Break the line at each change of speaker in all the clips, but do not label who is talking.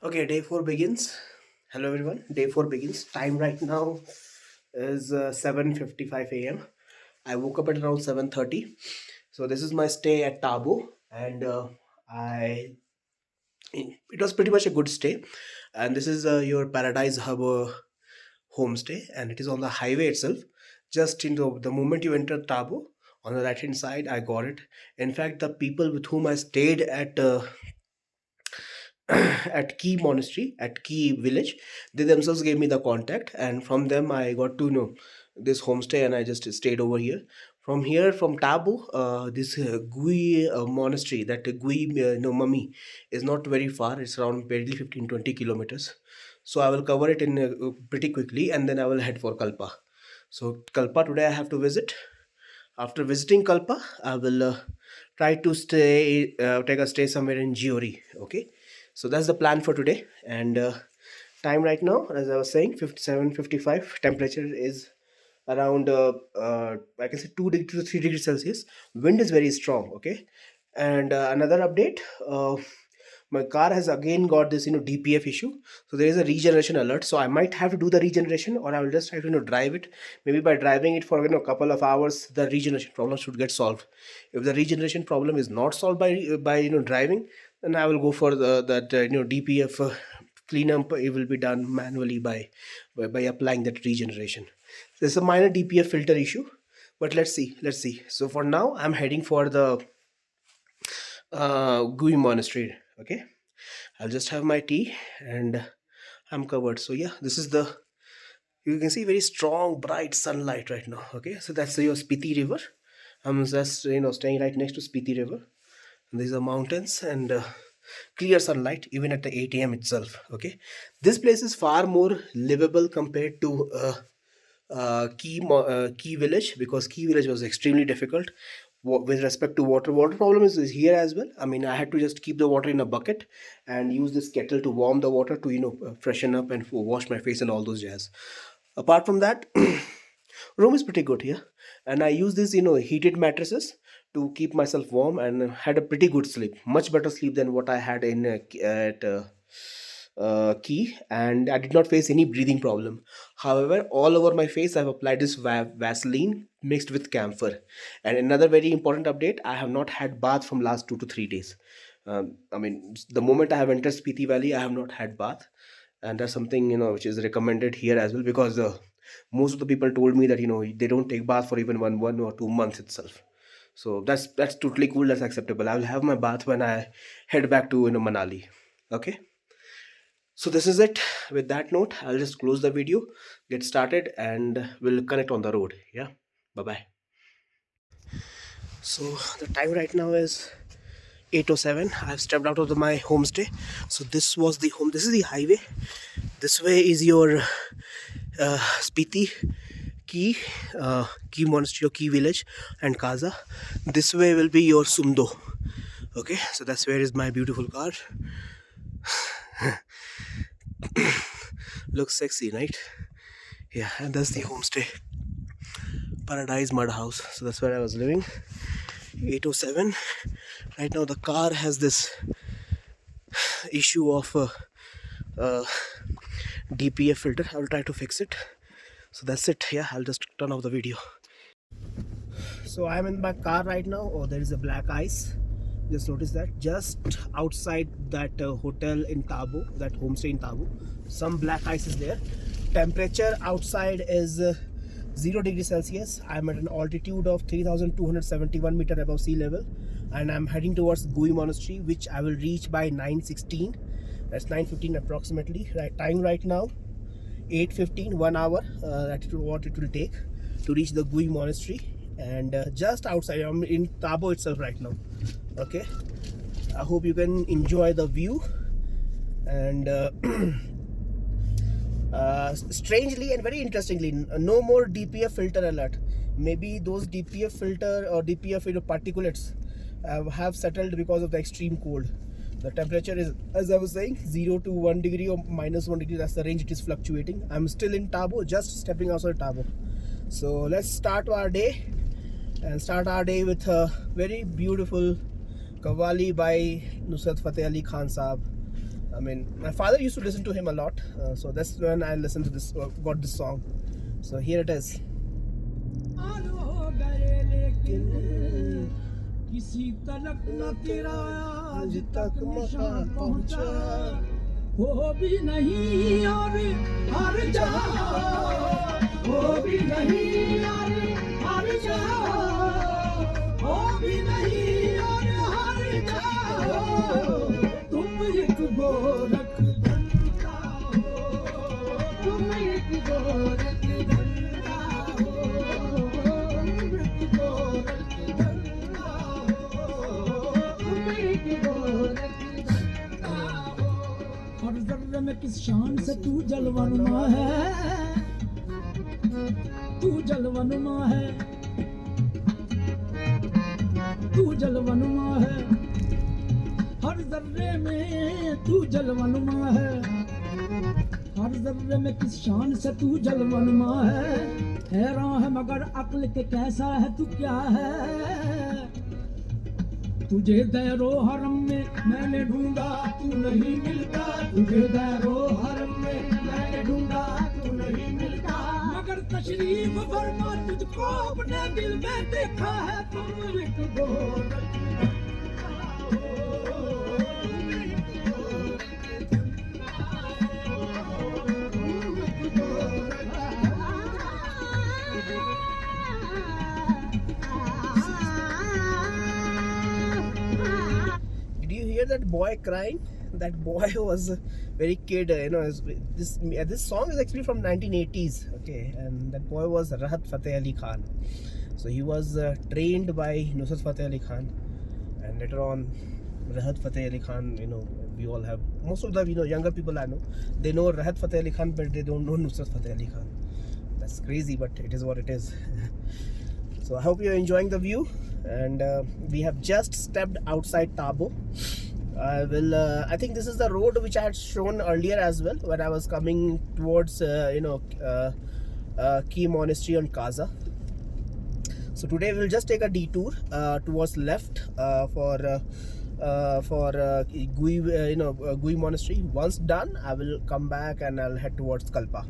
Okay, day 4 begins. Hello everyone. Day 4 begins. Time right now is 7:55 a.m. I woke up at around 7:30. So this is my stay at Tabo, and I it was pretty much a good stay. And this is your Paradise Hub homestay, and it is on the highway itself. Just into the moment you enter Tabo, on the right hand side, I got it. In fact, the people with whom I stayed at at Key Monastery, at Key Village, they themselves gave me the contact, and from them I got to know this homestay, and I just stayed over here. From here, from Tabu, this Gui monastery, that Gui no Mummy, is not very far. It's around barely 15-20 kilometers. So I will cover it in pretty quickly, and then I will head for Kalpa. So Kalpa today I have to visit. After visiting Kalpa, I will try to take a stay somewhere in Giori. Okay, so that's the plan for today. And time right now, as I was saying, 57:55. Temperature is around I can say 2 to 3 degrees Celsius. Wind is very strong. Okay, and another update. My car has again got this DPF issue, so there is a regeneration alert. So I might have to do the regeneration, or I will just try to drive it. Maybe by driving it for a couple of hours, the regeneration problem should get solved. If the regeneration problem is not solved by driving, then I will go for the that DPF cleanup. It will be done manually by applying that regeneration. There's a minor DPF filter issue, but let's see. So for now I'm heading for the Gui monastery. Okay, I'll just have my tea, and I'm covered. So yeah, this is the, you can see very strong bright sunlight right now. Okay, so that's your Spiti river. I'm just staying right next to Spiti river. And these are mountains, and clear sunlight even at the 8 a.m. itself. Okay, this place is far more livable compared to Key Village, because Key Village was extremely difficult with respect to water. Water problem is here as well. I mean, I had to just keep the water in a bucket and use this kettle to warm the water to freshen up and wash my face and all those jazz. Apart from that, room is pretty good here, and I use these heated mattresses to keep myself warm, and had a pretty good sleep, much better sleep than what I had in at Key, and I did not face any breathing problem. However, all over my face I've applied this Vaseline mixed with camphor. And another very important update: I have not had bath from last 2 to 3 days. I mean, the moment I have entered Spiti Valley, I have not had bath, and that's something which is recommended here as well, because most of the people told me that they don't take bath for even one or 2 months itself. So that's totally cool. That's acceptable. I will have my bath when I head back to Manali. Okay. So this is it. With that note, I'll just close the video, get started, and we'll connect on the road. Yeah. Bye bye. So the time right now is 8:07. I've stepped out of my homestay. So this was the home. This is the highway. This way is your Spiti, Key Monastery or Key Village, and Kaza. This way will be your Sumdo. Okay, so that's where is my beautiful car. Looks sexy, right? Yeah, and that's the homestay, Paradise Mud House. So that's where I was living. 8:07. Right now the car has this issue of DPF filter. I will try to fix it. So that's it. Yeah, I'll just turn off the video. So I'm in my car right now. Oh, there is a black ice. Just notice that just outside that hotel in Tabo, that homestay in Tabo, some black ice is there. Temperature outside is 0 degrees Celsius. I'm at an altitude of 3,271 meter above sea level, and I'm heading towards Gui Monastery, which I will reach by 9:16. That's 9:15 approximately. Right, time right now 8:15, 1 hour. That's what it will take to reach the Gui Monastery, and just outside, I'm in Tabo itself right now. Okay, I hope you can enjoy the view. And strangely and very interestingly, no more DPF filter alert. Maybe those DPF filter or DPF particulates have settled because of the extreme cold. The temperature is, as I was saying, 0 to 1 degree or -1 degree. That's the range it is fluctuating. I'm still in Tabo, just stepping outside Tabo. So let's start our day, and start our day with a very beautiful Qawwali by Nusrat Fateh Ali Khan Saab. I mean, my father used to listen to him a lot, so that's when I listened to this, got this song. So here it is. किसी तलक न तेरा आज तक निशान पहुंचा वो भी नहीं और हर जहां वो भी नहीं और हर जहां वो भी नहीं और हर जहां तुम एक गोरख धंधा हो तुम एक गोरख धंधा हो तुम एक गोरख धंधा हर जर्रे में किस शान से तू जलवनुमा है तू जलवनुमा है तू जलवनुमा है हर जर्रे में तू जलवनुमा है हर जर्रे में किस शान से तू जलवनुमा है हैरान है मगर अक्ल के कैसा है तू क्या है तुझे दैरो हरम में मैंने ढूंढा तू नहीं मिलता तुझे दैरो हरम में मैंने ढूंढा तू नहीं मिलता मगर तशरीफ फरमा तुझको अपने दिल में देखा है तुम एक Gorakh that boy crying. That boy was very kid, this song is actually from 1980s, okay, and that boy was Rahat Fateh Ali Khan. So he was trained by Nusrat Fateh Ali Khan, and later on Rahat Fateh Ali Khan, we all have, most of the younger people I know, they know Rahat Fateh Ali Khan, but they don't know Nusrat Fateh Ali Khan. That's crazy, but it is what it is. So I hope you're enjoying the view, and we have just stepped outside Tabo. I think this is the road which I had shown earlier as well when I was coming towards Key Monastery on Kaza. So today we'll just take a detour towards left for Gui Monastery. Once done, I will come back and I'll head towards Kalpa.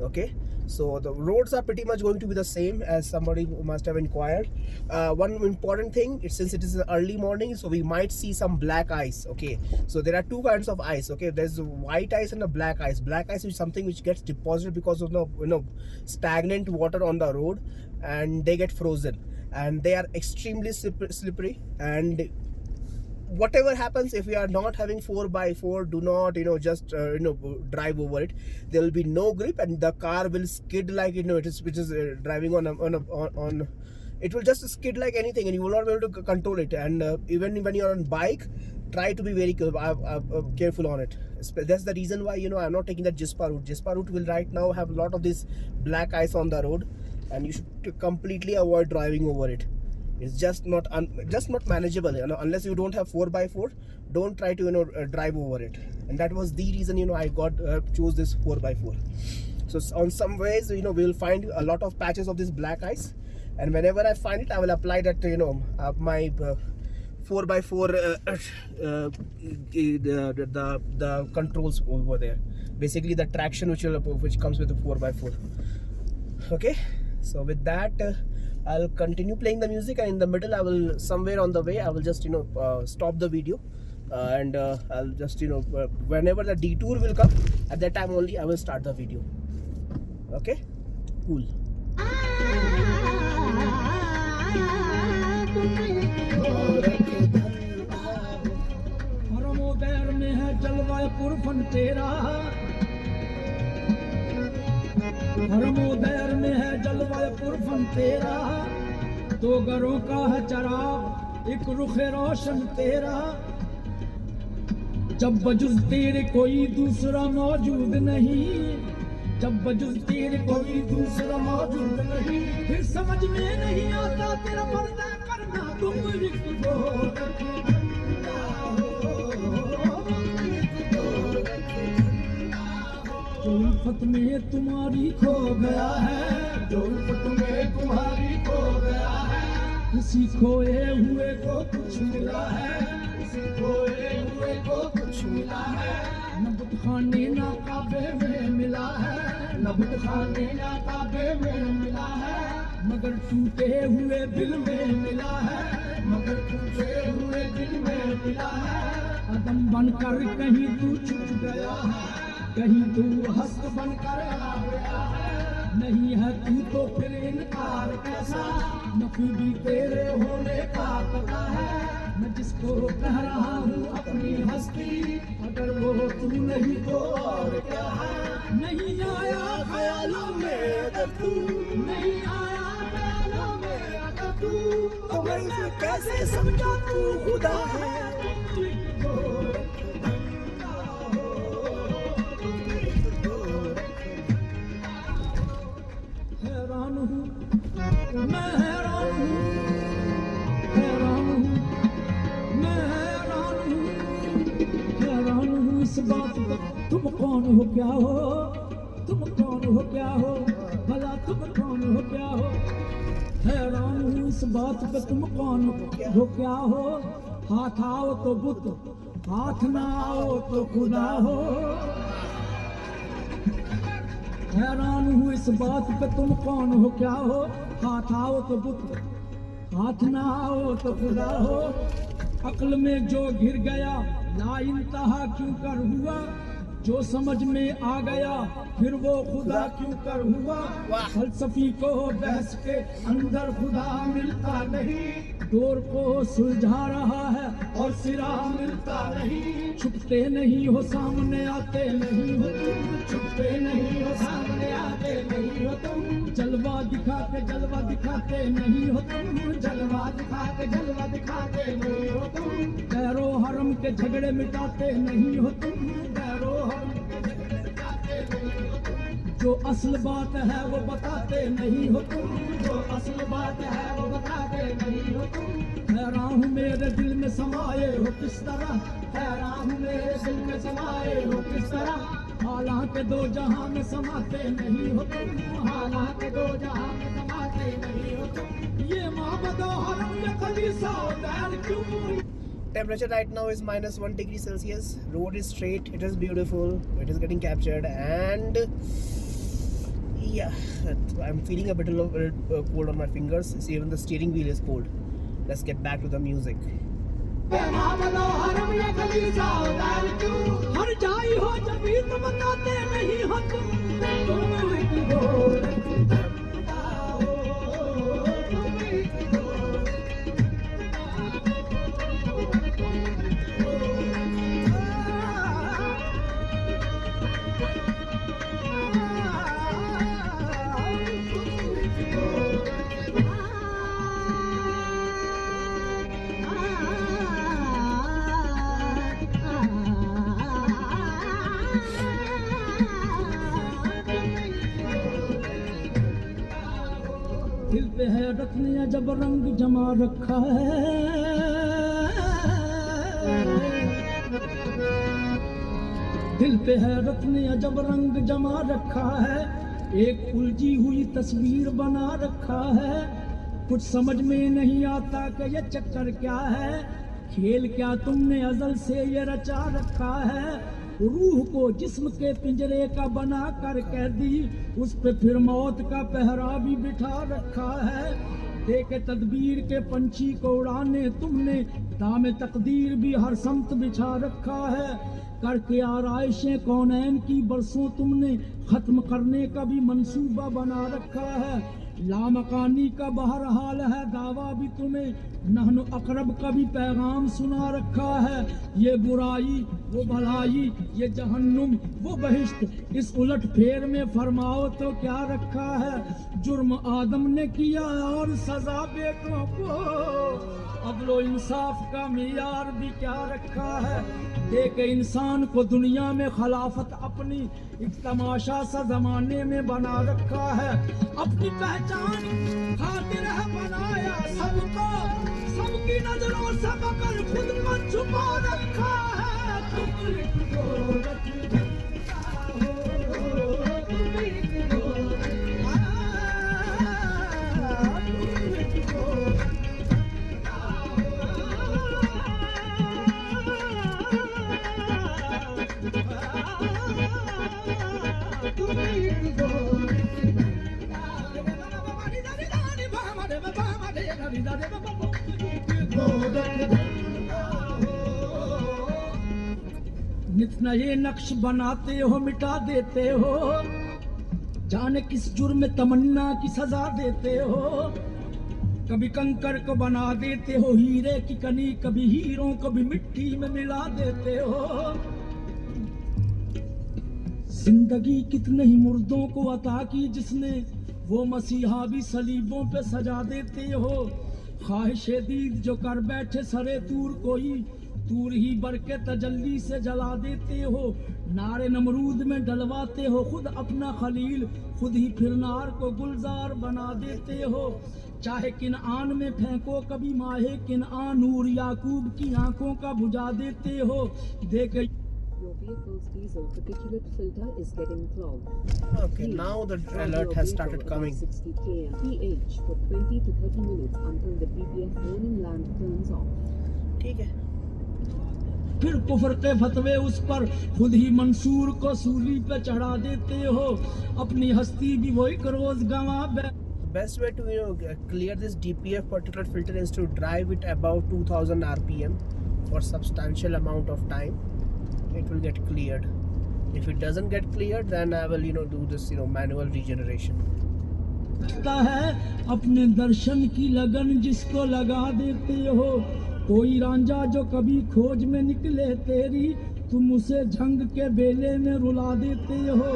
Okay. So the roads are pretty much going to be the same, as somebody must have inquired. One important thing, since it is early morning, so we might see some black ice. Okay, so there are two kinds of ice. Okay, there's white ice and a black ice. Black ice is something which gets deposited because of the stagnant water on the road, and they get frozen, and they are extremely slippery. And whatever happens, if we are not having 4x4, do not just drive over it. There will be no grip, and the car will skid like it is driving on it will just skid like anything, and you will not be able to control it. And even when you're on bike, try to be very careful on it. That's the reason why I'm not taking that Jispa route. Jispa route will right now have a lot of this black ice on the road, and you should completely avoid driving over it. It's just not manageable, unless you don't have 4x4. Don't try to drive over it. And that was the reason I chose this 4x4. So on some ways we will find a lot of patches of this black ice, and whenever I find it, I will apply that my 4x4 the controls over there, basically the traction which comes with the 4x4. Okay, so with that I'll continue playing the music, and in the middle I will, somewhere on the way, I will just stop the video, and I'll just whenever the detour will come, at that time only I will start the video. Okay, cool.
हरमोदैर में है जलवाए पुरफन तेरा, दो घरों का है चराग एक रुखे रोशन तेरा, जब बजुज तेरे कोई दूसरा मौजूद नहीं, जब बजुज तेरे कोई दूसरा मौजूद नहीं, फिर समझ में नहीं आता तेरा पर्दा करना तुम जो उल्फत में तुम्हारी खो गया है, जो उल्फत में तुम्हारी खो गया है, किसी खोए हुए को कुछ मिला है, किसी खोए हुए को कुछ कुछ मिला है, न बुत खाने ना काबे में मिला है, न बुत खाने ना काबे में मिला है, मगर टूटे हुए दिल में मिला है, मगर टूटे हुए दिल में मिला है। कदम बनकर कहीं तू छुप गया है, कहीं तू हस्त बनकर आ गया है, नहीं है तू तो फिर इनकार कैसा, नफी भी तेरे होने का पता है। मैं जिसको कह रहा हूँ अपनी हस्ती, अगर वो तू नहीं तो और क्या है। नहीं आया ख्यालों में अगर तू, नहीं आया ख्यालों में अगर तू, तो मैं कैसे समझा तू खुदा है। हैरान हूँ मैं, हैरान हूँ, हैरान हूँ मैं, हैरान हूँ, हैरान हूँ इस बात पर। तुम कौन हो क्या हो, तुम कौन हो क्या हो, भला तुम कौन हो क्या हो। हैरान हूँ इस बात पे तुम कौन हो क्या हो। हाथ आओ तो बुत, हाथ ना आओ तो खुदा हो। हैरान हूँ इस बात पे तुम कौन हो क्या हो। हाथ आओ तो बुत, हाथ ना आओ तो खुदा हो। अक्ल में जो घिर गया ला इंतहा क्यों कर हुआ, जो समझ में आ गया फिर वो खुदा क्यों कर हुआ। फलसफी को बहस के अंदर खुदा मिलता नहीं, डोर को सुलझा रहा है और सिरा मिलता नहीं। छुपते नहीं हो सामने आते नहीं हो तुम, छुपते नहीं हो सामने आते नहीं हो तुम। जलवा दिखा के जलवा दिखाते नहीं हो तुम, जलवा दिखा के जलवा दिखाते नहीं हो तुम। गैरो हरम के झगड़े मिटाते नहीं हो तुम, गैरो हरम के झगड़े मिटाते नहीं हो तुम। जो असल बात है वो बताते नहीं हो तुम, जो असल बात है वो बताते नहीं हो तुम। हैरान हूँ मेरे दिल में समाये हो किस तरह, हैरान हूँ मेरे दिल में समाये हो किस तरह। हालांकि दो जहां में समाते नहीं हो तुम, हालांकि दो जहां में समाते नहीं हो तुम। ये माबदो हरम ये कलीसा दैर क्यों।
Temperature right now is -1 degree Celsius. Road is straight. It is beautiful. It is getting captured, and yeah, I'm feeling a bit of cold on my fingers. See, even the steering wheel is cold. Let's get back to the music.
हर जाई हो जब भी तुम बताते नहीं हो तुम। दिल पे है रखने जब रंग जमा रखा है, दिल पे है रखने जब रंग जमा रखा है। एक उलझी हुई तस्वीर बना रखा है, कुछ समझ में नहीं आता कि ये चक्कर क्या है। खेल क्या तुमने अजल से ये रचा रखा है। रूह को जिस्म के पिंजरे का बना कर कैदी, उस पे फिर मौत का पहरा भी बिठा रखा है। देखे तदबीर के पंछी को उड़ाने तुमने, दाम तकदीर भी हर समत बिछा रखा है। करके आराइशें कौनैन की बरसों तुमने, खत्म करने का भी मंसूबा बना रखा है। लामकानी का बहरहाल है दावा भी तुम्हें, नहनु अकरब का भी पैगाम सुना रखा है। ये बुराई वो भलाई, ये जहन्नुम वो बहिश्त, इस उलट फेर में फरमाओ तो क्या रखा है। जुर्म आदम ने किया और सजा बेटों को, अदलो इंसाफ का मियार भी क्या रखा है। एक इंसान को दुनिया में खिलाफत अपनी एक तमाशा सा जमाने में बना रखा है। अपनी पहचान खातिर है बनाया सबको, सबकी नजरों से मगर खुद को छुपा रखा है। तुम लिखो नित नए नक्श बनाते हो, मिटा देते हो, जाने किस जुर्म में तमन्ना की सजा देते हो। कभी कंकर को बना देते हो हीरे की कनी, कभी हीरों को भी मिट्टी में मिला देते हो। जिंदगी कितने ही मुर्दों को अता की जिसने, वो मसीहा भी सलीबों पे सजा देते हो। ख्वाहिशे दीद जो कर बैठे सरे तूर कोई, तूर ही बर के तजल्ली से जला देते हो। नारे नमरूद में डलवाते हो खुद अपना खलील, खुद ही फिर नार को गुलजार बना देते हो। चाहे किनआन में फेंको कभी माहे किनआन, नूर याकूब की आंखों का बुझा देते हो। देख
Your vehicle's diesel particulate filter is getting clogged.
Okay, now the alert has started coming.
60 kmph for 20 to 30 minutes until the PPF warning lamp turns off.
ठीक है।
फिर कुफर के फतवे उस पर खुद ही मंसूर को सूली पे चढ़ा देते हो। अपनी हस्ती भी वो एक रोज गंवा
Best way to clear this DPF particulate filter is to drive it above 2000 RPM for substantial amount of time. It will get cleared. If it doesn't get cleared, then I will do this manual regeneration.
है अपने दर्शन की लगन जिसको लगा देते हो। कोई रांझा जो कभी खोज में निकले तेरी, तुम उसे झंग के बेले में रुला देते हो।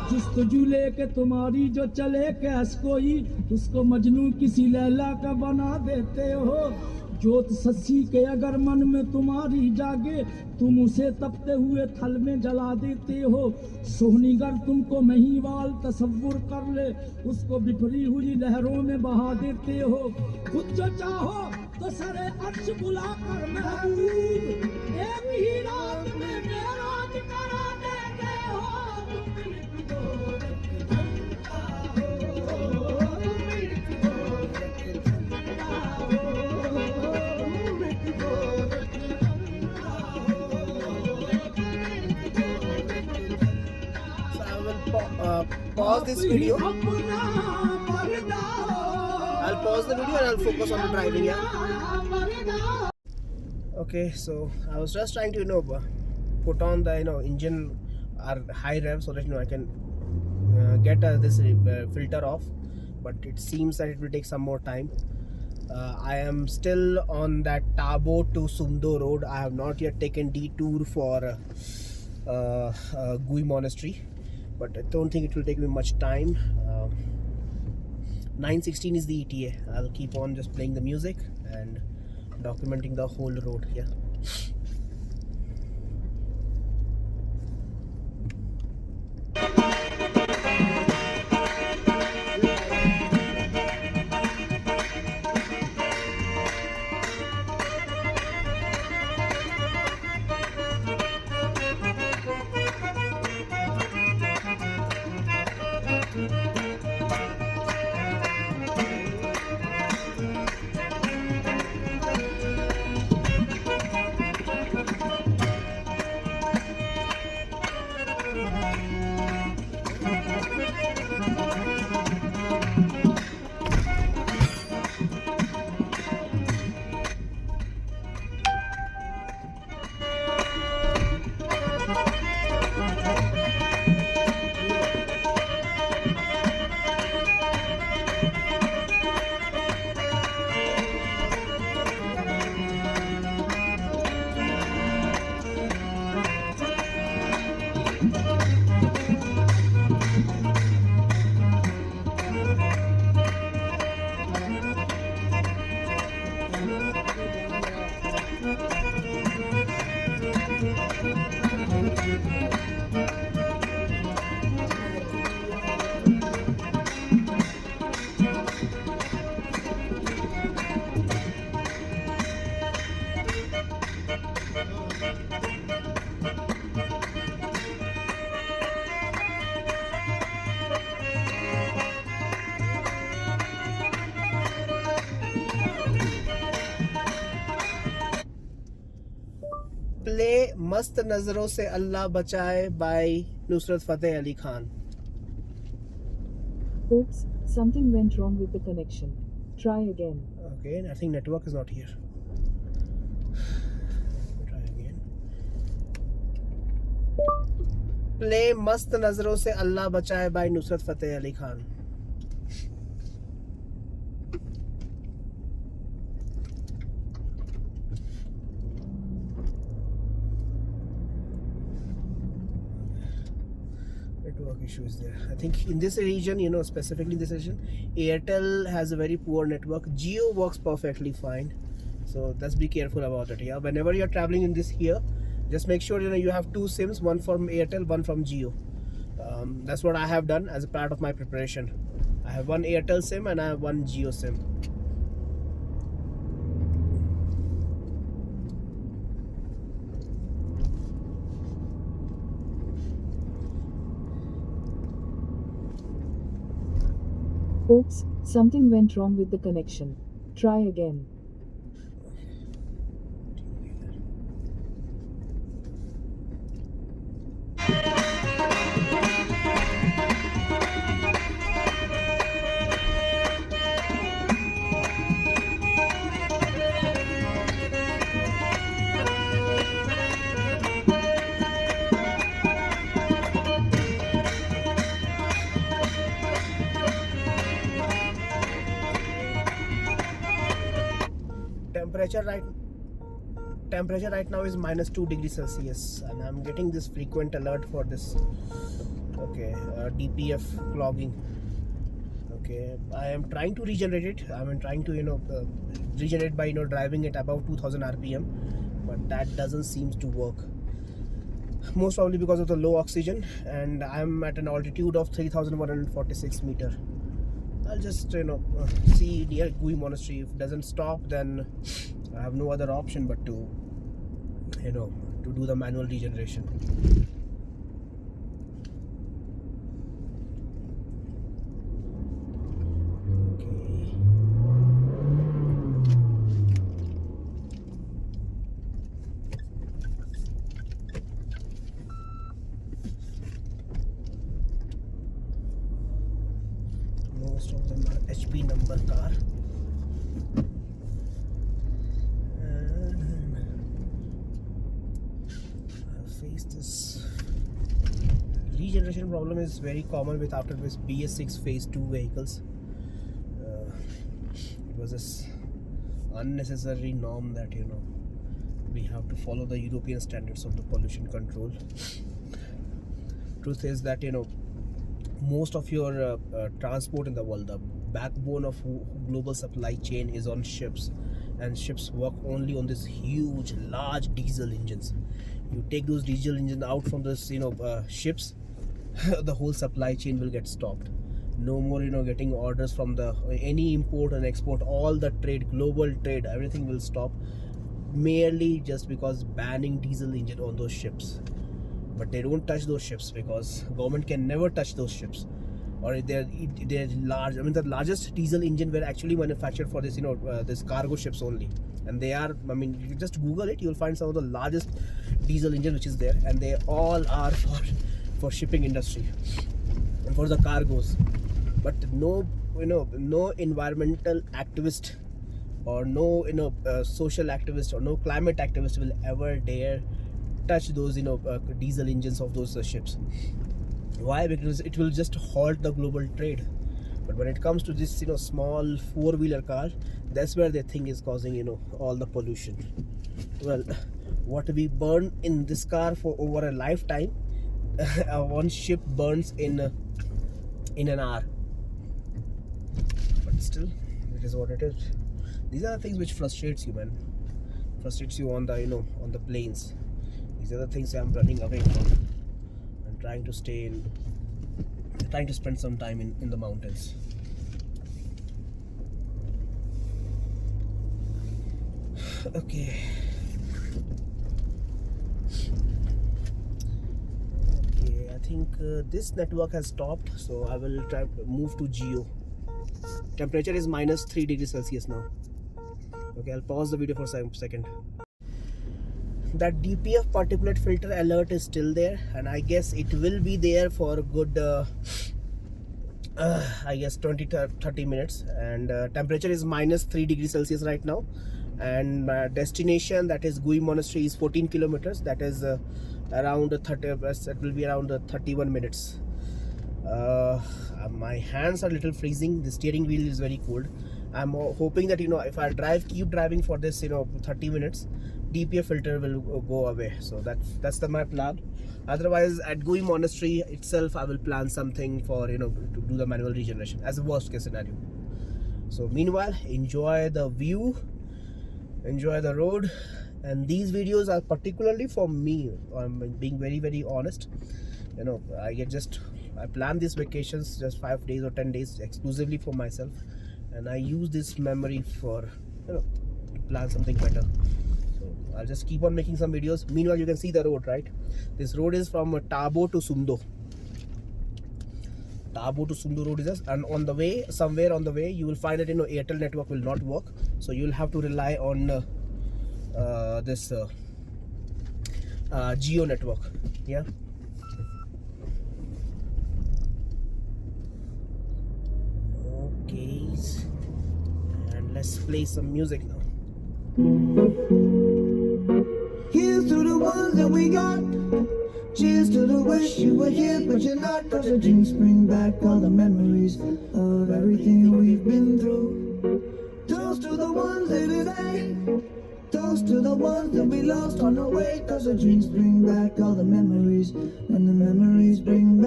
जुस्तजू लेके तुम्हारी जो चले कैस कोई, उसको मजनू किसी लैला का बना देते हो। जोत सच्ची के अगर मन में तुम्हारी जागे, तुम उसे तपते हुए थल में जला देते हो। सोहनीगर तुमको महीवाल तसव्वुर कर ले, उसको बिफरी हुई लहरों में बहा देते हो। खुद जो चाहो तो सरे अर्श बुलाकर महबूब, एक ही रात में मेराज करा देते हो।
Pause this video. I'll pause the video and I'll focus on the driving. Yeah. Okay, so I was just trying to put on the engine or high rev so that I can get this filter off, but it seems that it will take some more time. I am still on that Tabo to Sumdo road. I have not yet taken detour for Gui Monastery, but I don't think it will take me much time. 9:16 is the ETA. I'll keep on just playing the music and documenting the whole road here. Play मस्त नजरों से अल्लाह बचाए by Nusrat Fateh Ali Khan.
Oops, something went wrong with the connection. Try again.
Okay, I think network is not here. Try again. Play मस्त नजरों से अल्लाह बचाए by Nusrat Fateh Ali Khan. Network issues there. I think in this region, you know, specifically this region, Airtel has a very poor network. Jio works perfectly fine, so let's be careful about it. Yeah, whenever you're traveling in this here, just make sure you know you have two SIMs, one from Airtel, one from Jio. That's what I have done as a part of my preparation. I have one Airtel SIM and I have one Jio SIM.
Oops, something went wrong with the connection. Try again.
Temperature right temperature right now is minus 2 degrees Celsius, and I'm getting this frequent alert for this. Okay, DPF clogging. Okay, I am trying to regenerate it. I am trying to regenerate by driving it above 2000 rpm, but that doesn't seem to work. Most probably because of the low oxygen, and I'm at an altitude of 3146 meter. I'll just see near Gui Monastery. If it doesn't stop, then I have no other option but to to do the manual regeneration. Okay. Most of them are HP number car. This regeneration problem is very common with after this BS6 phase 2 vehicles. It was this unnecessary norm that we have to follow the European standards of the pollution control. Truth is that most of your transport in the world, the backbone of global supply chain is on ships, and ships work only on this huge large diesel engines. You take those diesel engines out from this ships, the whole supply chain will get stopped. No more getting orders from the any import and export. All the trade, global trade, everything will stop, merely just because banning diesel engine on those ships. But they don't touch those ships because government can never touch those ships, or they're large. I mean, the largest diesel engine were actually manufactured for this this cargo ships only, and they are, I mean, you just Google it, you'll find some of the largest diesel engine which is there, and they all are for shipping industry and for the cargos. But no no environmental activist or no social activist or no climate activist will ever dare touch those diesel engines of those ships. Why? Because it will just halt the global trade. But when it comes to this small four-wheeler car, that's where they think is causing all the pollution. Well, what we burn in this car for over a lifetime, one ship burns in an hour. But still, it is what it is. These are the things which frustrates you, man. Frustrates you on the on the plains. These are the things I'm running away from. I'm trying to spend some time in the mountains. Okay. I think this network has stopped, so I will try to move to Geo. Temperature is minus 3 degrees Celsius now. Okay, I'll pause the video for a second. That DPF particulate filter alert is still there, and I guess it will be there for a good I guess 20 to 30 minutes. And temperature is minus 3 degrees Celsius right now, and my destination, that is Gui Monastery, is 14 kilometers. That is around 30. It will be around 31 minutes. My hands are a little freezing. The steering wheel is very cold. I'm hoping that if I keep driving for this 30 minutes, DPF filter will go away. So that's my plan. Otherwise, at Gui Monastery itself, I will plan something for to do the manual regeneration as a worst case scenario. So meanwhile, enjoy the view, enjoy the road, and these videos are particularly for me. I'm being very, very honest. I plan these vacations just 5 days or 10 days exclusively for myself, and I use this memory for to plan something better. So I'll just keep on making some videos. Meanwhile, you can see the road, right? This road is from Tabo to Sumdo. Tabo to Sumdo road is just, and on the way, somewhere on the way, you will find that Airtel network will not work, so you will have to rely on this Geo network. Yeah. Okay, and let's play some music now.
Here's to the ones that we got. Cheers to the wish you were here, but you're not. Cause the dreams bring back all the memories of everything we've been through. Toast to the ones here today. Toast to the ones that we lost on the way. Cause the dreams bring back all the memories. And the memories bring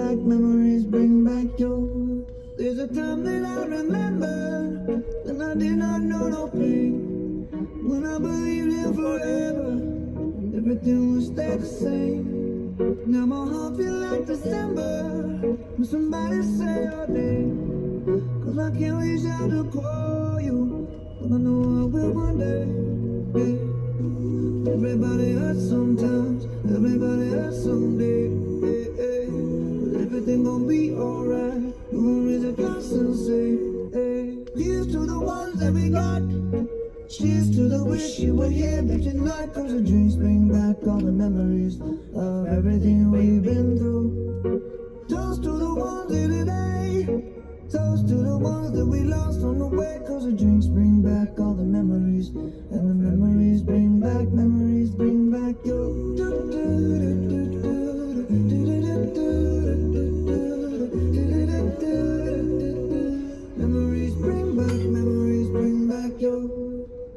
back your. There's a time that I remember when I did not know no pain. When I believed in forever and everything would stay the same. Now my heart feel like December when somebody say your name. Cause I can't reach out to call you, but I know I will one day. Yeah. Everybody hurts sometimes, everybody hurts someday. But everything gon' be alright. Gonna raise a glass and say, hey. Here's to the ones that we got. Cheers to the wish you were here, but you're not. Cause the dreams bring back all the memories of everything we've been through. Toast to the ones here today. Toast to the ones that we lost on the way. Cause the drinks bring back all the memories. And the memories bring back your. Memories bring back your.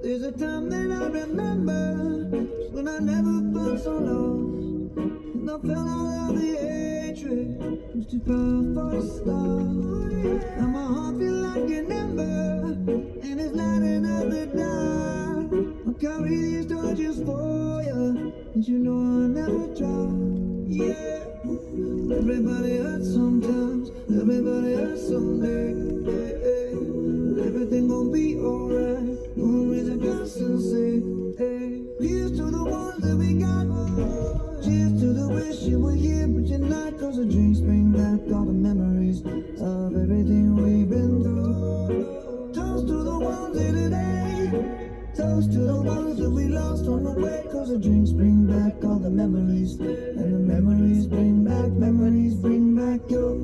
There's a time that I remember when I never felt so lost, and I felt all of the hatred was too far for the stars. Now my heart feel like an ember, and it's lighting up the dark. I'll carry these torches for you, and you know I'll never drop. Yeah, everybody hurts sometimes, everybody hurts someday. But everything gon' be alright. Gonna raise a glass and say, hey. Here's to the ones that we got. Cheers to the wish you were here, but you're not. Cause the drinks bring back all the memories of everything we've been through. Toast to the ones here today. Toast to the ones that we lost on the way. Cause the drinks bring back all the memories. And the memories bring back your. Memories bring back your.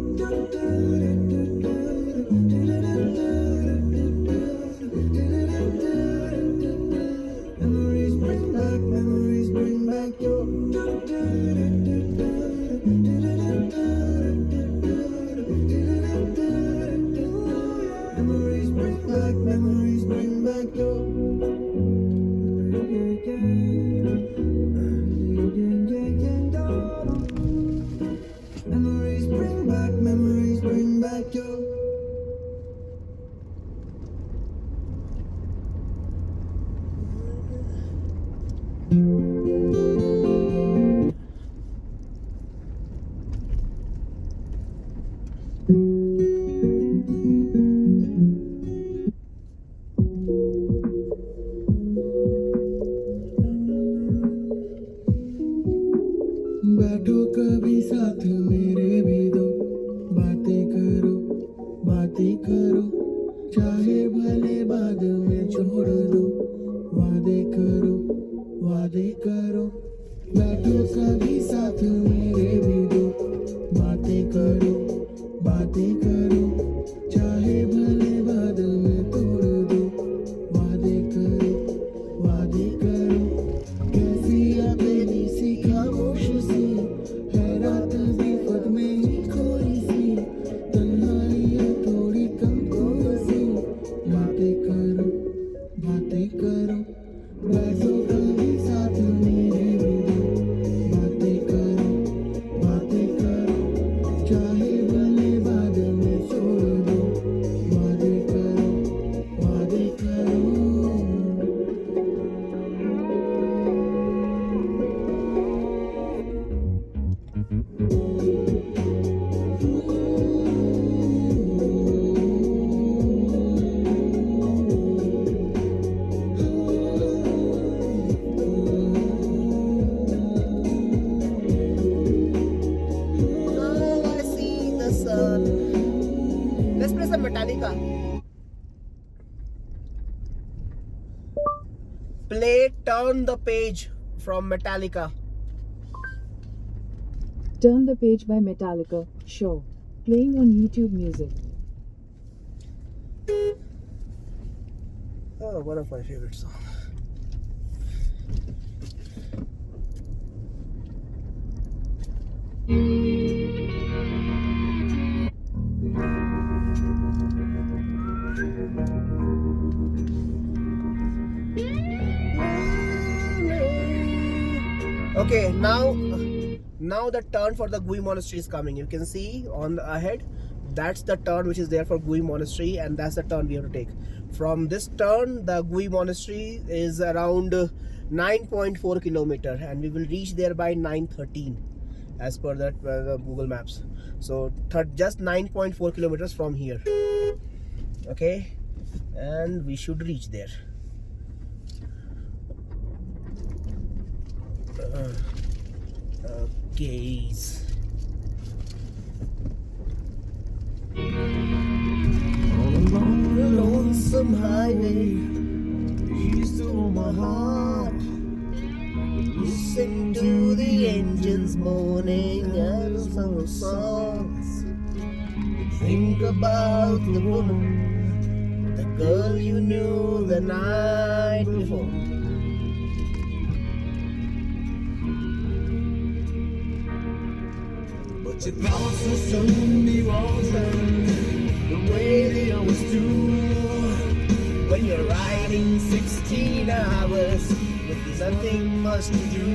Memories bring back your. Memories bring back your. बैठो कभी साथ मेरे भी दो, बातें करो, चाहे भले बाद में छोड़ दो, वादे करो, बैठो कभी साथ मेरे भी दो, बातें करो,
Let's play some Metallica. Play Turn the Page from Metallica.
Turn the Page by Metallica. Sure. Playing on YouTube Music.
Oh, one of my favorite songs. Okay, now the turn for the Gui Monastery is coming. You can see on the ahead, that's the turn which is there for Gui Monastery, and that's the turn we have to take. From this turn, the Gui Monastery is around 9.4 kilometer, and we will reach there by 9:13 as per that the Google Maps. So just 9.4 kilometers from here. Okay, and we should reach there. Okay. On the lonesome highway, east of Omaha, listen to the engines moaning and some songs. Think about the woman, the girl you knew the night before. But your thoughts will soon be wandering the way they always do. When you're riding 16 hours with nothing much to do,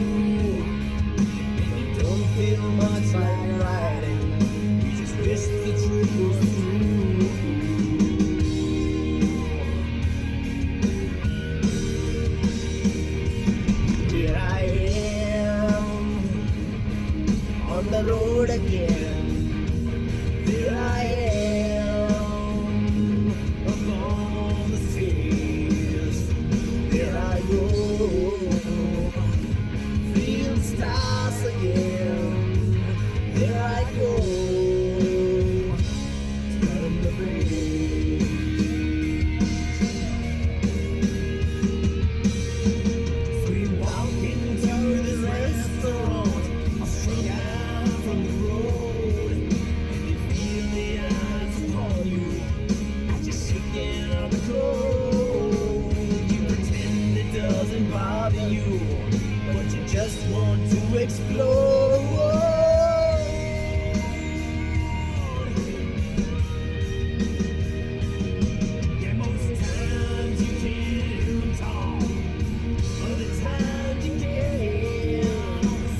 you don't feel much like riding, you just wish the truth was true. Here I am on the road again. There I am upon the stairs. There I go, feel the stars again. There I go, turn the page. So we walk into this restaurant, strung out from the road, and you feel the eyes upon you as you're shaking on the road. You pretend it doesn't bother you, but you just want to explode. Yeah, most times you can't talk, other times you can.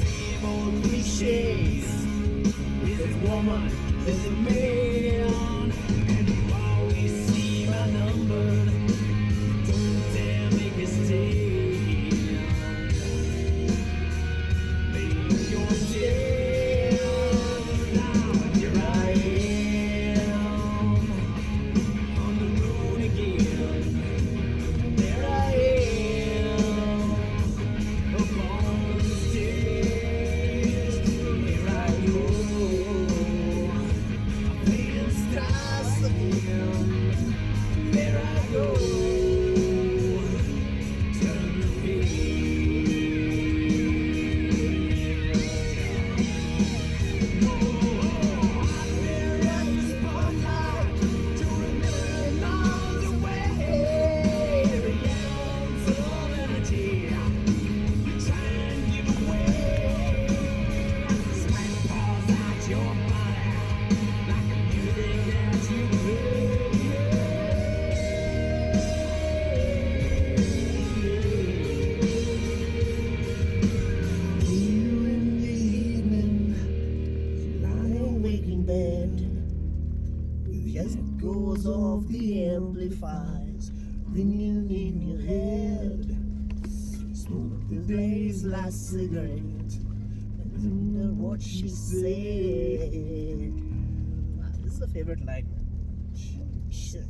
Same old cliches. Is it woman? Is it man? And you always see my number. Don't dare make a mistake. Make your mistake. Now here I am on the road again. There I am upon the stage. Here I go, playing stars again. There I go, turn the page. Out there at the spotlight, to remember miles away. Every ounce of energy you try and give away. Sweat pours out your body like a music that you play. You in the evening, lying awake in bed, with just echoes of the amplifiers ringing in your head. Smoke the day's last cigarette and wonder what she said. Wow, this is a favorite line. Shit.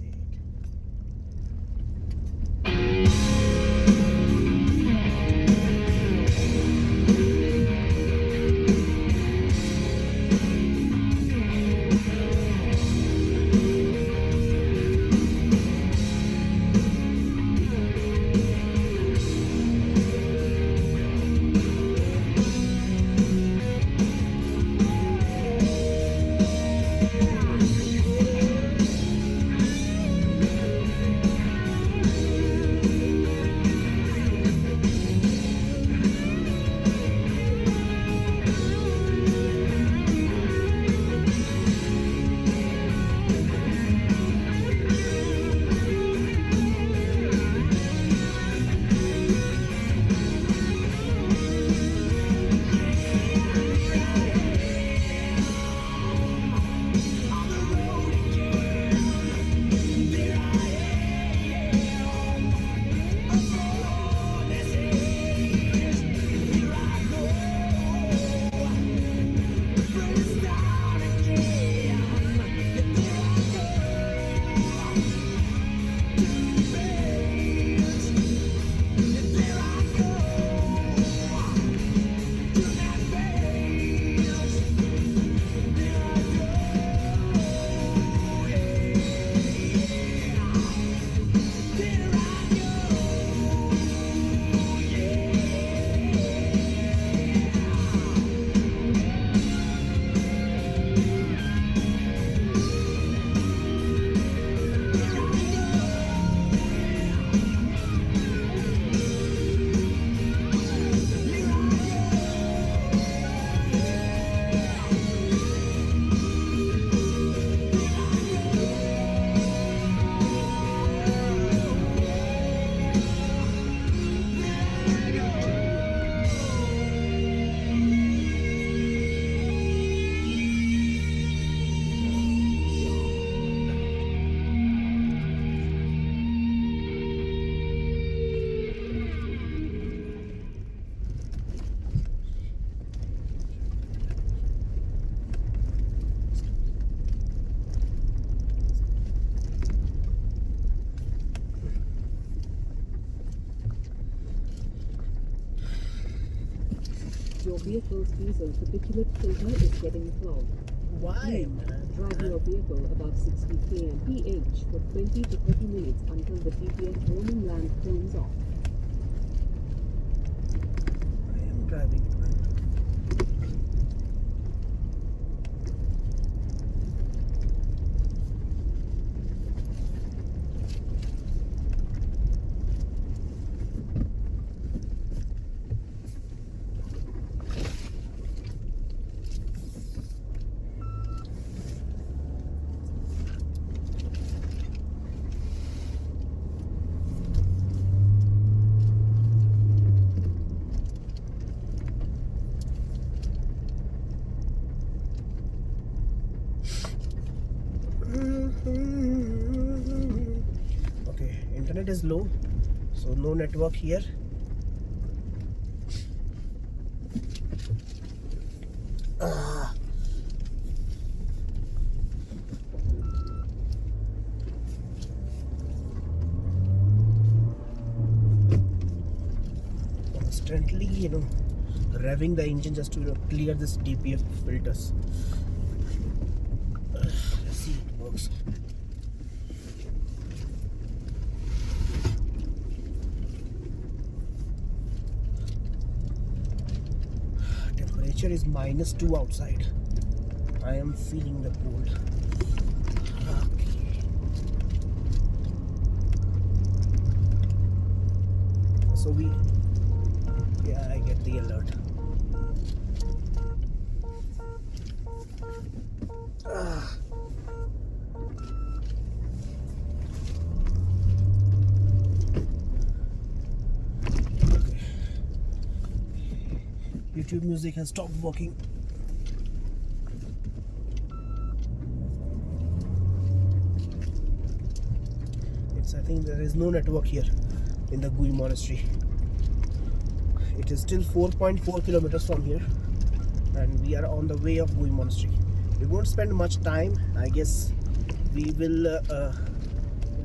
Your vehicle's diesel particulate filter is getting clogged.
Why,
Drive
man?
your vehicle above 60 km/h for 20 to 30 minutes until the GPS warning lamp turns off.
I am driving it, man. Okay, internet is low, so no network here. Constantly, revving the engine just to clear this DPF filters. Let's see if it works. Temperature is -2 outside. I am feeling the cold. Okay. So I get the alert. Okay. YouTube music has stopped working. I think there is no network here in the Gui monastery. It is still 4.4 kilometers from here, and we are on the way of Gui monastery. We won't spend much time. I guess we will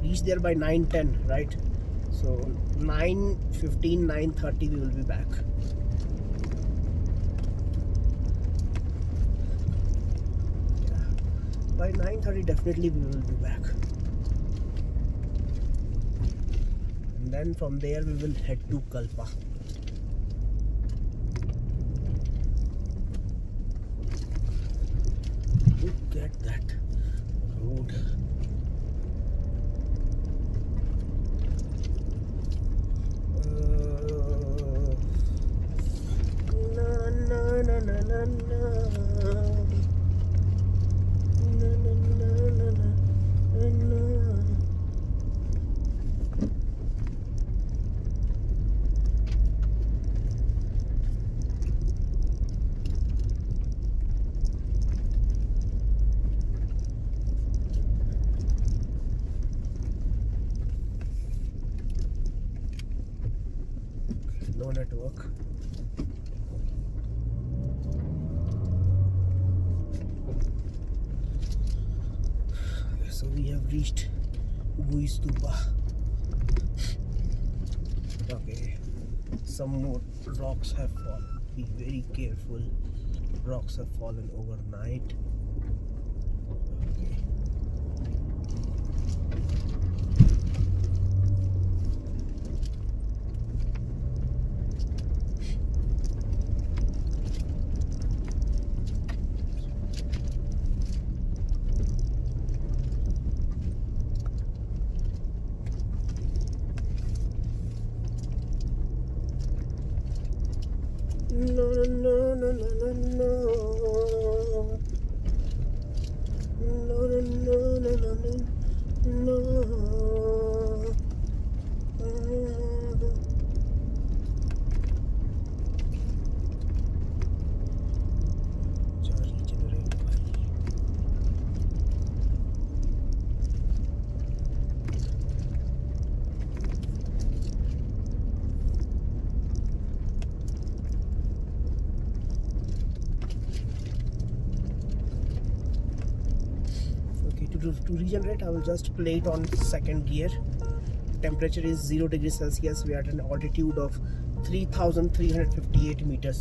reach there by 9:10, right? So 9:15, 9:30 we will be back. Yeah. By 9:30 definitely we will be back. And then from there we will head to Kalpa. Look at that road. Na na na na na na. Na na na na na na. No network. So we have reached Gui Stupa. Okay, some more rocks have fallen. Be very careful. Rocks have fallen overnight. Okay. No, no, no, no, no, no. No, no, no, no, no, no. Regenerate भाई. To regenerate, I will just play it on second gear. Temperature is 0 degrees Celsius. We are at an altitude of 3,358 meters.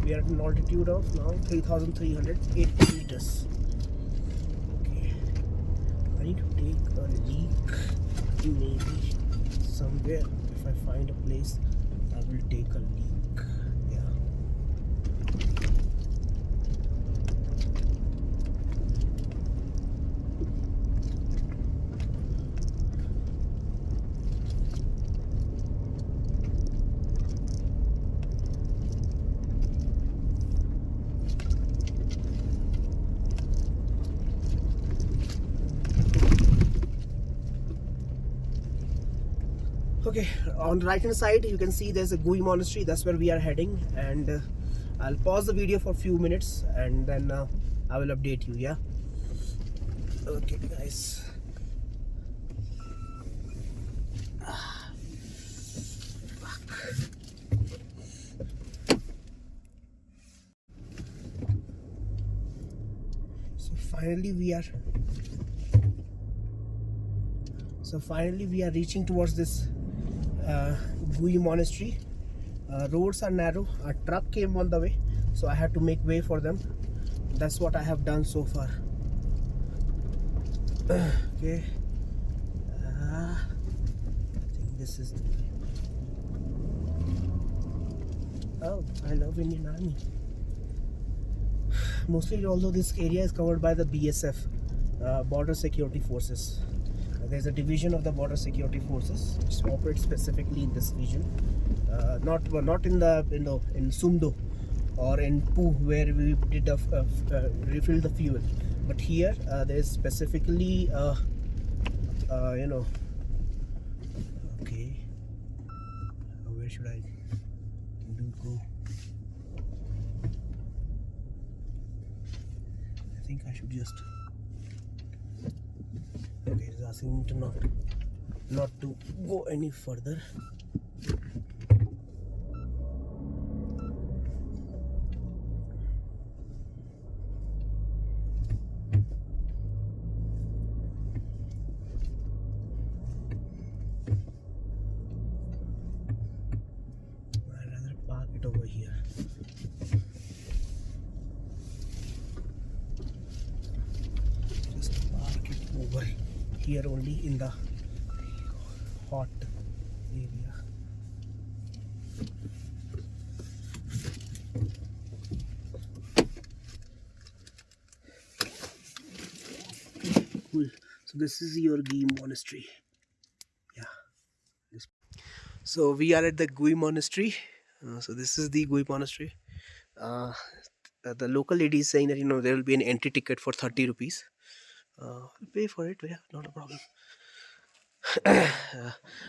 We are at an altitude of now 3,380 meters. Okay, I need to take a leak maybe somewhere. If I find a place, I will take a leak. Yeah. Okay, on the right hand side you can see there's a Gui monastery. That's where we are heading, and I'll pause the video for a few minutes and then I will update you. Yeah. Okay guys. So finally we are reaching towards this Gui monastery. Roads are narrow. A truck came on the way, so I had to make way for them. That's what I have done so far. Okay. I think this is. Oh, I love Indian Army. Mostly, although this area is covered by the BSF, Border Security Forces. There's a division of the Border Security Forces which operates specifically in this region. Not in the in Sumdo or in Poo where we did refill the fuel, but here there's specifically Okay, where should I go? I think I should just. Okay, it's asking me to not to go any further. I'd rather park it over here. Just park it over here only in the hot area. Cool. So this is your Gui monastery. Yeah. So we are at the Gui monastery. So this is the Gui monastery. The local lady is saying that there will be an entry ticket for 30 rupees. I'll pay for it. Yeah, not a problem.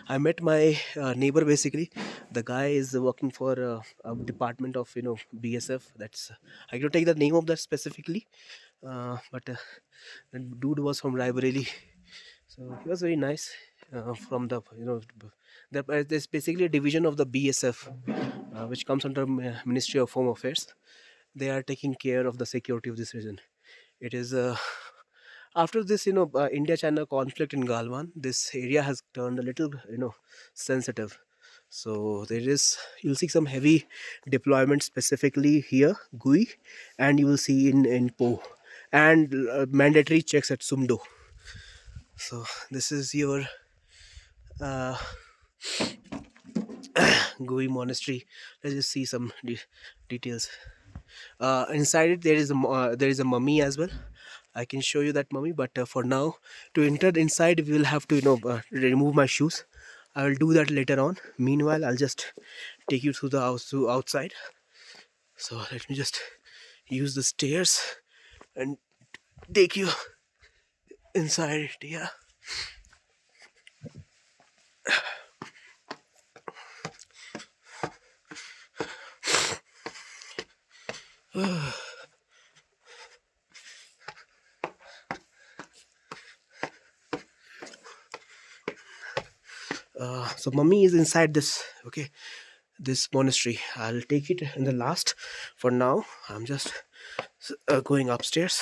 I met my neighbor. Basically, the guy is working for a department of BSF. That's I don't take the name of that specifically, but the dude was from Raebareli, so he was very nice. From the there's basically a division of the BSF, which comes under Ministry of Home Affairs. They are taking care of the security of this region. It is after this India-China conflict in Galwan, this area has turned a little sensitive. So you'll see some heavy deployment specifically here, Gui, and you will see in Po, and mandatory checks at Sumdo. So this is your uh, Gui monastery. Let's just see some details. Inside it there is a mummy as well. I can show you that mummy, but for now, to enter inside, we will have to remove my shoes. I will do that later on. Meanwhile, I'll just take you through the house to outside. So let me just use the stairs and take you inside it. Yeah. So mummy is inside this. Okay, this monastery. I'll take it in the last. For now, I'm just going upstairs.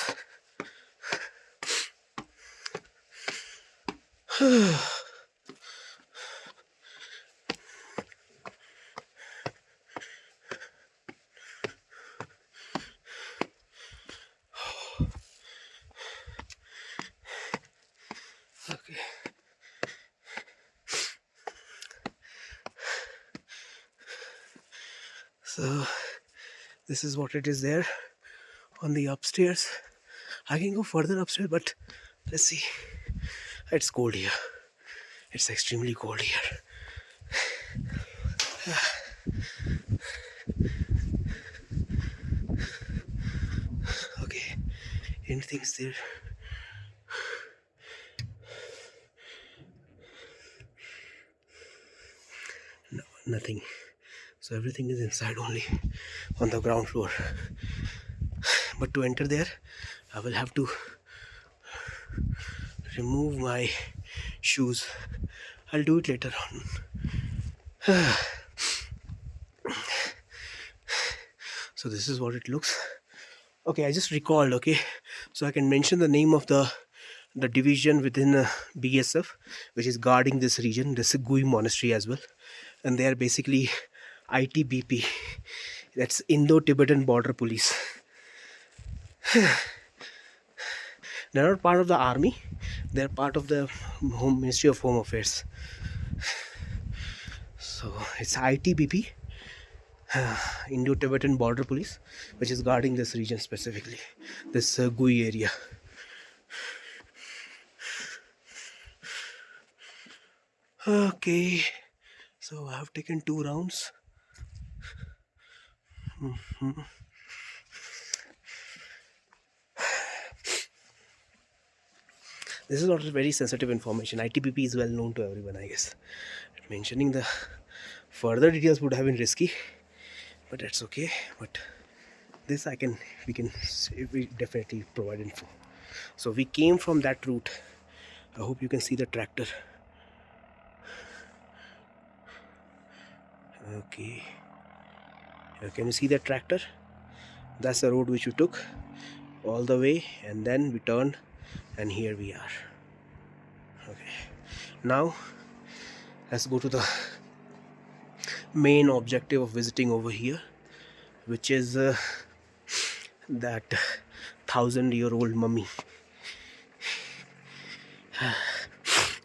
So this is what it is there on the upstairs. I can go further upstairs, but let's see. It's cold here. It's extremely cold here. Okay, anything's there? No, nothing. So everything is inside only, on the ground floor. But to enter there, I will have to remove my shoes. I'll do it later on. So this is what it looks. Okay, I just recalled. Okay, so I can mention the name of the division within BSF, which is guarding this region, the Gui monastery as well, and they are basically ITBP. That's Indo-Tibetan Border Police. They're not part of the army. They're part of the Ministry of Home Affairs. So it's ITBP, Indo-Tibetan Border Police, which is guarding this region specifically, this Gui area. Okay, so I have taken 2 rounds. This is not very sensitive information. ITBP is well known to everyone, I guess. Mentioning the further details would have been risky, but that's okay. But this we definitely provide info. So we came from that route. I hope you can see the tractor. Okay, can you see the tractor? That's the road which we took all the way, and then we turned, and here we are. Okay, now let's go to the main objective of visiting over here, which is that 1,000-year-old mummy.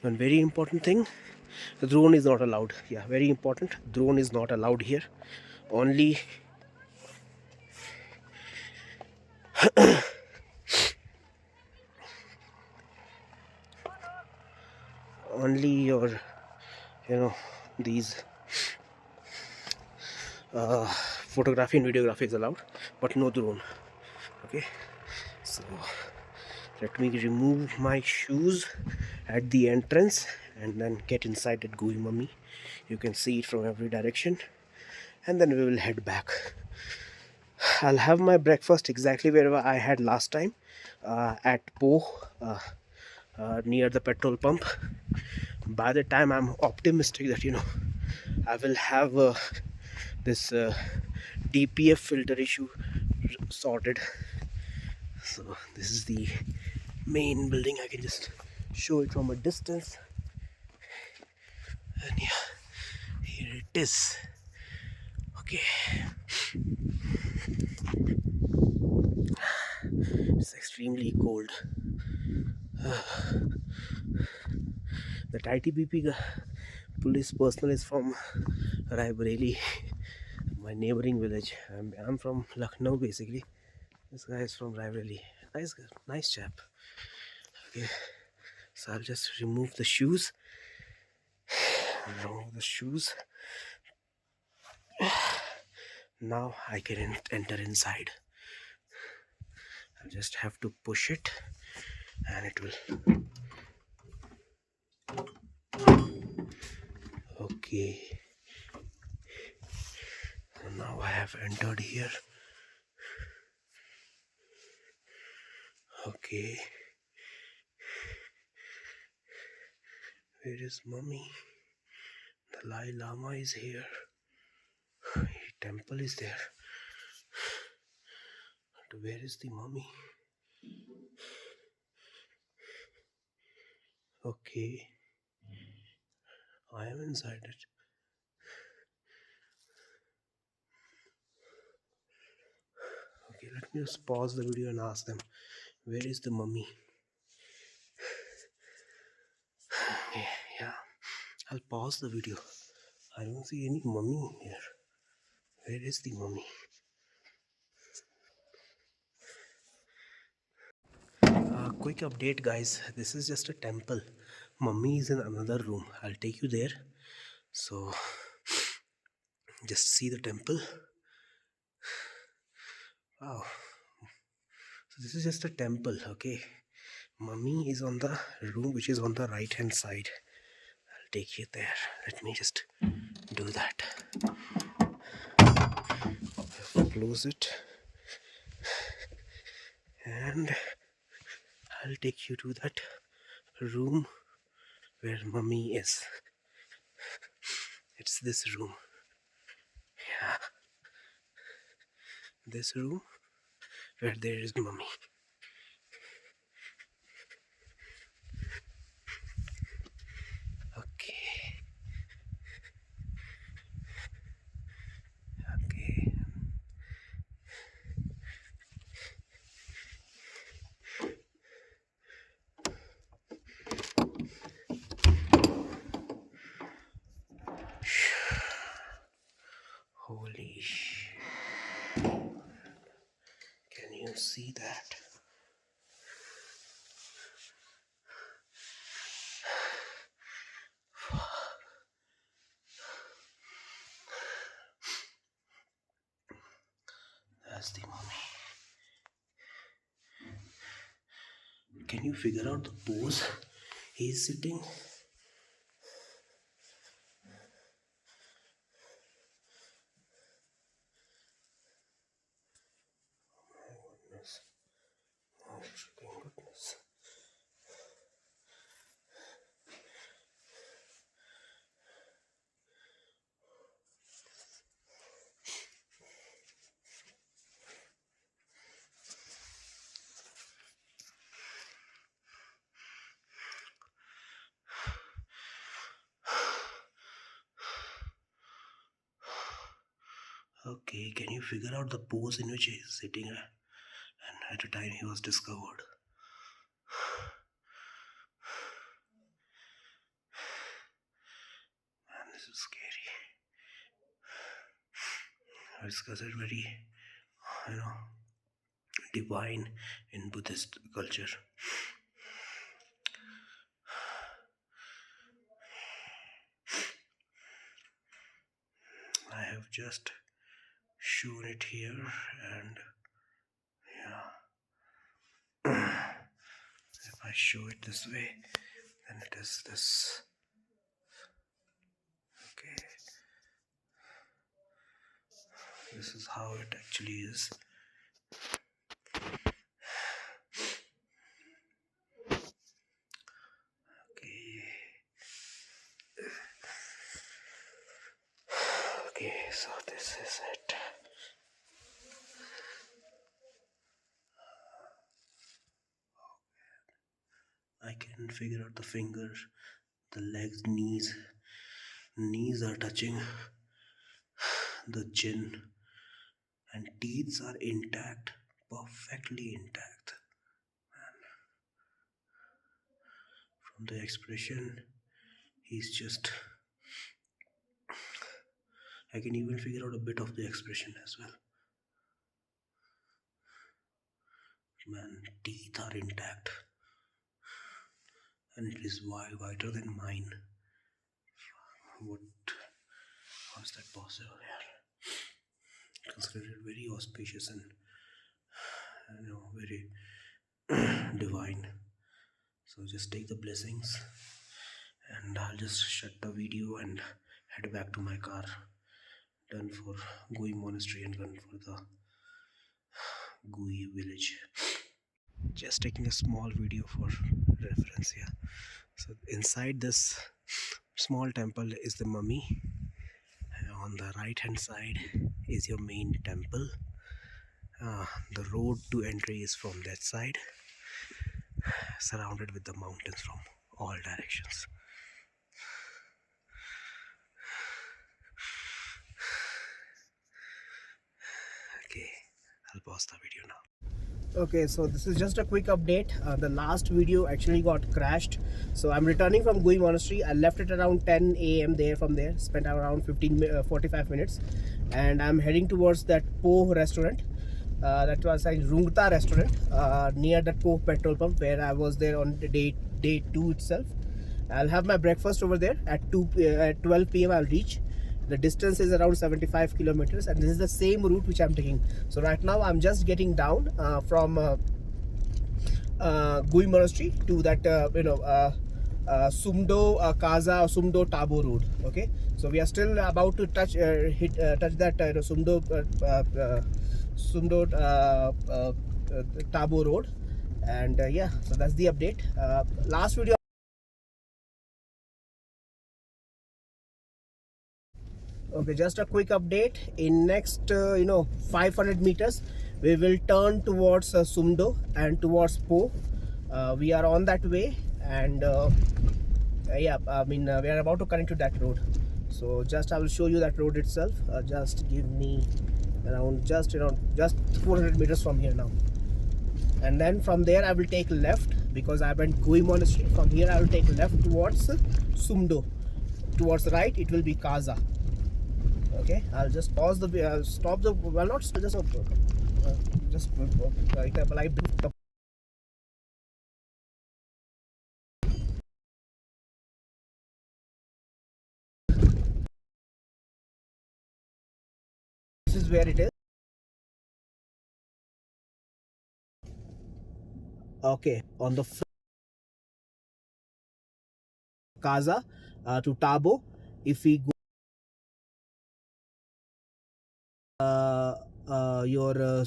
One very important thing, the drone is not allowed. Yeah, very important, drone is not allowed here. Only your, these photography and videography is allowed, but no drone. Okay, so let me remove my shoes at the entrance and then get inside that Gui mummy. You can see it from every direction, and then we will head back. I'll have my breakfast exactly wherever I had last time, at Po, near the petrol pump. By the time, I'm optimistic that I will have this DPF filter issue sorted. So this is the main building. I can just show it from a distance, and yeah, here it is. Okay, it's extremely cold. That ITBP police personnel is from Raebareli, my neighboring village. I'm from Lucknow basically. This guy is from Raebareli. Nice chap. Okay, so I'll just remove the shoes. Now I can enter inside. I'll just have to push it, and it will. Okay, so now I have entered here. Okay, where is mummy? The Dalai Lama is here. Temple is there. But where is the mummy? Okay, I am inside it. Okay, let me just pause the video and ask them, where is the mummy? Yeah, I'll pause the video. I don't see any mummy here. Where is the mummy? Quick update, guys. This is just a temple. Mummy is in another room. I'll take you there. So just see the temple. Wow. So this is just a temple, okay? Mummy is on the room which is on the right hand side. I'll take you there. Let me just do that. Close it. And I'll take you to that room where Mummy is. It's this room. Yeah. This room where there is Mummy. Okay. Okay. Holy sh! Can you see that? That's the Mummy. Can you figure out the pose he's sitting? Goodness. Oh, freaking goodness. Okay, can you figure out the pose in which he is sitting and at the time he was discovered? Man, this is scary. It's considered very, divine in Buddhist culture. I have just shown it here, and yeah, if I show it this way, then it is this. Okay, this is how it actually is. Okay, so this is it. I can figure out the fingers, the legs, knees. Knees are touching the chin, and teeth are intact, perfectly intact. And from the expression, he's just. I can even figure out a bit of the expression as well. Man, teeth are intact, and it is whiter than mine. How is that possible? Yeah. Considered very auspicious and very divine. So just take the blessings, and I'll just shut the video and head back to my car. Done for Gui Monastery and done for the Gui village. Just taking a small video for reference here. So inside this small temple is the mummy. On the right hand side is your main temple. The road to entry is from that side, surrounded with the mountains from all directions. Okay, I'll pause the video now. Okay, so this is just a quick update. The last video actually got crashed, so I'm returning from Gui Monastery. I left it around 10 a.m. there. From there, spent around 45 minutes. and I'm heading towards that Po restaurant. That was like Rungta restaurant near that Po petrol pump where I was there on the day 2 itself. I'll have my breakfast over there at 12 p.m. I'll reach. The distance is around 75 kilometers, and this is the same route which I'm taking. So right now I'm just getting down from Gui Monastery to that Sumdo Kaza or Sumdo Tabo road. Okay, so we are still about to touch that Sumdo Tabo road, and yeah, so that's the update. Last video. Okay, just a quick update. In next 500 meters we will turn towards Sumdo and towards Po. We are on that way, and yeah, I mean we are about to connect to that road. So just I will show you that road itself. Just give me around just 400 meters from here now, and then from there I will take left because I went Gui Monastery. From here I will take left towards Sumdo. Towards the right it will be Kaza. Okay, I'll just pause the stop the well not just like this is where it is. Okay, on the Kaza to Tabo, if we go your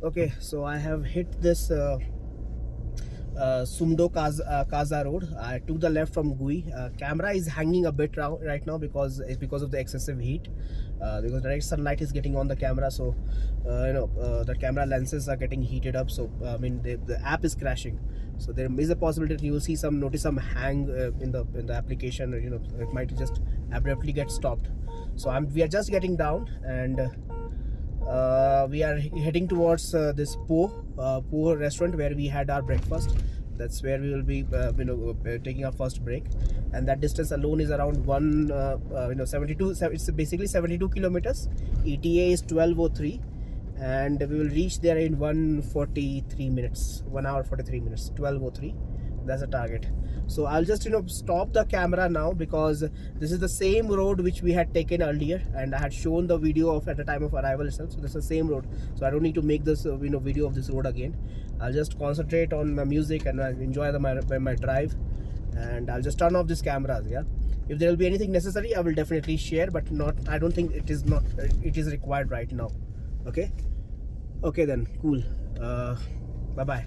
okay, so I have hit this Sumdo Kaza road. I took the left from Gui. Camera is hanging a bit right now because of the excessive heat. Because direct sunlight is getting on the camera, so the camera lenses are getting heated up. So I mean the app is crashing. So there is a possibility that you will see notice some hang in the application. It might just abruptly get stopped. So we are just getting down, and we are heading towards this Po restaurant where we had our breakfast. That's where we will be taking our first break, and that distance alone is around 72. It's basically 72 kilometers. ETA is 12:03, and we will reach there in 1:43 minutes, 1 hour 43 minutes, 12:03. That's the target. So I'll just stop the camera now because this is the same road which we had taken earlier, and I had shown the video of at the time of arrival itself. So this is the same road, so I don't need to make this video of this road again. I'll just concentrate on my music and enjoy my drive, and I'll just turn off these cameras. Yeah, if there will be anything necessary I will definitely share, but I don't think it is required right now. Okay then, cool. Bye bye.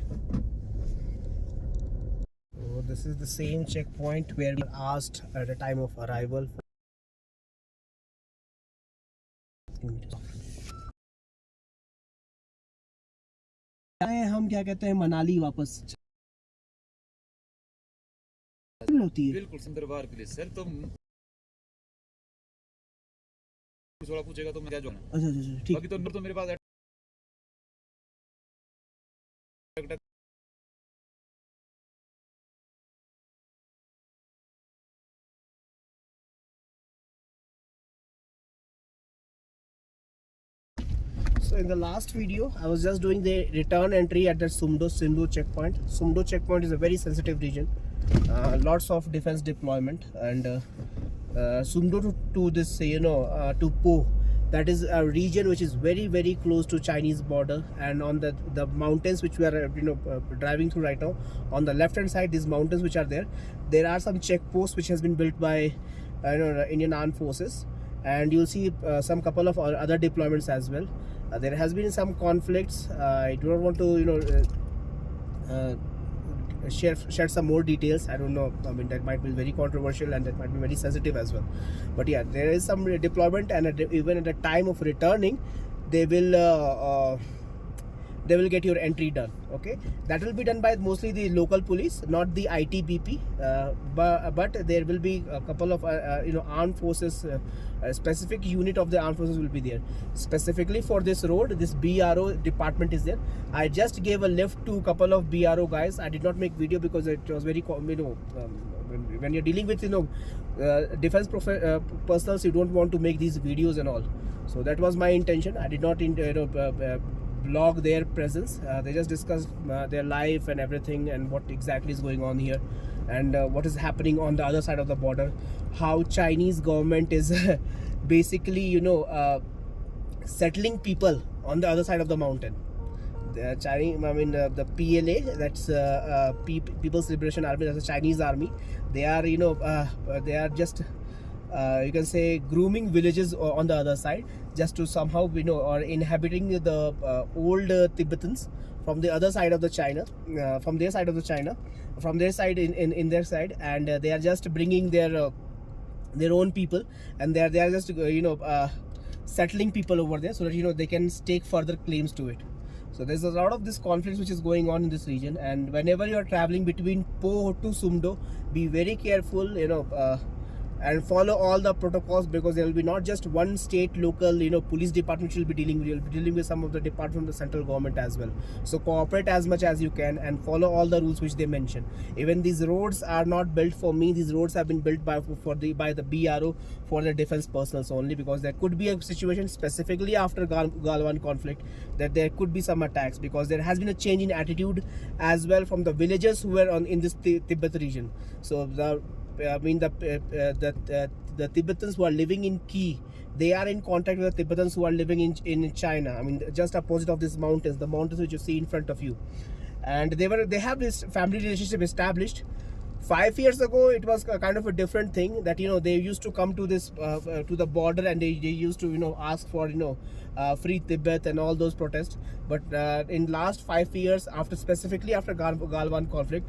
So this is the same checkpoint where we were asked at the time of arrival. हम क्या कहते हैं मनाली वापस होती है।
बिल्कुल दरबार के लिए सर, तो थोड़ा पूछेगा तो मैं क्या जाऊंगा।
अच्छा ठीक।
बाकी तो मेरे पास
So in the last video, I was just doing the return entry at the Sumdo checkpoint. Sumdo checkpoint is a very sensitive region. Lots of defense deployment, and Sumdo to this to Po. That is a region which is very very close to Chinese border, and on the mountains which we are driving through right now, on the left hand side, these mountains which are there are some checkposts which has been built by Indian Armed Forces, and you'll see some couple of other deployments as well. There has been some conflicts. I do not want to share some more details. I don't know, I mean that might be very controversial and that might be very sensitive as well, but yeah, there is some deployment, and even at the time of returning they will they will get your entry done. Okay, that will be done by mostly the local police, not the ITBP, but there will be a couple of armed forces, a specific unit of the armed forces will be there specifically for this road. This BRO department is there. I just gave a lift to a couple of BRO guys. I did not make video because it was very when you're dealing with defense personals, you don't want to make these videos and all. So that was my intention. I did not blog their presence. They just discussed their life and everything, and what exactly is going on here, and what is happening on the other side of the border, how Chinese government is basically settling people on the other side of the mountain. The Chinese, the PLA, that's People's Liberation Army, that's the Chinese army. They are they are just you can say grooming villages on the other side, just to somehow or inhabiting the old Tibetans from the other side of the China, from their side in their side, and they are just bringing their own people, and they are just settling people over there so that they can stake further claims to it. So there's a lot of this conflict which is going on in this region, and whenever you are traveling between Po to Sumdo, be very careful, and follow all the protocols, because there will be not just one state local police department will be dealing with. You'll be dealing with some of the department from the central government as well. So cooperate as much as you can and follow all the rules which they mention. Even these roads are not built for me. These roads have been built by the BRO for the defense personals only, because there could be a situation specifically after Galwan conflict that there could be some attacks, because there has been a change in attitude as well from the villagers who were in this Tibet region. So the Tibetans who are living in Key, they are in contact with the Tibetans who are living in China. Just opposite of these mountains, the mountains which you see in front of you, and they have this family relationship established. 5 years ago, it was a kind of a different thing, that they used to come to this to the border, and they used to ask for free Tibet and all those protests. But in last 5 years, specifically after Galwan conflict,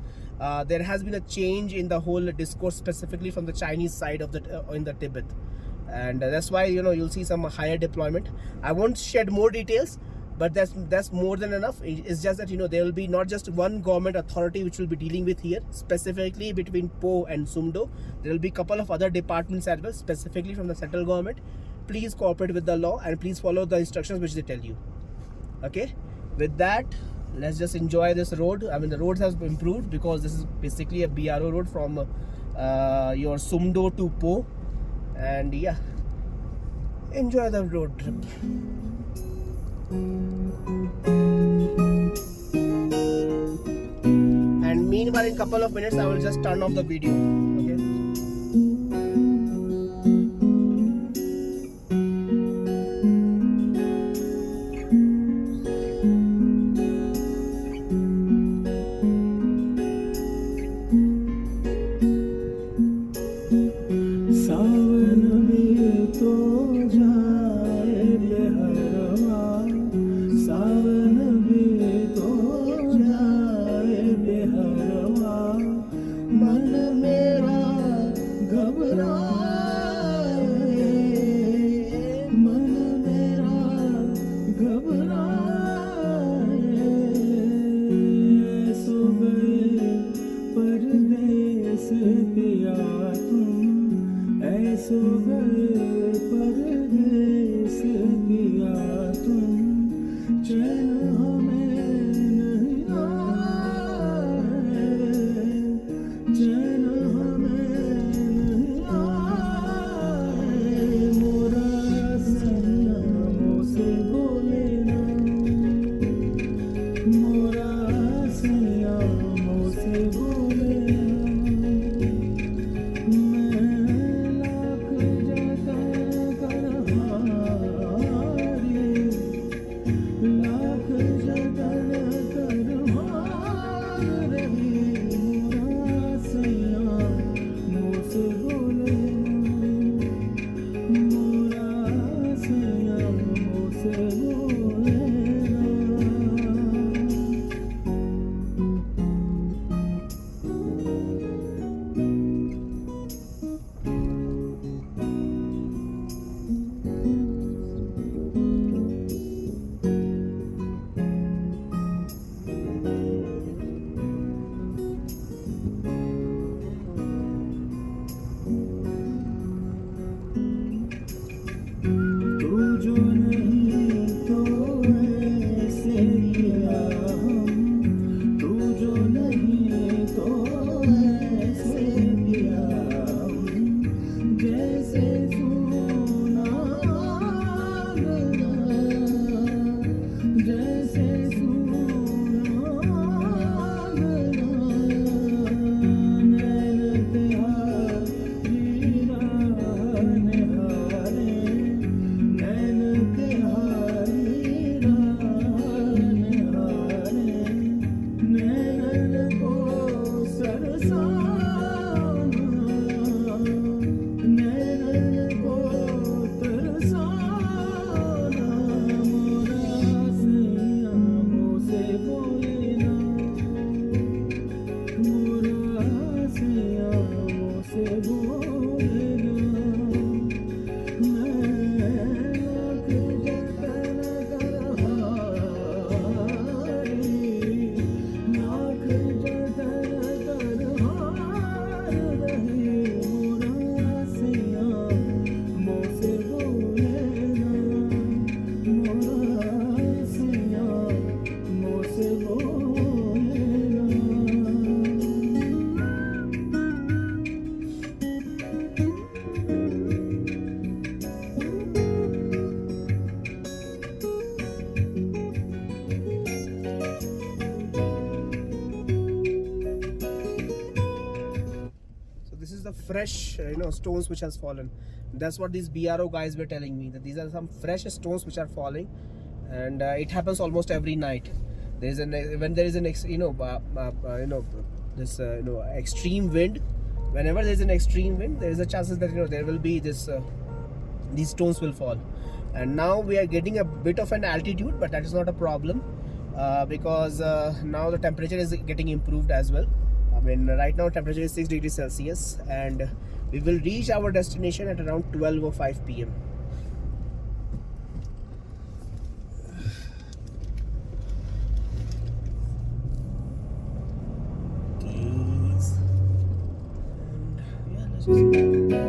there has been a change in the whole discourse, specifically from the Chinese side of in the Tibet, and that's why you'll see some higher deployment. I won't shed more details, but that's more than enough. It's just that there will be not just one government authority which will be dealing with here, specifically between Po and Sumdo. There will be a couple of other departments as well, specifically from the central government. Please cooperate with the law and please follow the instructions which they tell you. Okay, with that, let's just enjoy this road. The roads have improved, because this is basically a BRO road from your Sumdo to Po, and yeah, enjoy the road trip. And meanwhile, in couple of minutes, I will just turn off the video. Okay. fresh stones which has fallen. That's what these BRO guys were telling me, that these are some fresh stones which are falling, and it happens almost every night. There's an when there is an this extreme wind. Whenever there's an extreme wind, there is a chances that there will be this these stones will fall. And now we are getting a bit of an altitude, but that is not a problem, because now the temperature is getting improved as well. I mean, right now temperature is 6 degrees Celsius, and we will reach our destination at around 12:05 p.m. Keys. And yeah, let's just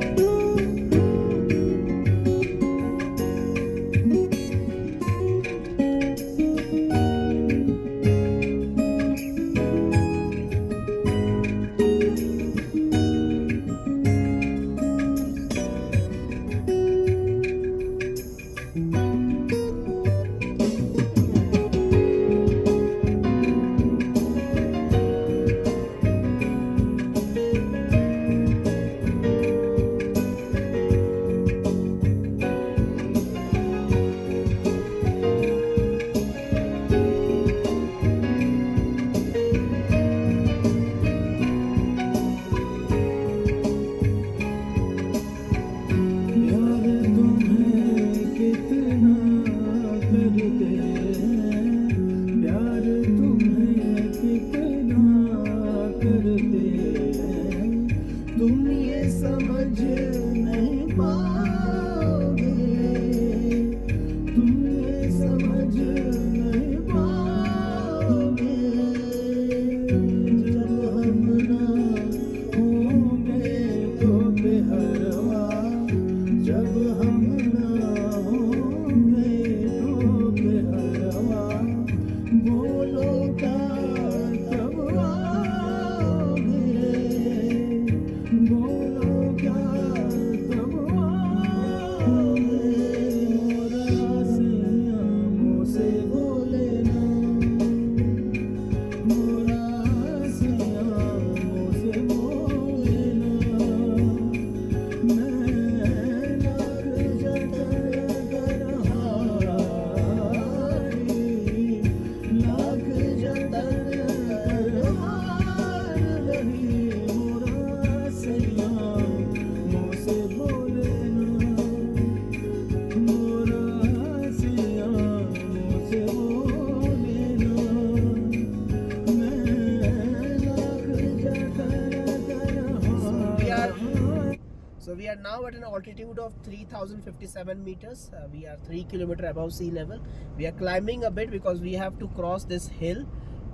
So we are now at an altitude of 3057 meters. We are 3 kilometers above sea level. We are climbing a bit because we have to cross this hill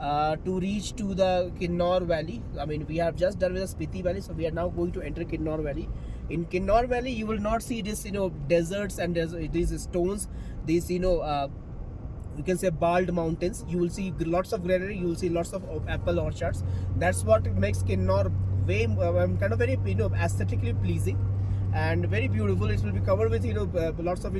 to reach to the Kinnaur Valley. I mean, we have just done with the Spiti Valley, so we are now going to enter Kinnaur Valley. In Kinnaur Valley, you will not see this, deserts and these stones, these, you can say bald mountains. You will see lots of greenery. You will see lots of apple orchards. That's what makes Kinnaur way kind of very aesthetically pleasing and very beautiful. It will be covered with lots of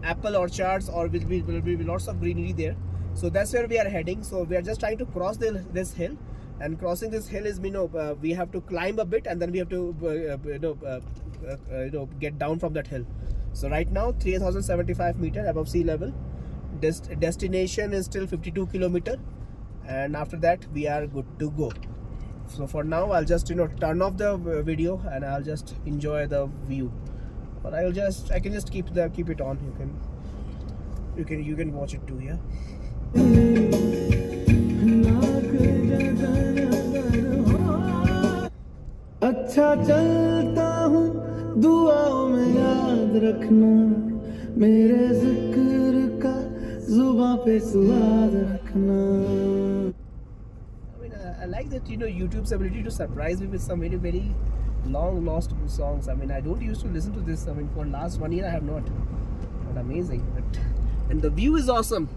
apple orchards, or will be lots of greenery there. So that's where we are heading. So we are just trying to cross this hill, and crossing this hill is we have to climb a bit, and then we have to get down from that hill. So right now 3075 meter above sea level. Destination is still 52 kilometer, and after that we are good to go. So for now I'll just turn off the video and I'll just enjoy the view, but I can just keep it on. You can watch it too. Yeah.
अच्छा चलता हूँ, दुआओं में याद रखना, मेरे जिक्र का जुबां पे स्वाद रखना.
I mean, I like that YouTube's ability to surprise me with some very very long lost songs. I mean, I don't used to listen to this. I mean, for last 1 year I have not. But amazing. And the view is awesome.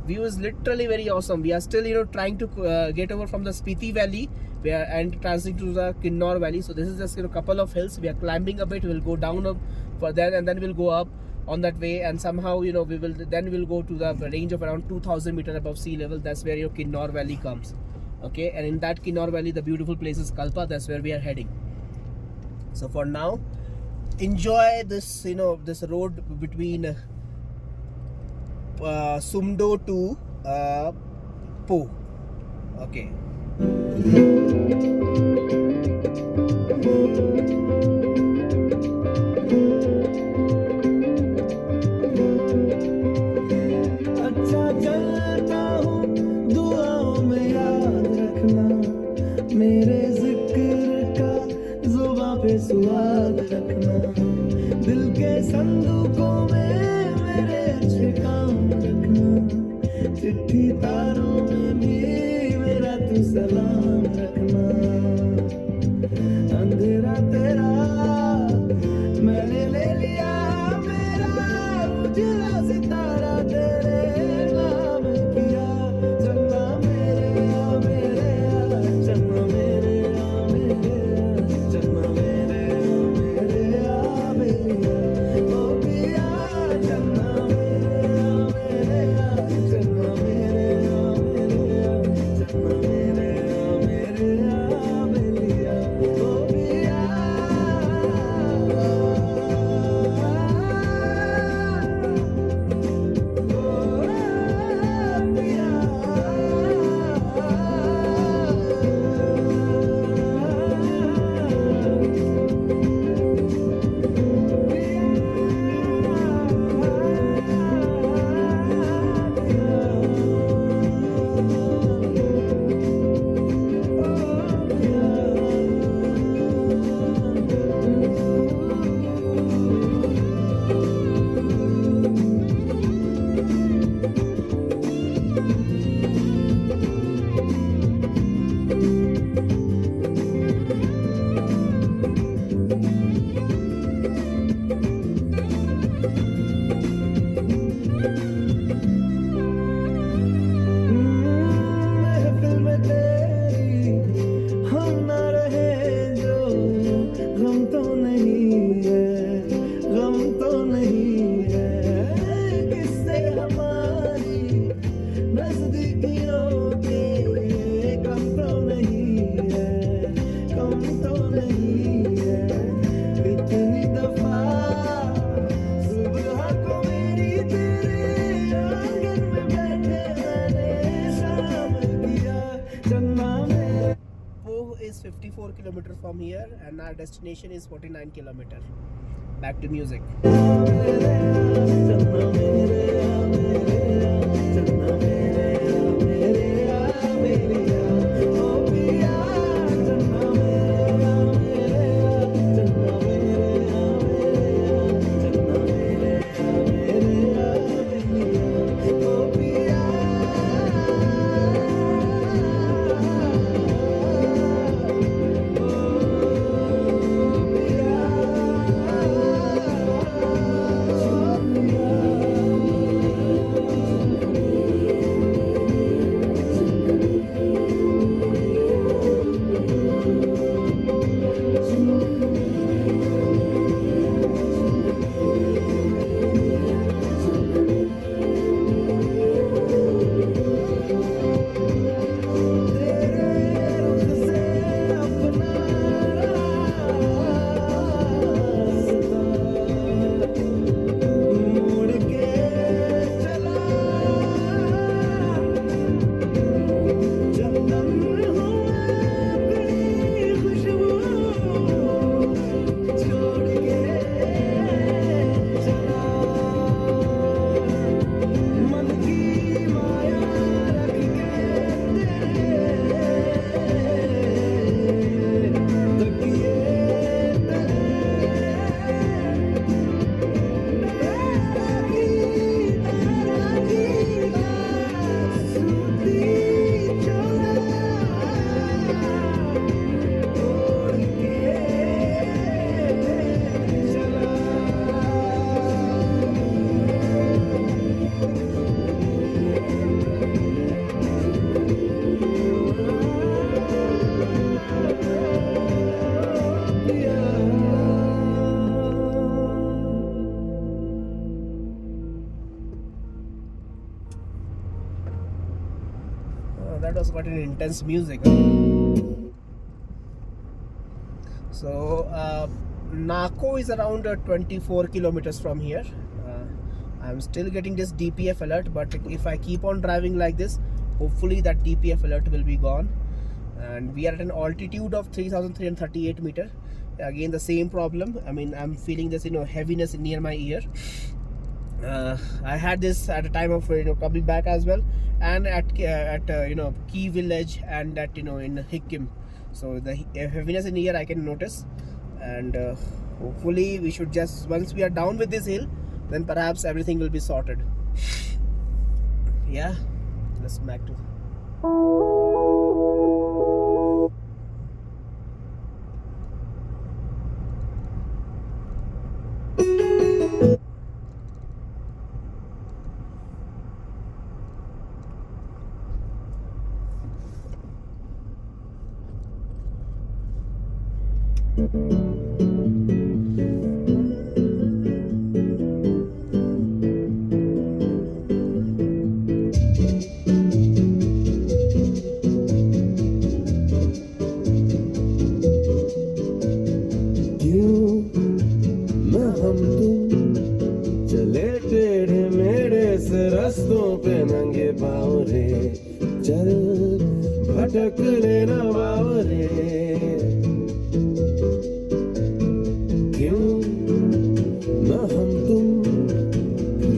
View is literally very awesome. We are still trying to get over from the Spiti Valley and transiting to the Kinnaur Valley. So this is just a couple of hills. We are climbing a bit. We'll go down up for that, and then we'll go up on that way, and somehow we'll go to the range of around 2000 meters above sea level. That's where your Kinnaur Valley comes. Okay, and in that Kinnaur Valley, the beautiful place is Kalpa. That's where we are heading. So for now, enjoy this, this road between Sumdo to Po. Okay.
अच्छा चलता हूँ, दुआओं में याद रखना, मेरे जिक्र का जुबां पे स्वाद रखना, दिल के संदूकों में मेरे अच्छे काम रखना, चिट्ठी तारों में भी मेरा तू सलाम रखना, अंधेरा तेरा मैंने ले लिया, मेरा उजला सितारा तेरे नाम किया, चन्ना मेरे आ मेरे आ, चन्ना मेरे आ मेरे आ, चन्ना मेरे आ मेरे आ मेरे आ, ओ पिया चन्ना मेरे आ मेरे आ, चन्ना मेरे आ मेरे आ, चन्ना मेरे आ मेरे आ मेरे आ, ओ पिया महफिल में तेरी हम ना रहे जो, गम तो नहीं है, गम तो नहीं है, किससे हमारी नजदीकियों के, कम तो नहीं है, कम तो नहीं है, इतनी दफा सुबह को मेरी तेरे आंगन में बैठे मैंने शाम किया, चन्ना मेरे
Poh is 54 kilometers from here, and our destination is 49 kilometers. Back to music.
चन्ना मेरे आ मेरे आ, चन्ना मेरे आ मेरे आ मेरे आ, ओ पिया चन्ना मेरे आ मेरे आ, चन्ना मेरे आ मेरे आ, चन्ना मेरे आ मेरे आ मेरे आ, ओ पिया
That was quite an intense music. So So Nako is around 24 kilometers from here. I'm still getting this DPF alert, but if I keep on driving like this, hopefully that DPF alert will be gone. And we are at an altitude of 3,338 meter. Again, the same problem. I mean, I'm feeling this heaviness near my ear. I had this at a time of coming back as well, and at Key Village, and at in Hikkim. So the heaviness in ear I can notice, and hopefully we should just, once we are down with this hill, then perhaps everything will be sorted. Yeah, let's back to.
रस्तों पे नंगे पाँव रे, चल भटक लेना बावरे, क्यों न हम तुम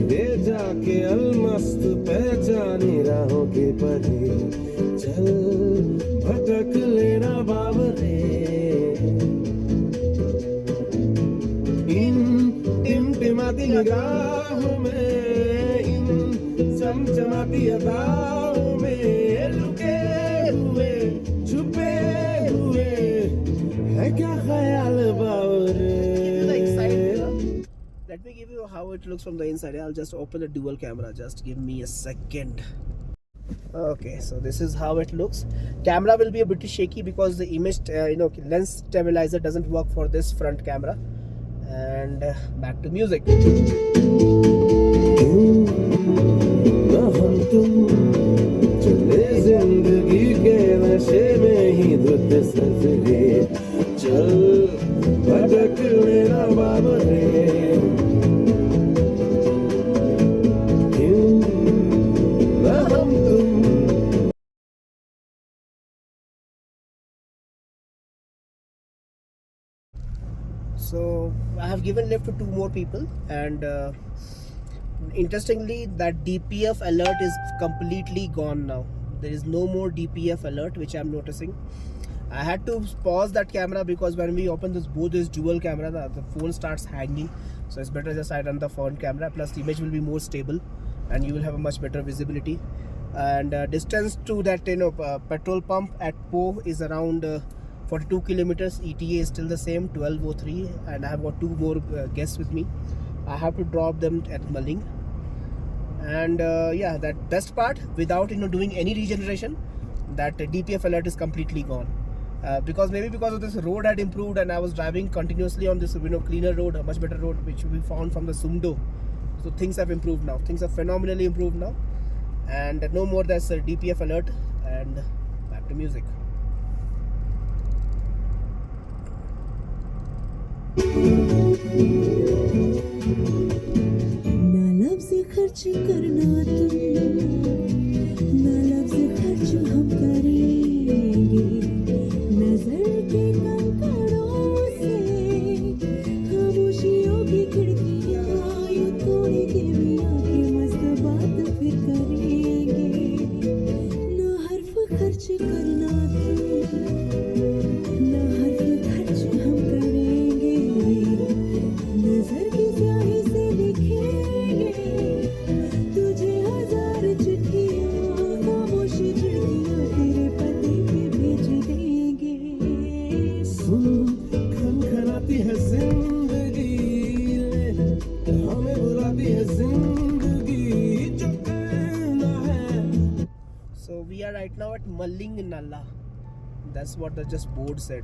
ले जाके अलमस्त पहचानी राहों के परे, चल भटक लेना बावरे। इन टिमटिमाती निगाहों में, चमचमाती अदाओं में लुके हुए छुपे हुए है क्या ख्याल बावरे।
Let me give you how it looks from the inside. I'll just open the dual camera. Just give me a second. Okay, so this is how it looks. Camera will be a bit shaky because the image lens stabilizer doesn't work for this front camera. And back to music.
हम तुम चले जिंदगी के नशे में ही धुत सफरे, चल भटक लेना बाबरे, क्यों न हम तुम।
So I have given lift to 2 more people, and interestingly, that DPF alert is completely gone now. There is no more DPF alert, which I'm noticing. I had to pause that camera because when we open this dual camera, the phone starts hanging. So it's better just I run the front camera. Plus, the image will be more stable, and you will have a much better visibility. And distance to that petrol pump at Po is around 42 kilometers. ETA is still the same, 12:03, and I have got 2 more guests with me. I have to drop them at Malling. And yeah, that best part, without doing any regeneration, that DPF alert is completely gone. Because of this road had improved, and I was driving continuously on this cleaner road, a much better road, which we found from the Sumdo. So things have improved now. Things have phenomenally improved now, and no more there's a DPF alert. And back to music.
ना लफ्ज़ खर्च करना तुम, ना लफ्ज़ खर्च हम करेंगे, नजर के कंकड़ों से खामोशियों की खिड़कियां यूं तोड़ के भी आके मस्त बात फिर करेंगे। ना हर्फ खर्च करना तुम, ना हर्फ खर्च हम करेंगे, नजर की स्याही से लिखेंगे तुझे हजार चिट्ठियां, खामोश चिट्ठियां तेरे पते पे भेज देंगे।
सुन खनखनाती है जिंदगी, हमें बुलाती है जिंदगी, जो करना है।
So we are right now at Malling Nalla. That's what the just board said.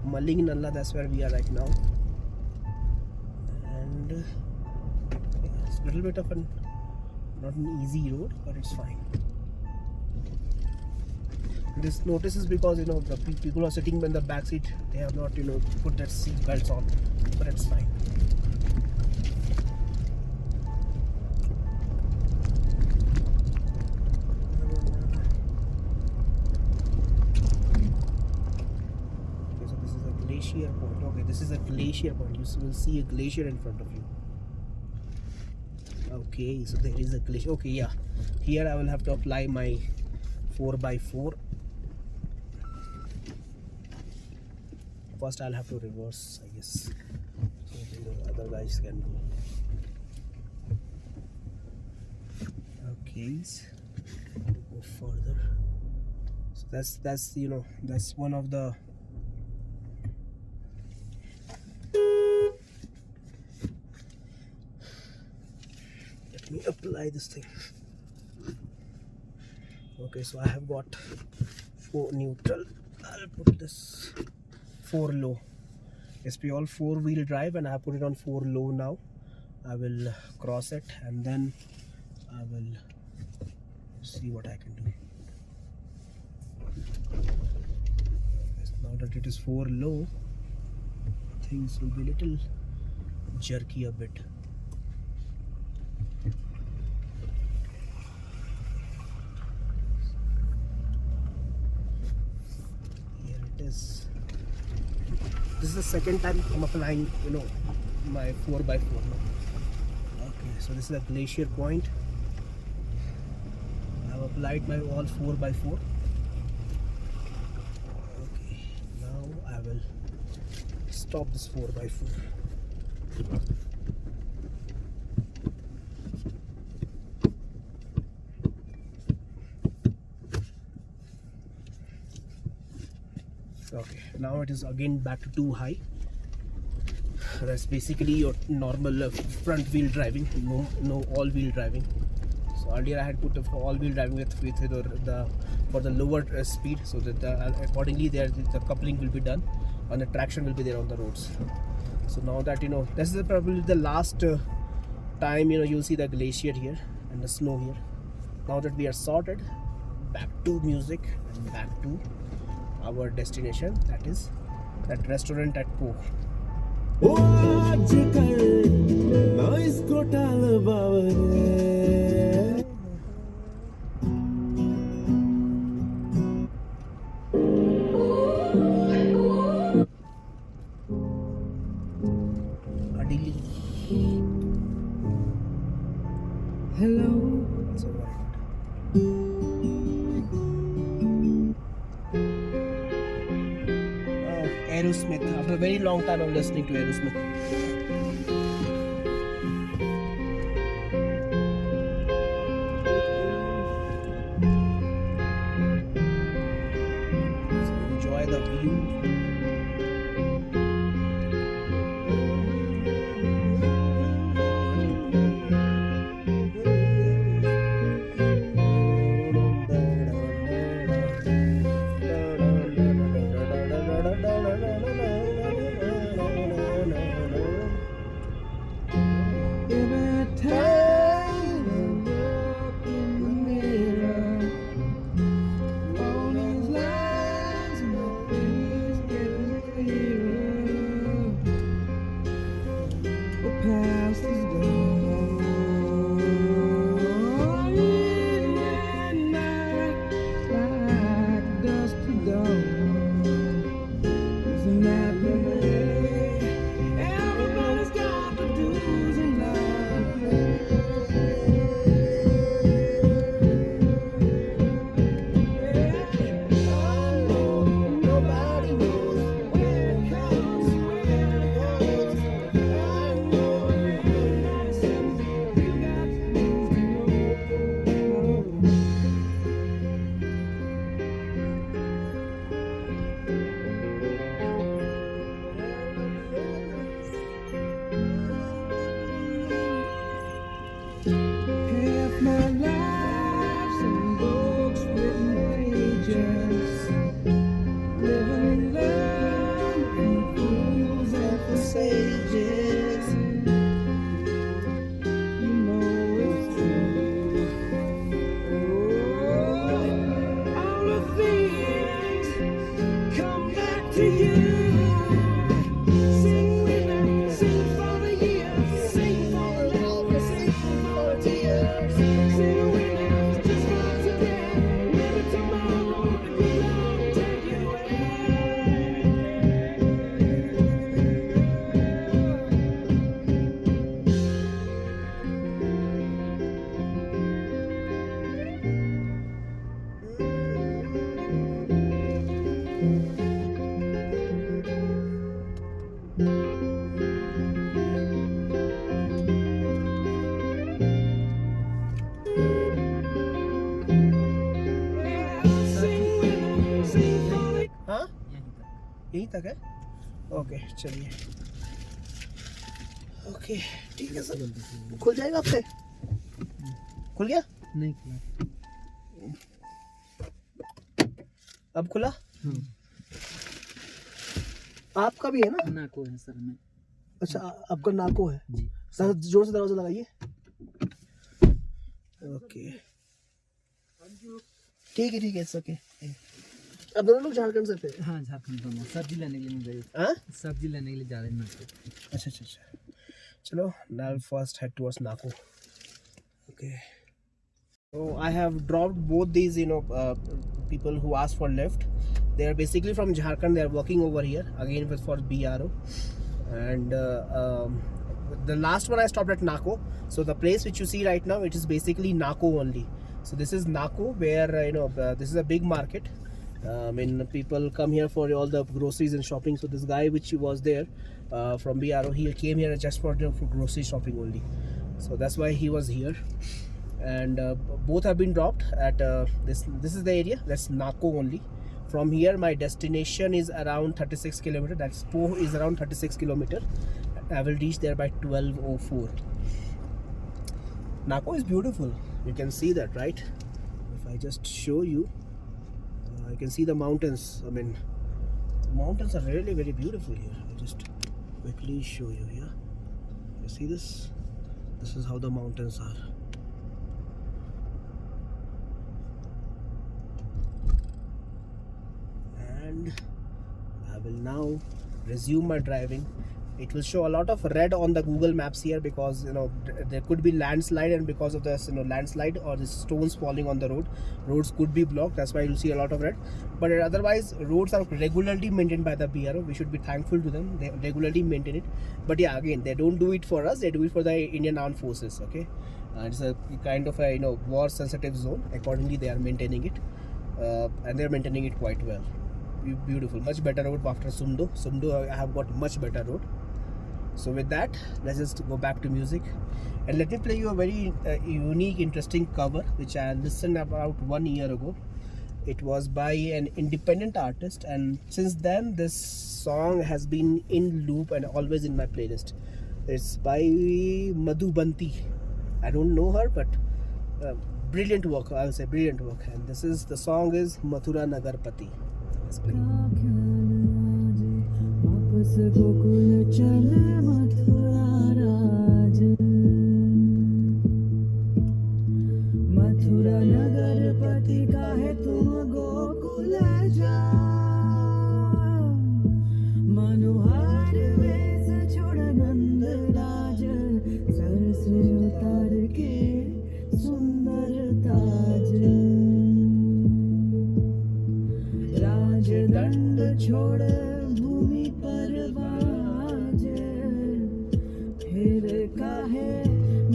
Malling Nalla, that's where we are right now. And it's a little bit of not an easy road, but it's fine. This notice is because the people who are sitting in the back seat, they have not put their seat belts on, but it's fine. Okay, so this is a glacier point. Okay, this is a glacier point. You will see a glacier in front of you. Okay, so there is a glacier. Okay, yeah, here I will have to apply my 4x4. First I'll have to reverse, I guess, so the other guys can go. Okay, go further. So that's one of the let me apply this thing. Okay, so I have got 4 neutral. I'll put this 4 low. SP all 4-wheel drive, and I have put it on 4 low now. I will cross it and then I will see what I can do. Now that it is 4 low, things will be a little jerky a bit. Here it is. This is the second time I'm applying my 4x4 now. Okay, so this is a glacier point. I've applied my all 4x4. Okay, now I will stop this 4x4. Okay, now it is again back to too high. That's basically your normal front wheel driving, no all wheel driving. So earlier I had put all wheel driving with the for the lower speed, so that accordingly the coupling will be done and the traction will be there on the roads. So now that this is probably the last time you'll see the glacier here and the snow here. Now that we are sorted, back to music and back to our destination, that is that restaurant at Po. Adili.
Hello.
So what? Aerosmith. After a very long time I'm listening to Aerosmith. So enjoy the view. यहीं तक है? Okay चलिए। Okay ठीक है sir, खुल जाएगा आपसे? खुल गया?
नहीं खुला।
अब खुला? आपका भी है ना?
नाको है सर में।
अच्छा आपका नाको है
जी।
सर, जोर से दरवाजा लगाइए। ओके ठीक है इट्स ओके। अब दोनों लोग झारखंड से थे?
हाँ झारखंड दोनों। सब्जी लेने के लिए गए।
हाँ
सब्जी लेने के लिए जा रहे हैं नाको।
अच्छा चलो, now first head towards Naku. Okay. So I have dropped both these, people who asked for lift. They are basically from Jharkhand. They are working over here again for BRO. And the last one I stopped at Nako. So the place which you see right now, it is basically Nako only. So this is Nako, where this is a big market. People come here for all the groceries and shopping. So this guy which was there from BRO, he came here just for grocery shopping only. So that's why he was here. And both have been dropped at this is the area, that's Nako only. From here my destination is around 36 kilometers. That's Poh is around 36 kilometers. I will reach there by 12:04. Nako is beautiful, you can see that, right? If I just show you, you can see the mountains. The mountains are really very beautiful here. I'll just quickly show you here. You see this? This is how the mountains are. And I will now resume my driving. It will show a lot of red on the Google Maps here because there could be landslide, and because of this landslide or the stones falling on the roads could be blocked. That's why you'll see a lot of red. But otherwise roads are regularly maintained by the BRO. We should be thankful to them. They regularly maintain it. But yeah, again, they don't do it for us, they do it for the Indian Armed Forces. Okay, it's a kind of a war sensitive zone. Accordingly they are maintaining it, and they're maintaining it quite well. Beautiful, much better road after Sumdo I have got much better road. So with that, let's just go back to music, and let me play you a very unique, interesting cover which I listened about 1 year ago. It was by an independent artist, and since then this song has been in loop and always in my playlist. It's by Madhubanti. I don't know her, but brilliant work, I'll say brilliant work. And the song is Mathura Nagarpati. Let's play.
वापस गोकुल चले मथुरा राज, मथुरा नगर पति काहे तुम गोकुल जाओ, मनोहर वेश छोड़ नंद राज, sir से उतार के सुंदर ताज, राजदंड छोड़ भूमि पर बाज, फिर काहे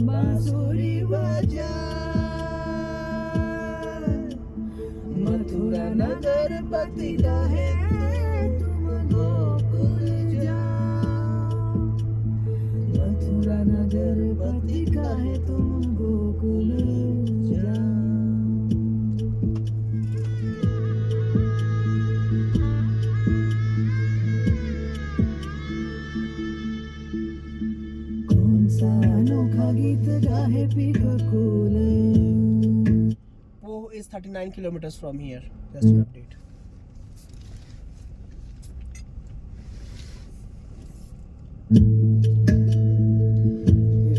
बांसुरी बजा, मथुरा नगर पति काहे तुम गोकुल जाओ, मथुरा नगर पति काहे तुम गोकुल जाओ। अनोखा गीत गाहे पीककुल।
Poh is 39 kilometers from here. Just an update.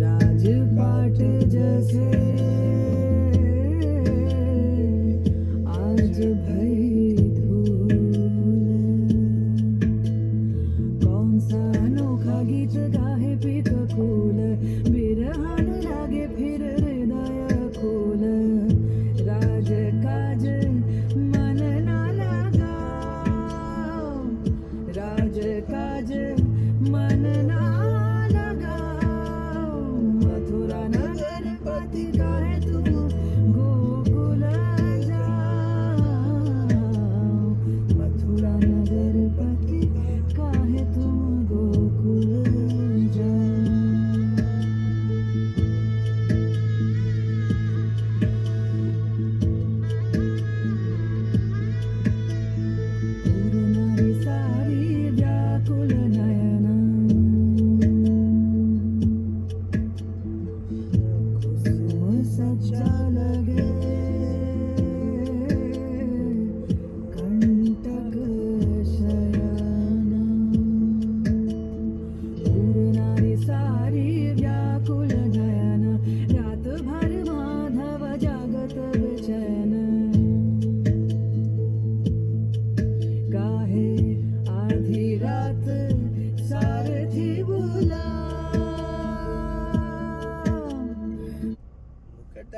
राजपाट जैसे आज भई धूल, कौन सा अनोखा गीत गाहे पीककुल, बिरहन लागे फिर हृदय कुल, राज काज मन ना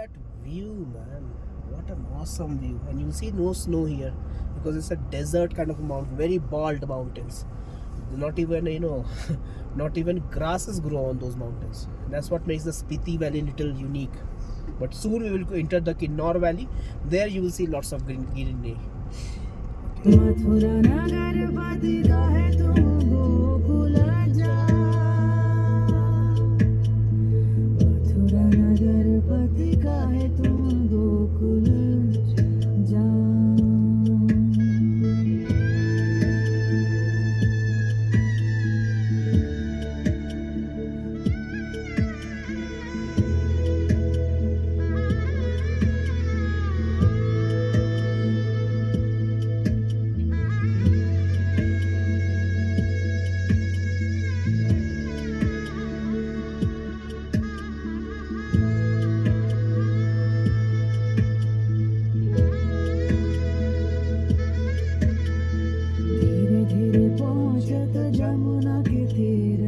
that view, man. What an awesome view. And you'll see no snow here because it's a desert kind of a mountain, very bald mountains. Not even, not even grasses grow on those mountains. That's what makes the Spiti Valley little unique. But soon we will enter the Kinnaur Valley. There you will see lots of greenery.
Mathura नगर पति का है तुम गोकुल जा मथुरा नगर पति का है तुम गोकुल जा धीरे धीरे पहुंचत जमुना के तीर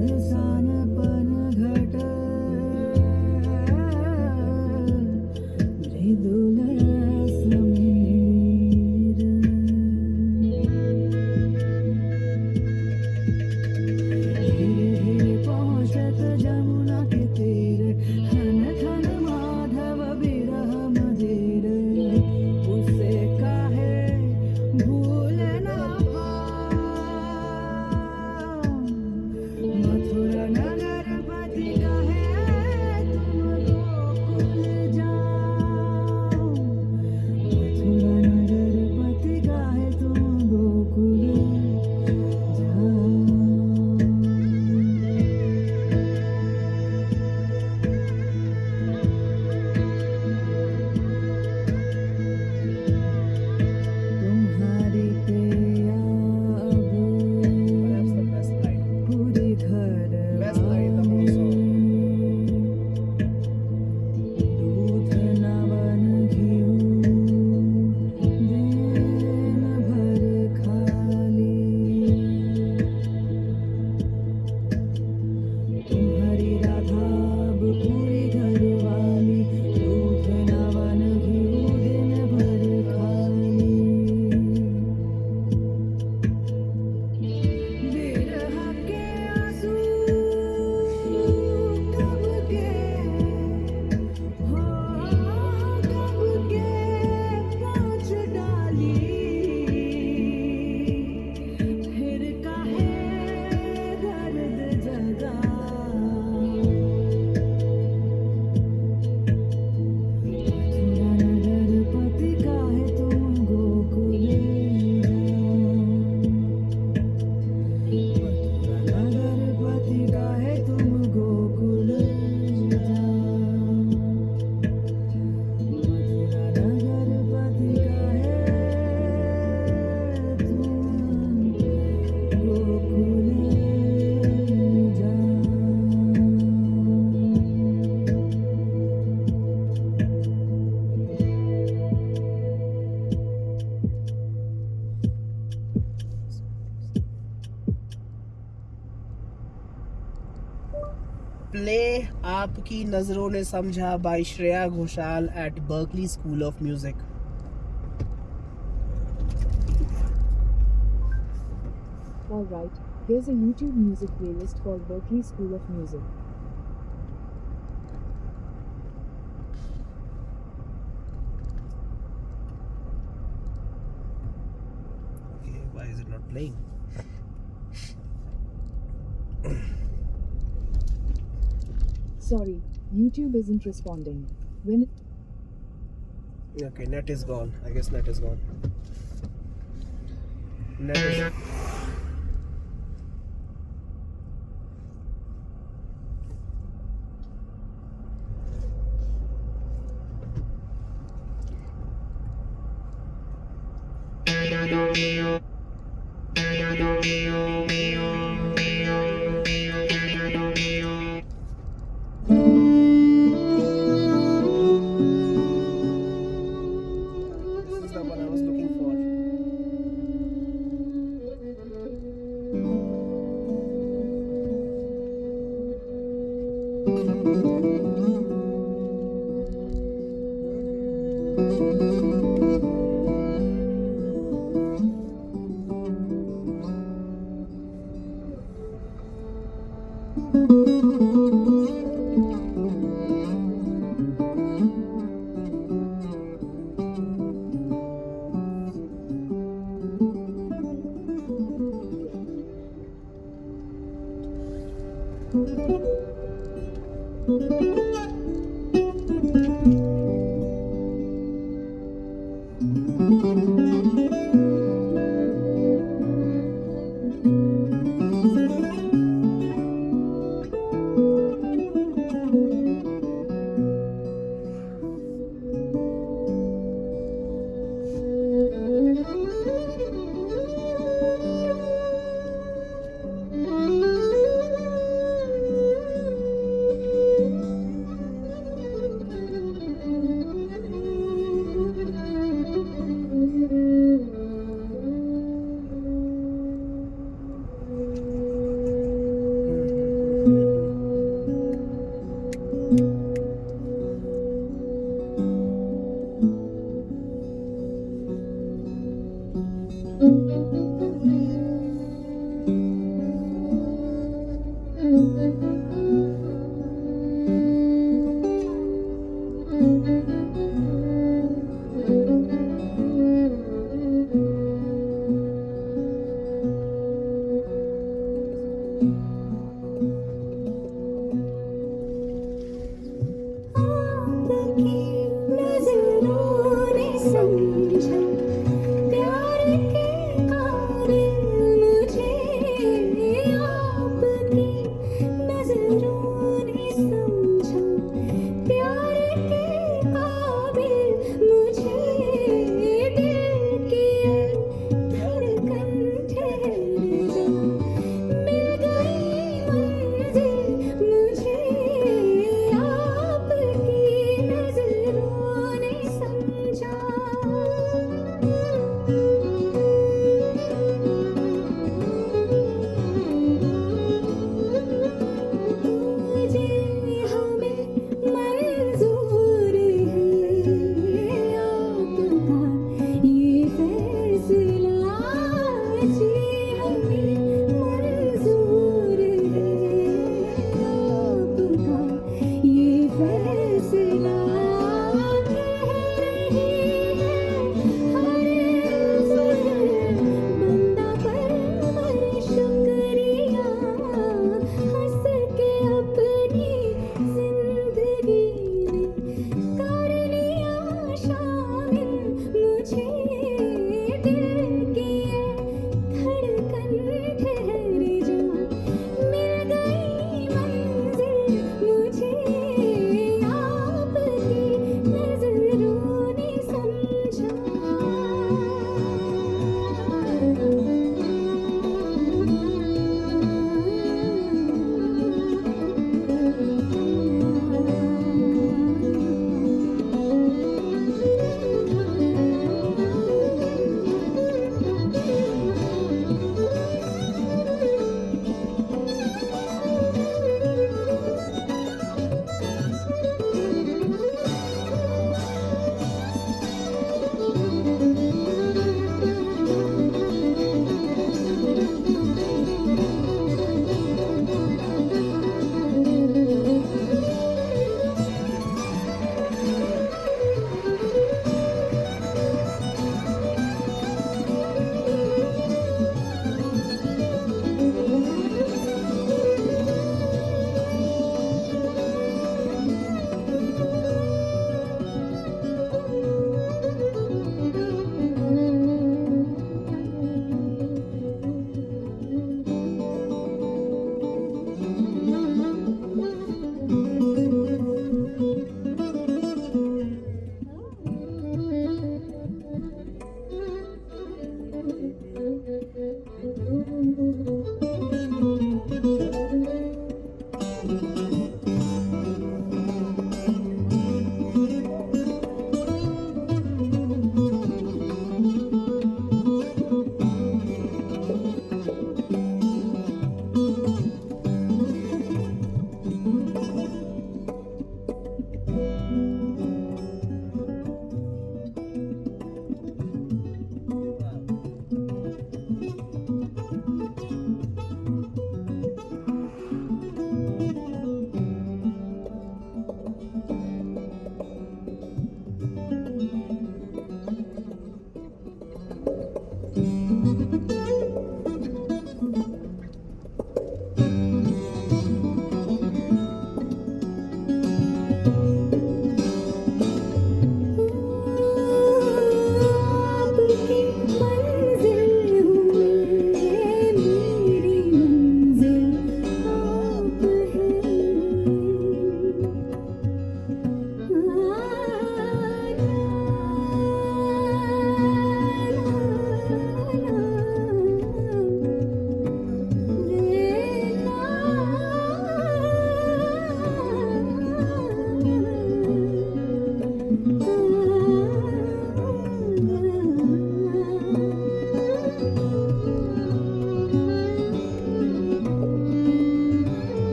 सुनसानपन घट मृदुल समीर धीरे धीरे पहुंचत जमुना के तीर खन खन माधव बिरह मदिर उसे काहे भूल ना पाऊं मथुरा नगर पति का है तुम गोकुल जाओ मथुरा नगर पति का है तुम गोकुल जाओ तुम्हारी प्रिया अब
Perhaps the best line.
पूरी घर
Best line in the whole song.
दूध नवन घिऊ दिन भर खाली तुम्हारी राधा अब पूरी घर वाली दूध नवन घिऊ दिन भर खाली बिरह के आंसू कब के हो कब के पहुंच डाली फिर काहे दर्द जगा मथुरा नगर पति का है तुम गोकुल मथुरा नगर पति का है तुम गोकुल मथुरा नगर पति का है तुम गोकुल जा
प्ले आपकी नजरों ने समझा by Shreya Ghoshal at Berkeley school of music.
Alright, here's a YouTube music playlist called Berkeley School of Music.
Okay, why is it not playing?
Sorry, YouTube isn't responding. When it
Okay, net is gone. I guess net is gone. Net is. This is the one I was looking for.
आपकी नजरों ने समझा प्यार के काबिल मुझे, आपकी नजरों ने समझा प्यार के काबिल मुझे, दिल की धड़कन ठहर जा, मिल गई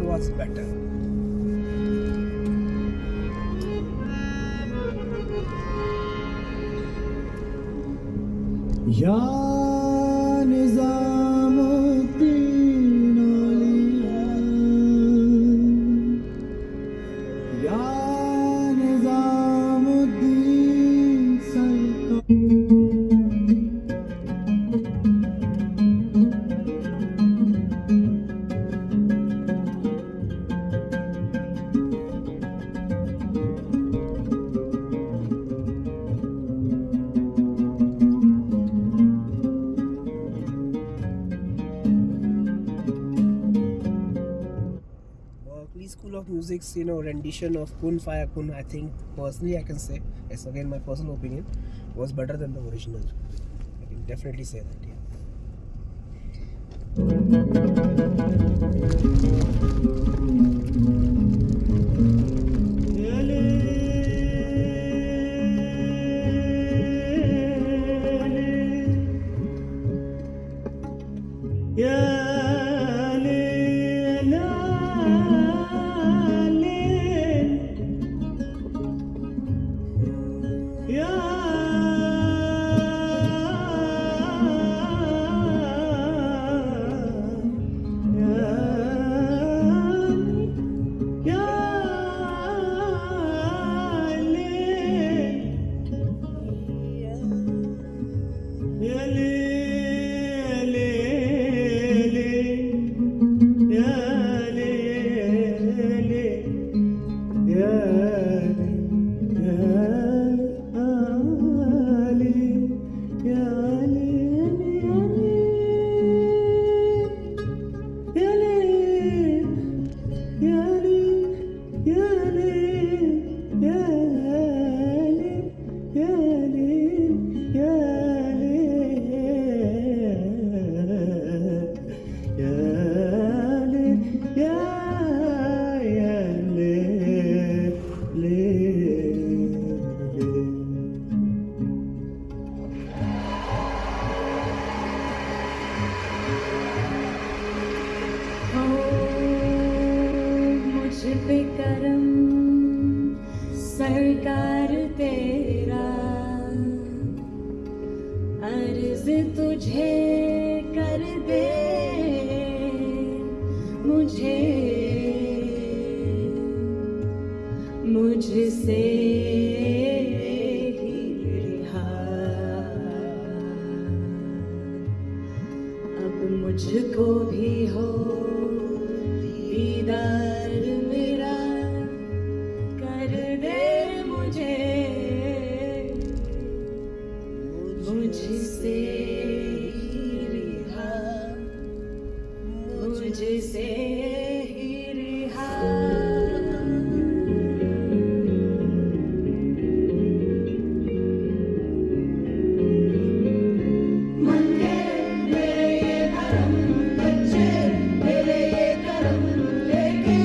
was better.
या निजामुद्दीन औलिया, या Nizamuddin सल्तन।
Berkeley School of Music's rendition of Kun Faya Kun, I think personally I can say, it's again my personal opinion, was better than the original. I can definitely say that. Yeah.
मुझ पे करम सरकार तेरा, अर्ज तुझे कर दे मुझे, मुझसे ही रिहा, अब मुझको भी हो दीदार मेरा, कर दे मुझे, मुझसे ही रिहा, मुझसे ही रिहा। मेरे ये करम बच्चे, मेरे ये करम लेके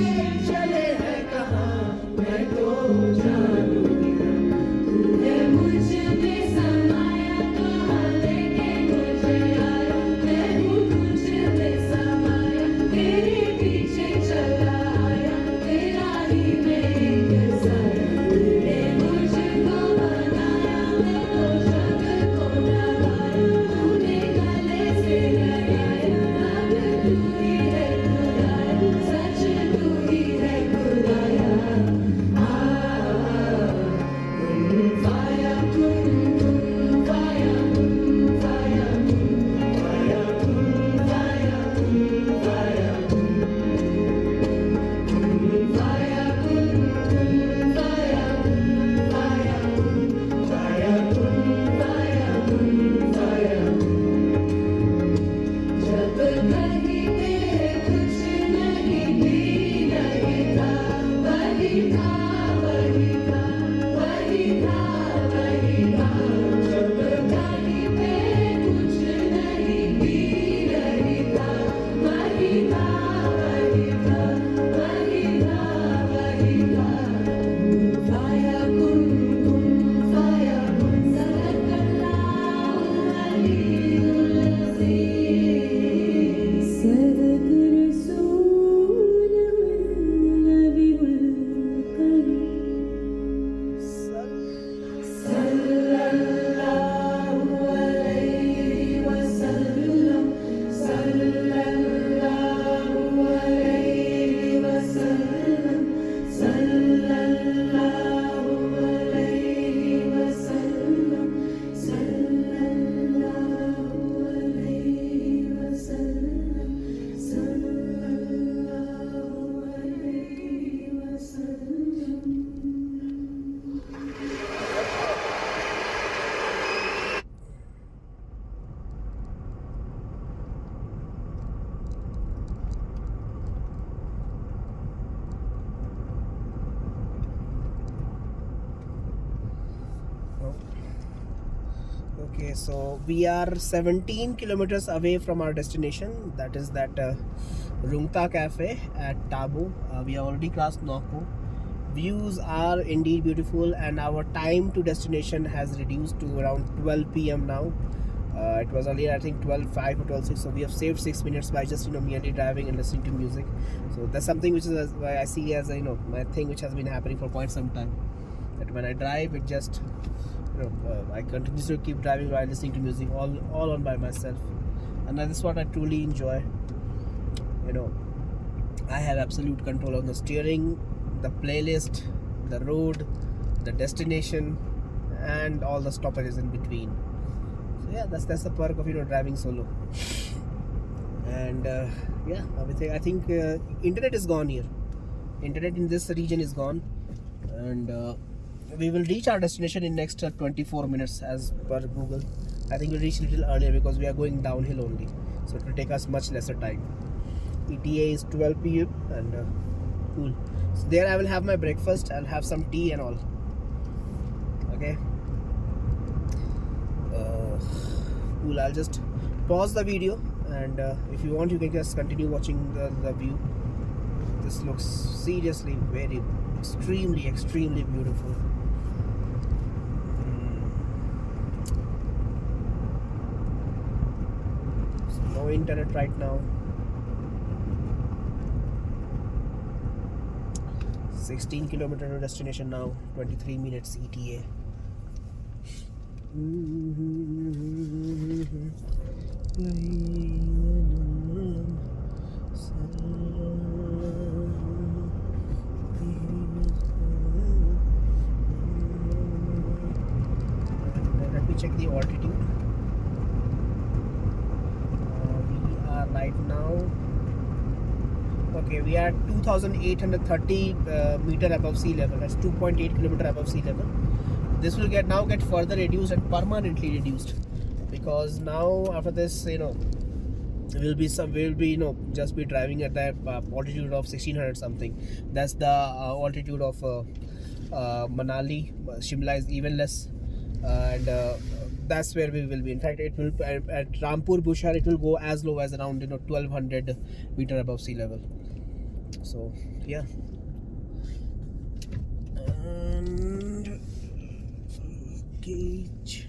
Okay, so we are 17 kilometers away from our destination. That is that Rungta Cafe at Tabu. We have already crossed Noko. Views are indeed beautiful, and our time to destination has reduced to around 12 p.m. now. It was earlier, I think, 12:05 or 12:06. So we have saved 6 minutes by just merely driving and listening to music. So that's something which is why I see as my thing which has been happening for quite some time. That when I drive, it just I continue to keep driving while listening to music, all on by myself, and that is what I truly enjoy. I have absolute control on the steering, the playlist, the road, the destination, and all the stoppages in between. So yeah, that's the perk of driving solo. And I think internet is gone here. Internet in this region is gone, and we will reach our destination in next 24 minutes as per Google. I think we'll reach a little earlier because we are going downhill only, so it will take us much lesser time. ETA is 12 p.m. and cool. So there I will have my breakfast. I'll have some tea and all. Okay. Cool. I'll just pause the video, and if you want, you can just continue watching the view. This looks seriously very extremely beautiful. So no internet right now. 16 kilometer to destination now, 23 minutes ETA. Let me check the altitude. We are right now. Okay, we are 2,830 meter above sea level. That's 2.8 kilometer above sea level. This will now get further reduced and permanently reduced, because now after this, we'll be just be driving at that altitude of 1600 something. That's the altitude of Manali. Shimla is even less, and that's where we will be. In fact, it will at Rampur Bushar, it will go as low as around 1200 meter above sea level. So yeah, and gauge.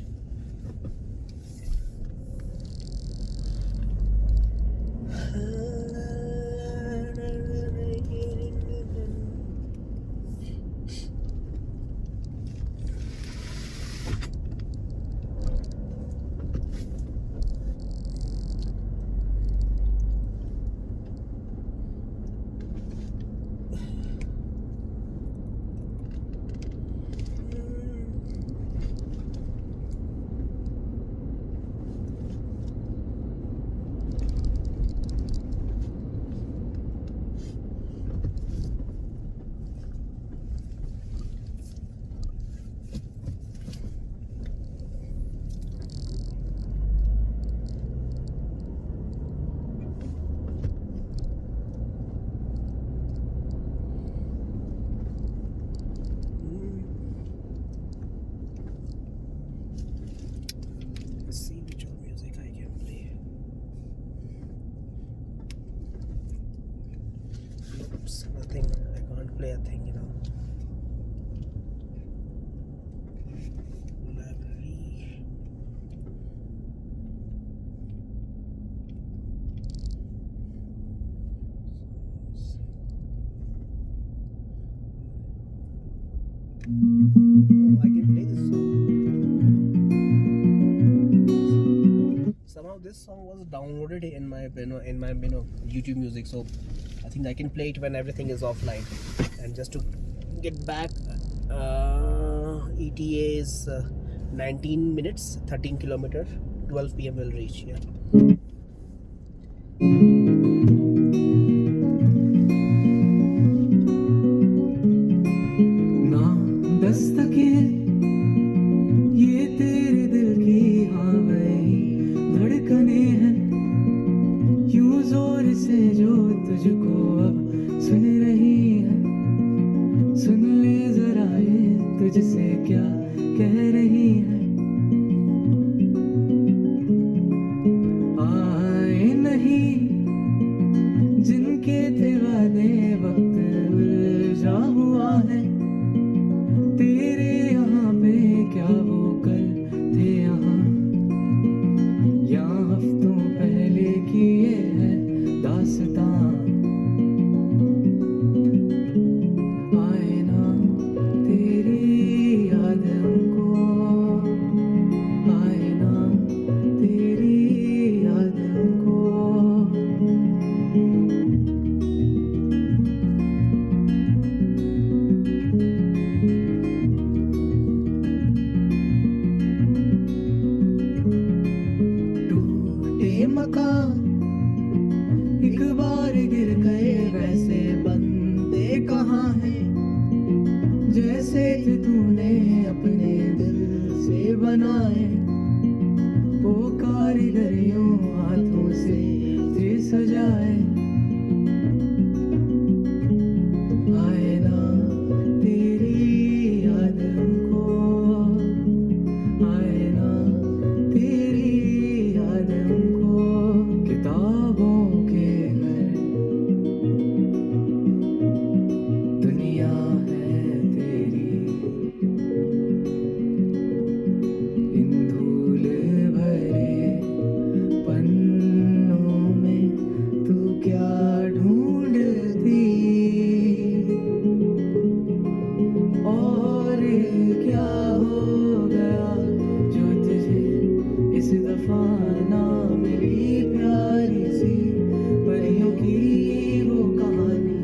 Nothing. I can't play a thing, Library. Oh, I can play this song. Somehow this song was downloaded in my YouTube Music, so I think I can play it when everything is offline. And just to get back, ETA is 19 minutes, 13 kilometers, 12 p.m. will reach. Yeah.
ना दस्तके ये तेरे दिल की हाँ गई धड़कने हैं यूं जोर से जो तुझको अब सुन रही है, सुन ले जरा ये तुझसे क्या कह रही है। का एक बार गिर गए वैसे बनते कहाँ हैं जैसे कि तूने अपने दिल से बनाए वो कारीगरियों हाथों से थे सजाए आए ना तेरी याद हमको आए ना तेरी याद हमको किताबों के घर दुनिया है तेरी इन धूल भरे पन्नों में तू क्या ढूंढती और क्या हो गया जो तुझे इस दफा ना मिली प्यारी सी परियों की वो कहानी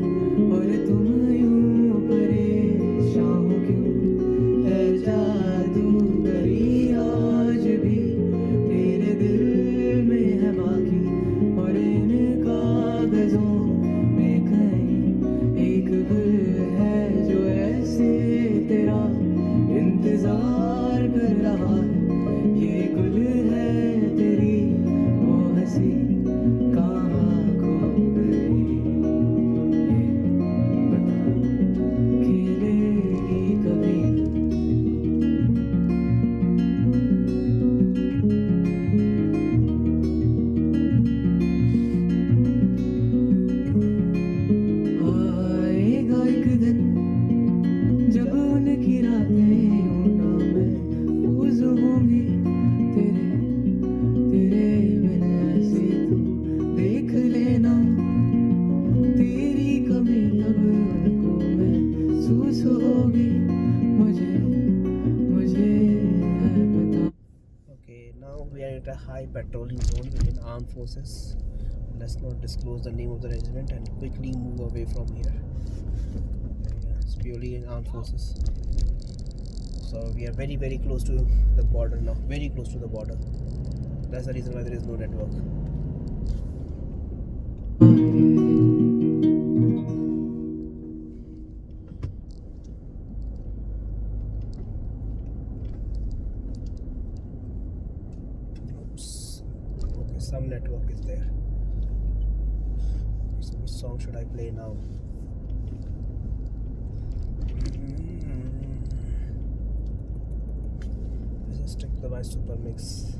और तुम यूं परेशान हो क्यों है जादूगरी आज भी तेरे दिल में है बाकी और इन कागजों में कहीं एक गुल है जो ऐसे तेरा इंतजार कर रहा है ये गुल है तेरी वो हंसी कहाँ खो गई ये बता खिलेगी कभी आएगा एक दिन जब उनकी रातें यूं ना महफूज होंगी तेरे तेरे बिन ऐसे तू देख लेना तेरी कमी अब उनको महसूस होगी मुझे मुझे है पता
Okay, now we are at a high patrolling zone within armed forces. Let's not disclose the name of the regiment and quickly move away from here. Yeah, it's purely in armed forces. So we are very very close to the border now. Very close to the border. That's the reason why there is no network. Oops. Okay, some network is there. So which song should I play now? Let's just stick to my super mix.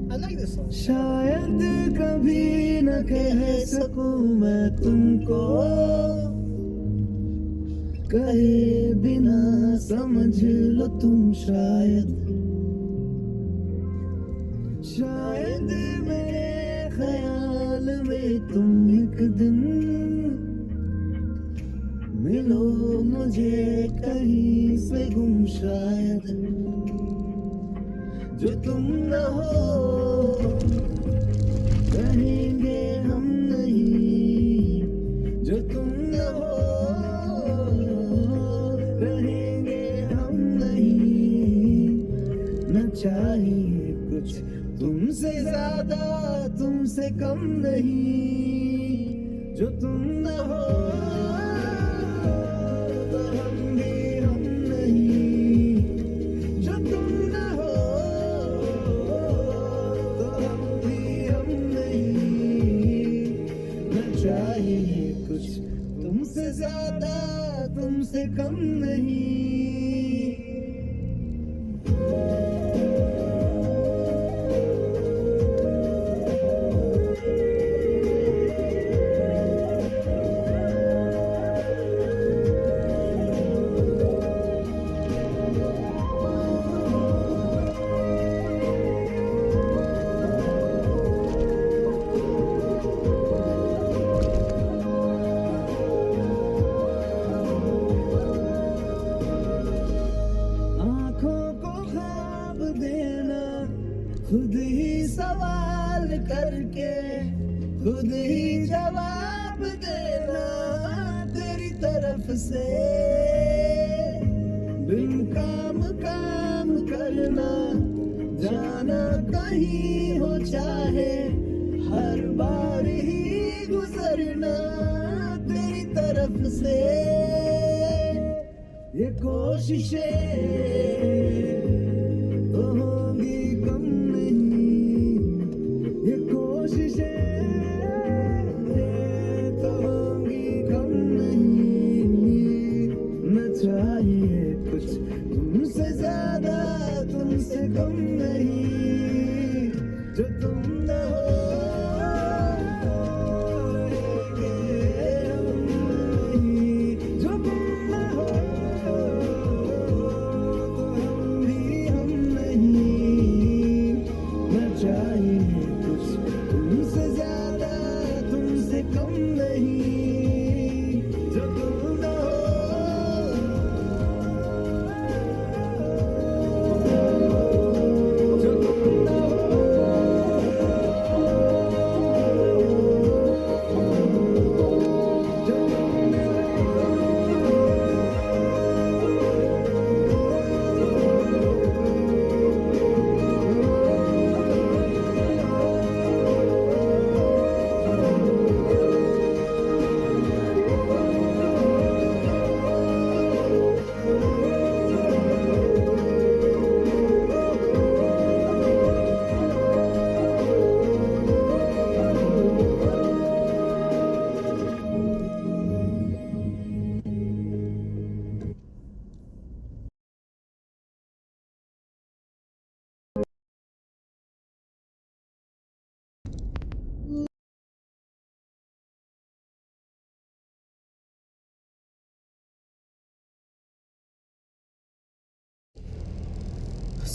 I like this song.
शायद कभी न कह सकूं मैं तुमको कहे बिना समझ लो तुम शायद शायद मेरे ख्याल में तुम एक दिन मिलो मुझे कहीं से गुम शायद जो तुम न हो कहेंगे हम नहीं जो तुम न हो कहेंगे हम नहीं न चाहिए कुछ तुमसे ज्यादा तुमसे कम नहीं जो तुम न हो तो हम भी हम नहीं जो तुम न हो तो हम भी हम नहीं न चाहिए कुछ तुमसे ज्यादा तुमसे कम नहीं से बिन काम काम करना जाना कहीं हो चाहे हर बार ही गुजरना तेरी तरफ से ये कोशिशें तो होंगी कम नहीं ये कोशिशें तो होंगी कम नहीं न चाहिए कुछ तुमसे ज्यादा तुमसे कम नहीं जो तुम न हो रहेंगे हम नहीं जो तुम न हो तो हम भी हम नहीं न चाहिए कुछ तुमसे ज्यादा तुमसे कम नहीं जो तुम न हो जो तुम न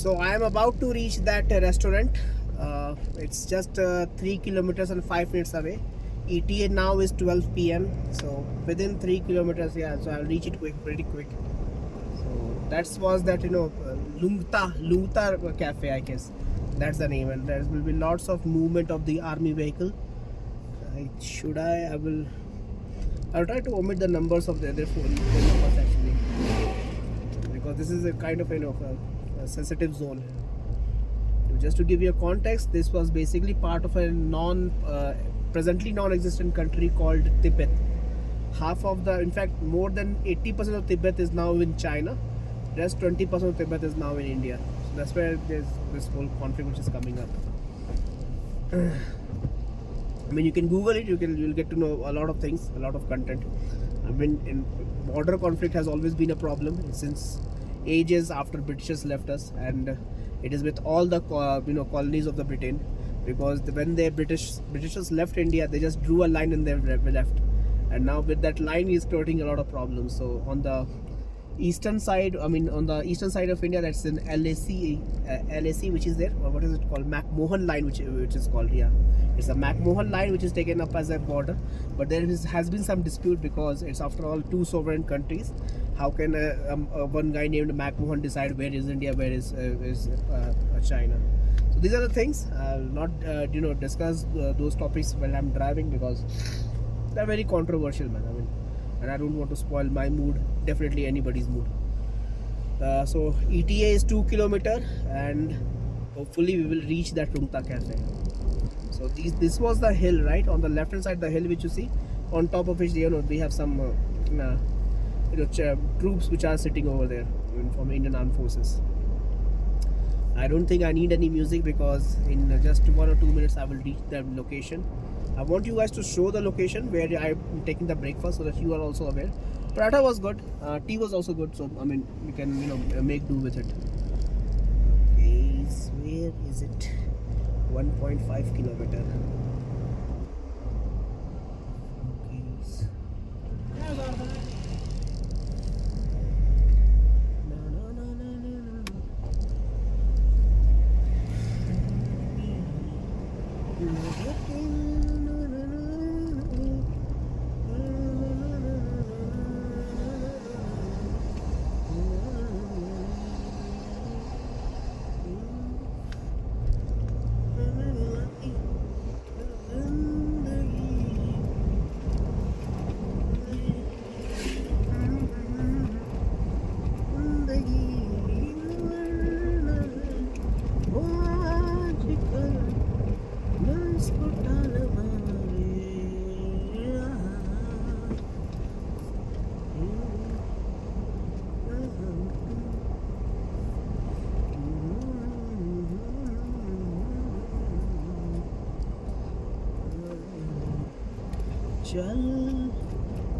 So I am about to reach that restaurant. It's just 3 kilometers and 5 minutes away. ETA now is 12 p.m. So within 3 kilometers, yeah. So I'll reach it pretty quick. So that was that Lungta Cafe, I guess. That's the name, and there will be lots of movement of the army vehicle. I'll try to omit the numbers of the other phone numbers actually, because this is a kind of a sensitive zone. So just to give you a context, this was basically part of a presently non-existent country called Tibet. Half of in fact, more than 80% of Tibet is now in China. Rest 20% of Tibet is now in India. So that's where there's this whole conflict which is coming up. I mean, you can Google it. You'll get to know a lot of things, a lot of content. I mean, border conflict has always been a problem since ages after Britishers left us, and it is with all the colonies of the Britain, because when the Britishers left India, they just drew a line and they left, and now with that line is creating a lot of problems. So on the eastern side, on the eastern side of India, that's in LAC, which is there, or what is it called, McMahon line, which is called, yeah, it's a McMahon line which is taken up as a border, but there has been some dispute because it's after all two sovereign countries. How can one guy named McMahon decide where is India, where is China? So these are the things. I'll not discuss those topics while I'm driving, because they're very controversial, man. I mean, and I don't want to spoil my mood, definitely anybody's mood. So ETA is 2 kilometer, and hopefully we will reach that Lungta Cafe. So this was the hill, right? On the left hand side, the hill which you see, on top of which we have some troops which are sitting over there from Indian Armed Forces. I don't think I need any music, because in just 1 or 2 minutes I will reach the location. I want you guys to show the location where I'm taking the breakfast, so that you are also aware. Paratha was good, tea was also good, so I mean, we can make do with it. Okay, where is it? 1.5 kilometer. चल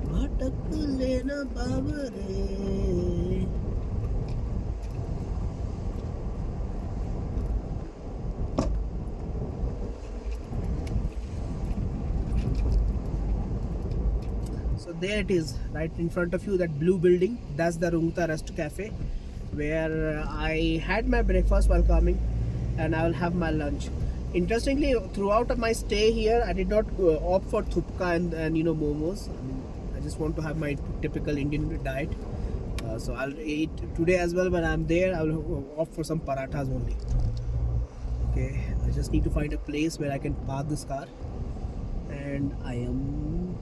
भटक लेना बाबरे. So there it is, right in front of you, that blue building. That's the Rungta Rest Cafe, where I had my breakfast while coming, and I will have my lunch. Interestingly, throughout my stay here, I did not opt for thupka and momos. I mean, I just want to have my typical Indian diet. So I'll eat today as well. When I'm there, I will opt for some parathas only. Okay, I just need to find a place where I can park this car, and I am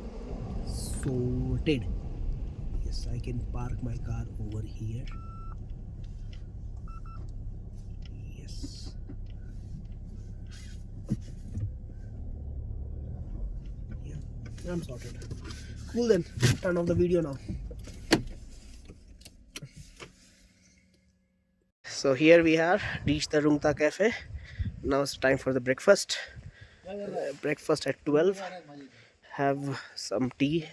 sorted. Yes, I can park my car over here. Yes. Yeah, I'm sorted. Cool then. Turn off the video now. So here we are, reached the Rungta Cafe. Now it's time for the breakfast. Breakfast at 12. Have some tea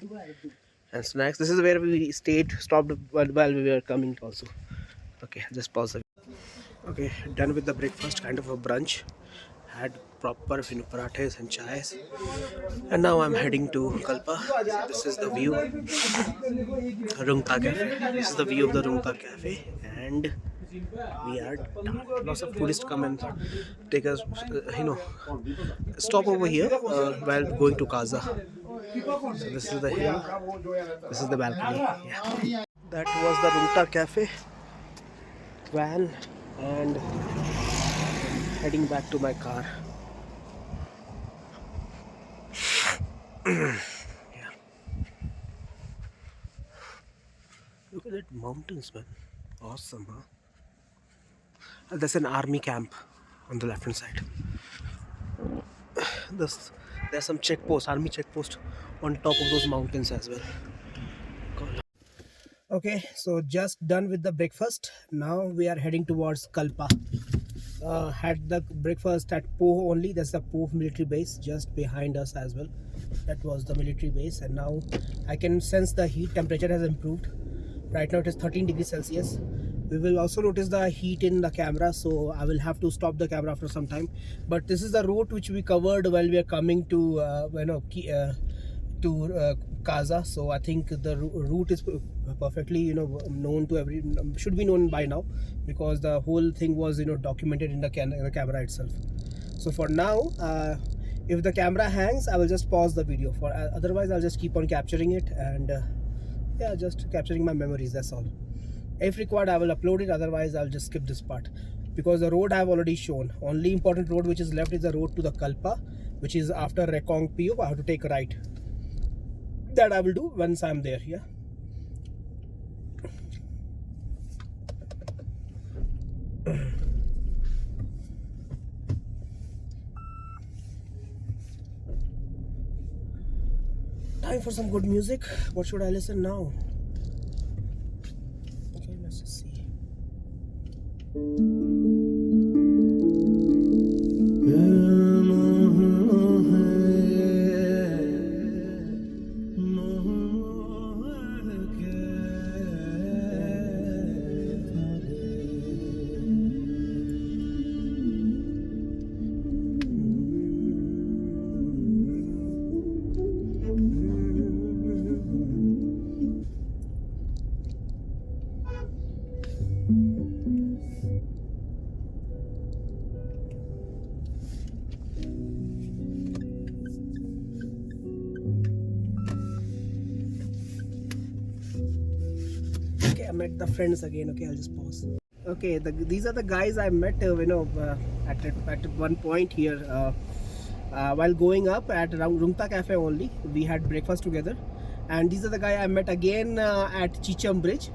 and snacks. This is where we stopped while we were coming also. Okay, just pause the video. Okay, done with the breakfast, kind of a brunch. Had proper parathes and chais. And now I'm heading to Kalpa. This is the view. Rungta Cafe. This is the view of the Rungta Cafe. And we are done. Lots of tourists come and take us, stop over here while going to Kaza. So this is the hill. This is the balcony. Yeah. That was the Rungta Cafe van, and heading back to my car. Yeah. Look at that mountains, man. Awesome, huh? There's an army camp on the left hand side. There's some army checkpost on top of those mountains as well. Okay, so just done with the breakfast. Now we are heading towards Kalpa. Had the breakfast at Poh only. That's the Poh military base just behind us as well. That was the military base, and now I can sense the heat. Temperature has improved. Right now it is 13 degrees Celsius. We will also notice the heat in the camera, so I will have to stop the camera after some time. But this is the route which we covered while we are coming to Kaza. So I think the route is perfectly known to should be known by now, because the whole thing was documented in the camera itself. So for now, if the camera hangs, I will just pause the video. For otherwise, I'll just keep on capturing it, and yeah, just capturing my memories. That's all. If required, I will upload it. Otherwise, I'll just skip this part, because the road I have already shown. Only important road which is left is the road to the Kalpa, which is after Rekong PO. I have to take a right. That I will do once I'm there. Yeah. Time for some good music. What should I listen now? Okay, let's just see. I met the friends again. Okay, I'll just pause. Okay, these are the guys I met at one point here while going up at Rungta Cafe only. We had breakfast together, and these are the guy I met again at Chicham Bridge.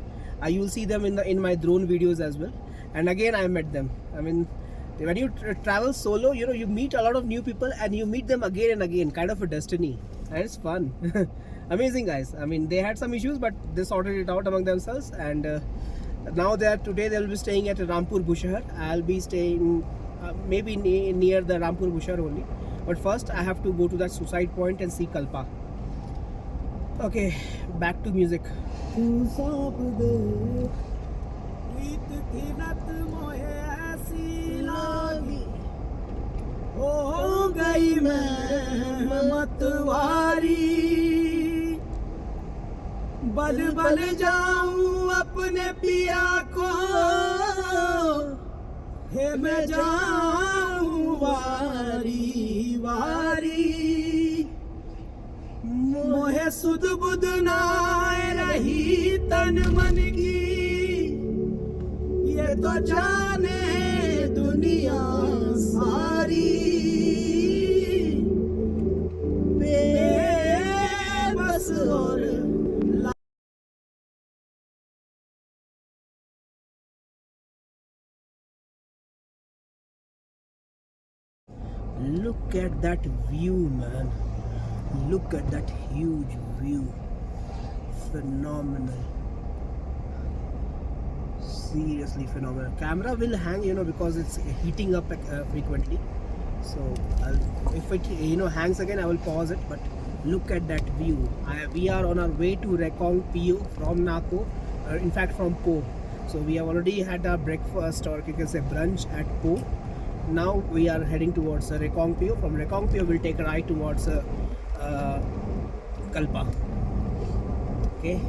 You will see them in my drone videos as well. And again I met them. I mean, when you travel solo, you meet a lot of new people, and you meet them again and again. Kind of a destiny, and it's fun. Amazing guys. I mean, they had some issues, but they sorted it out among themselves, and now today they'll be staying at Rampur Bushahar. I'll be staying maybe near the Rampur Bushahar only, but first I have to go to that suicide point and see Kalpa. Okay, back to music.
तू सौंप दे प्रीत की नत मोहे ऐसी लागी हो गई मैं मतवारी बल बल जाऊं अपने पिया को हे मैं जाऊं वारी वारी मोहे सुध बुध नाय रही तन मन की ये तो जाने दुनिया सारी बेबस और
Look at that view, man. Look at that huge view. Phenomenal. Seriously phenomenal. Camera will hang, because it's heating up frequently. So if it hangs again, I will pause it. But look at that view. We are on our way to Rekong PO from Nako. In fact, from Po. So we have already had our breakfast, or you can say brunch, at Po. Now we are heading towards Rekong PO. From Rekong PO, we'll take a ride towards Kalpa. Okay.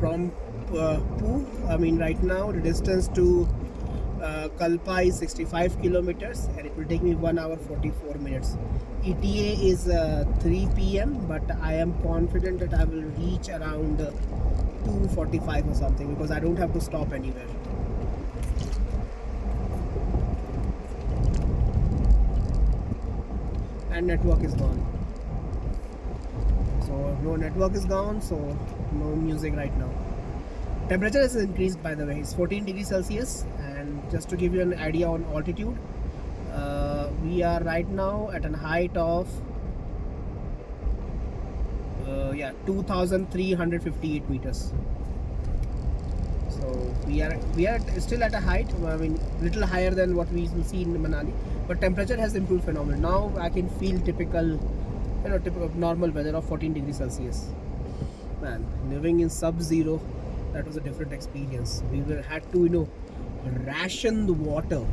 From Poo, I mean, right now the distance to Kalpa is 65 kilometers and it will take me 1 hour 44 minutes. ETA is 3 p.m. but I am confident that I will reach around 2:45 or something because I don't have to stop anywhere. And network is gone. So no network is gone, so no music right now. Temperature has increased, by the way. It's 14 degrees Celsius, and just to give you an idea on altitude, we are right now at a height of 2,358 meters. So we are still at a height. I mean, little higher than what we will see in Manali, but temperature has improved phenomenally. Now I can feel typical normal weather of 14 degrees Celsius. Man, living in sub-zero, that was a different experience. We had to ration the water.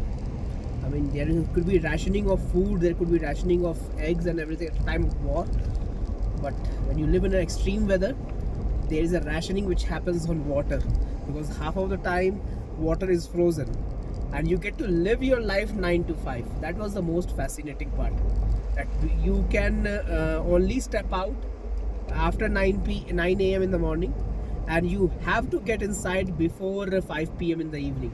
I mean, there could be rationing of food, there could be rationing of eggs and everything at the time of war. But when you live in an extreme weather, there is a rationing which happens on water, because half of the time water is frozen and you get to live your life 9 to 5. That was the most fascinating part, that you can only step out after 9 a.m. in the morning, and you have to get inside before 5 p.m. in the evening.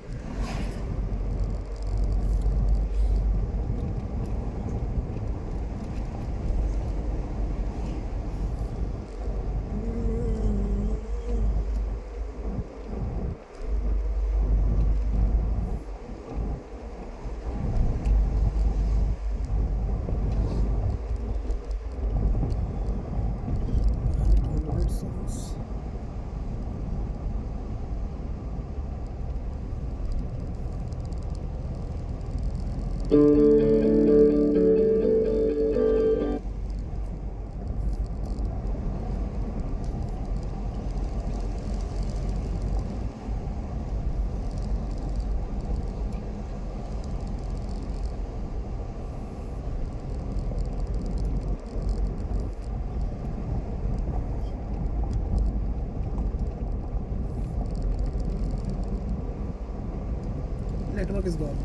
Network is gone,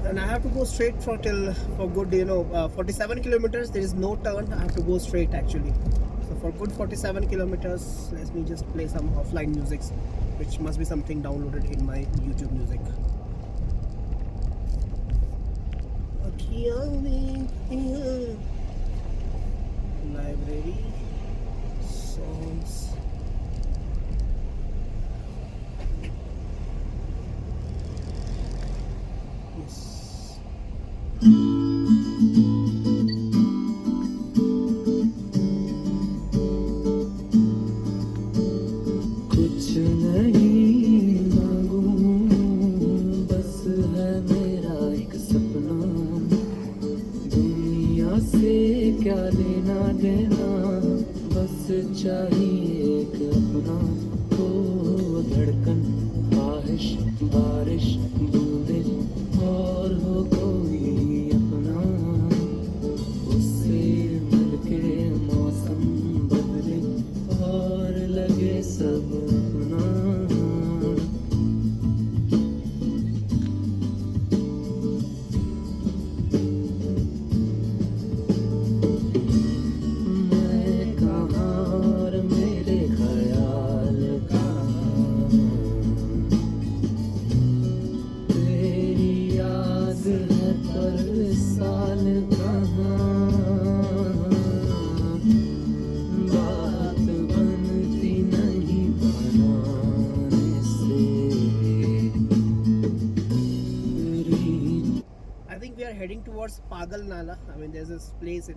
and I have to go straight for good 47 kilometers. There is no turn. I have to go straight actually. So for good 47 kilometers, let me just play some offline music, which must be something downloaded in my YouTube music. Library songs. Yes.
कुछ नहीं मांगूं, बस है मेरा एक सपना, दुनिया से क्या लेना देना, बस चाहिए एक अपना, हो धड़कन, ख्वाहिश, बारिश, बूंदे, और हो कोई अपना, उससे मिलके मौसम बदले और लगे सब अपना। मैं कहाँ और मेरे ख्याल कहाँ, तेरी याद है पर साल कहाँ, बात बनती नहीं बनाने से।
I think we are heading towards Pagal Nala. I mean, there's this place,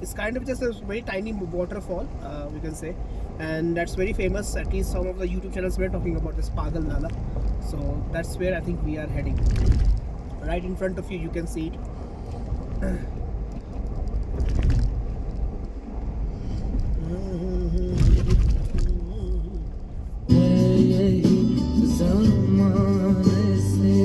it's kind of just a very tiny waterfall, we can say, and that's very famous. At least some of the YouTube channels were talking about this Pagal Nala. So that's where I think we are heading. Right in front of you, you can see it.
यही ज़माने से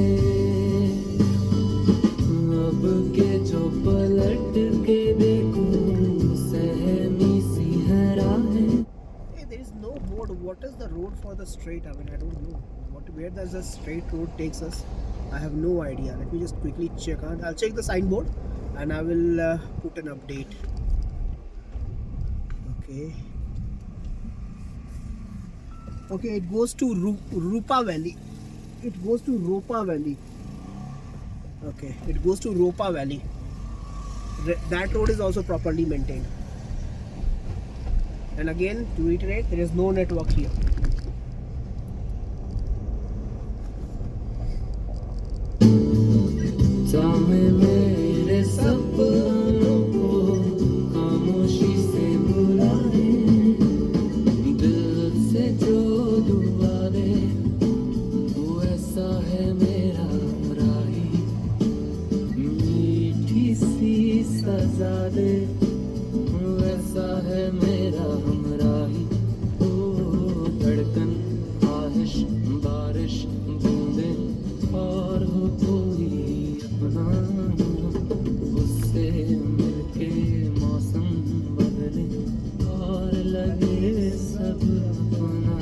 अब के जो पलट के देखूं, सहमी सी है राहें।
Hey, there is no board. What is the road for the straight. I mean, I don't know where does the straight road takes us. I have no idea. Let me just quickly check. I'll check the signboard and I will put an update. Okay. Okay, it goes to Rupa Valley. It goes to Ropa Valley. Okay, it goes to Ropa Valley. That road is also properly maintained. And again, to reiterate, there is no network here.
चाहे मेरे सपनों को खामोशी से बुलाए, दिल से जो दुआ दे वैसा है मेरा राही, मीठी सी सजा दे वैसा है मेरा हमराही। ओ धड़कन ख्वाहिश बारिश बूंदे और हो कोई अपना, उससे मिलके मौसम बदले और लगे सब अपना।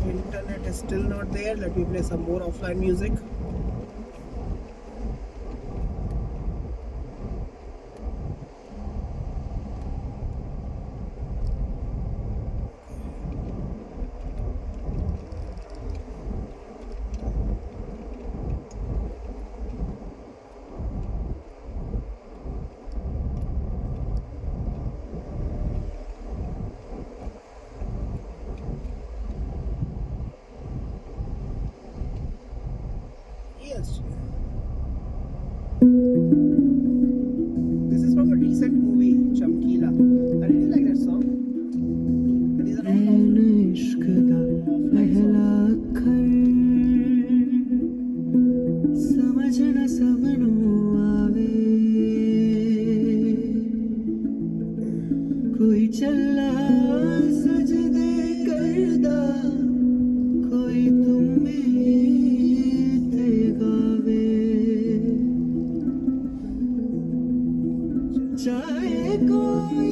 Internet is still not there. Let me play some more offline music. Yes.
इश्क दा पहला अखर समझ न सबनू आवे कोई चला सजदे करदा कोई तुम्हें ते गावे चाहे कोई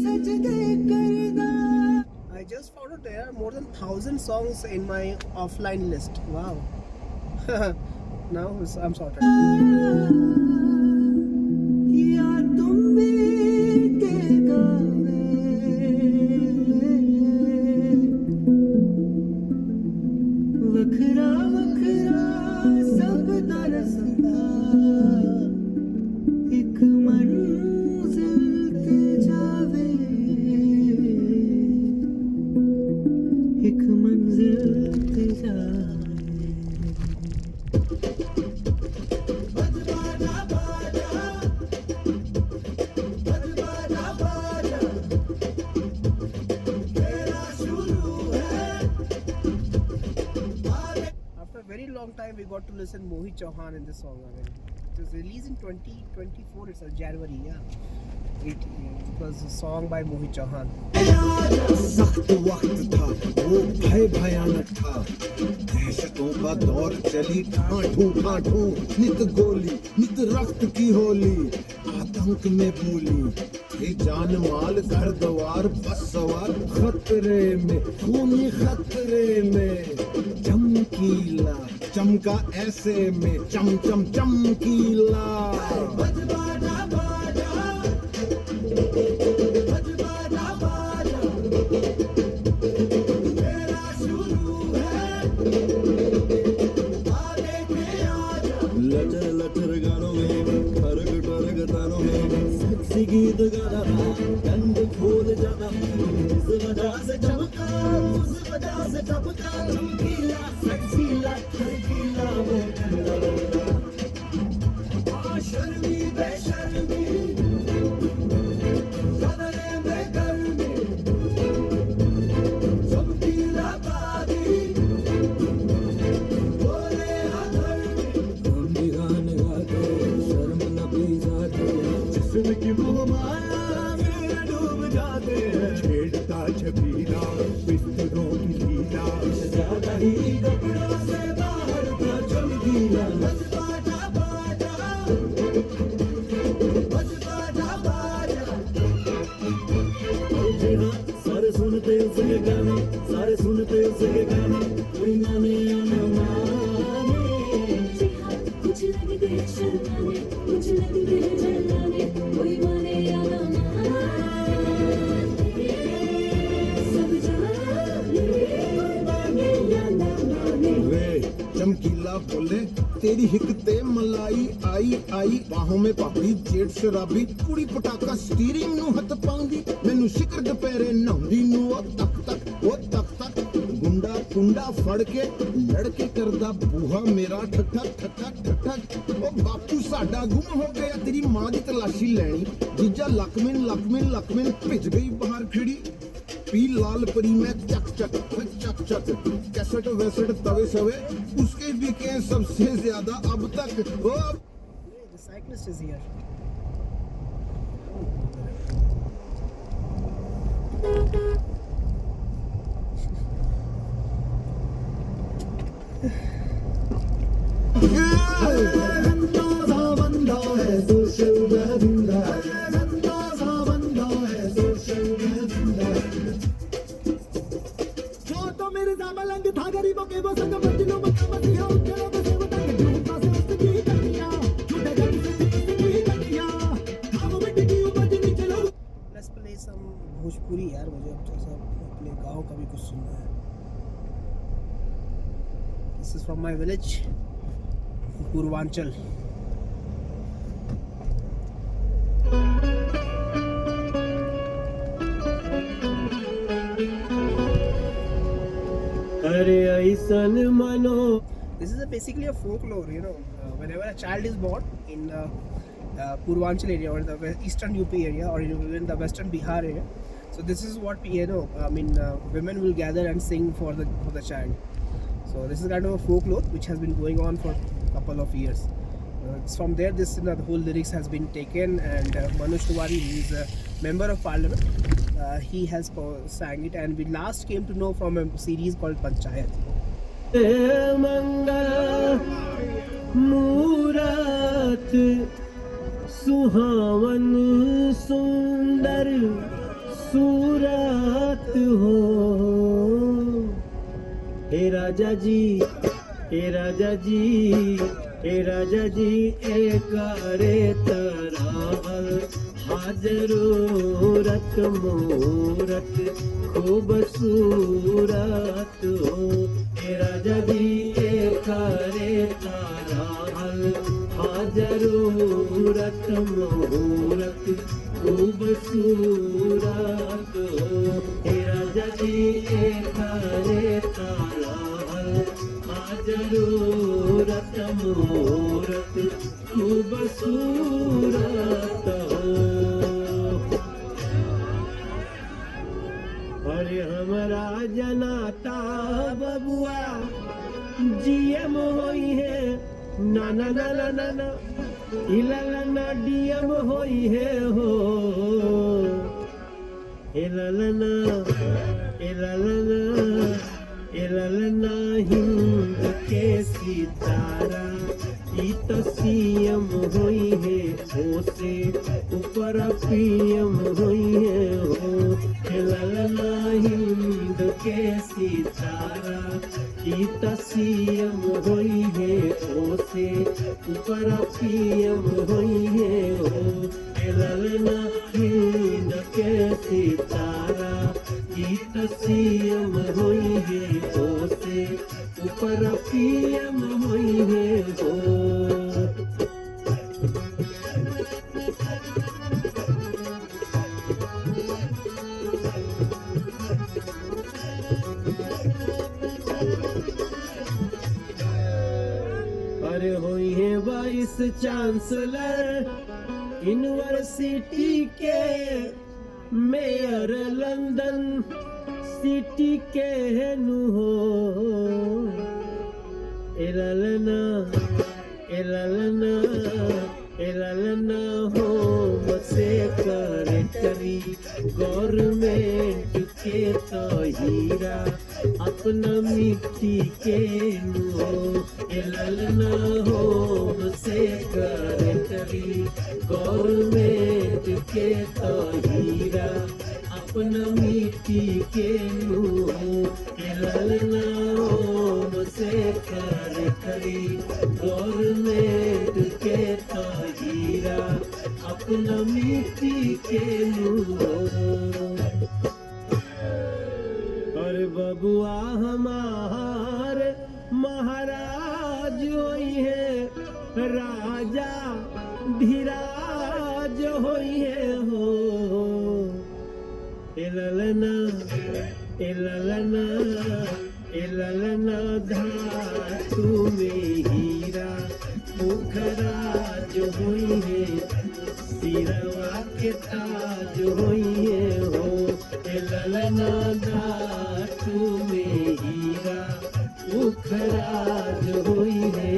सजदे करदा
I just found out there are more than 1,000 songs in my offline list. Wow. Now I'm sorted.
या तुम्हें ते गावे वखरा वखरा सब दरसदा एक मंजिल ते जावे एक मंजिल ते जावे
After a very long time, we got to listen Mohit Chauhan in this song. I mean, it was released in 2024. It's January. Yeah, it was a song by Mohit Chauhan.
सख्त वक्त था वो भय भयानक था दहशतों का दौर चली ठाठू ठाठू नित गोली नित रक्त की होली आतंक में भूली थे जान माल घर द्वार बस सवार खतरे में खूनी खतरे में चमकीला चमका ऐसे में चम चम चमकीला लटर लटर गानों में फर्क टर्क तानों में सेक्सी गीत गाना था कंध खोल जाना इस वजह से चमका उस वजह से चमका चमकीला सेक्सीला चमकीला वो ठंडा शर्मी बेशर्मी सदरे में गर्मी चमकीला बागी बोले शर्म न पी जाते जिस्म की मोह माया में डूब जाते हैं छेड़ता छबीला बिस्तरों की लीला ज्यादा ही कपड़ों से बाहर था चमकीला बजबाजा बाजा बजबाजा बाजा जी हाँ सारे सुनते उसके गाने सारे सुनते उसके गाने कोई माने या न माने
कुछ लग गए शर्माने कुछ लग गए जलाने कोई माने या ना माने सब जाने कोई माने या ना माने
वे चमकीला बोले तेरी हिकते मलाई आई आई बाहों में पापड़ी जेठ शराबी कुड़ी पटाका स्टीयरिंग ਨੂੰ ਹੱਥ ਪਾਉਂਦੀ ਮੈਨੂੰ ਸ਼ਿਕਰ ਦੁਪਹਿਰੇ ਨਹਾਉਂਦੀ ਨੂੰ ਉਹ ਤੱਕ ਤੱਕ ਗੁੰਡਾ ਕੁੰਡਾ ਫੜ ਕੇ ਲੜਕੇ ਕਰਦਾ ਬੂਹਾ ਮੇਰਾ ਠੱਠਾ ਠੱਠਾ ਠੱਠਾ ਉਹ ਬਾਪੂ ਸਾਡਾ ਗੁੰਮ ਹੋ ਗਿਆ ਤੇਰੀ ਮਾਂ ਦੀ ਤਲਾਸ਼ੀ ਲੈਣੀ ਜੀਜਾ ਲਕਮਿਨ ਭਿੱਜ ਗਈ ਬਾਹਰ ਖਿੜੀ पी लाल परी में चक चक कैसेट वैसेट तवे सवे उसके बिके सबसे ज्यादा अब तक वो
The cyclist is here.
अंदाजा बंदा है सोशल मीडिया अंदाजा बंदा है सोशल मीडिया जो तो मेरे मलंग था गरीबों के वो संग बदलो मकामतिया उठलो बसे वो तक झूठा से उसकी कटिया झूठे गन से की कटिया हम मिट्टी की उपज निकलो
Let's play some भोजपुरी यार मुझे अब थोड़ा सा अपने गाँव का भी कुछ सुनना है. This is from my village, Purvanchal.
अरे ऐसन मनो
This is basically a folklore, you know. Whenever a child is born in Purvanchal area or the eastern UP area or even the western Bihar area, So this is what women will gather and sing for the child. So this is kind of a folklore which has been going on for a couple of years. It's from there this the whole lyrics has been taken, and Manoj Tiwari, he is a member of parliament. He has sang it, and we last came to know from a series called Panchayat.
मंगल मूरत सुहावन सुंदर सूरत हो, हे राजा जी, हे राजा जी, हे राजा जी, एक रे तरावल हाजरूरत मूरत खूबसूरत हो, हे राजा जी, एक रे तरावल हाजरूरत मूरत खूबसूरत हो, हे राजा जी, एक रे तरावल हाजरूरत मूरत खूबसूरत हो। अरे हमारा जनाता बबुआ जीएम होई है, ना ना ना ना ना ना इलालना डीएम होई है हो, इलालना इलालना इलालना हिंद के सितारा ई तो सीएम होई है, हो से ऊपर पीएम होई है हो, इलालना हिंद के सितारा ई तो सीएम होई है, हो से ऊपर पीएम होई है हो, इलालना हिंद के सितारा ई तो सीएम होई है, हो से ऊपर पीएम होई है हो। अरे होई है वाइस चांसलर यूनिवर्सिटी के, मेयर लंदन सिटी के नु हो, इलालना इलालना इलालना हो मसे करे करी गवर्नमेंट के तो हीरा अपना मिट्टी के नु हो, इलालना हो मसे करे करी गवर्नमेंट के तो हीरा अपना मिट्टी के नु हो, इलालना हो मसे करे करी गवर्नमेंट के तो हीरा अपना मिट्टी के नु हो। अरे बबुआ हमार महाराज होई है, राजा धीराज होई है हो, इलालना इलालना इलालना धातु में हीरा मुखराज होई है, सिरवा के ताज होई है हो, इलालना धातु में हीरा मुखराज होई है,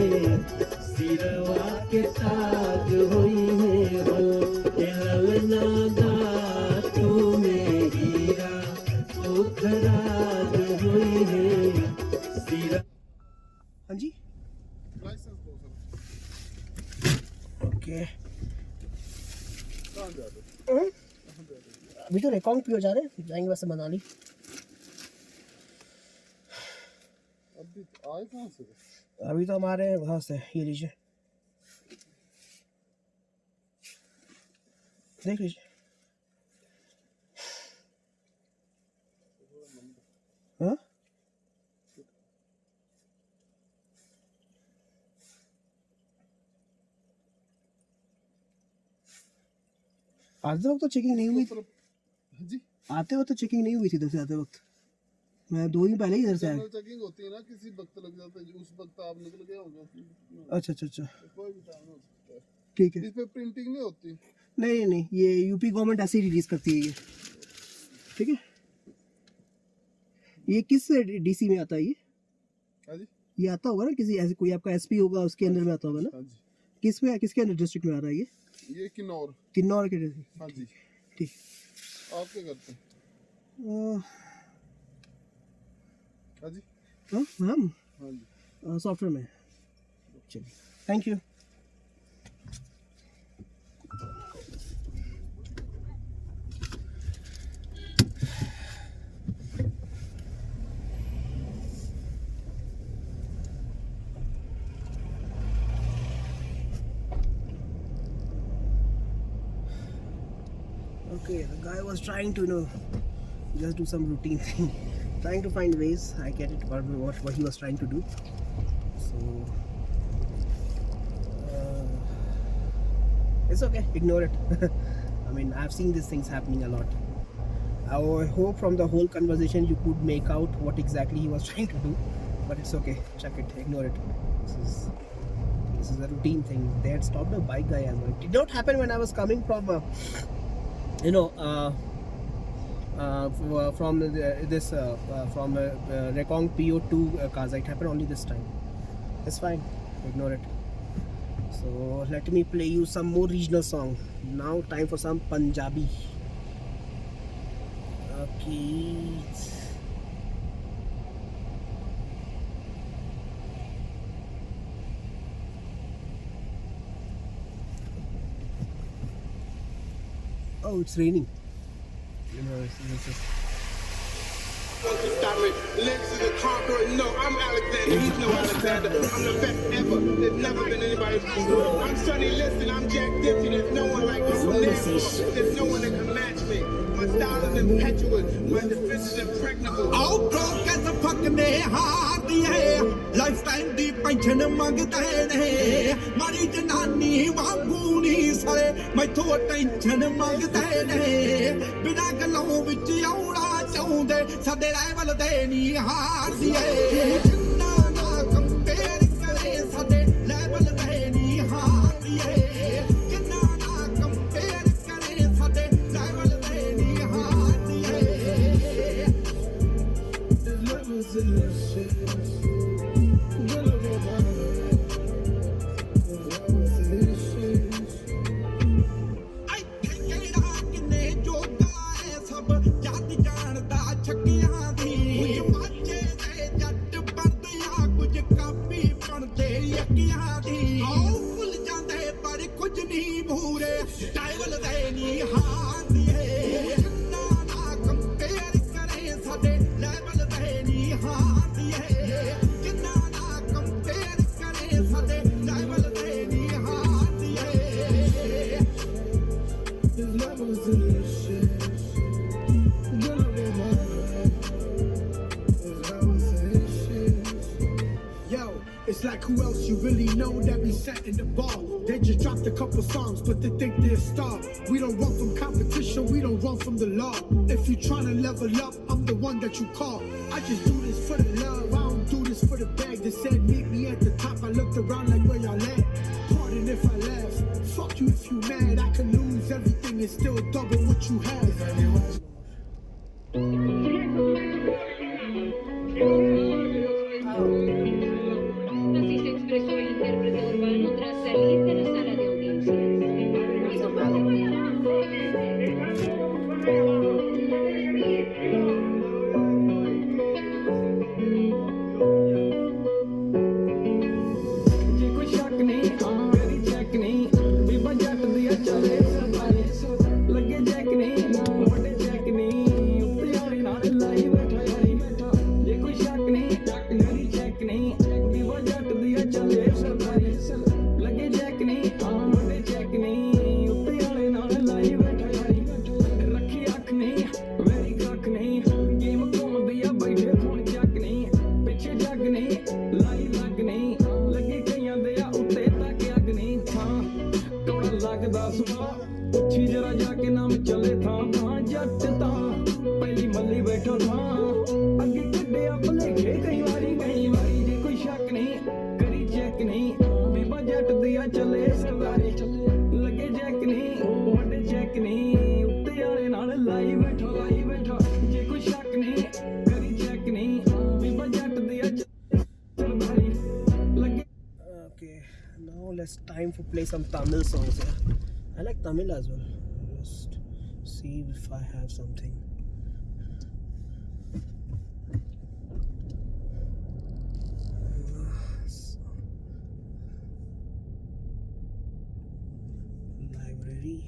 सिरवा के ताज होई है हो, इलालना धातु में हीरा मुखराज होई है, सिर।
हाँ जी, ओके। अभी तो रेकॉर्ड पे हो जा रहे हैं, जाएंगे वैसे मनाली।
अभी आए कहाँ से?
अभी तो हमारे वहाँ से, ये लीजिए, देख लीजिए। हाँ, आते वक्त तो चेकिंग नहीं हुई,
जी
आते वक्त तो चेकिंग नहीं हुई थी इधर से आते वक्त। मैं 2 दिन पहले ही इधर से आया।
चेकिंग होती है ना, किसी वक्त लग जाता है, उस वक्त आप निकल गए होगा।
अच्छा अच्छा अच्छा,
कोई भी टाइम हो सकता है।
ठीक है।
इस पे प्रिंटिंग नहीं होती।
नहीं नहीं, ये यूपी गवर्नमेंट ऐसे ही रिलीज करती है ये।
ठीक है। ये किस डीसी में आता है ये?
हाँ जी,
ये आता होगा ना किसी ऐसे, कोई आपका एसपी होगा उसके अंदर में आता होगा ना?
हाँ जी,
किस में, किसके अंदर डिस्ट्रिक्ट में आ रहा है ये?
ये किन्नौर।
किन्नौर के डिस्ट्रिक्ट।
हाँ जी।
ठीक।
आप क्या करते हैं? हाँ जी,
हम
हाँ जी।
सॉफ्टवेयर में। चलिए, thank you. Okay, the guy was trying to, just do some routine thing, trying to find ways. I get it, what he was trying to do. So, it's okay, ignore it. I mean, I've seen these things happening a lot. I hope from the whole conversation you could make out what exactly he was trying to do, but it's okay, check it, ignore it. This is a routine thing. They had stopped a bike guy as well. It did not happen when I was coming from from Rekong PO2 cars. It happened only this time. It's fine, ignore it. So let me play you some more regional song. Now time for some Punjabi. Okay. Oh, it's raining. This is
Legs is a conqueror. No, I'm Alexander. He's no Alexander. I'm the best ever. There's never been anybody before. I'm Sonny Liston. I'm Jack Dempsey. There's no one like me. There's no one that can match me. My style is impetuous. My defense is impregnable.
ਆਓ pro ਕਿਸ ਫੱਕਦੇ ਹਾਰਦੀ ਹੈ life time ਦੀ pension ਮੰਗਦੇ ਨੇ ਮਾਰੀ ਜਨਾਨੀ ਵਾਂਗੂ ਨਹੀਂ ਸਾਰੇ ਮੈਥੋਂ ਟੈਨਸ਼ਨ ਮੰਗਦੇ ਨੇ ਬਿਨਾਂ ਗੱਲੋਂ ਵਿੱਚ ਆਉਣਾ ਚਾਹੁੰਦੇ ਸਾਡੇ ਲੈਵਲ ਤੇ ਨਹੀਂ ਹਾਰਦੀ ਹੈ ਜਿੰਨਾ ਨਾ ਕੰਪੇਅਰ ਕਰੇ ਸਾਡੇ ਲੈਵਲ ਤੇ ਨਹੀਂ ਹਾਰਦੀ ਹੈ ਜਿੰਨਾ ਨਾ ਕੰਪੇਅਰ ਕਰੇ ਸਾਡੇ ਲੈਵਲ ਤੇ ਨਹੀਂ ਹਾਰਦੀ ਹੈ
It's like who else you really know that be setting the bar. They just dropped a couple songs, but they think they're a star. We don't run from competition, we don't run from the law. If you tryna level up, I'm the one that you call. I just do this for the love, I don't do this for the bag. They said meet me at the top, I looked around like where y'all at. Pardon if I laugh, fuck you if you mad. I can lose everything and still double what you have.
Así se expresó el intérprete urbano tras salir de la sala de audiencias.
ਜੇ ਕੋਈ ਸ਼ੱਕ ਨਹੀਂ ਮੇਰੀ check ਨਹੀਂ ਬੀਬਾ ਜੱਟ ਦੀ ਚੱਲੇ ਸਰਪਾਲੇ ਲੱਗੇ ਚੈੱਕ ਨਹੀਂ ਵੱਡੇ ਚੈੱਕ ਨਹੀਂ ਉੱਤੇ ਵਾਲੀ
let's time for play some Tamil songs. Yeah, I like Tamil as well. Just see if I have something. Library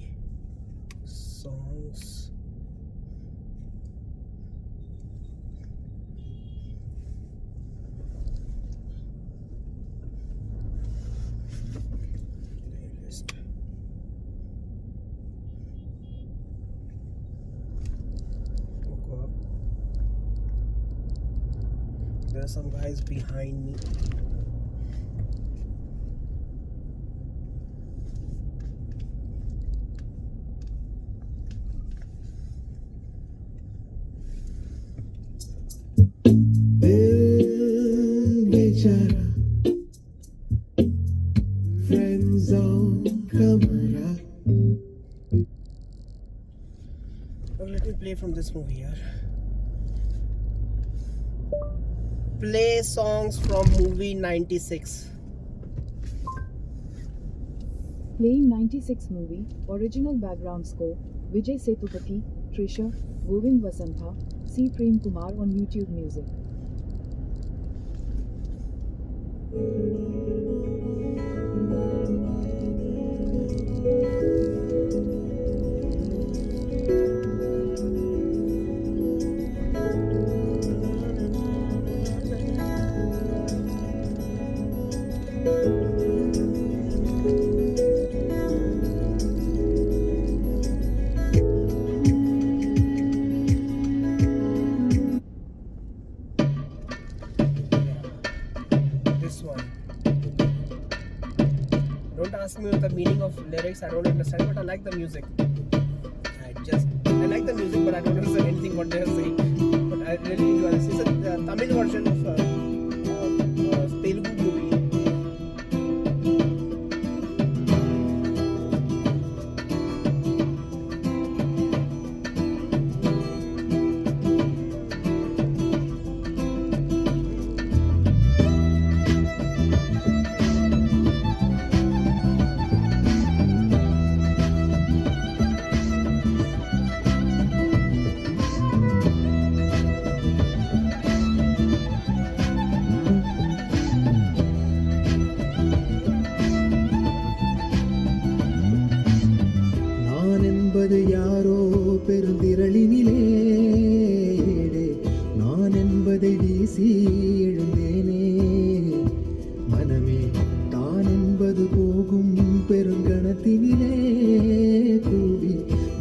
songs. Playlist. Okay. There are some guys behind me.
बेचारा friend zone camera.
Oh, let me play from this movie here. Play songs from movie 96.
Playing 96 movie, original background score, Vijay Sethupathi, Trisha, Govind Vasantha, C. Prem Kumar on YouTube Music.
This one. Don't ask me what the meaning of lyrics. I don't understand, but I like the music. I like the music, but I don't understand anything what they are saying. But I really enjoy this. It's a Tamil version of Telugu movie.
நான் என்பது யாரோ பெருந்திரளினிலே நான் என்பதை வீசி எழுந்தேனே மனமே தான் என்பது போகும் பெருங்கணத்தினிலே கூடி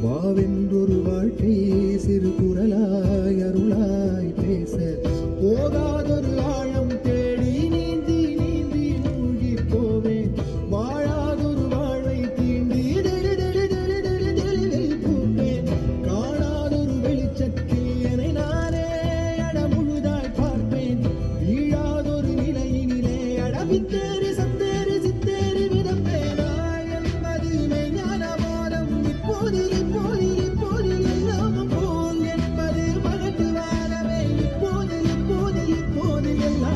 வாவென்றொரு வாழ்க்கை சிறு குரலாய் அருளாய் பேச போகாதொரு ஆழம் தேடி நீந்தி நீந்தி மூழ்கி போவேன் வாழாதொரு வாழ்வை தீண்டி பூப்பேன் காணாதொரு வெளிச்சத்தில் என்னை நானே அடமுழுதாய் பார்ப்பேன் வீழாதொரு நிலையினிலே அடவித்தேறி சத்தேறி சித்தேறி விதப்பேனாய் என்பது மெய்ஞான போதம் இப்போதில் இப்போதில் இப்போதில் எல்லாம் போல் என்பது மகட்டு வாழவே இப்போதில் இப்போதில் இப்போதில் எல்லாம்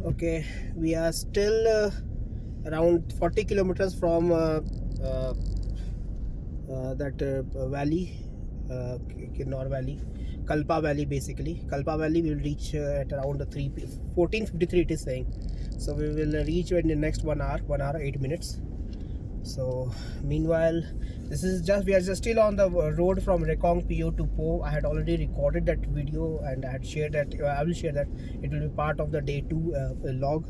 Okay, we are still around 40 kilometers from uh, that valley, Kinnaur Valley, Kalpa Valley basically. Kalpa Valley will reach at around 14:53 it is saying. So we will reach in the next 1 hour 8 minutes. So meanwhile, this is just we are just still on the road from Rekong PO to Po. I had already recorded that video and I had shared that. I will share that. It will be part of the day 2 log.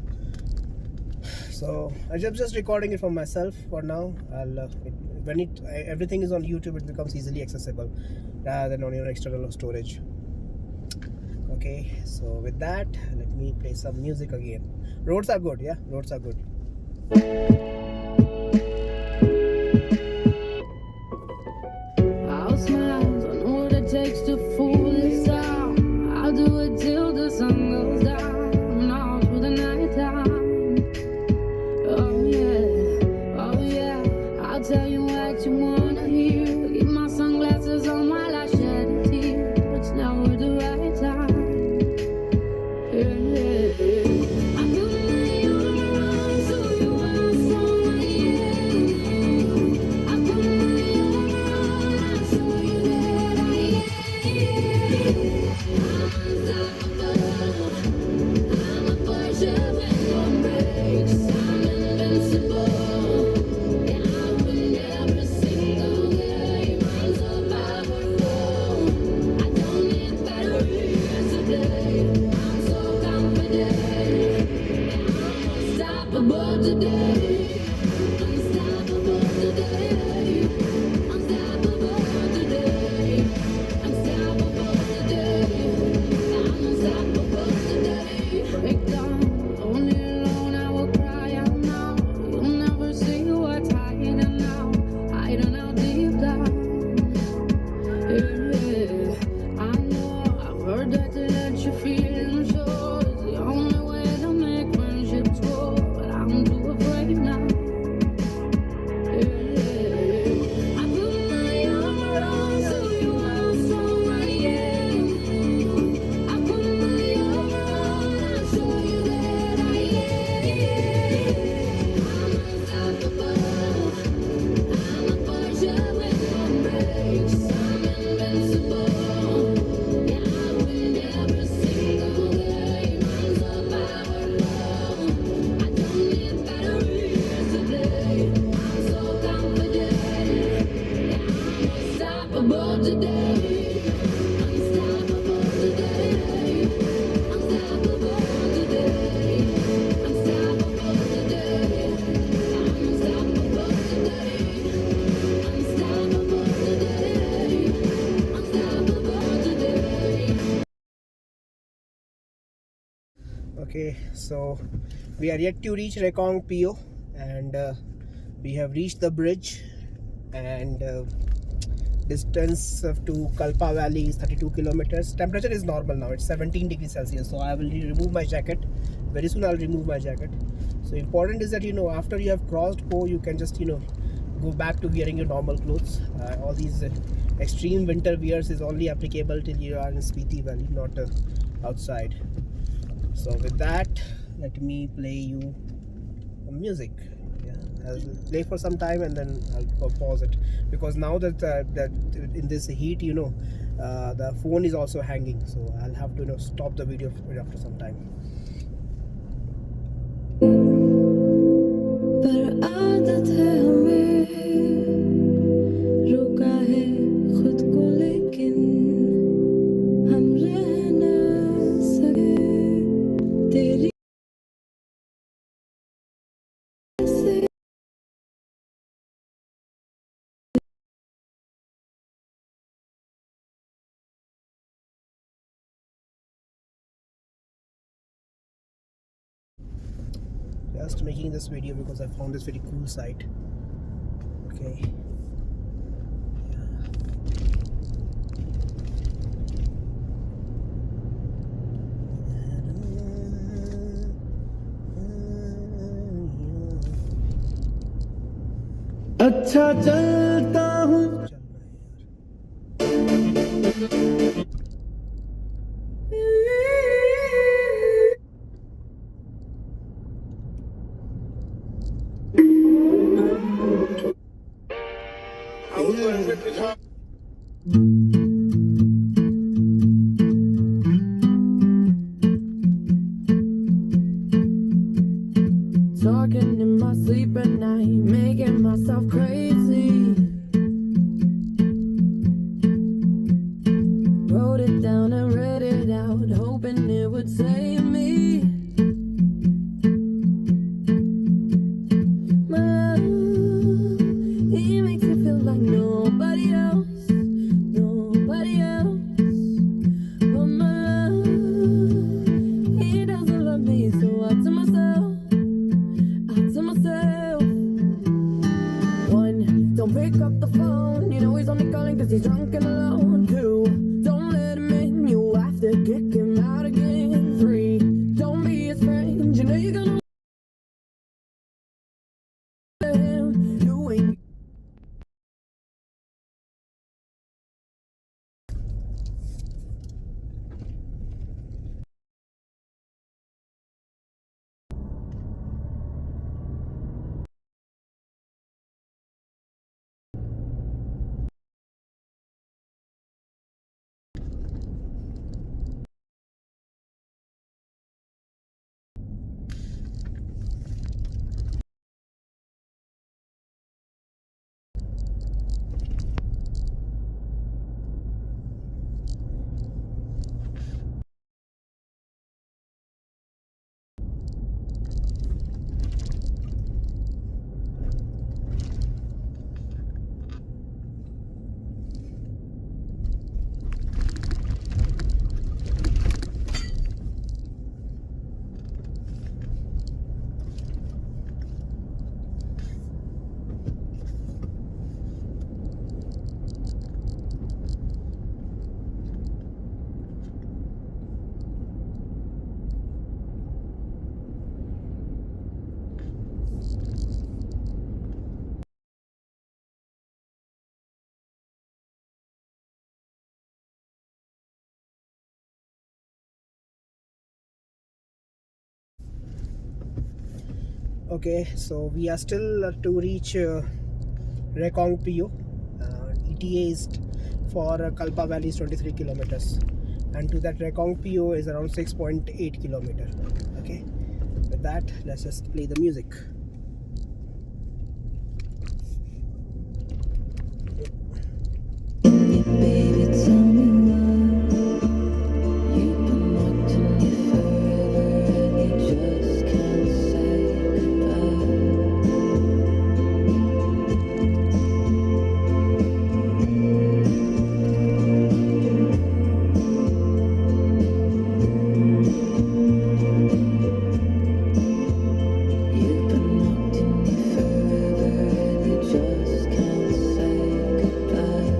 So I'm just recording it for myself for now. When everything is on YouTube, it becomes easily accessible rather than on your external storage. Okay, so with that, let me play some music again. Roads are good, yeah, roads are good.
I'll smile, don't know what it takes to fool this town. I'll do it till the sun goes down, and all through the night time. Oh yeah, I'll tell you what you wanna hear. Keep my sunglasses on while I shed a tear. It's never the right time. Yeah. I put my arm around so you are so yeah. I put my arm around so you that I am. I'm unstoppable. I'm a Porsche with no brakes. I'm invincible. Yeah, I win every single game. I'm so powerful. I don't need batteries to play. I'm so confident. Yeah, I'm unstoppable today. Unstoppable today. Unstoppable today. Unstoppable today. I'm unstoppable today. Break down, only alone I will cry out now. You'll never see what's hiding now. Hiding out deep down. Yeah, I know I've heard that to let you feel and show is the only way to make friendships grow. But I'm too afraid now. Yeah, I put my arm around so you are so yeah. I put my arm around and show you that I am. I'm unstoppable. I'm a Porsche with no brakes. I'm invincible. Yeah, I win every single game. I'm so powerful. I don't need batteries to play. I'm so confident. Yeah, I'm unstoppable today. Unstoppable today. Unstoppable today. Unstoppable today. I'm unstoppable today. Unstoppable today. Unstoppable today.
Okay, so we are yet to reach Rekong PO, and we have reached the bridge, and distance to Kalpa Valley is 32 kilometers. Temperature is normal now, it's 17 degrees Celsius, so I will remove my jacket. Very soon I'll remove my jacket. So important is that after you have crossed Po, you can just go back to wearing your normal clothes. All these extreme winter wears is only applicable till you are in Spiti Valley, not outside. So with that, let me play you music. Yeah, I'll play for some time and then I'll pause it, because now that that in this heat, the phone is also hanging, so I'll have to stop the video after some time.
पर आदत है हमें रोका है खुद को लेकिन हम रह न सके तेरी से
Just making this video because I found this very cool site. Okay.
अच्छा चलता हूँ
myself crazy. Wrote it down and read it out, hoping it would save me. My love, he makes me feel like nobody else, nobody else. But my love, he doesn't love me, so I tell myself, one, don't pick up the phone, you know he's only calling cause he's drunk and alone. Two, don't let him in, you have to kick him out again. Three, don't be his friend, you know you're gonna let him. You ain't
Okay, so we are still to reach Rekong PO. ETA is for Kalpa Valley is 23 kilometers, and to that Rekong PO is around 6.8 kilometer. Okay, with that, let's just play the music.
baby, tell me why you've been wanting me forever and you just can't say goodbye. You've been wanting me forever and you just can't say goodbye.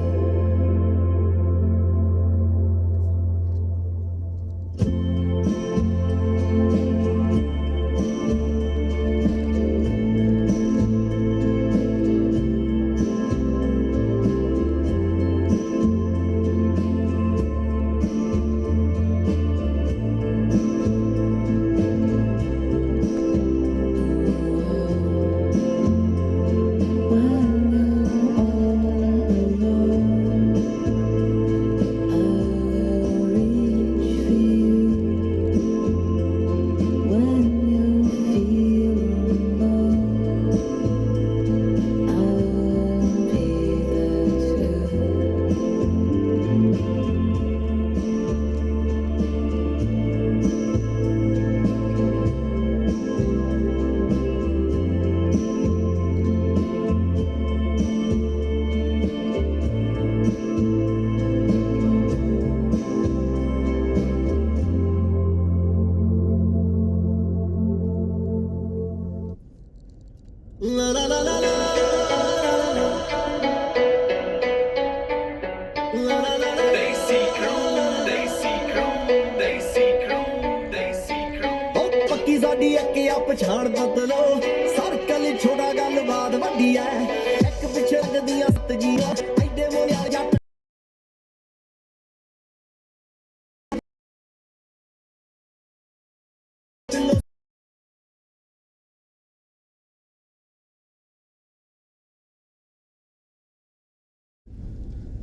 ਪੱਕੀ ਸਾਡੀ ਇੱਕ ਆ ਪਛਾਣ ਬਦਲੋ circle ਛੋੜਾ ਗੱਲਬਾਤ ਵੱਡੀ ਐ ਇੱਕ ਪਿੱਛੇ ਲੱਗਦੀਆਂ ਸੱਤ ਜੀਆਂ ਐਡੇ ਮੋਨਿਆਲ ਜੱਟ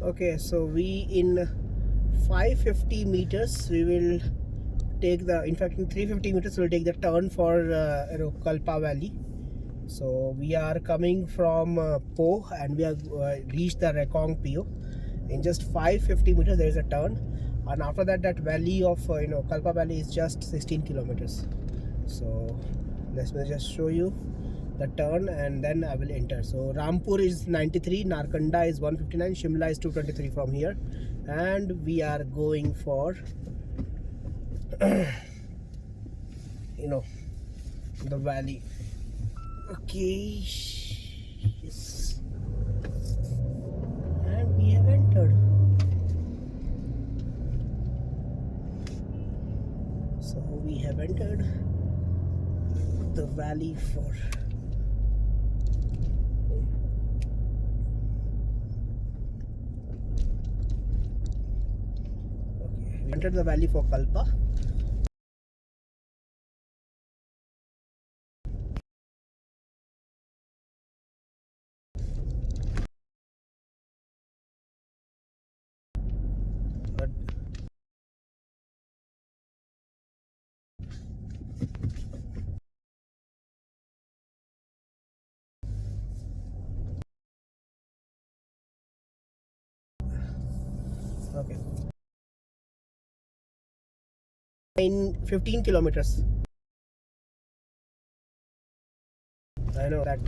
Okay, so we in 550 meters we will take the, in fact in 350 meters we'll take the turn for Kalpa Valley. So we are coming from Po, and we have reached the Rekong PO. In just 550 meters there is a turn, and after that valley of Kalpa Valley is just 16 kilometers. So let me just show you the turn and then I will enter. So Rampur is 93, Narkanda is 159, Shimla is 223 from here, and we are going for the valley. Okay, yes, and we have entered. So we have entered the valley for we entered the valley for Kalpa. But okay, in 15 kilometers. I know that.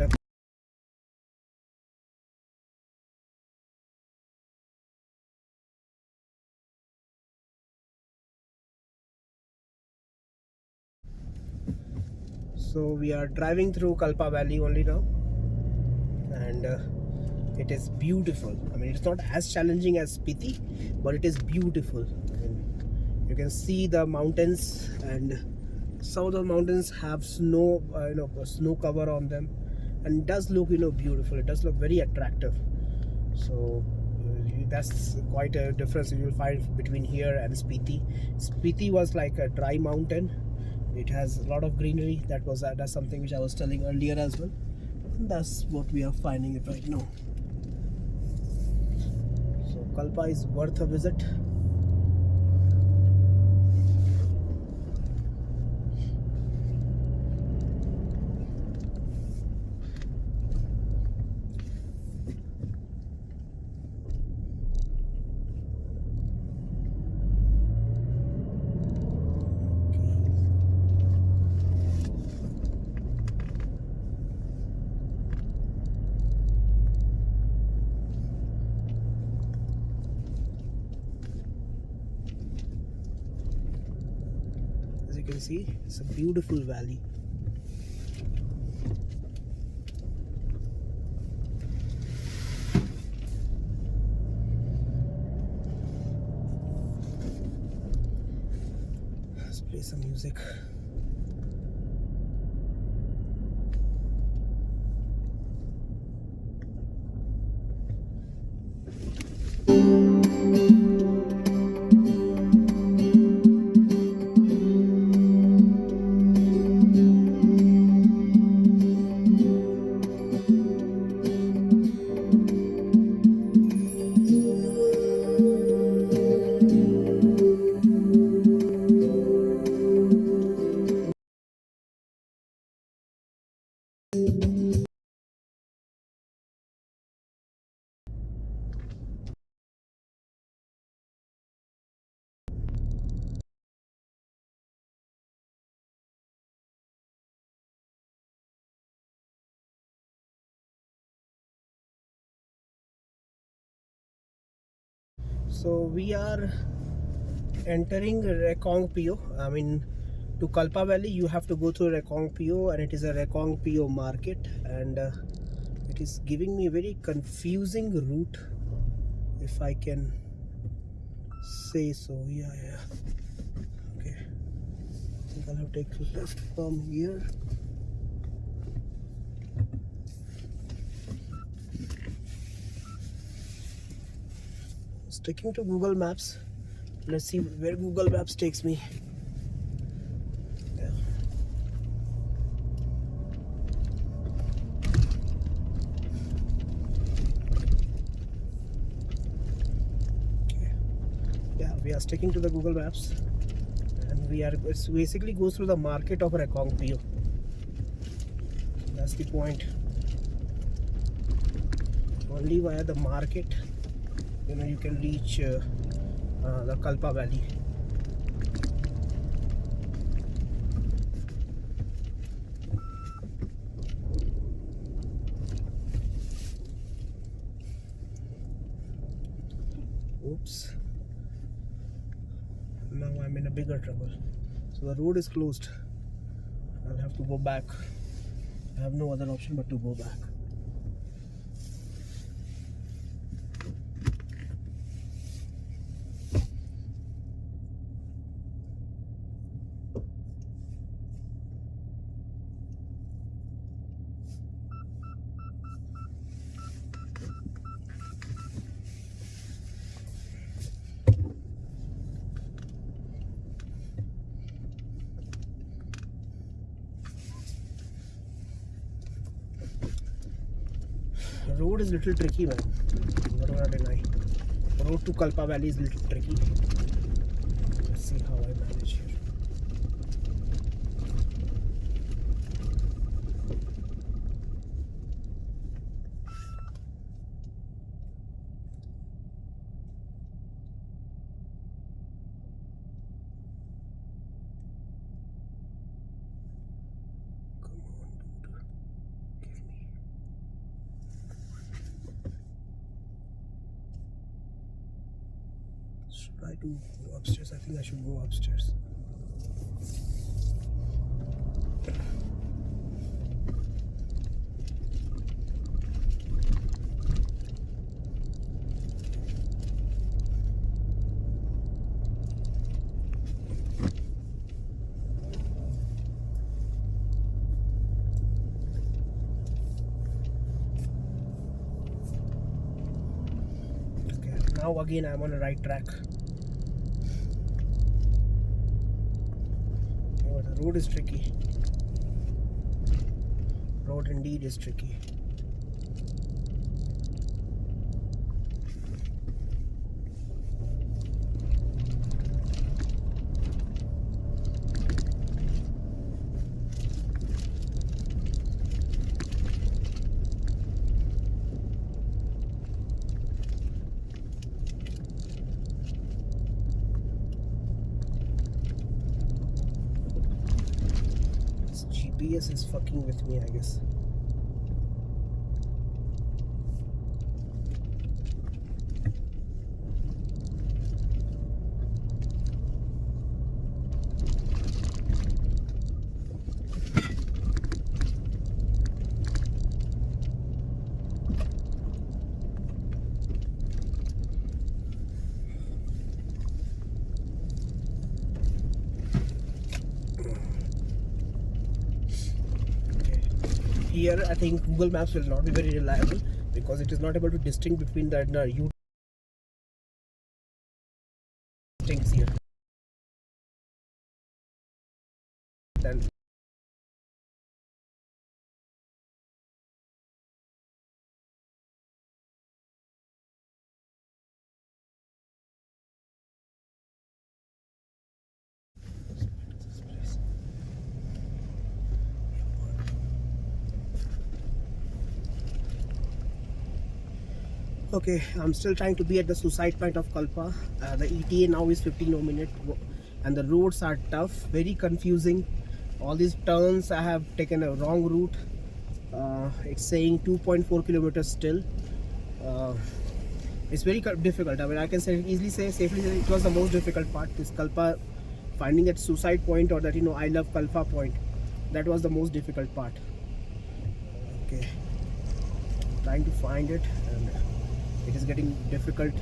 So we are driving through Kalpa Valley only now, and it is beautiful. I mean, it's not as challenging as Spiti, but it is beautiful. I mean, you can see the mountains, and some of the mountains have snow, snow cover on them, and it does look, beautiful. It does look very attractive. So that's quite a difference you will find between here and Spiti. Spiti was like a dry mountain. It has a lot of greenery. That's something which I was telling earlier as well. And that's what we are finding it right now. So Kalpa is worth a visit. As you can see, it's a beautiful valley. Let's play some music. So we are entering Rekong PO. I mean, to Kalpa Valley you have to go through Rekong PO, and it is a Rekong PO market, and it is giving me a very confusing route, if I can say so. Yeah. Okay, I think I'll have to take left from here. Sticking to Google Maps. Let's see where Google Maps takes me. Yeah. Okay. Yeah, we are sticking to the Google Maps, and it basically goes through the market of Rekong PO. That's the point. Only via the market, you can reach the Kalpa Valley. Oops. Now I'm in a bigger trouble. So the road is closed. I'll have to go back. I have no other option but to go back. The road is little tricky, man. I'm not gonna deny. The road to Kalpa Valley is little tricky. Let's see how I manage here. Come on, dude. Give me. Should I do go upstairs? I think I should go upstairs. Okay, now again I'm on the right track. Oh, the road is tricky. Road indeed is tricky. This GPS is fucking with me, I guess. Here I think Google Maps will not be very reliable because it is not able to distinguish between the U things here. Then okay, I'm still trying to be at the suicide point of Kalpa. The ETA now is 15 minutes and the roads are tough, very confusing. All these turns I have taken a wrong route. It's saying 2.4 kilometers still. It's very difficult. I mean, I can easily say, safely say it was the most difficult part. This Kalpa, finding that suicide point or that, I love Kalpa point. That was the most difficult part. Okay, trying to find it and it is getting difficult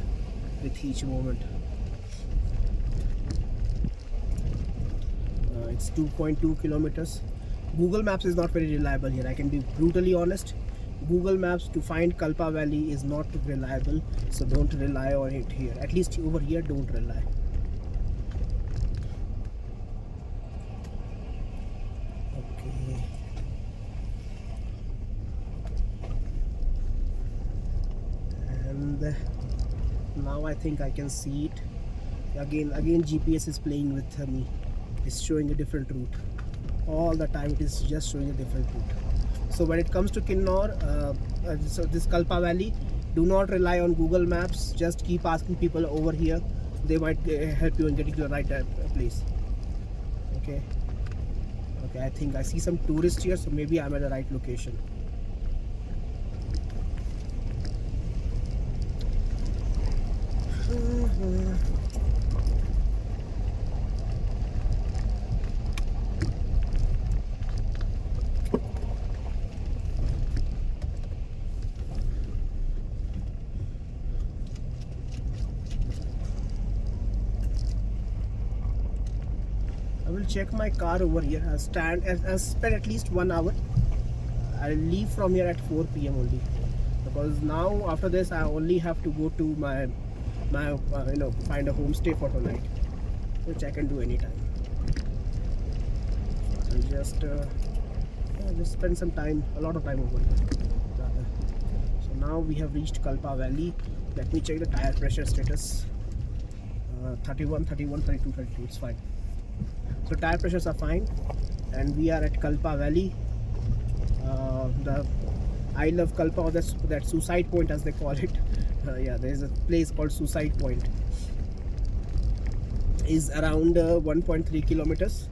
with each moment. It's 2.2 kilometers. Google Maps is not very reliable here. I can be brutally honest. Google Maps to find Kalpa Valley is not reliable, so don't rely on it here. At least over here, don't rely. Okay. And now I think I can see it. Again GPS is playing with me. It's showing a different route. All the time it is just showing a different route. So when it comes to Kinnaur, so this Kalpa Valley, do not rely on Google Maps. Just keep asking people over here. They might help you in getting to the right place. Okay. Okay, I think I see some tourists here, so maybe I'm at the right location. I will check my car over here. I'll spend at least 1 hour. I'll leave from here at 4 p.m. only, because now after this I only have to go to my find a homestay for tonight, which I can do anytime. I'll just spend some time, a lot of time over here rather. So now we have reached Kalpa Valley. Let me check the tire pressure status. 31, 31, 32, 32. It's fine. So tire pressures are fine, and we are at Kalpa Valley. The I love Kalpa, or that suicide point as they call it. Yeah, there is a place called Suicide Point. Is around 1.3 kilometers.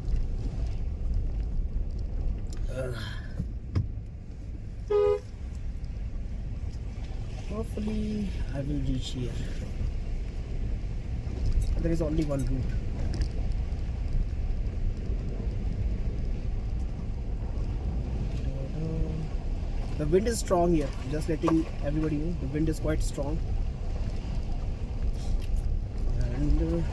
Hopefully I will reach here. There is only one route. The wind is strong here, just letting everybody know. The wind is quite strong, and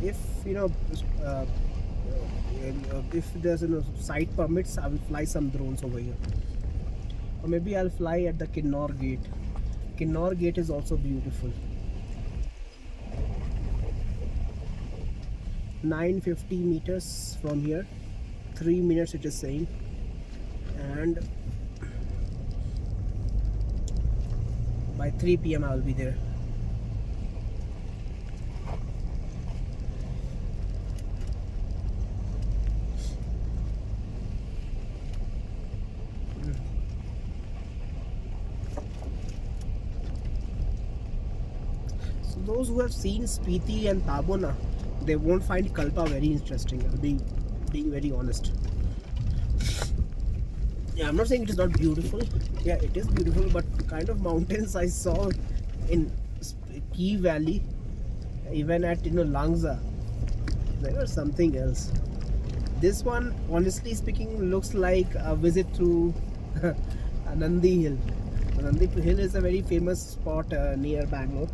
if uh, if there's site permits, I will fly some drones over here, or maybe I'll fly at the Kinnaur gate. Kinnaur gate is also beautiful. 950 meters from here, 3 minutes it is saying, and by 3 p.m. I will be there. So those who have seen Spiti and Tabona, they won't find Kalpa very interesting. I'll be being very honest. Yeah, I'm not saying it is not beautiful. Yeah, it is beautiful, but the kind of mountains I saw in Key Valley, even at Langza, they were something else. This one, honestly speaking, looks like a visit to Nandi Hill. Nandi Hill is a very famous spot near Bangalore.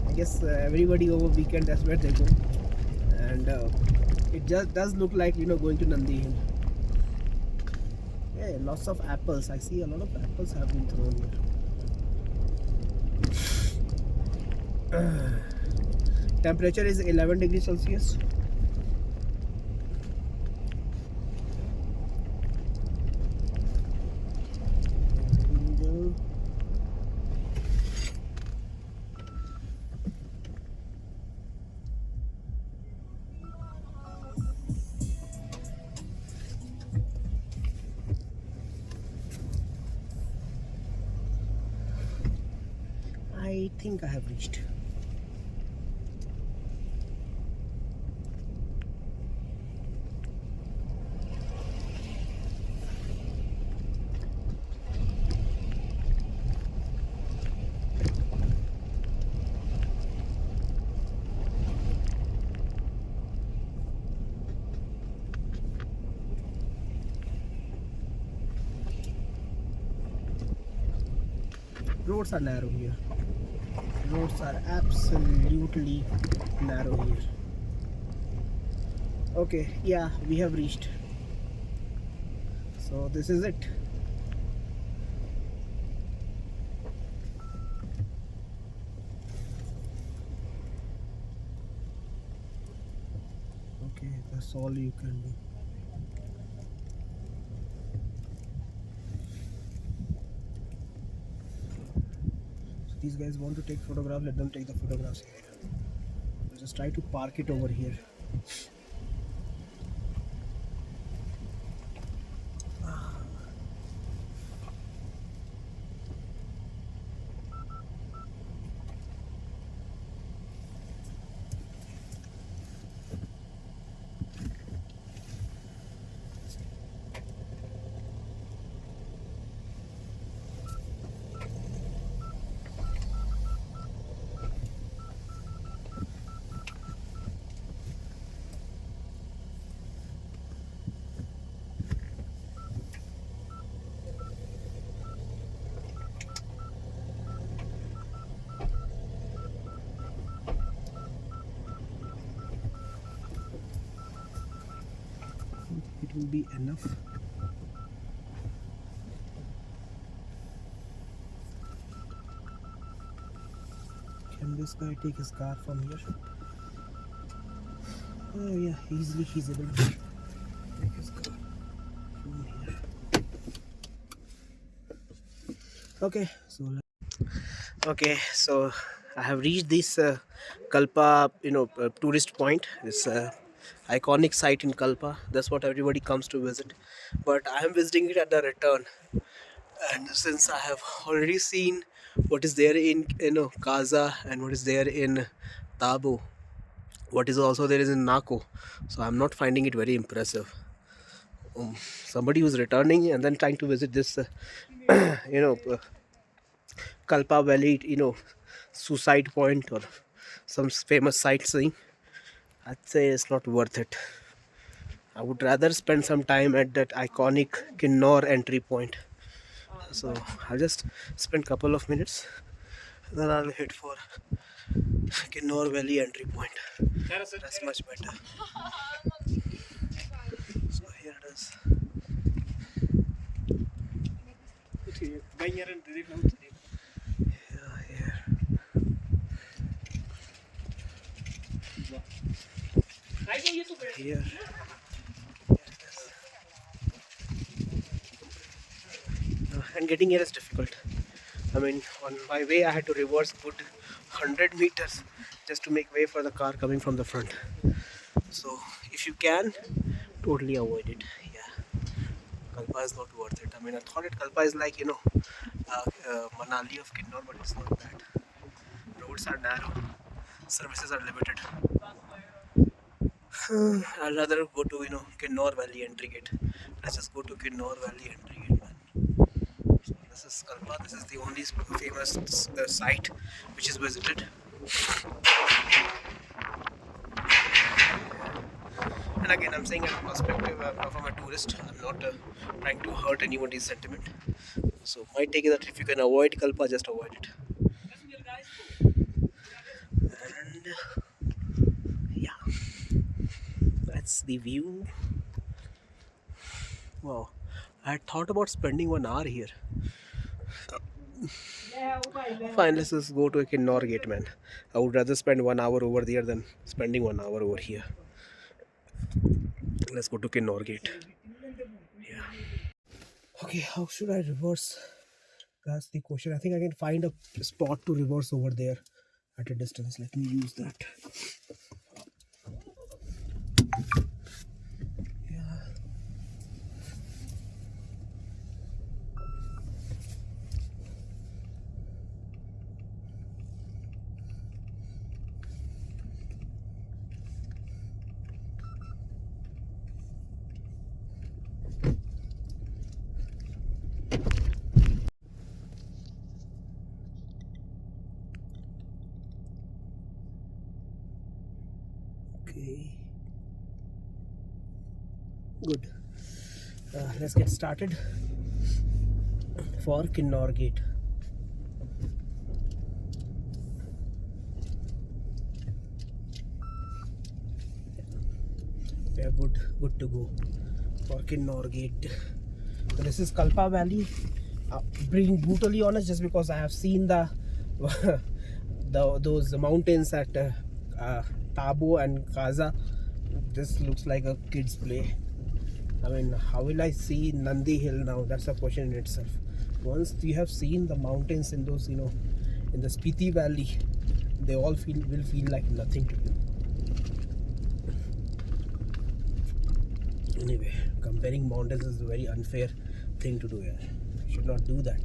I guess everybody over weekend, that's where they go. And it just does look like going to Nandi Hill. Yeah, lots of apples. I see a lot of apples have been thrown here. Temperature is 11 degrees Celsius. I think I have reached. Roads are narrow here. Roads are absolutely narrow here. Okay, yeah, we have reached. So this is it. Okay, that's all you can do. these guys want to take photographs, let them take the photographs here. I'll just try to park it over here. It will be enough. Can this guy take his car from here? Oh yeah, easily he's able to take his car from here. Okay, so I have reached this Kalpa, tourist point. This iconic site in Kalpa. That's what everybody comes to visit. But I am visiting it at the return, and since I have already seen what is there in Kaza and what is there in Tabo, what is also there is in Nako, so I'm not finding it very impressive. Somebody who's returning and then trying to visit this, Kalpa Valley, suicide point or some famous sightseeing, I'd say it's not worth it. I would rather spend some time at that iconic Kinnaur entry point. So I'll just spend couple of minutes, then I'll head for Kinnaur Valley entry point. That's much better. So here it is. Here. Here. And getting here is difficult. I mean, on my way I had to reverse good 100 meters just to make way for the car coming from the front. So if you can, totally avoid it. Yeah, Kalpa is not worth it. I mean, I thought Kalpa is like Manali of Kinnaur, but it's not that. Roads are narrow, services are limited. I'd rather go to Kinnaur Valley entry gate. Let's just go to Kinnaur Valley entry gate, man. So this is Kalpa. This is the only famous site which is visited. And again, I'm saying as a perspective from a tourist. I'm not trying to hurt anybody's sentiment. So my take is that if you can avoid Kalpa, just avoid it. And yeah, that's the view. Wow, I had thought about spending 1 hour here. Fine, let's just go to a Kinnaur gate, man. I would rather spend 1 hour over there than spending 1 hour over here. Let's go to Kinnaur gate. Yeah. Okay, how should I reverse? That's the question. I think I can find a spot to reverse over there at a distance. Let me use that. Yeah. Okay. Good. Let's get started for Kinnaur gate. We are good to go for Kinnaur gate. So this is Kalpa Valley. Being brutally honest, just because I have seen the those mountains at Tabo and Kaza, this looks like a kid's play. I mean, how will I see Nandi Hill now? That's a question in itself. Once you have seen the mountains in those in the Spiti Valley, they all will feel like nothing to you. Anyway, comparing mountains is a very unfair thing to do here. You should not do that.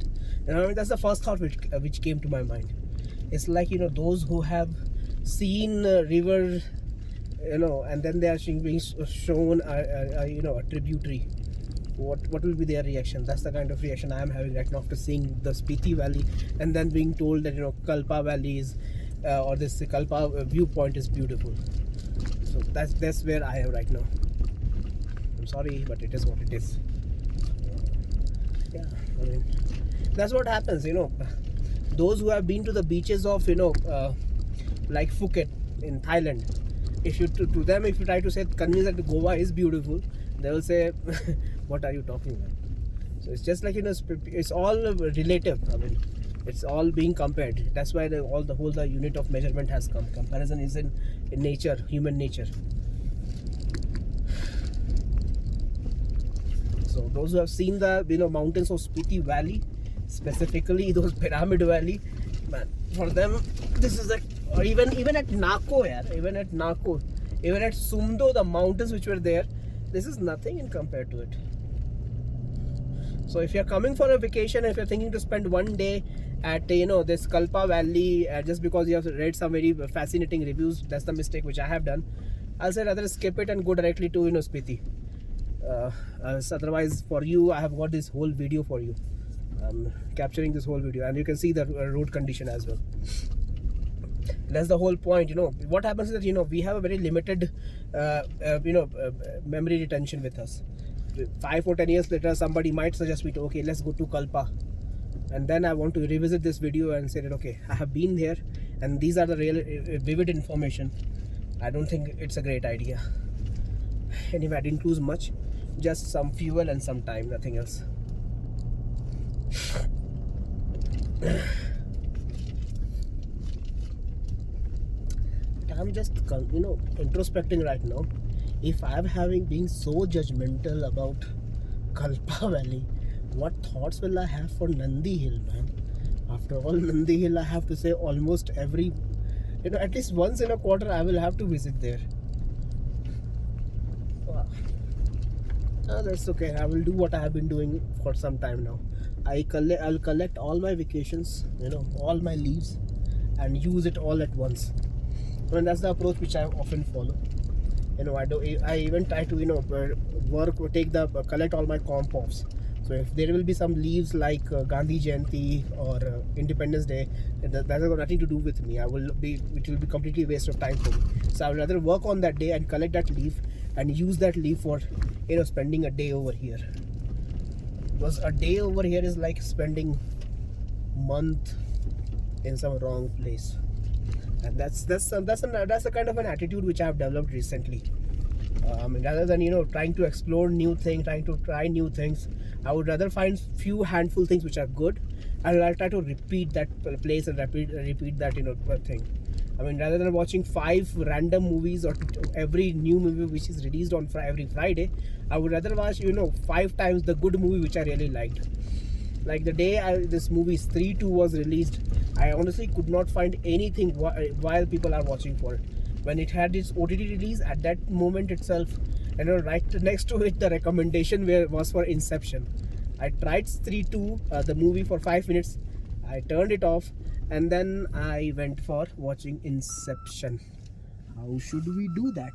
And I mean, that's the first thought which came to my mind. It's like, you know, those who have seen river, you know, and then they are being shown you know, a tributary. What will be their reaction? That's the kind of reaction I am having right now after seeing the Spiti Valley and then being told that, you know, Kalpa Valley is or this Kalpa viewpoint is beautiful. So that's where I am right now. I'm sorry, but it is what it is. Yeah, I mean, that's what happens, you know. Those who have been to the beaches of, you know, like Phuket in Thailand, if you to them, if you try to say convince that Goa is beautiful, they will say, what are you talking about? So it's just like, you know, it's all relative. I mean, it's all being compared. That's why the whole unit of measurement has come. Comparison is in nature, human nature. So those who have seen the, you know, mountains of Spiti Valley, specifically those Pyramid Valley, man, for them this is like, or even at Nako, even at Nako, even at Sumdo, the mountains which were there, this is nothing in compared to it. So if you're coming for a vacation, if you're thinking to spend one day at, you know, this Kalpa Valley, just because you have read some very fascinating reviews, that's the mistake which I have done. I'll say rather skip it and go directly to, you know, Spiti. Otherwise, for you, I have got this whole video for you. I'm capturing this whole video, and you can see the road condition as well. That's the whole point, you know. What happens is that, you know, we have a very limited memory retention with us. 5 or 10 years later, somebody might suggest me to, okay, let's go to Kalpa, and then I want to revisit this video and say that, okay, I have been here and these are the real vivid information. I don't think it's a great idea. Anyway, I didn't lose much, just some fuel and some time, nothing else. I'm just, you know, introspecting right now. If I'm being so judgmental about Kalpa Valley, what thoughts will I have for Nandi Hill, man? After all, Nandi Hill, I have to say almost every, you know, at least once in a quarter I will have to visit there. Wow. That's okay. I will do what I have been doing for some time now. I'll collect all my vacations, you know, all my leaves, and use it all at once. I mean, that's the approach which I often follow. You know, I even try to, you know, collect all my comp-offs. So if there will be some leaves like Gandhi Jayanti or Independence Day, that has got nothing to do with me. It will be completely waste of time for me. So I would rather work on that day and collect that leaf and use that leaf for, you know, spending a day over here. Because a day over here is like spending a month in some wrong place. And that's a kind of an attitude which I have developed recently. I mean, rather than, you know, trying to explore new things, trying to try new things, I would rather find few handful things which are good, and I'll try to repeat that place and repeat that, you know, thing. I mean, rather than watching 5 random movies or every new movie which is released on every Friday, I would rather watch, you know, 5 times the good movie which I really liked. Like the day this movie 3-2 was released, I honestly could not find anything while people are watching for it. When it had its OTT release, at that moment itself, you know, right next to it, the recommendation was for Inception. I tried 3-2, the movie, for 5 minutes. I turned it off, and then I went for watching Inception. How should we do that?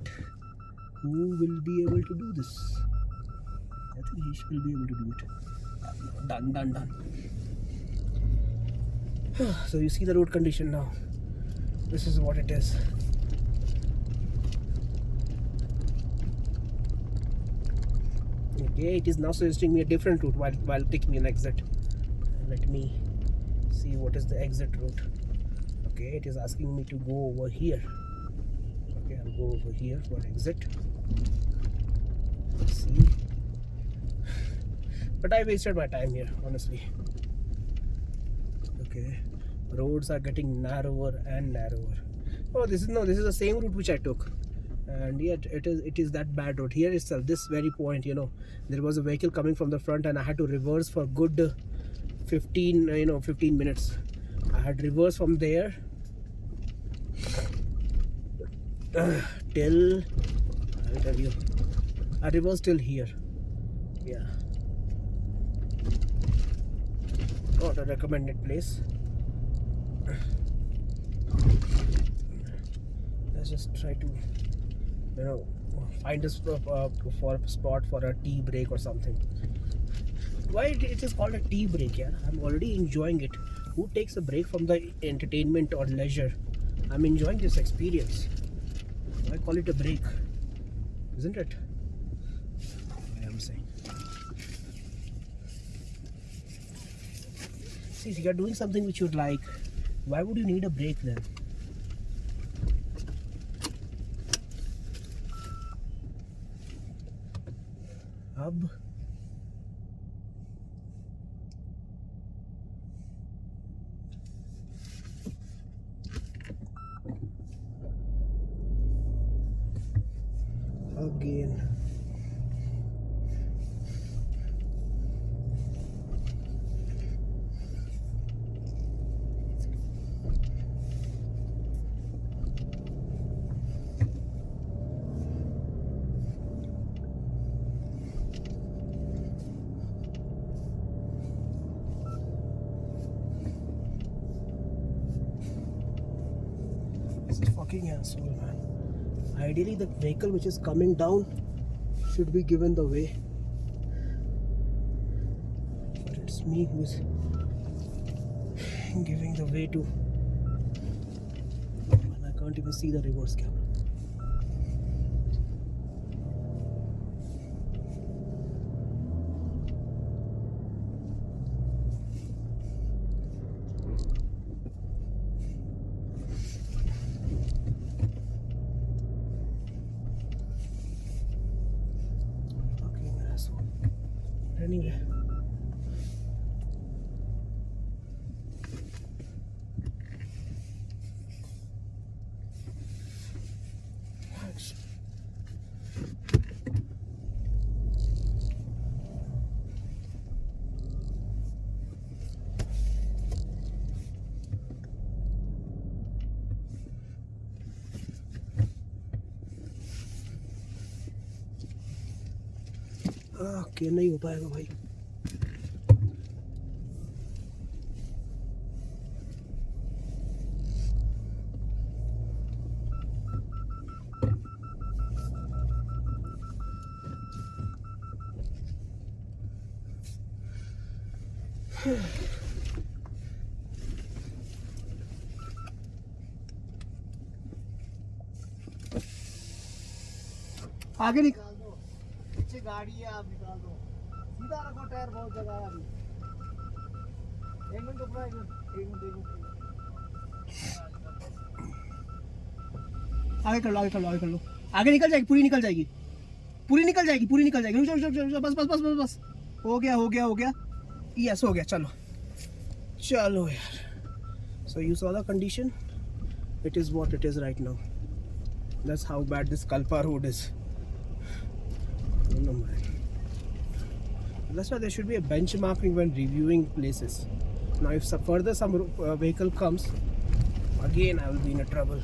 Who will be able to do this? I think he will be able to do it. Done. So you see the road condition now. This is what it is. Okay, it is now suggesting me a different route while taking an exit. Let me see what is the exit route. Okay, it is asking me to go over here. Okay, I'll go over here for exit. Let's see. But I wasted my time here, honestly. Okay, roads are getting narrower and narrower. Oh, this is the same route which I took, and yet it is that bad road. Here itself, this very point, you know, there was a vehicle coming from the front, and I had to reverse for good 15 minutes. I had reversed from there till, I'll tell you, I reversed till here. Yeah, not a recommended place. Let's just try to, find a for a spot for a tea break or something. Why it is called a tea break? Yeah, I'm already enjoying it. Who takes a break from the entertainment or leisure? I'm enjoying this experience. Why call it a break? Isn't it? I am saying. See, if you are doing something which you like, why would you need a break then? Ab again. This is fucking asshole, man. Ideally, the vehicle which is coming down should be given the way, but it's me who is giving the way to, and I can't even see the reverse camera. Fucking asshole. Anyway. Okay नहीं हो पाएगा भाई. आगे निकाल दो, पीछे गाड़ी है, आप निकाल दो, सीधा रखो, टायर बहुत जगह है अभी. एक मिनट रुको, एक मिनट. आगे कर लो, आगे कर लो, आगे कर लो. आगे निकल जाएगी, पूरी निकल जाएगी, पूरी निकल जाएगी, पूरी निकल जाएगी. रुक जाओ, बस बस बस बस बस. हो गया हो गया हो गया. यस हो गया. चलो चलो यार. So you saw the condition. It is what it is right now. That's how bad this Kalpa road is. No, man. That's why there should be a benchmarking when reviewing places. Now if further some vehicle comes, again I will be in a trouble.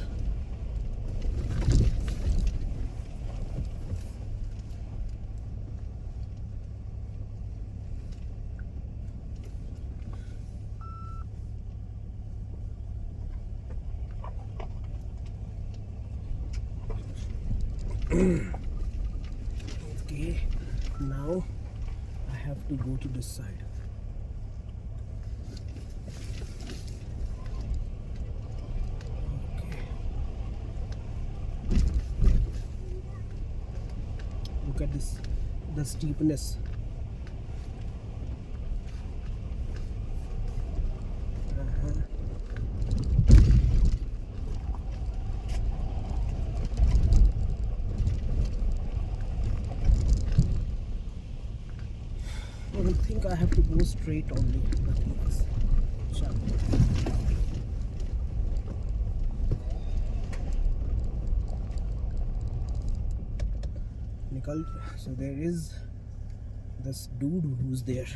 Okay, now I have to go to this side. Okay. Look at this, the steepness. I think I have to go straight only, nothing else. Nikal. So there is this dude who's there.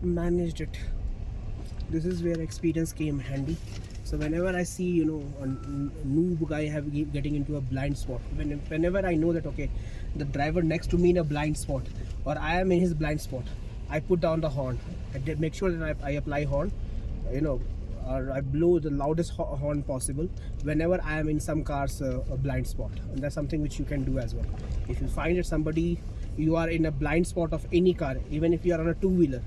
managed it. This is where experience came handy. So whenever I see, you know, a noob guy getting into a blind spot, whenever I know that okay, the driver next to me in a blind spot, or I am in his blind spot, I put down the horn. I make sure that I apply horn, you know, or I blow the loudest horn possible whenever I am in some car's a blind spot. And that's something which you can do as well. If you find that somebody, you are in a blind spot of any car, even if you are on a two-wheeler,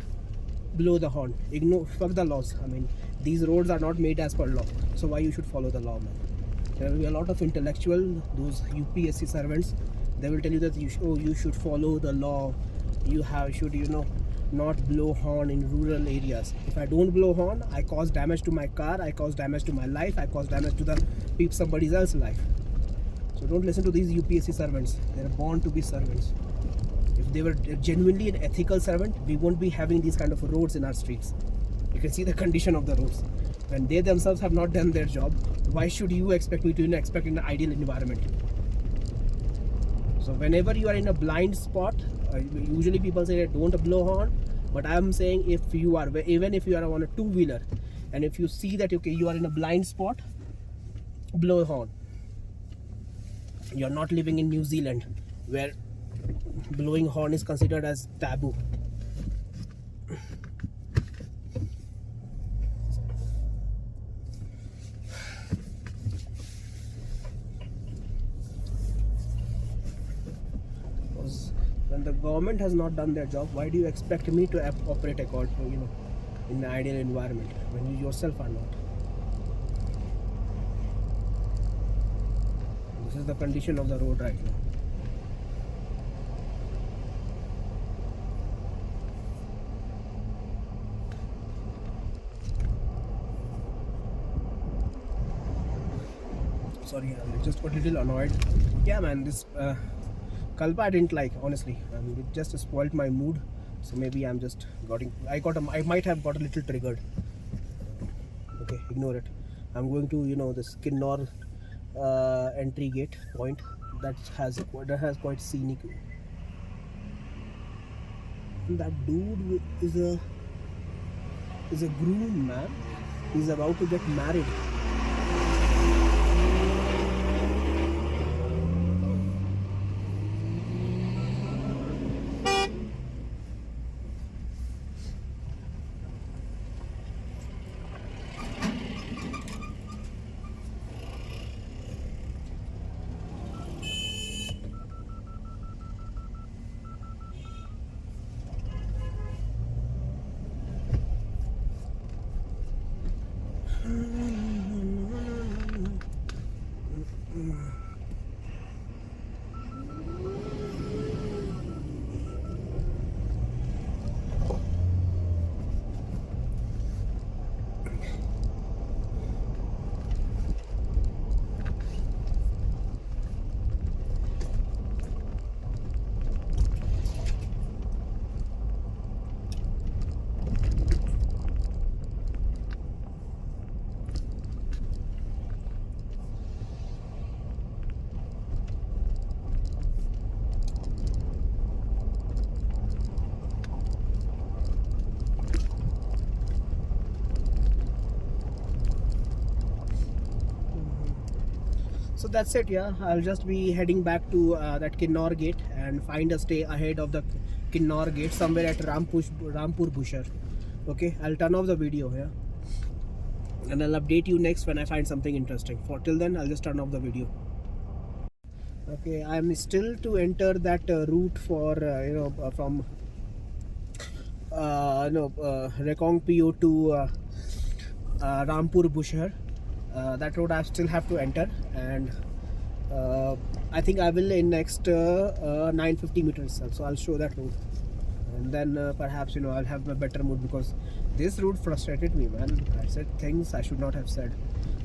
blow the horn. Ignore, fuck the laws. I mean, these roads are not made as per law, so why you should follow the law, man? There will be a lot of intellectual, those UPSC servants, they will tell you that you should follow the law, should, you know, not blow horn in rural areas. If I don't blow horn, I cause damage to my car, I cause damage to my life, I cause damage to somebody else's life. So don't listen to these UPSC servants. They're born to be servants. If they were genuinely an ethical servant, we won't be having these kind of roads in our streets. You can see the condition of the roads. When they themselves have not done their job, why should you expect me to expect in an ideal environment? So whenever you are in a blind spot, usually people say don't blow horn, but I am saying even if you are on a two-wheeler, and if you see that okay, you are in a blind spot, blow a horn. You are not living in New Zealand, where blowing horn is considered as taboo. When the government has not done their job, why do you expect me to operate according, you know, in an ideal environment when you yourself are not? This is the condition of the road right now. Sorry, I just got a little annoyed. Yeah, man, this Kalpa I didn't like, honestly. It just spoiled my mood. So maybe I'm just I might have got a little triggered. Okay, ignore it. I'm going to, you know, this Kinnaur entry gate point that has quite scenic. That dude is a groom, man. He's about to get married. So that's it. Yeah, I'll just be heading back to that Kinnaur gate and find a stay ahead of the Kinnaur gate somewhere at Rampur Busher. Okay, I'll turn off the video here, and I'll update you next when I find something interesting. For till then, I'll just turn off the video. Okay, I'm still to enter that route for from Rekong PO to Rampur Busher. That road I still have to enter, and I think I will in next 950 meters. So I'll show that route, and then perhaps I'll have a better mood, because this route frustrated me, man. I said things I should not have said,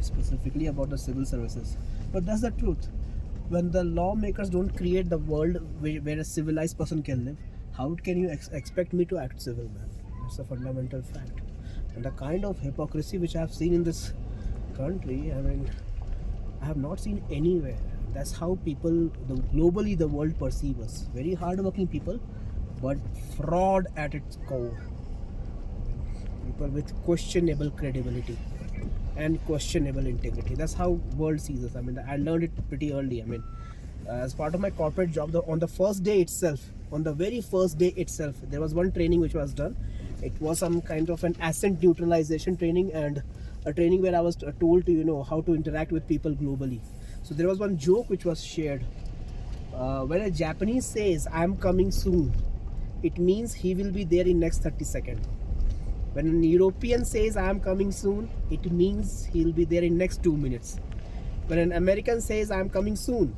specifically about the civil services. But that's the truth. When the lawmakers don't create the world where a civilized person can live, how can you expect me to act civil, man? That's a fundamental fact. And the kind of hypocrisy which I have seen in this country, I mean, I have not seen anywhere. That's how people, globally the world perceive us. Very hardworking people, but fraud at its core. people with questionable credibility and questionable integrity. That's how world sees us. I mean, I learned it pretty early. I mean, as part of my corporate job, on the first day itself, on the very first day itself, there was one training which was done. It was some kind of an accent neutralization training, and a training where I was told to how to interact with people globally. So there was one joke which was shared. When a Japanese says "I'm coming soon," it means he will be there in next 30 seconds. When an European says "I'm coming soon," it means he'll be there in next 2 minutes. When an American says "I'm coming soon,"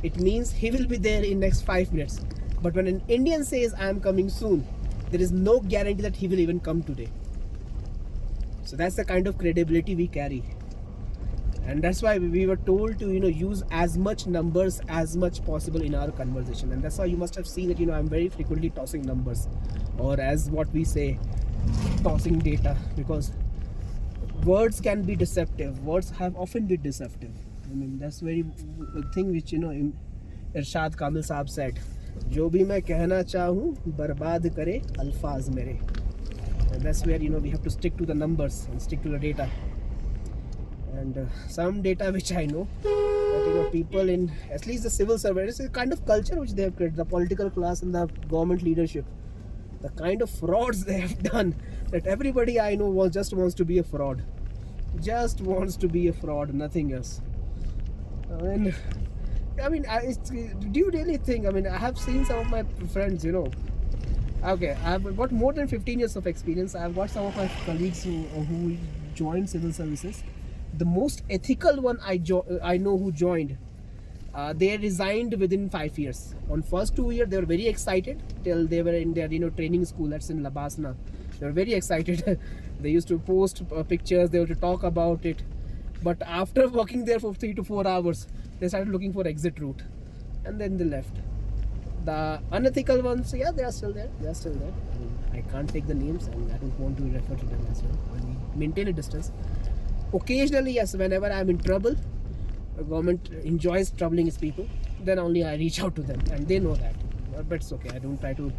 it means he will be there in next 5 minutes. But when an Indian says "I'm coming soon," there is no guarantee that he will even come today. So that's the kind of credibility we carry. And that's why we were told to use as much numbers as much possible in our conversation. And that's why you must have seen that I'm very frequently tossing numbers, or as what we say, tossing data, because words can be deceptive. Words have often been deceptive. I mean, that's very thing which Irshad Kamil Saab said, "Jo bhi main कहना चाहूँ बर्बाद करे अल्फाज मेरे." And that's where we have to stick to the numbers and stick to the data. And some data which I know that people in at least the civil service, it's a kind of culture which they have created, the political class and the government leadership, the kind of frauds they have done, that everybody I know just wants to be a fraud, nothing else. I mean, do you really think? I mean, I have seen some of my friends, Okay, I've got more than 15 years of experience. I've got some of my colleagues who joined civil services. The most ethical one I know who joined, they resigned within 5 years. On first 2 years, they were very excited till they were in their training school. That's in Labasna. They were very excited. They used to post pictures. They were to talk about it. But after working there for 3 to 4 hours, they started looking for exit route, and then they left. The unethical ones, yeah, they are still there. I mean, I can't take the names, and I don't want to refer to them as well. I mean, maintain a distance. Occasionally, yes, whenever I'm in trouble, the government enjoys troubling its people, then only I reach out to them, and they know that. But it's okay. I don't try to,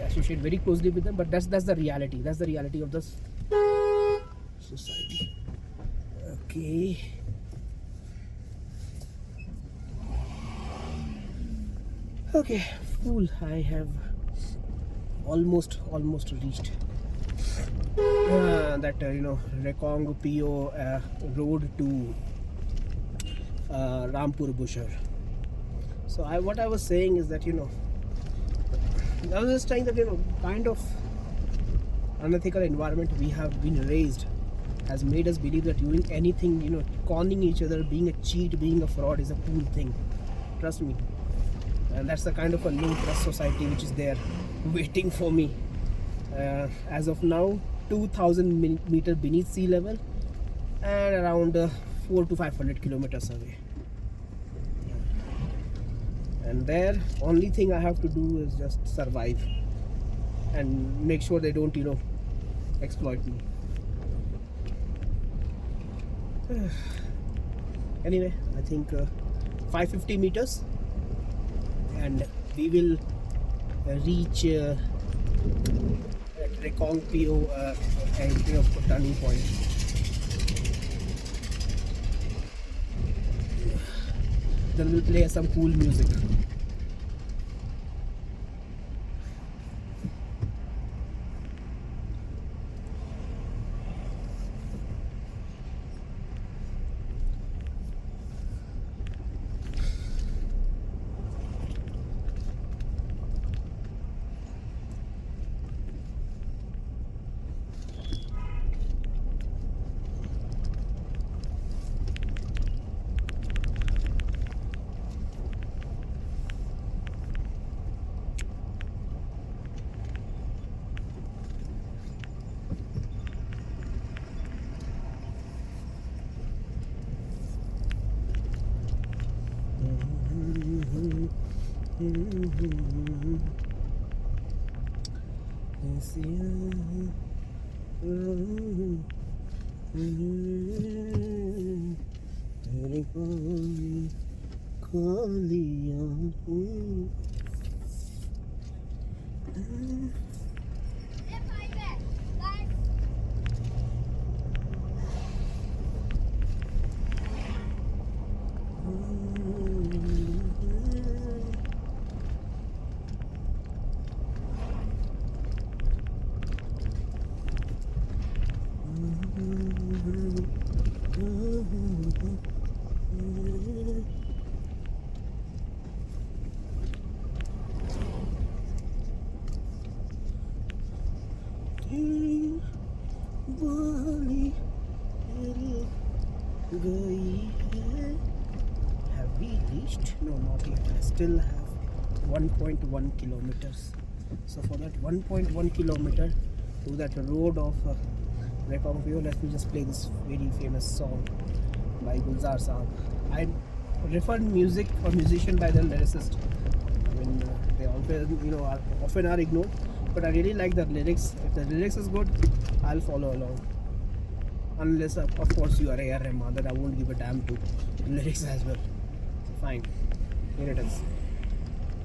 associate very closely with them. But that's the reality. That's the reality of this society. Okay. Okay, cool. I have almost reached that Rekong PO road to Rampur Busher. So what I was saying is that I was just saying that kind of unethical environment we have been raised has made us believe that doing anything, conning each other, being a cheat, being a fraud is a cool thing. Trust me. And that's the kind of a low trust society which is there waiting for me. As of now, 2,000 meters beneath sea level and around 400 to 500 kilometers away. And there, only thing I have to do is just survive and make sure they don't exploit me. Anyway, I think 550 meters and we will reach Rekong PO turning point. Then we'll play some cool music. गई है. Have we reached? No, not yet. I still have 1.1 kilometers. So for that 1.1 kilometer to that road of Rekongpyo, let me just play this very famous song by Gulzar Saab. I refer music or musician by the lyricist. I mean, they always, often are ignored, but I really like the lyrics. If the lyrics is good, I'll follow along. Unless, of course, you are A.R. Rahman, that I won't give a damn to lyrics as well. Fine. Here it is.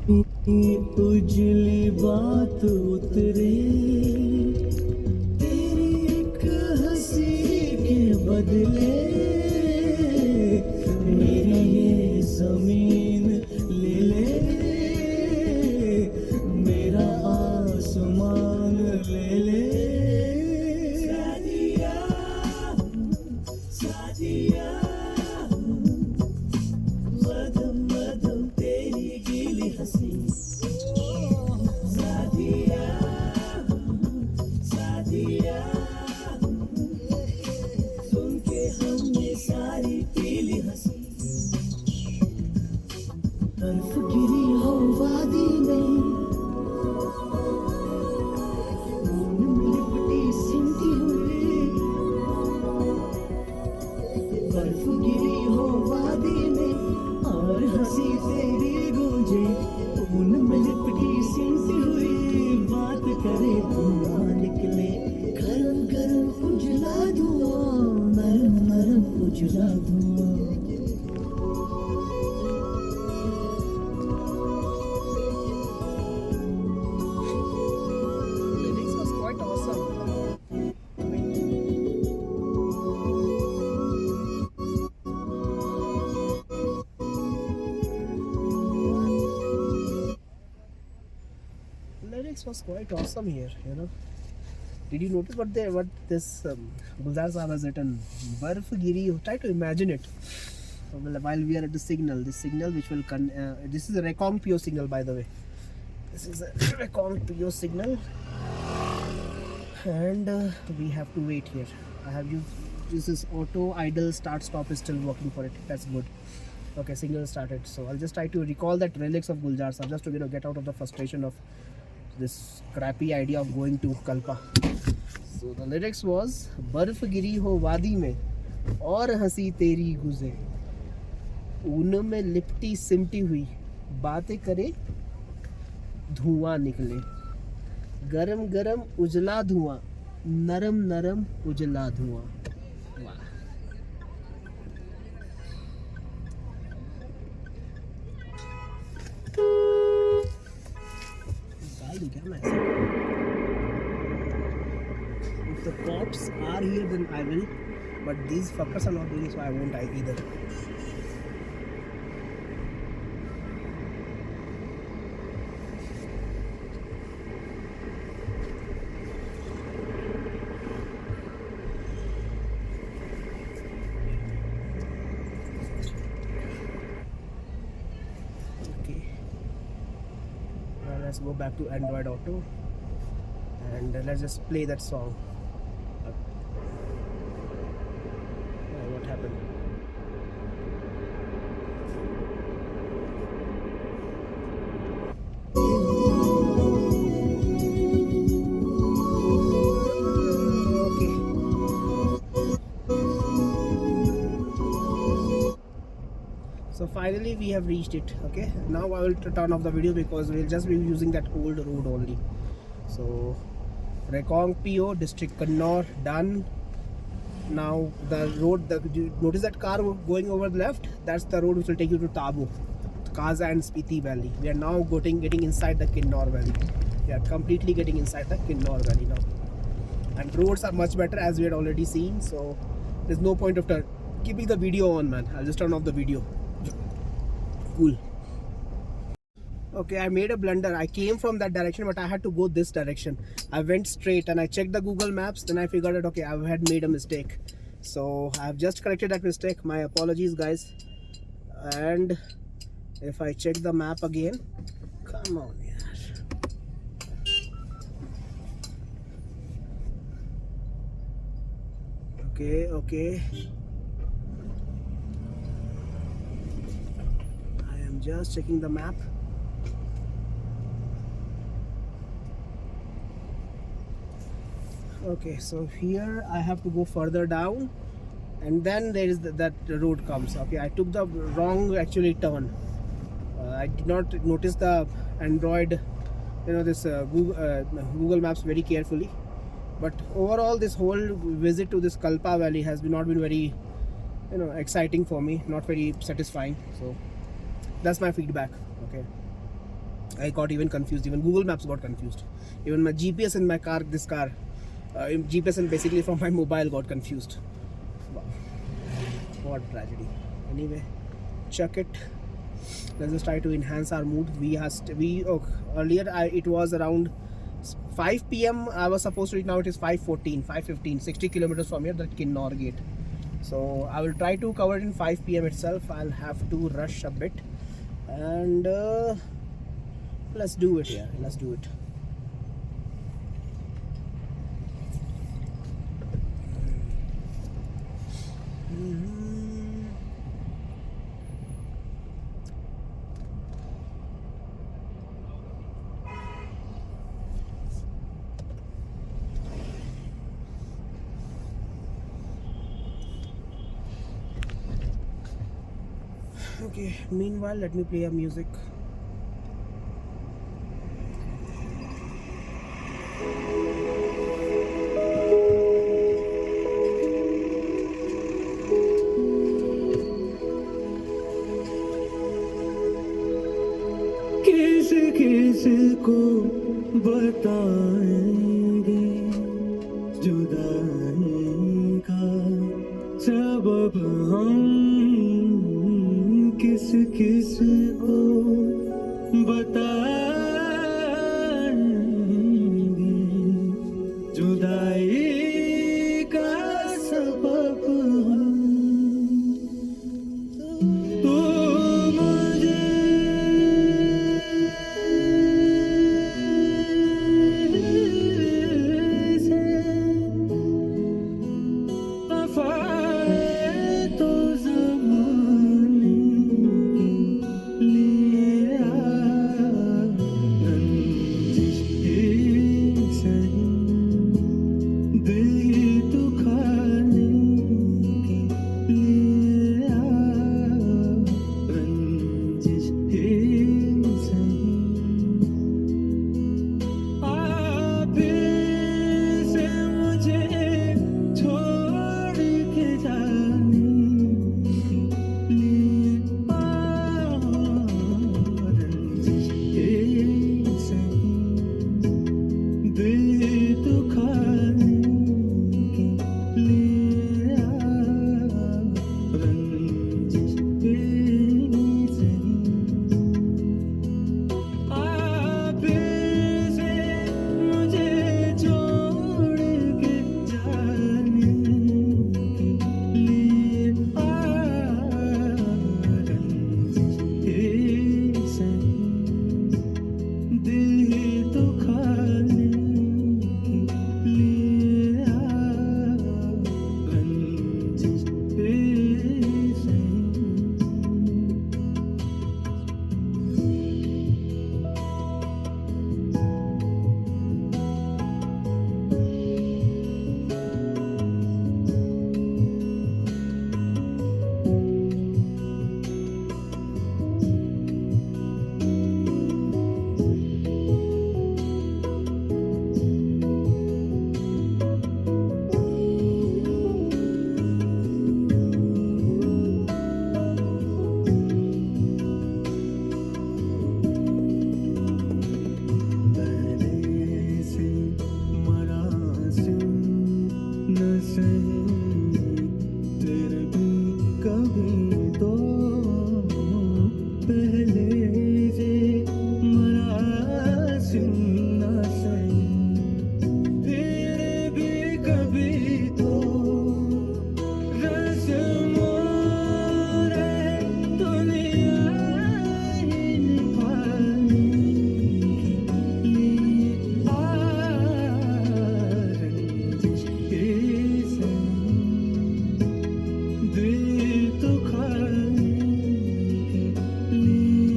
उजली बात उतरे तेरी एक हंसी के बदले मेरी ये जमीन ले ले मेरा आसमान ले ले सादिया सादिया मदम मदम तेरी गीली हंसी सादिया सादिया सुन के हमने सारी पीली हंसी बर्फ गिरी हो वादी में ऊन में लिपटी सिमटी हुई बर्फ गिरी हो वादी में और हंसी तेरी गूंजे ऊन में लिपटी सिमटी हुई बात करे धुआं निकले गरम गरम उजला धुआं नरम नरम उजला धुआं
Lyrics was quite awesome. Lyrics was quite awesome here. Did you notice what this Gulzar Saab has written? Barf giri. Try to imagine it. While we are at the signal, this signal which will this is a Rekongpyo signal, by the way. This is a Rekongpyo signal, and we have to wait here. I have used this is auto idle start stop is still working for it. That's good. Okay, signal started. So I'll just try to recall that relics of Gulzar Saab just to get out of the frustration of this crappy idea of going to Kalpa. So the lyrics was बर्फ गिरी हो वादी में और हंसी तेरी गुजे ऊन में लिपटी सिमटी हुई बातें करे धुआं निकले गरम गरम उजला धुआं नरम नरम उजला धुआं. वाह. डाल दूं क्या मैं ऐसे? If the cops are here, then I will. But these fuckers are not doing it, so I won't either. Okay. Now let's go back to Android Auto and let's just play that song. What happened? Okay. So finally we have reached it. Okay, now I will turn off the video because we'll just be using that old road only. So Rekongpyo district Kinnaur done. Now the road, notice that car going over the left, that's the road which will take you to Tabo, Kaza and Spiti Valley. We are now getting inside the Kinnaur Valley. We are completely getting inside the Kinnaur Valley now. And roads are much better as we had already seen, so there's no point of keeping the video on, man. I'll just turn off the video. Cool. Okay, I made a blunder. I came from that direction, but I had to go this direction. I went straight and I checked the Google Maps. Then I figured out, okay, I had made a mistake. So I have just corrected that mistake. My apologies, guys. And if I check the map again, come on, yeah. Okay. I'm just checking the map. Okay, so here I have to go further down, and then there is that road comes. Okay, I took the wrong actually turn. I did not notice the Android, this Google Maps very carefully. But overall, this whole visit to this Kalpa Valley has not been very, exciting for me. Not very satisfying. So that's my feedback. Okay, I got even confused. Even Google Maps got confused. Even my GPS in my car, GPS and basically from my mobile got confused. Wow, what a tragedy. Anyway, chuck it. Let's just try to enhance our mood. Earlier it was around 5 p.m. I was supposed to reach. Now it is 5:15, 60 kilometers from here, the Kinnaur gate. So I will try to cover it in 5 p.m. itself. I'll have to rush a bit, and let's do it here. Let's do it. Okay, meanwhile, let me play a music.
किस किस को बताएंगे जुदाई का सबब हम किस किस को बताएंगे जुदाई का सबब हम तो मुझे तो ज़माने के लिए रंजिश ही सही दिल दुखाने के लिए रंजिश ही सही आप से मुझे छोड़ के जाने के लिए रंजिश ही सही दिल दुखाने के लिए रंजिश ही सही आप से मुझे छोड़ के जाने के लिए रंजिश ही सही दिल दुखाने के लिए रंजिश ही सही पहले से मरासिम न सही तेरे भी कभी तो पहले से मरासिम न सही तेरे भी कभी तो रस्मों रहे दुनिया ही निभाने के लिए रंजिश ही सही दिल दुखाने के लिए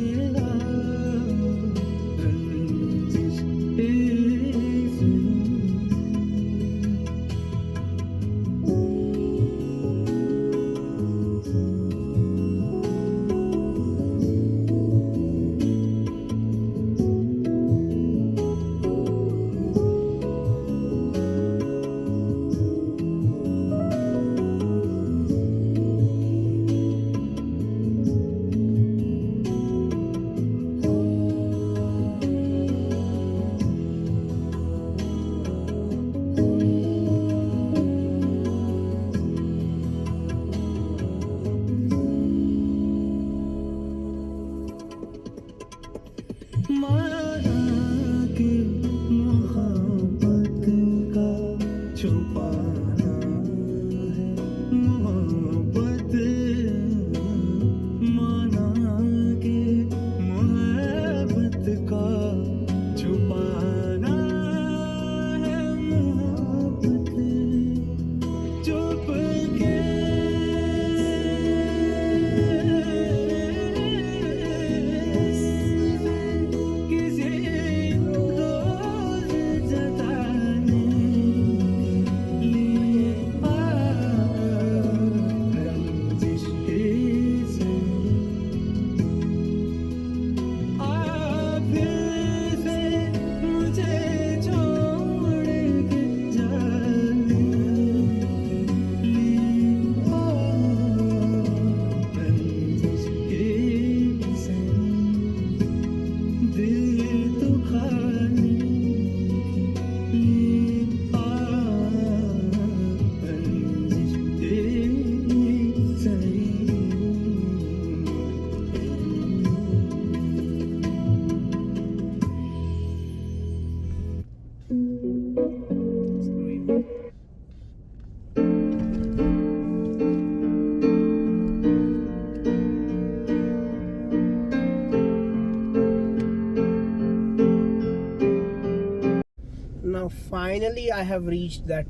finally I have reached that,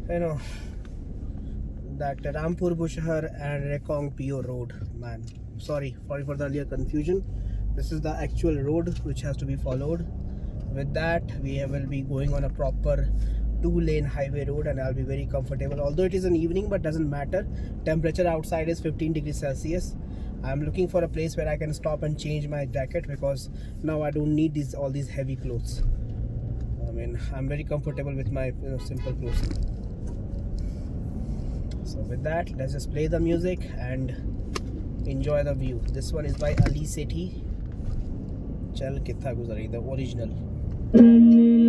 you know, that Rampur Bushahar and Rekong PO road. Man, sorry for the earlier confusion. This is the actual road which has to be followed. With that, we will be going on a proper 2-lane highway road, and I'll be very comfortable. Although it is an evening, but doesn't matter. Temperature outside is 15 degrees Celsius. I'm looking for a place where I can stop and change my jacket, because now I don't need all these heavy clothes. I mean, I'm very comfortable with my simple clothes. So with that, let's just play the music and enjoy the view. This one is by Ali Sethi. Chal Kitha Guzari, the original.
Maria.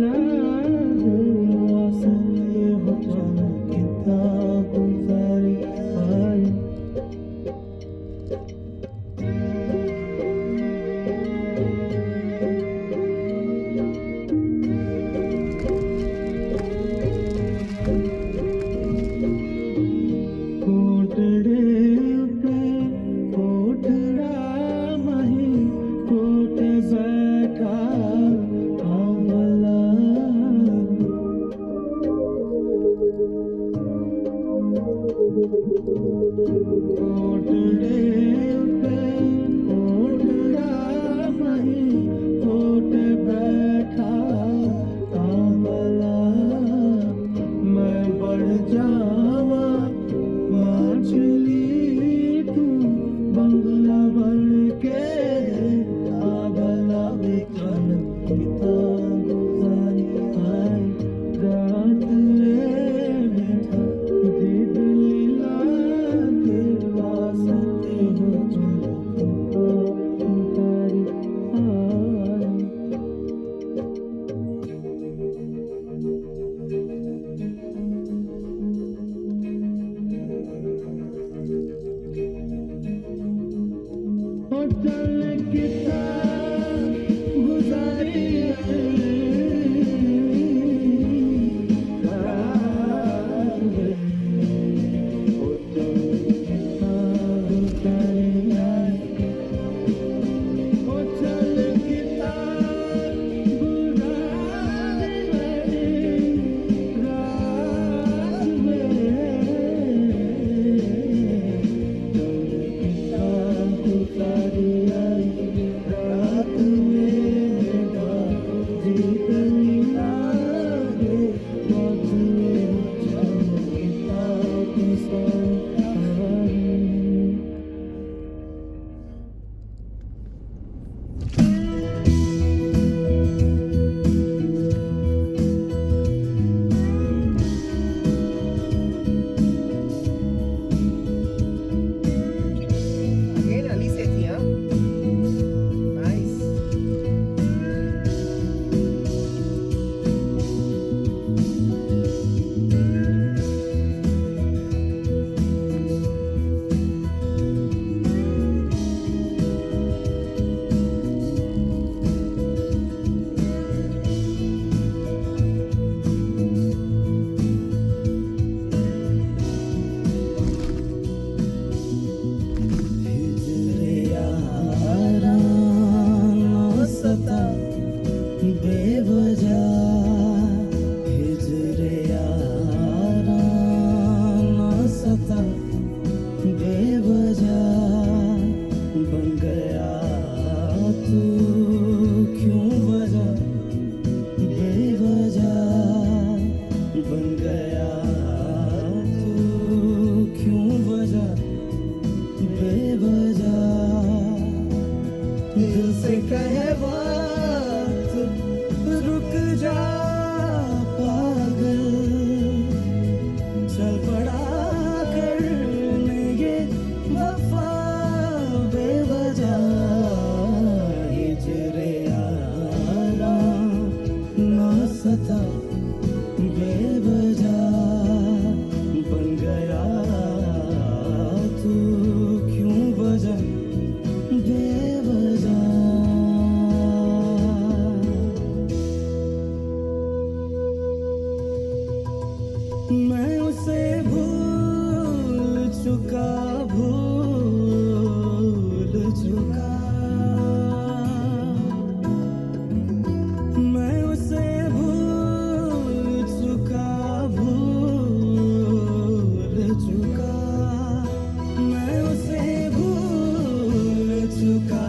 मैं उसे भूल चुका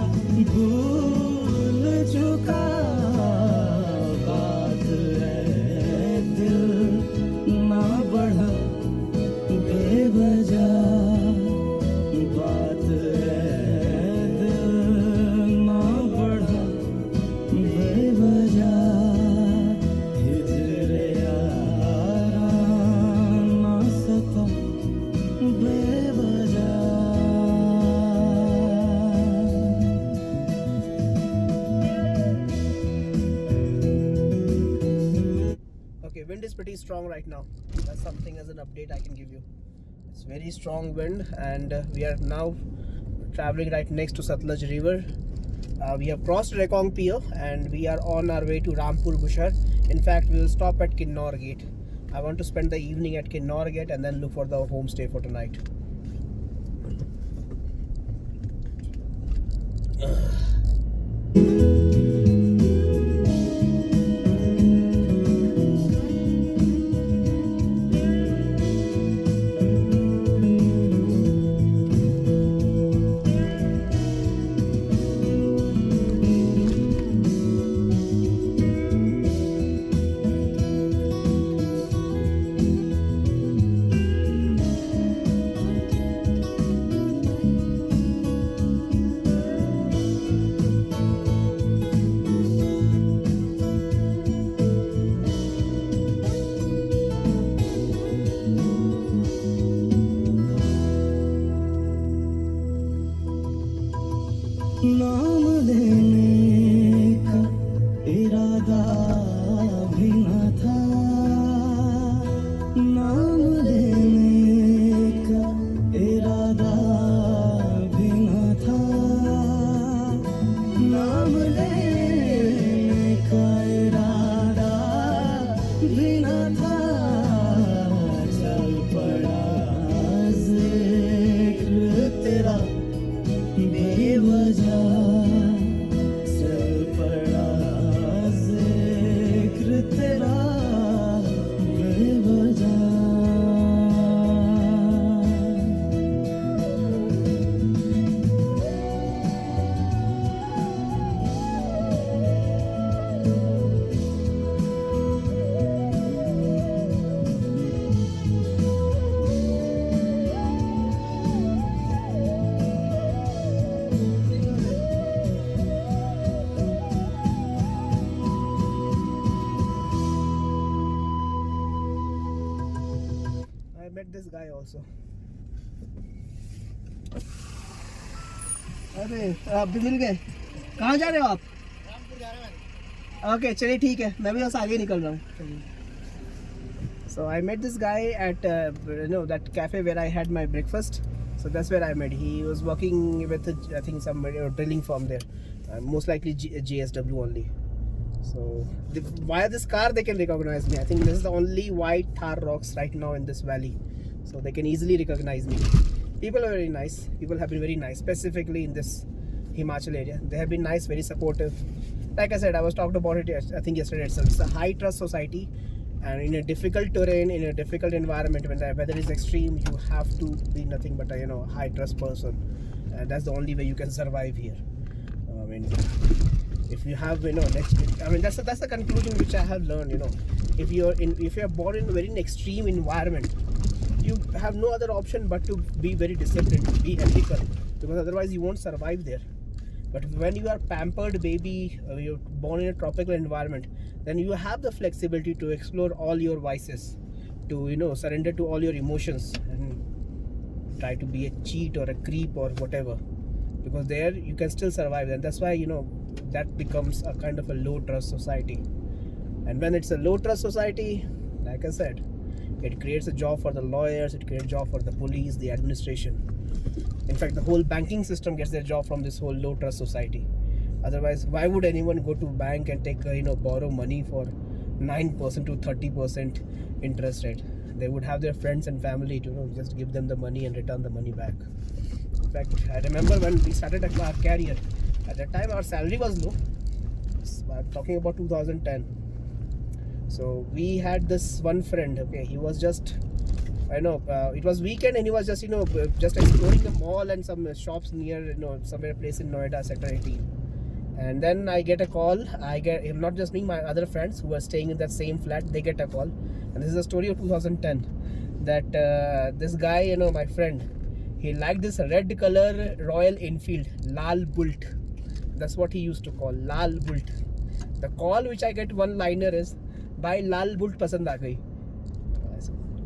बात है दिल ना बढ़ा बेवजह बात है दिल ना बढ़ा बेवजह हिजर यारा ना सता बेवजह
Okay, wind is pretty strong right now. That's something as an update I can give you. It's very strong wind, and we are now traveling right next to Satluj River. We have crossed Rekong Pier and we are on our way to Rampur Bushar. In fact, we will stop at Kinnaur Gate. I want to spend the evening at Kinnaur Gate and then look for the homestay for tonight.
नाम लेने का इरादा भी न था नाम लेने का इरादा भी न था नाम लेने का इरादा भी न था चल पड़ा जिक्र तेरा बेवजह चल पड़ा जिक्र तेरा बेवजह
I met this guy also. अरे आप भी मिल गए. कहाँ जा रहे हो आप? रामपुर जा रहे हैं. ओके, चलिए ठीक है, मैं भी बस आगे निकल रहा हूँ. So I met this guy at that cafe where I had my breakfast. So that's where I met. He was working with I think some drilling firm there, most likely JSW only. So via this car they can recognize me. I think this is the only white Thar ROXX right now in this valley, so they can easily recognize me. People are very nice. People have been very nice, specifically in this Himachal area. They have been nice, very supportive. Like I said, I was talking about it I think yesterday itself. It's a high trust society, and in a difficult terrain, in a difficult environment, when the weather is extreme, you have to be nothing but a high trust person, and that's the only way you can survive here. I mean, if you have that's the conclusion which I have learned. If you're born in a very extreme environment, you have no other option but to be very disciplined, be ethical, because otherwise you won't survive there. But when you are pampered baby, you're born in a tropical environment, then you have the flexibility to explore all your vices, to surrender to all your emotions and try to be a cheat or a creep or whatever, because there you can still survive. And that's why that becomes a kind of a low trust society. And when it's a low trust society, like I said, it creates a job for the lawyers, it creates a job for the police, the administration. In fact, the whole banking system gets their job from this whole low trust society. Otherwise, why would anyone go to bank and take borrow money for 9% to 30% interest rate? They would have their friends and family to just give them the money and return the money back. In fact, I remember when we started our career, at that time our salary was low. I'm talking about 2010. So we had this one friend, okay, he was just I know it was weekend and he was just just exploring the mall and some shops near somewhere place in Noida sector 18. And then I get a call. I get, not just me, my other friends who are staying in that same flat, they get a call. And this is a story of 2010 that this guy, my friend, he liked this red color Royal Enfield Lal Bult. That's what he used to call Lal Bult. The call which I get one liner is, "Bhai Lal Bult pasand aa gayi.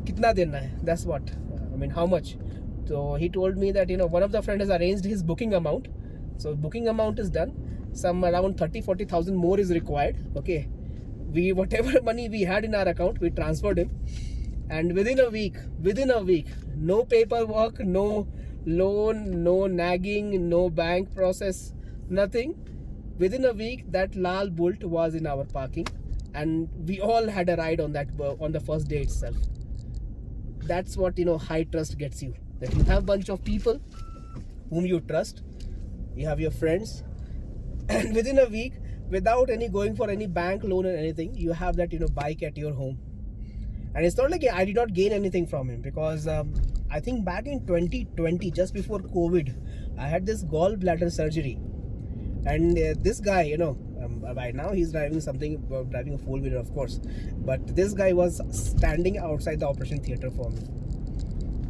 Kitna dena hai?" That's what. I mean, how much? So he told me that one of the friends has arranged his booking amount. So booking amount is done. Some around 30,000-40,000 more is required. Okay, we whatever money we had in our account, we transferred him, and within a week, no paperwork, no loan, no nagging, no bank process, nothing. Within a week, that Lal Bult was in our parking, and we all had a ride on that on the first day itself. That's what high trust gets you. That you have a bunch of people whom you trust. You have your friends. And within a week, without any going for any bank loan or anything, you have that bike at your home. And it's not like I did not gain anything from him, because I think back in 2020, just before COVID, I had this gallbladder surgery. And this guy, by now he's driving a four-wheeler, of course, but this guy was standing outside the operation theater for me.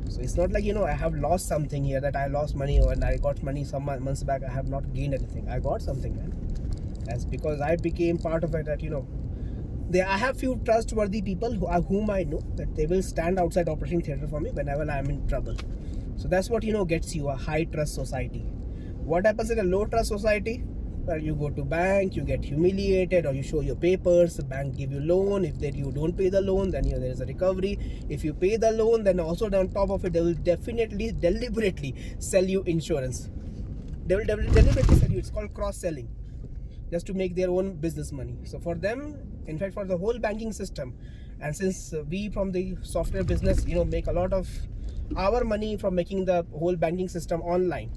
So it's not like I have lost something here, that I lost money or I got money some months back. I have not gained anything. I got something, man. That's because I became part of it. That I have few trustworthy people whom I know that they will stand outside operation theater for me whenever I am in trouble. So that's what gets you a high trust society. What happens in a low trust society? Well, you go to bank, you get humiliated, or you show your papers, the bank give you loan. If you don't pay the loan, then there is a recovery. If you pay the loan, then also on top of it, they will deliberately sell you insurance. They will deliberately sell you. It's called cross-selling, just to make their own business money. So for them, in fact, for the whole banking system, and since we from the software business, make a lot of our money from making the whole banking system online.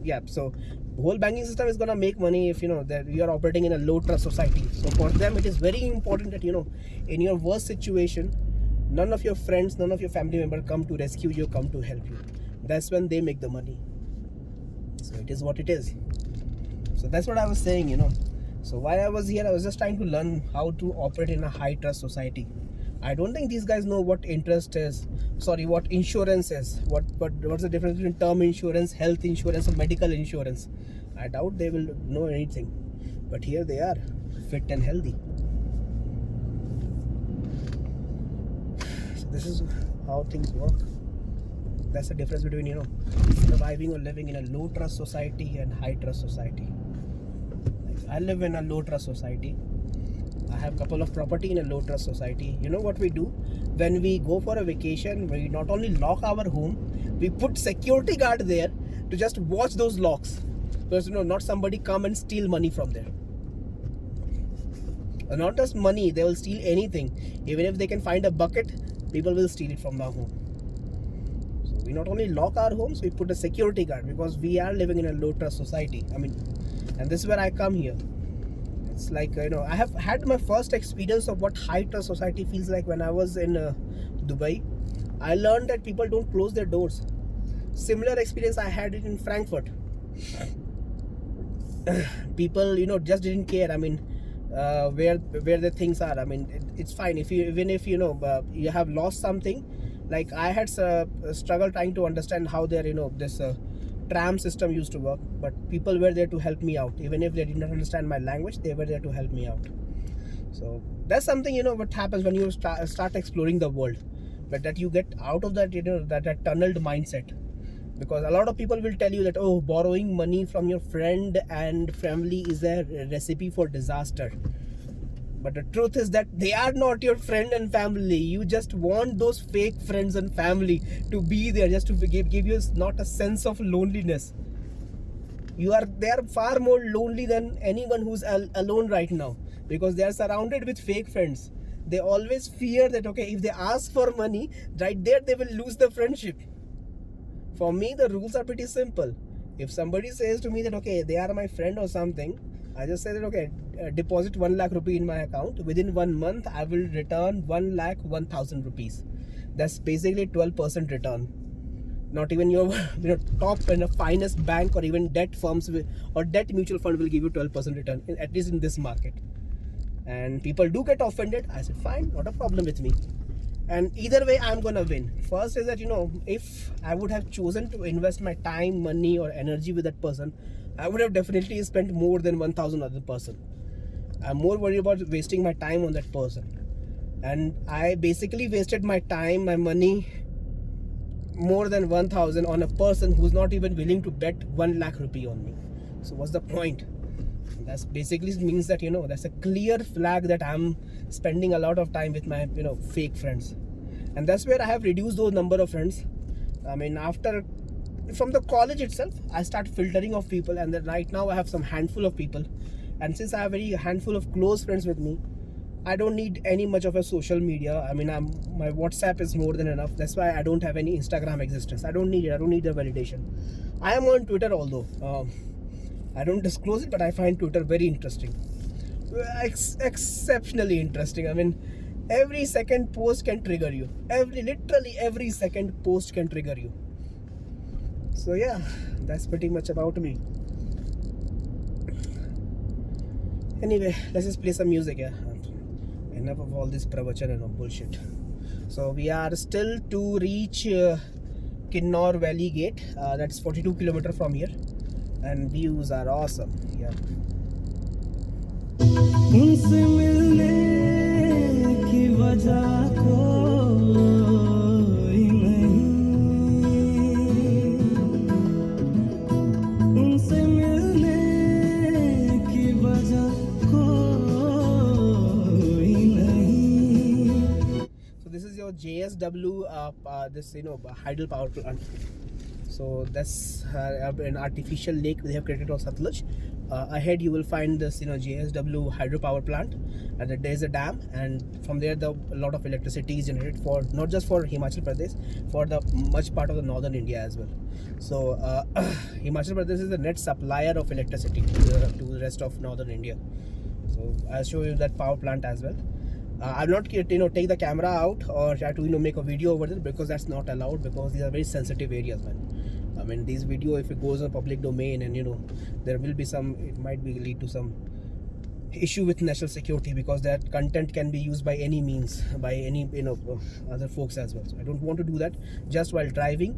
Yeah, so the whole banking system is gonna make money if that you are operating in a low trust society. So for them, it is very important that in your worst situation, none of your friends, none of your family members come to rescue you, come to help you. That's when they make the money. So it is what it is. So that's what I was saying. So while I was here, I was just trying to learn how to operate in a high trust society. I don't think these guys know what interest is. Sorry, what insurance is. What's the difference between term insurance, health insurance, or medical insurance? I doubt they will know anything. But here they are, fit and healthy. So this is how things work. That's the difference between surviving or living in a low trust society and high trust society. I live in a low trust society. I have a couple of property in a low trust society. You know what we do? When we go for a vacation, we not only lock our home, we put security guard there to just watch those locks. Because not somebody come and steal money from there. And not just money, they will steal anything. Even if they can find a bucket, people will steal it from our home. So we not only lock our homes, we put a security guard, because we are living in a low trust society. And this is where I come here. It's like, I have had my first experience of what high trust society feels like when I was in Dubai. I learned that people don't close their doors. Similar experience I had it in Frankfurt. People, just didn't care. Where the things are. It's fine if even if you have lost something. Like I had struggled trying to understand how their this tram system used to work, but people were there to help me out. Even if they did not understand my language, they were there to help me out. So that's something what happens when you start exploring the world, but that you get out of that that tunneled mindset. Because a lot of people will tell you that borrowing money from your friend and family is a recipe for disaster. But the truth is that they are not your friend and family. You just want those fake friends and family to be there, just to give you not a sense of loneliness. They are far more lonely than anyone who's alone right now, because they are surrounded with fake friends. They always fear that if they ask for money, right there they will lose the friendship. For me, the rules are pretty simple. If somebody says to me that they are my friend or something, I just said that okay, deposit 1 lakh rupee in my account. Within 1 month, I will return 1 lakh 1,000 rupees. That's basically 12% return. Not even your top and the finest bank or even debt firms or debt mutual fund will give you 12% return, at least in this market. And people do get offended. I said fine, not a problem with me. And either way, I'm gonna win. First is that if I would have chosen to invest my time, money or energy with that person, I would have definitely spent more than 1,000 other person. I'm more worried about wasting my time on that person, and I basically wasted my time, my money, more than 1,000 on a person who's not even willing to bet 1 lakh rupee on me. So what's the point? That's basically means that that's a clear flag that I'm spending a lot of time with my fake friends, and that's where I have reduced those number of friends. I mean, after from the college itself, I start filtering of people, and then right now I have some handful of people, and since I have a handful of close friends with me, I don't need any much of a social media. I mean, my WhatsApp is more than enough. That's why I don't have any Instagram existence. I don't need it. I don't need the validation. I am on Twitter, although I don't disclose it, but I find Twitter very interesting. Exceptionally interesting. I mean, every second post can trigger you. Literally every second post can trigger you. So yeah, that's pretty much about me. Anyway, let's just play some music. Yeah, enough of all this pravachan and bullshit. So we are still to reach Kinnaur Valley Gate. That's 42 kilometers from here, and views are awesome. Yeah.
उनसे मिलने की वजह कोई नहीं, उनसे मिलने की वजह कोई नहीं.
So this is your JSW this hydel power plant. So that's an artificial lake they have created on Satluj. Ahead you will find this JSW hydropower plant, and there's a dam, and from there a lot of electricity is generated for not just for Himachal Pradesh, for the much part of the northern India as well. So Himachal Pradesh is the net supplier of electricity to the rest of northern India. So I'll show you that power plant as well. I'll not take the camera out or try to make a video over there, because that's not allowed, because these are very sensitive areas, man. I mean, this video, if it goes on public domain, and there will be it might lead to some issue with national security, because that content can be used by any means, by any other folks as well. So I don't want to do that. Just while driving,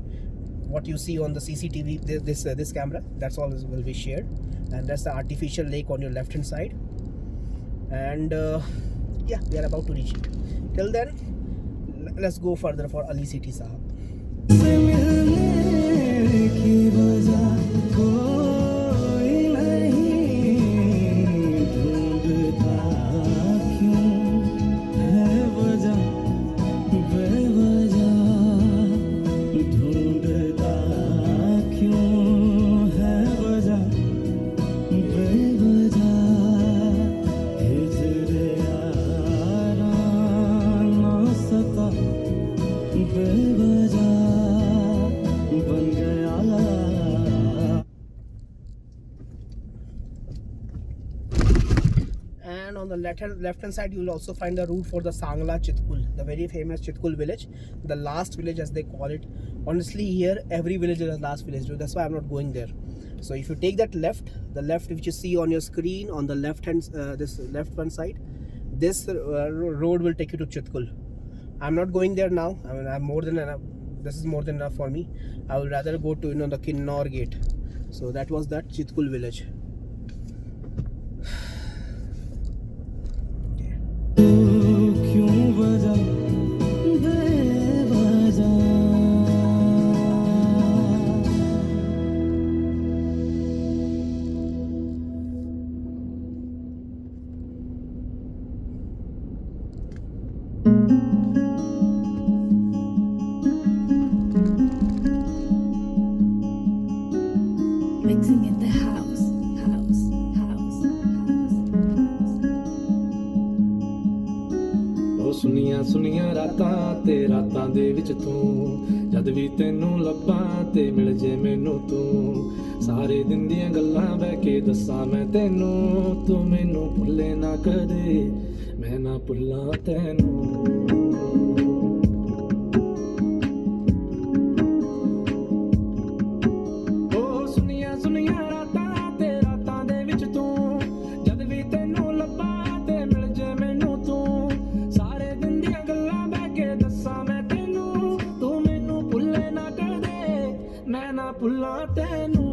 what you see on the CCTV, this camera, that's all will be shared, and that's the artificial lake on your left hand side. And yeah, we are about to reach it. Till then, let's go further for Ali City Sahab.
की वजह कोई नहीं, ढूंढता क्यों है वजह बेवजह, ढूंढता क्यों है वजह बेवजह, हिजर यारा ना सता बेवजह बन गया.
And on the left hand side, you will also find the route for the Sangla Chitkul, the very famous Chitkul village, the last village as they call it. Honestly, here every village is the last village, that's why I'm not going there. So if you take that the left which you see on your screen, on the left hand this left one side, this road will take you to Chitkul. I'm not going there now. I mean, I'm more than enough. This is more than enough for me. I would rather go to the Kinnaur gate. So that was that Chitkul village.
क्यों वजह बेवजह.
Mixing in the house.
ਦੇ ਵਿੱਚ ਤੂੰ ਜਦ ਵੀ ਤੈਨੂੰ ਲੱਭਾਂ ਤੇ ਮਿਲ ਜੇ ਮੈਨੂੰ ਤੂੰ ਸਾਰੇ ਦਿਨ ਦੀਆਂ ਗੱਲਾਂ ਬਹਿ ਕੇ ਦੱਸਾਂ ਮੈਂ ਤੈਨੂੰ ਤੂੰ ਮੈਨੂੰ ਭੁੱਲੇ ਨਾ ਕਦੇ ਮੈਂ ਨਾ ਭੁੱਲਾਂ ਤੈਨੂੰ ਭੁੱਲਾਂ ਤੈਨੂੰ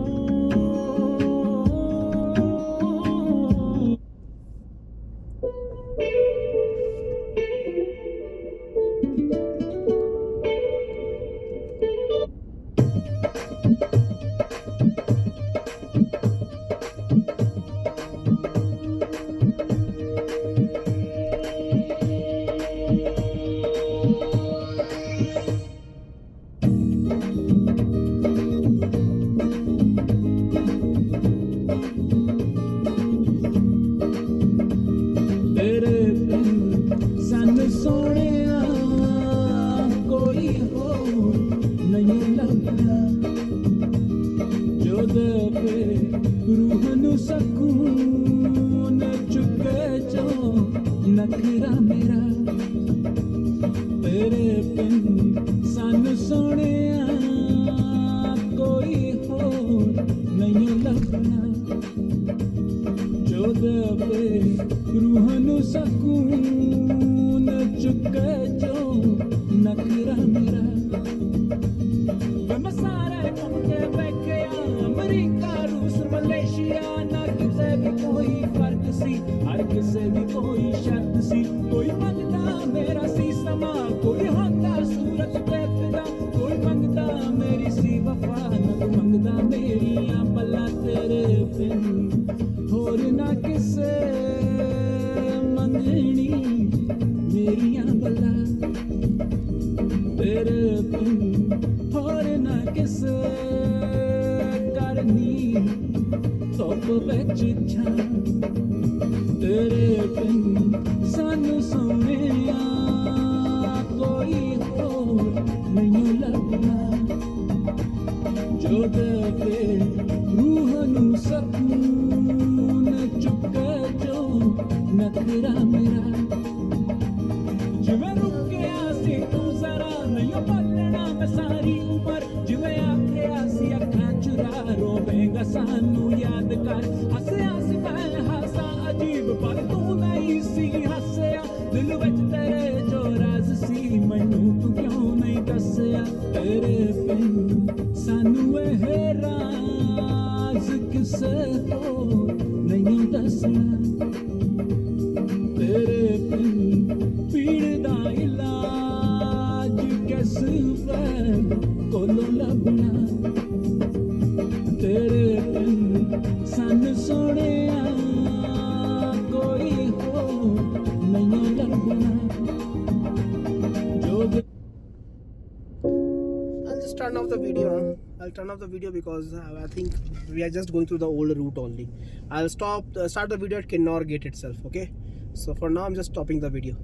I'll turn off the video because I think we are just going through the old route only. I'll start the video at Kinnaur gate itself. Okay, so for now I'm just stopping the video.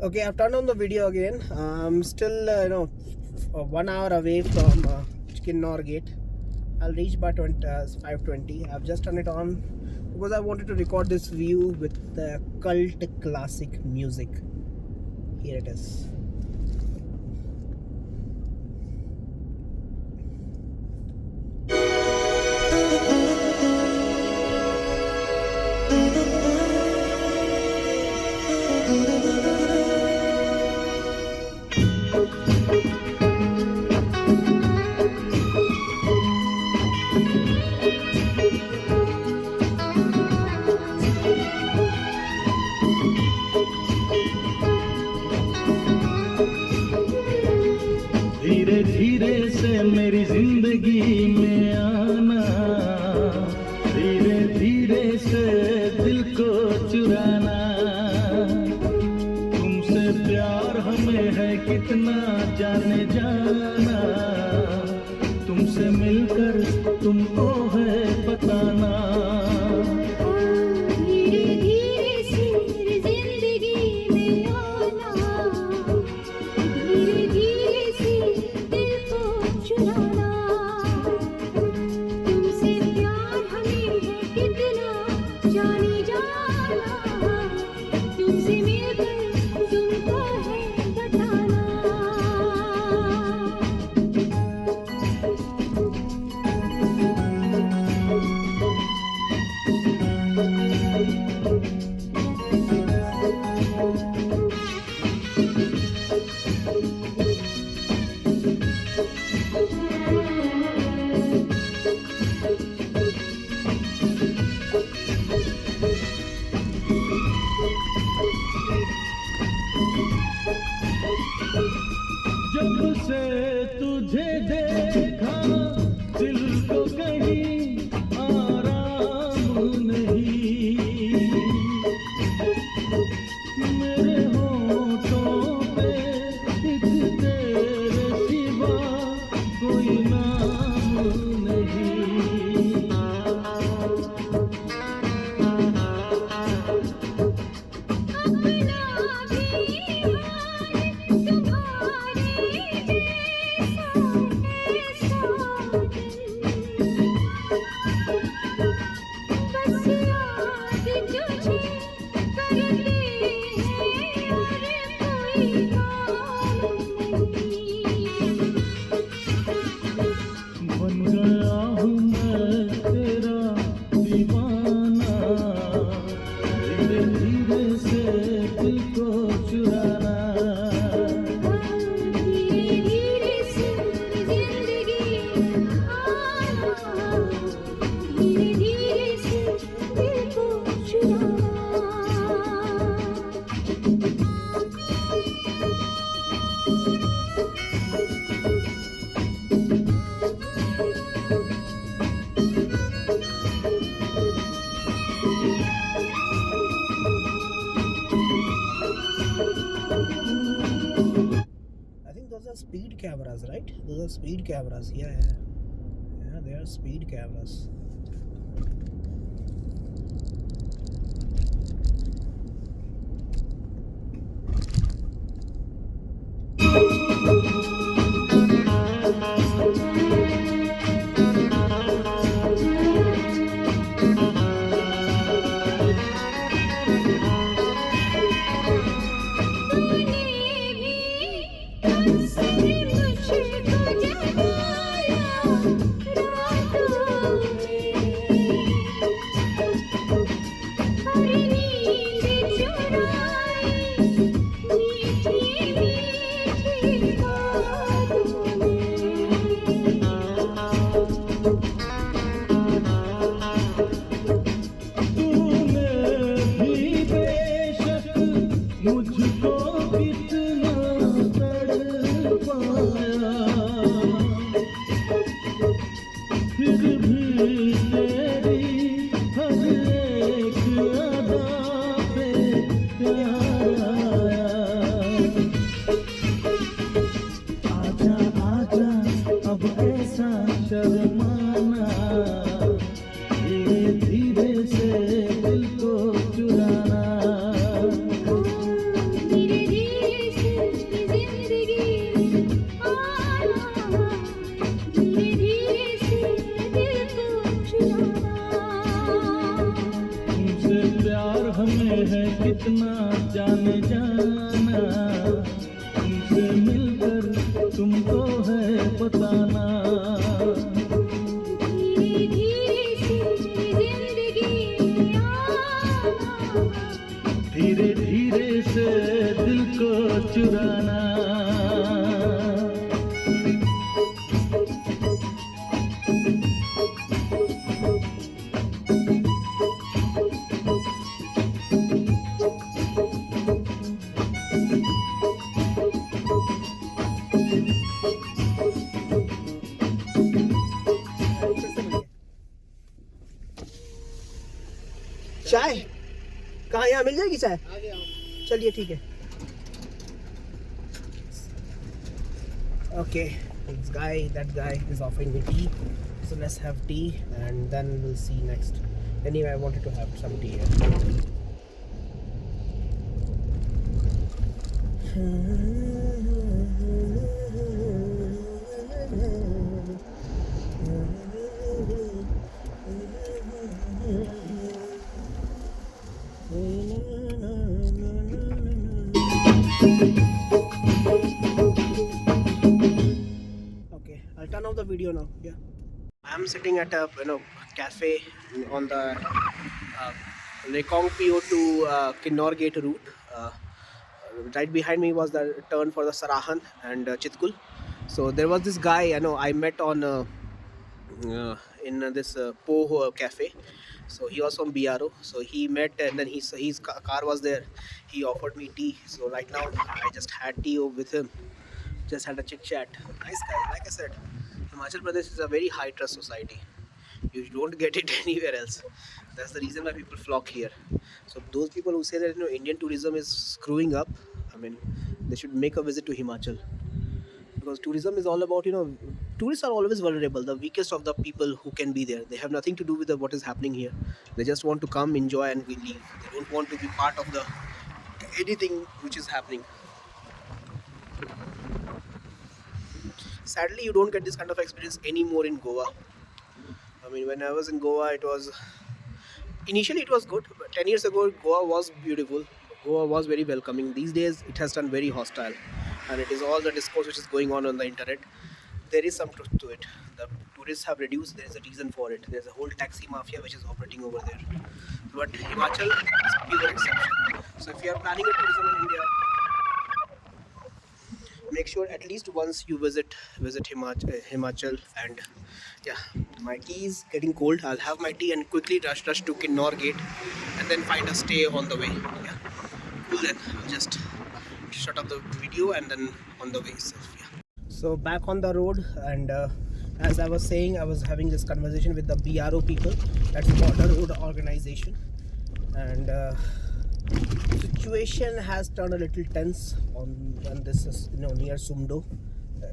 Okay, I've turned on the video again. I'm still 1 hour away from Kinnaur gate. I'll reach by 5:20. I've just turned it on because I wanted to record this view with the cult classic music. Here it is.
धीरे धीरे से मेरी जिंदगी में आना धीरे धीरे से दिल को चुराना तुमसे प्यार हमें है कितना जाने जाना तुमसे मिलकर तुमको है बताना
धीरे धीरे से मेरी जिंदगी में आना
जब से तुझे देखा दिल को कहीं आराम नहीं, मेरे होठों पे एक तेरे सिवा कोई नाम नहीं। बन गया हूँ मैं तेरा दीवाना, धीरे धीरे से दिल को चुराना।
I think those are speed cameras, right? Those are speed cameras. Yeah, they are speed cameras. मुझको कितना तड़पाया, फिर भी तेरी हर एक अदा पे प्यार आया। आजा आजा अब ऐसा शर्माना, धीरे धीरे से दिल को चुराना। हमें है कितना जाने जाना, तुमसे मिलकर तुमको है बताना। धीरे धीरे से दिल को चुराना।
चाय कहाँ, यहाँ मिल जाएगी चाय? चलिए ठीक है। Okay, that guy is offering me tea, so let's have tea and then we'll see next. Anyway, I wanted to have some tea Okay, I'll turn off the video now. Yeah, I'm sitting at a cafe on the Rekong PO to Kinnaur Gate route.
Right behind me was the turn for the Sarahan and Chitkul. So there was this guy I met on in this Poho cafe. So he was from BRO. So he met and then his car was there. He offered me tea. So right now I just had tea with him. Just had a chit chat. Nice guy. Like I said, Himachal Pradesh is a very high trust society. You don't get it anywhere else. That's the reason why people flock here. So those people who say that Indian tourism is screwing up, I mean, they should make a visit to Himachal, because tourism is all about tourists are always vulnerable, the weakest of the people who can be there. They have nothing to do with what is happening here. They just want to come, enjoy, and we leave. They don't want to be part of the anything which is happening. Sadly, you don't get this kind of experience anymore in Goa. I mean, when I was in Goa, initially it was good, but 10 years ago Goa was beautiful. Goa was very welcoming. These days it has turned very hostile, and it is all the discourse which is going on the internet. There is some truth to it. The tourists have reduced. There is a reason for it. There's a whole taxi mafia which is operating over there. But Himachal is pure exception. So if you are planning a tourism in India, make sure at least once you visit Himachal. And yeah, my tea is getting cold. I'll have my tea and quickly rush to Kinnaur gate, and then find a stay on the way. Yeah, cool. Then I'll just shut up the video and then on the way itself. Yeah. So back on the road, and as I was saying, I was having this conversation with the BRO people. That's Border Road Organization, and situation has turned a little tense on this is near Sumdo,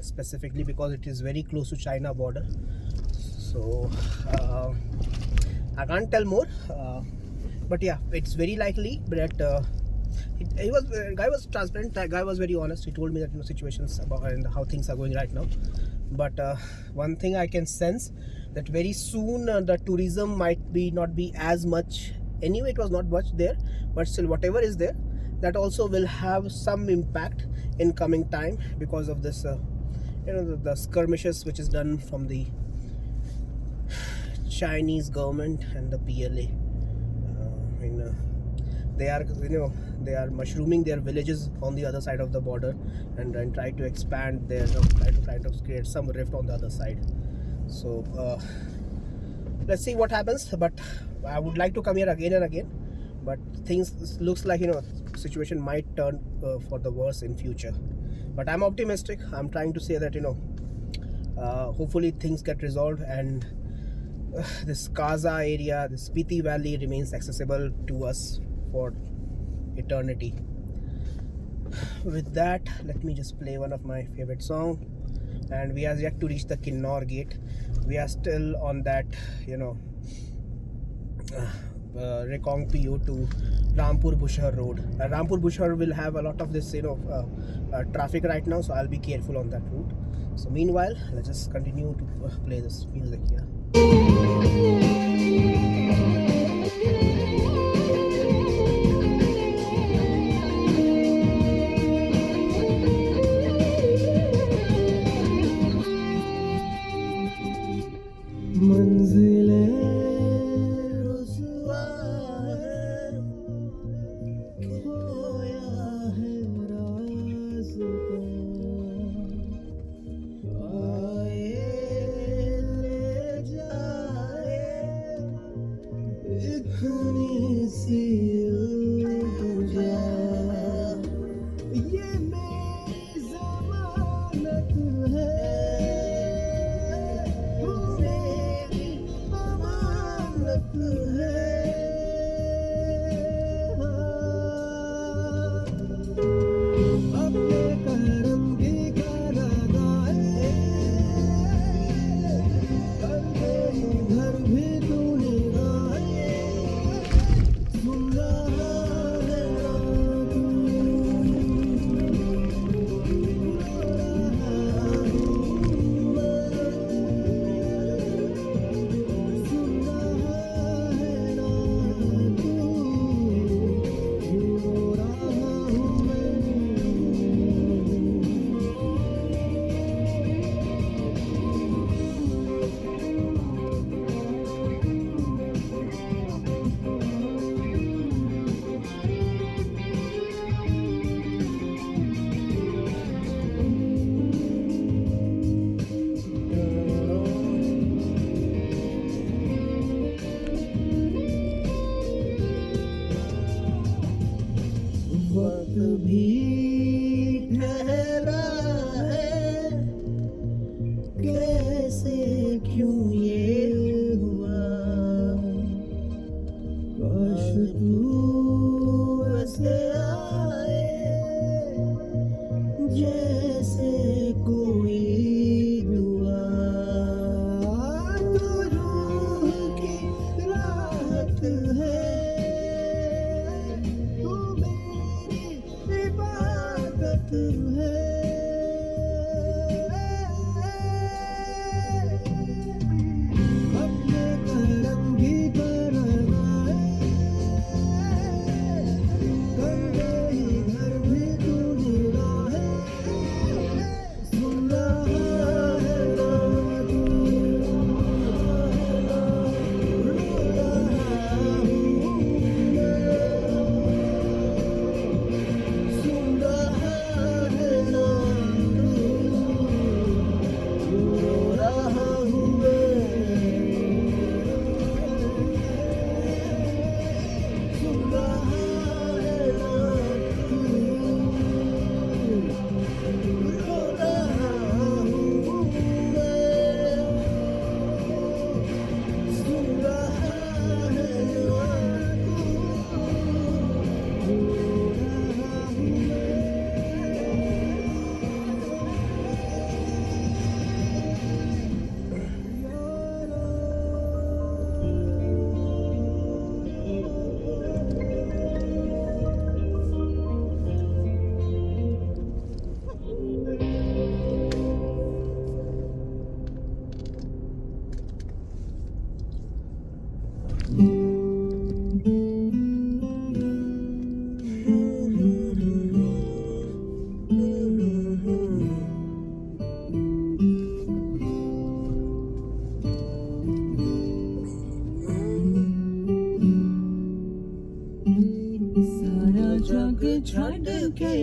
specifically because it is very close to China border. So I can't tell more, but yeah, it's very likely that guy was transparent. That guy was very honest. He told me that situations about and how things are going right now. But one thing I can sense, that very soon the tourism might not be as much. Anyway, it was not much there, but still whatever is there, that also will have some impact in coming time, because of this the skirmishes which is done from the Chinese government and the PLA. They are mushrooming their villages on the other side of the border, and try to expand their try to create some rift on the other side. So let's see what happens. But I would like to come here again and again, but things looks like situation might turn for the worse in future. But I'm optimistic. I'm trying to say that hopefully things get resolved, and this Kaza area, the Spiti Valley, remains accessible to us for eternity. With that, let me just play one of my favorite song. And we are yet to reach the Kinnaur gate. We are still on that Rekong PO to Rampur Bushar road. Rampur Bushar will have a lot of this traffic right now, so I'll be careful on that route. So meanwhile, let's just continue to play this music here.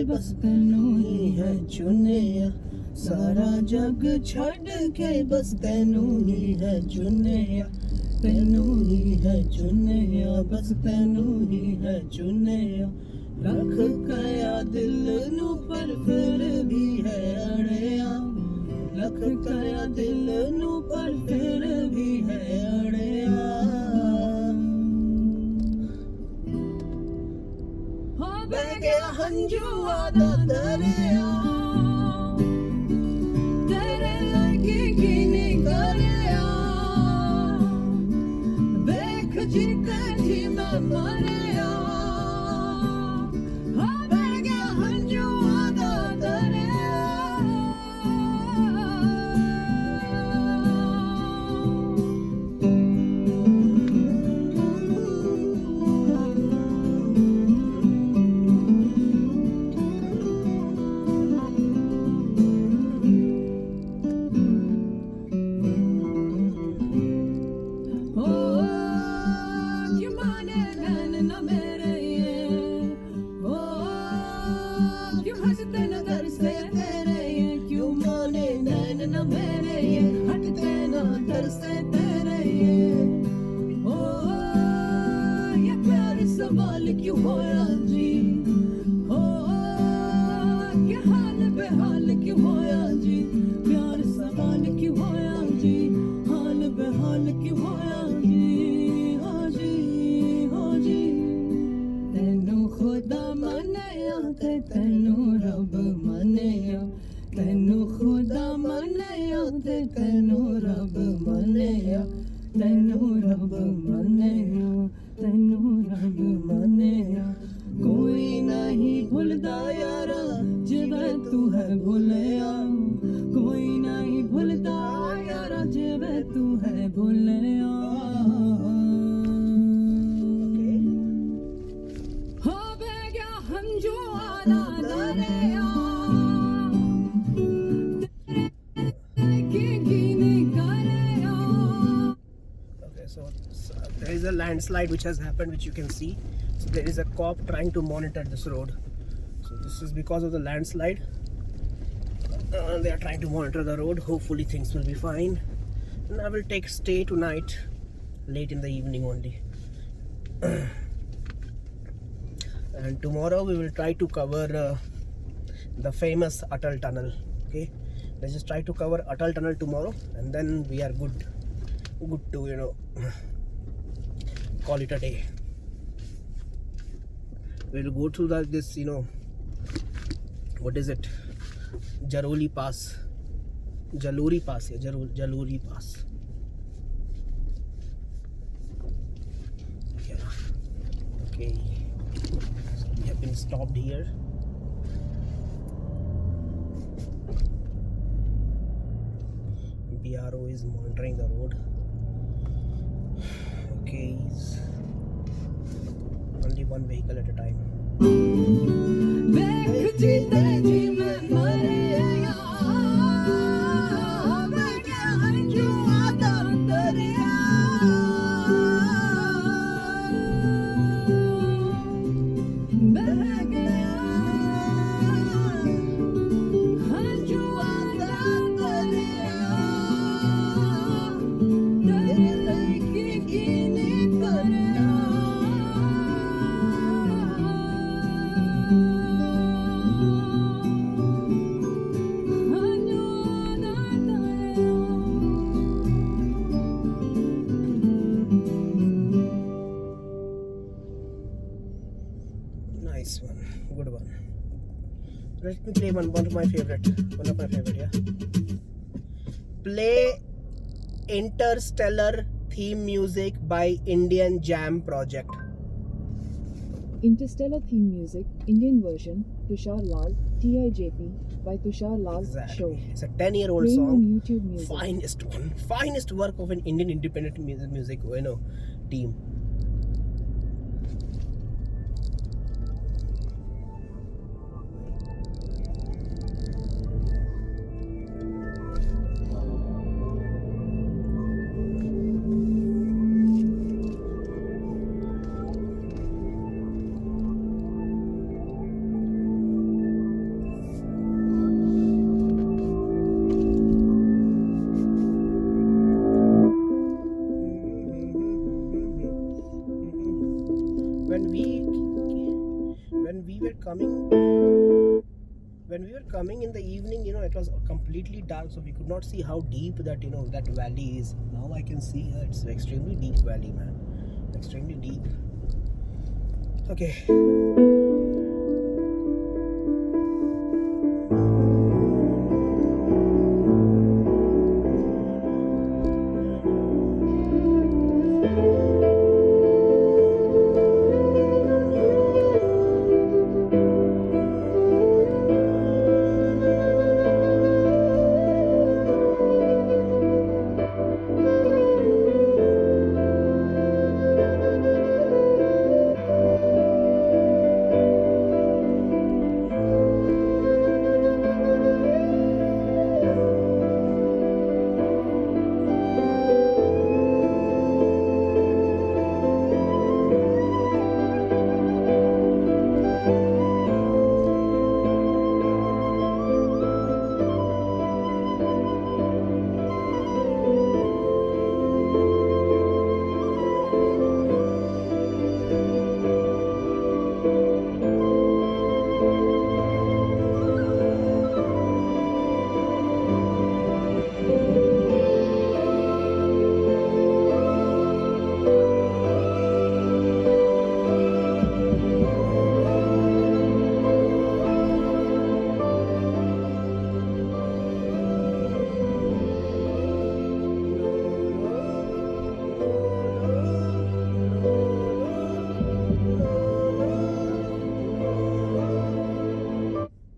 बस तैनू ही है चुनिया सारा जग छड़ के बस तैनू ही है चुनिया तैनू ही है चुनिया बस तैनू ही है चुनिया रख कया दिल नू पर फिर भी है अड़िया रख कया दिल नू पर फिर भी है अड़िया बह गया हंजुआ दा दरिया तेरे लगे की नहीं करिया देख जी जी मैं मरिया बह गया हंजुआ दा दरिया क्यों होया जी हो क्या हाल बेहाल क्यों होया जी प्यार सवाल क्यों होया जी हाल बेहाल क्यों होया जी हो जी तैनू खुदा मनेया ते तैनू रब मनेया तैनू खुदा मनेया ते तैनू रब मनेया तैनू रब मनेया तैनू रब मनेया कोई नहीं भूलदा यारा जिवें तू है भूलिया कोई नहीं भूलदा यारा जिवें तू है भूलिया हो बह गया हंजू आला दरिया
So there is a landslide which has happened, which you can see. So there is a cop trying to monitor this road. So this is because of the landslide. They are trying to monitor the road. Hopefully things will be fine. And I will stay tonight, late in the evening only. And tomorrow we will try to cover the famous Atal Tunnel. Okay, let's just try to cover Atal Tunnel tomorrow, and then we are good to call it a day. We'll go through this what is it, Jalori Pass, Jalori Pass. Yeah, okay, we have been stopped here. BRO is monitoring the road. Okay, only one vehicle at a time. Nice one, good one. Let me play one of my favorite, yeah. Play Interstellar theme music by Indian Jam Project.
Interstellar theme music, Indian version, Tushar Lal, TIJP, by Tushar Lal Show.
It's a 10-year-old
Playing
song.
on YouTube Music.
Finest work of an Indian independent music team. coming in the evening, it was completely dark, so we could not see how deep that that valley is. Now I can see it's extremely deep valley, man. Extremely deep. Okay.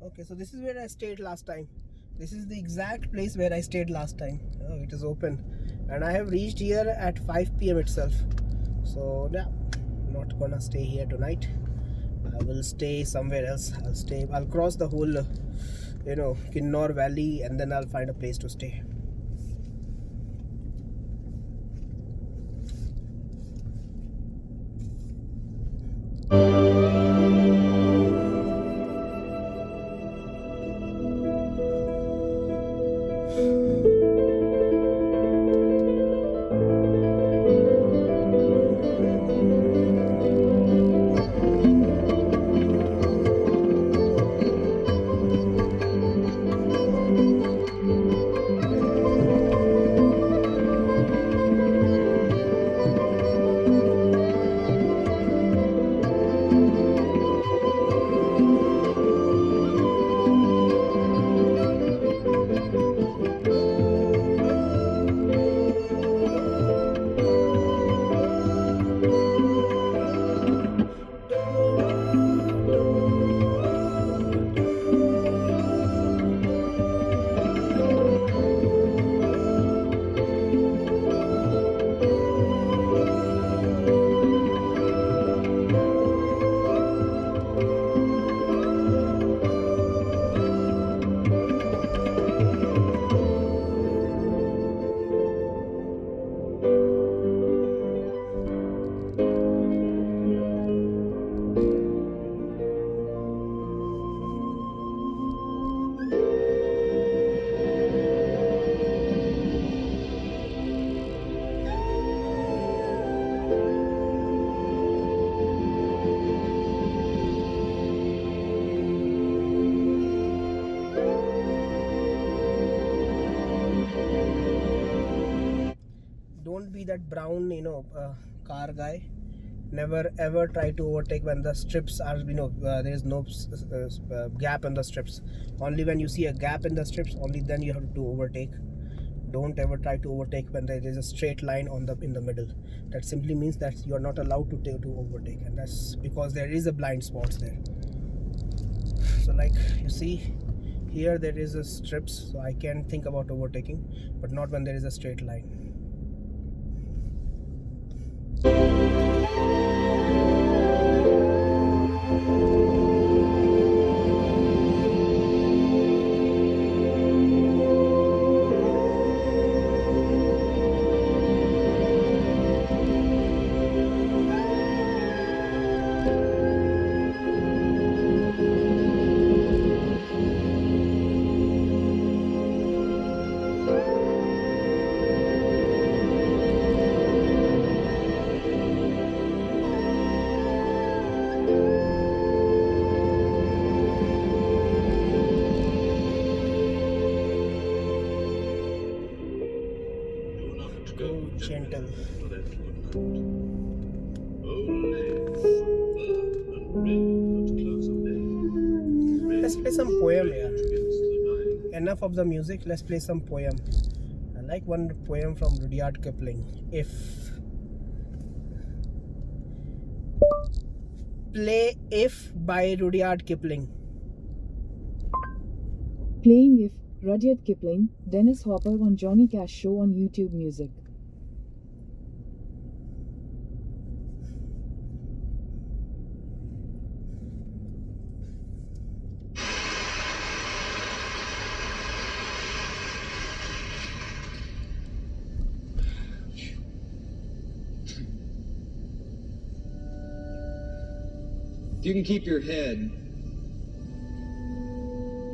Okay, so this is where I stayed last time. This is the exact place where I stayed last time. Oh, it is open, and I have reached here at 5 p.m. itself. So yeah, not gonna stay here tonight. I will stay somewhere else. I'll cross the whole Kinnaur Valley, and then I'll find a place to stay. Don't be that brown car guy. Never ever try to overtake when the strips are there is no gap in the strips. Only when you see a gap in the strips, only then you have to overtake. Don't ever try to overtake when there is a straight line in the middle. That simply means that you are not allowed to overtake, and that's because there is a blind spots there. So like you see here, there is a strips, so I can think about overtaking, but not when there is a straight line. Too gentle. Let's play some poem here. Enough of the music, let's play some poem. I like one poem from Rudyard Kipling. Play If by Rudyard Kipling.
Playing If, Rudyard Kipling, Dennis Hopper on Johnny Cash Show on YouTube Music.
If you can keep your head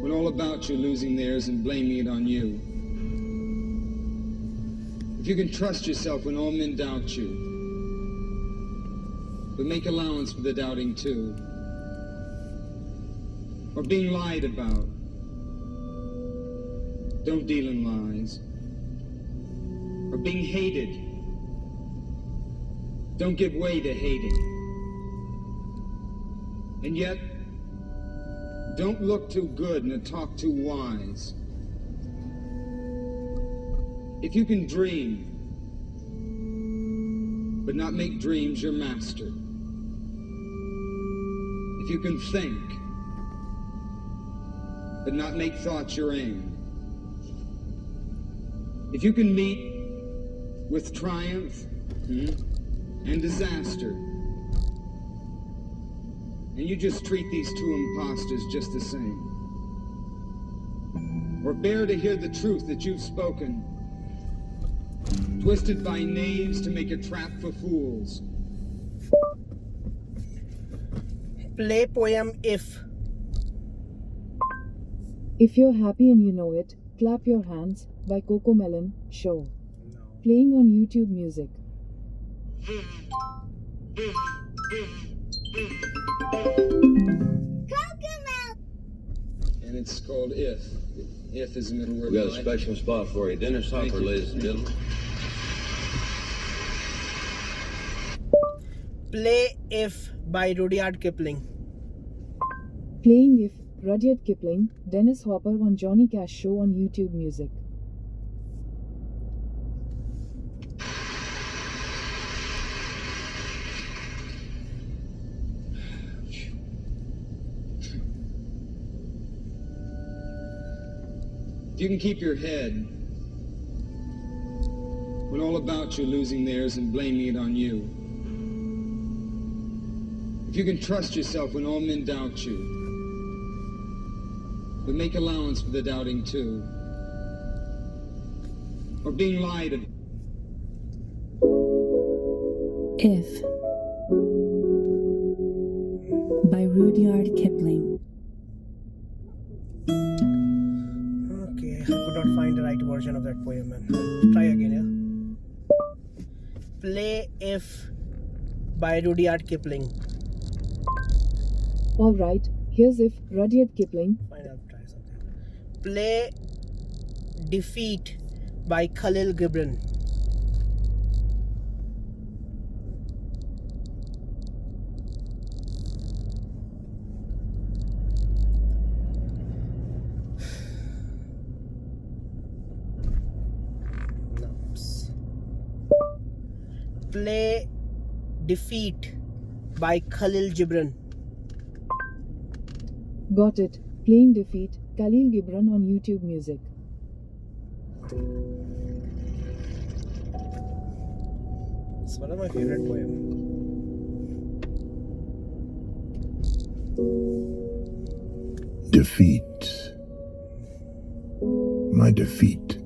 when all about you losing theirs and blaming it on you. If you can trust yourself when all men doubt you, but make allowance for the doubting too. Or being lied about. Don't deal in lies. Or being hated. Don't give way to hating. And yet, don't look too good nor talk too wise. If you can dream, but not make dreams your master. If you can think, but not make thoughts your aim. If you can meet with triumph and disaster, and you just treat these two imposters just the same. Or bear to hear the truth that you've spoken, twisted by knaves to make a trap for fools.
Play poem If.
If you're happy and you know it, clap your hands by Coco Melon Show. Playing on YouTube Music.
And it's called If. If is the middle word.
We got a special spot for you. Dennis Hopper, ladies and gentlemen.
Play If by Rudyard Kipling.
Playing If, Rudyard Kipling, Dennis Hopper on Johnny Cash Show on YouTube Music.
If you can keep your head when all about you losing theirs and blaming it on you. If you can trust yourself when all men doubt you, but make allowance for the doubting too. Or being lied about.
If by Rudyard Kipling.
Okay, I could not find the right version of that poem, man. Try again, yeah? Play If by Rudyard Kipling.
Alright, here's If, Rudyard Kipling.
Fine, I'll try something. Play Defeat by Khalil Gibran. Play Defeat by Khalil Gibran.
Got it. Playing Defeat, Khalil Gibran on YouTube Music.
It's one of my favorite poems.
Defeat. My defeat.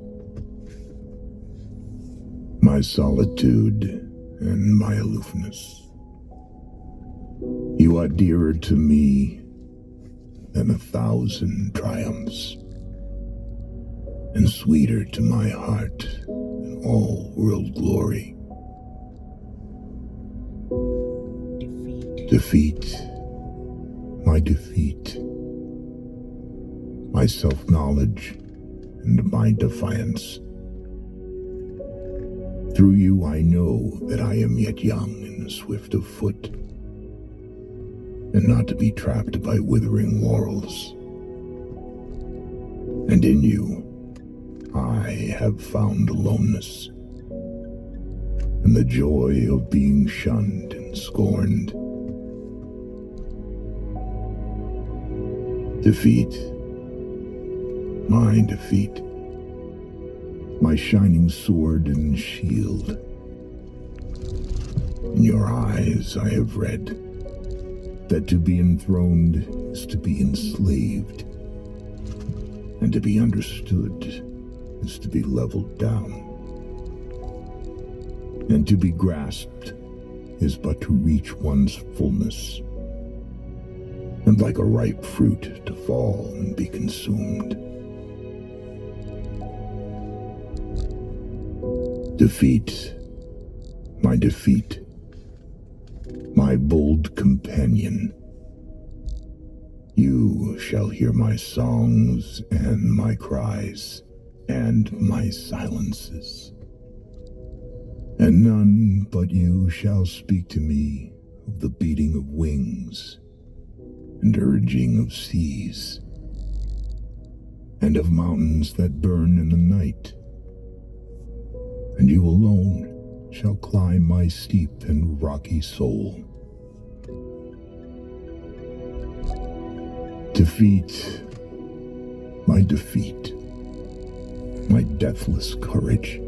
My solitude and my aloofness. You are dearer to me than 1,000 triumphs, and sweeter to my heart than all world glory. Defeat, my defeat, my self-knowledge and my defiance. Through you I know that I am yet young and swift of foot, and not to be trapped by withering laurels. And in you I have found aloneness, and the joy of being shunned and scorned. Defeat, my defeat, my shining sword and shield. In your eyes I have read that to be enthroned is to be enslaved, and to be understood is to be leveled down, and to be grasped is but to reach one's fullness, and like a ripe fruit to fall and be consumed. Defeat, my defeat, my bold companion. You shall hear my songs and my cries and my silences, and none but you shall speak to me of the beating of wings and urging of seas, and of mountains that burn in the night. And you alone shall climb my steep and rocky soul. Defeat, my defeat, my deathless courage.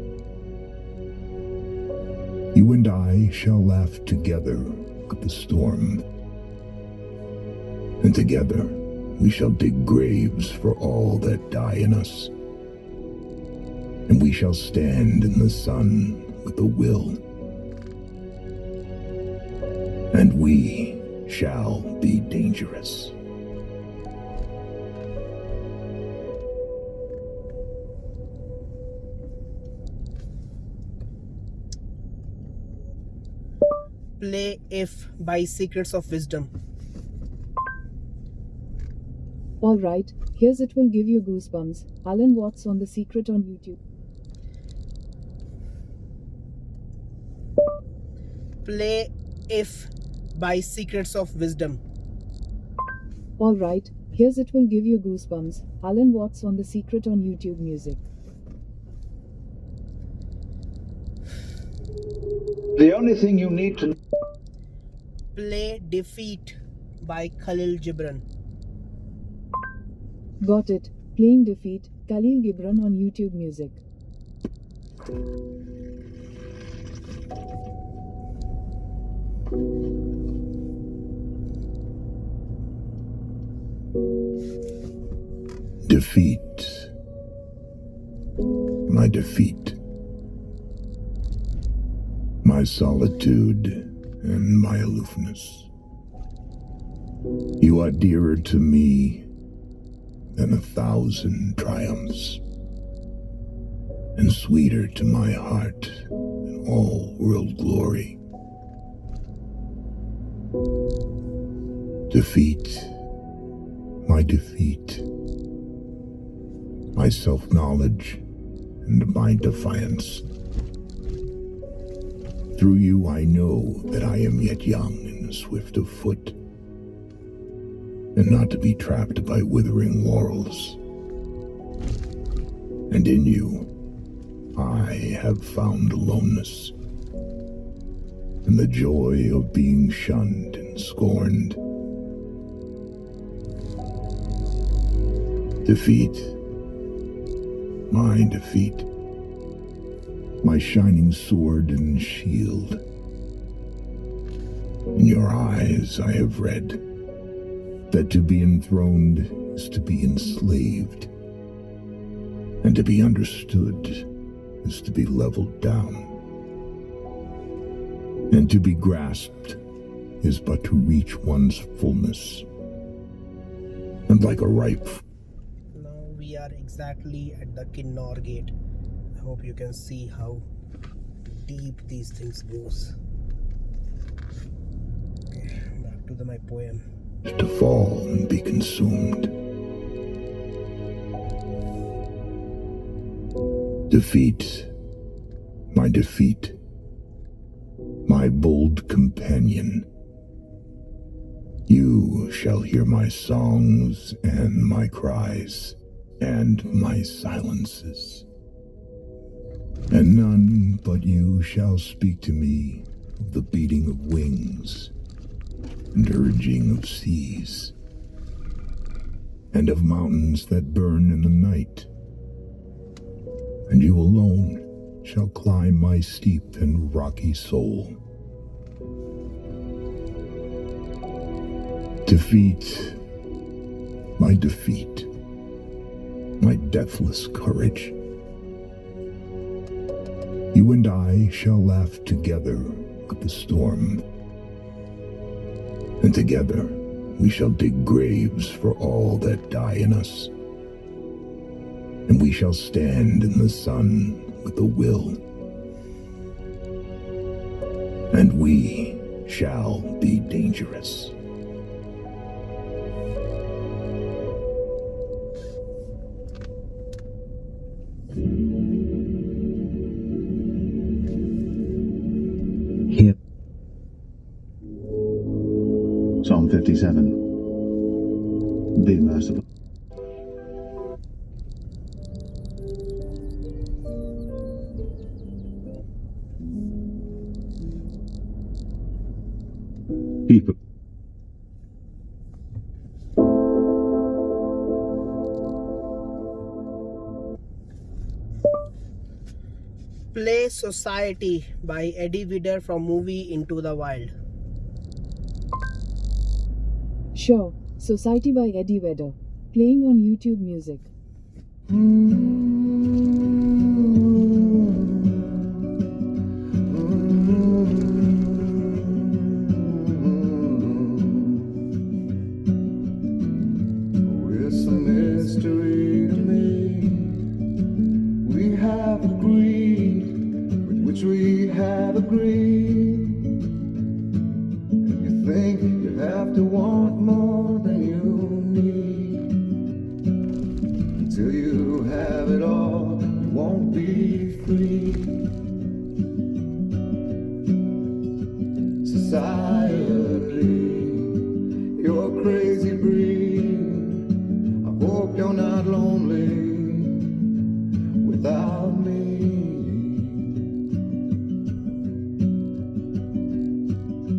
You and I shall laugh together at the storm, and together we shall dig graves for all that die in us. And we shall stand in the sun with a will, and we shall be dangerous.
Play If by Secrets of Wisdom.
Alright, here's It Will Give You Goosebumps. Alan Watts on The Secret on YouTube.
Play If by Secrets of Wisdom.
Alright, here's It Will Give You Goosebumps. Alan Watts on The Secret on YouTube Music.
The only thing you need to
Play Defeat by Khalil Gibran.
Got it. Playing Defeat, Khalil Gibran on YouTube Music.
Defeat, my defeat, my solitude and my aloofness. You are dearer to me than 1,000 triumphs, and sweeter to my heart than all world glory. Defeat, my defeat, my self-knowledge and my defiance. Through you I know that I am yet young and swift of foot, and not to be trapped by withering laurels. And in you I have found aloneness, and the joy of being shunned and scorned. Defeat, my defeat, my shining sword and shield. In your eyes I have read that to be enthroned is to be enslaved, and to be understood is to be leveled down, and to be grasped is but to reach one's fullness, and like a ripe.
Now we are exactly at the Kinnaur gate. I hope you can see how deep these things goes. Okay, back to my poem.
To fall and be consumed. Defeat, my defeat, my bold companion. You shall hear my songs and my cries and my silences. And none but you shall speak to me of the beating of wings and urging of seas and of mountains that burn in the night. And you alone shall climb my steep and rocky soul. Defeat, my defeat, my deathless courage. You and I shall laugh together at the storm, and together we shall dig graves for all that die in us, and we shall stand in the sun with a will, and we shall be dangerous.
Here. Psalm 57. Be merciful. People.
Play Society by Eddie Vedder from movie Into the Wild.
Sure, Society by Eddie Vedder, playing on YouTube Music.
It's a mystery to me. We have agreed with which we have agreed. And you think you have to want more than you need. Until you have it all, you won't be free. Society, you're a crazy breed. I hope you're not lonely without me.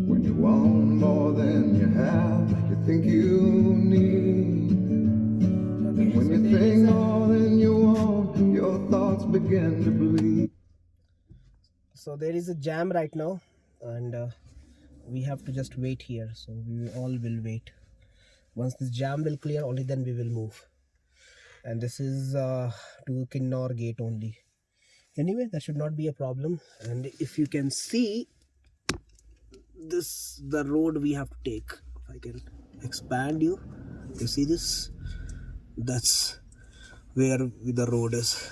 When you want more than you have, you think you need. And when you think more than you want, your thoughts begin to bleed.
So there is a jam right now, and we have to just wait here. So we all will wait. Once this jam will clear, only then we will move. And this is to Kinnaur gate only. Anyway, that should not be a problem. And if you can see, this the road we have to take. If I can expand you see this? That's where the road is.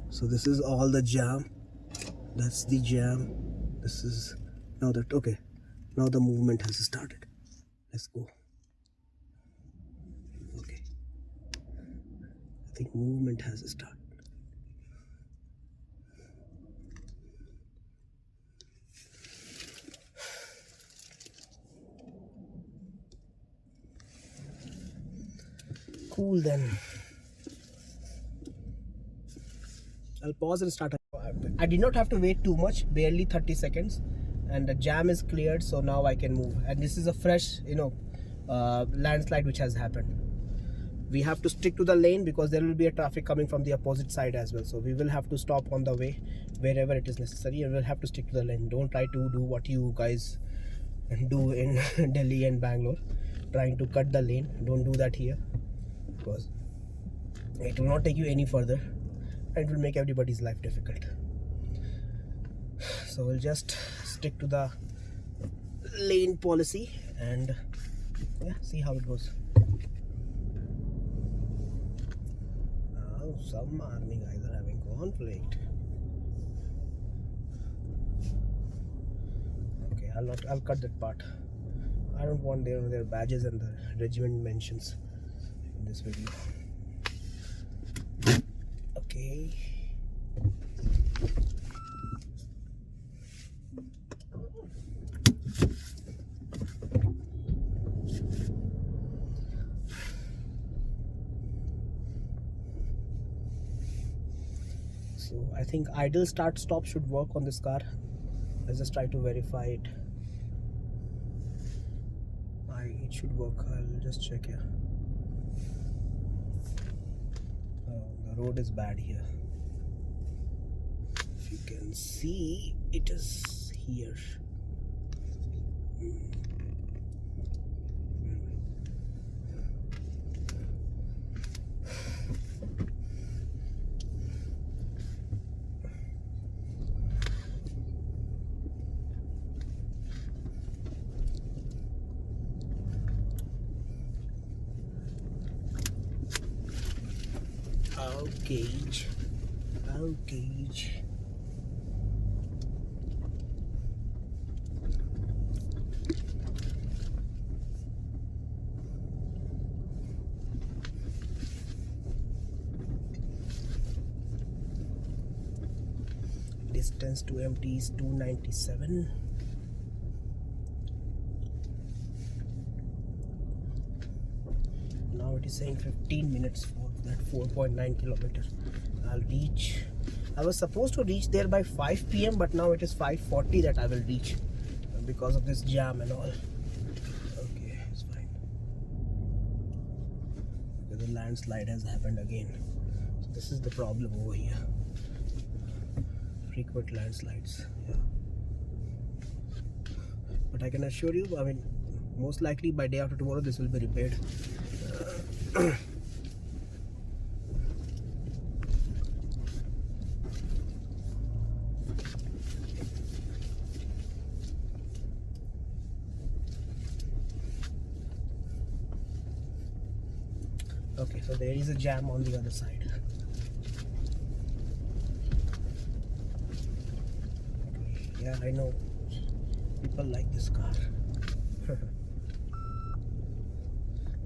So this is all the jam. That's the jam. This is now that okay. Now the movement has started. Let's go. Okay. I think movement has started. Cool then. I'll pause and start. I did not have to wait too much, barely 30 seconds, and the jam is cleared, so now I can move. And this is a fresh, landslide which has happened. We have to stick to the lane because there will be a traffic coming from the opposite side as well. So we will have to stop on the way wherever it is necessary, and we'll have to stick to the lane. Don't try to do what you guys do in Delhi and Bangalore, trying to cut the lane. Don't do that here because it will not take you any further. It will make everybody's life difficult. So we'll just stick to the lane policy and see how it goes. Now some army guys are having conflict. Okay, I'll cut that part. I don't want their badges and the regiment mentions in this video. Okay. So I think idle start stop should work on this car. Let's just try to verify it. It should work. I'll just check here. The road is bad here. If you can see, it is here. Gauge. Gauge. Distance to empty is 297. Now it is saying 15 minutes for that 4.9 kilometers. I'll reach. I was supposed to reach there by 5 p.m. but now it is 5:40 that I will reach because of this jam and all. Okay, it's fine. Okay, the landslide has happened again. So this is the problem over here. Frequent landslides. Yeah. But I can assure you, I mean, most likely by day after tomorrow this will be repaired. Okay, so there is a jam on the other side. Okay, yeah, I know. People like this car.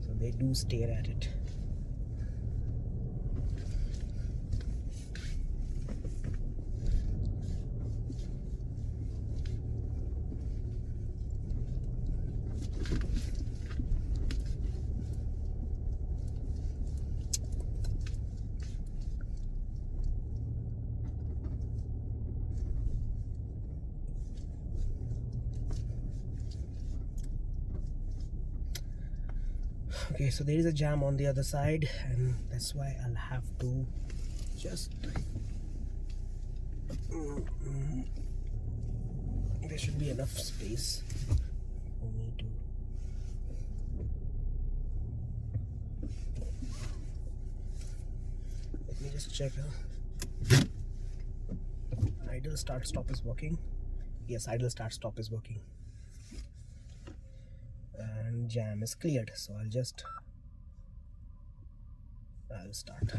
So they do stare at it. Okay, so there is a jam on the other side, and that's why I'll have to just there should be enough space for me to let me just check. Idle start stop is working. Yes, idle start stop is working. And jam is cleared, so I'll start.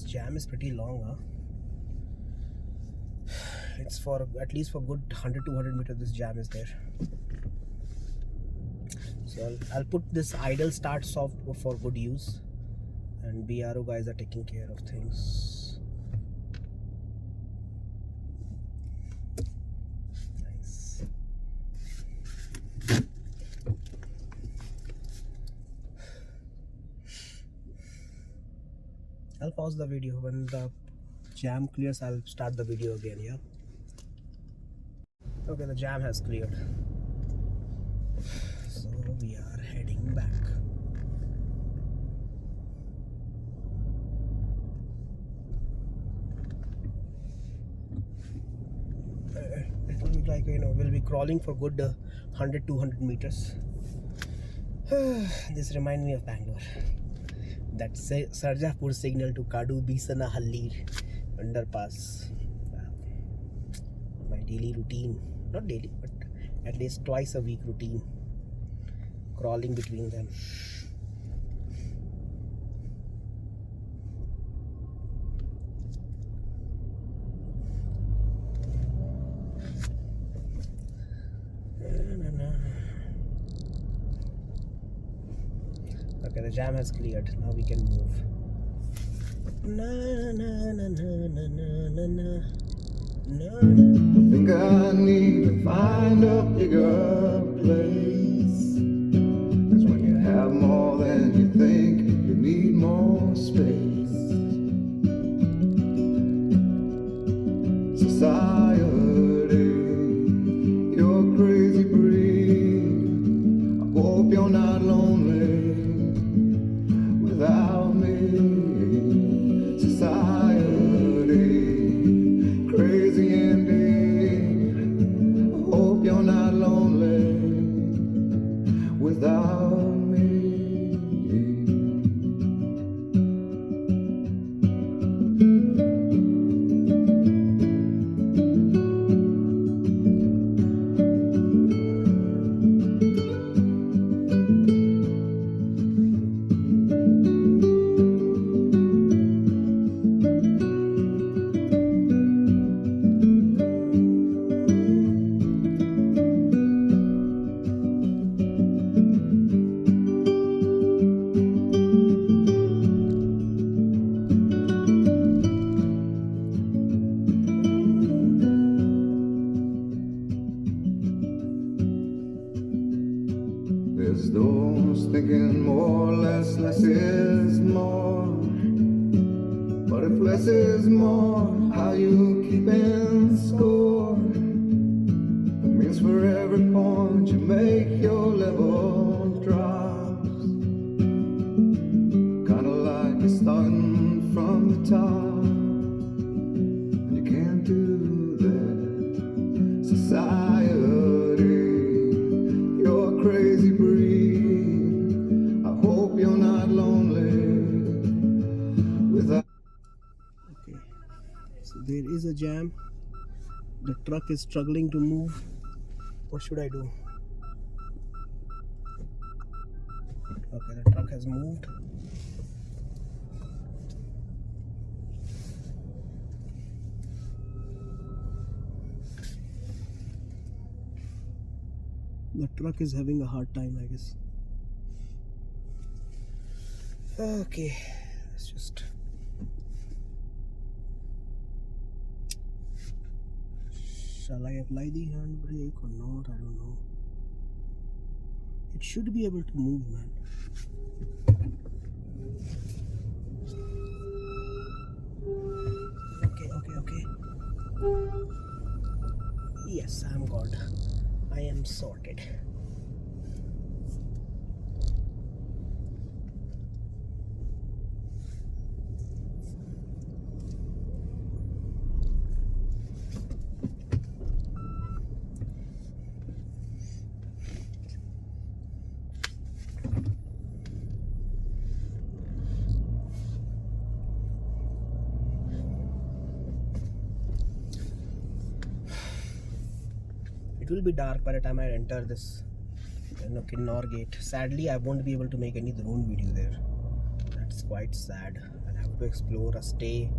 Jam is pretty long, huh? It's for at least for good 100-200 meters this jam is there. So I'll put this idle start soft for good use, and BRO guys are taking care of things. Nice. I'll pause the video. When the jam clears, I'll start the video again. Yeah. Okay, the jam has cleared. So we are heading back. It will be like, we'll be crawling for good 100-200 meters. This reminds me of Bangalore. That Sarjapur signal to Kadu Bisana Hallir underpass. Wow. My daily routine. Not daily, but at least twice a week routine. Crawling between them. Okay, the jam has cleared. Now we can move. Na na na na na na na na.
I think I need to find a bigger place. 'Cause when you have more than you think, you need more space. Society, you're a crazy breed. I hope you're not lonely without me. Society, crazy indeed. I hope you're not lonely without me. There's those thinking more, less is more. But if less is more, how you keeping score? That means for every point you make, your level drops. Kinda like you're starting from the top. You can't do that. Society, you're a crazy breed. I hope you're not lonely without.
Okay, so there is a jam. The truck is struggling to move. What should I do? Okay, the truck has moved. The truck is having a hard time, I guess. Okay, let's just. Shall I apply the handbrake or not? I don't know. It should be able to move, man. Okay. Yes, I'm good. I am sorted. It will be dark by the time I enter this Kinnaur gate. Sadly, I won't be able to make any drone video there. That's quite sad. I'll have to explore a stay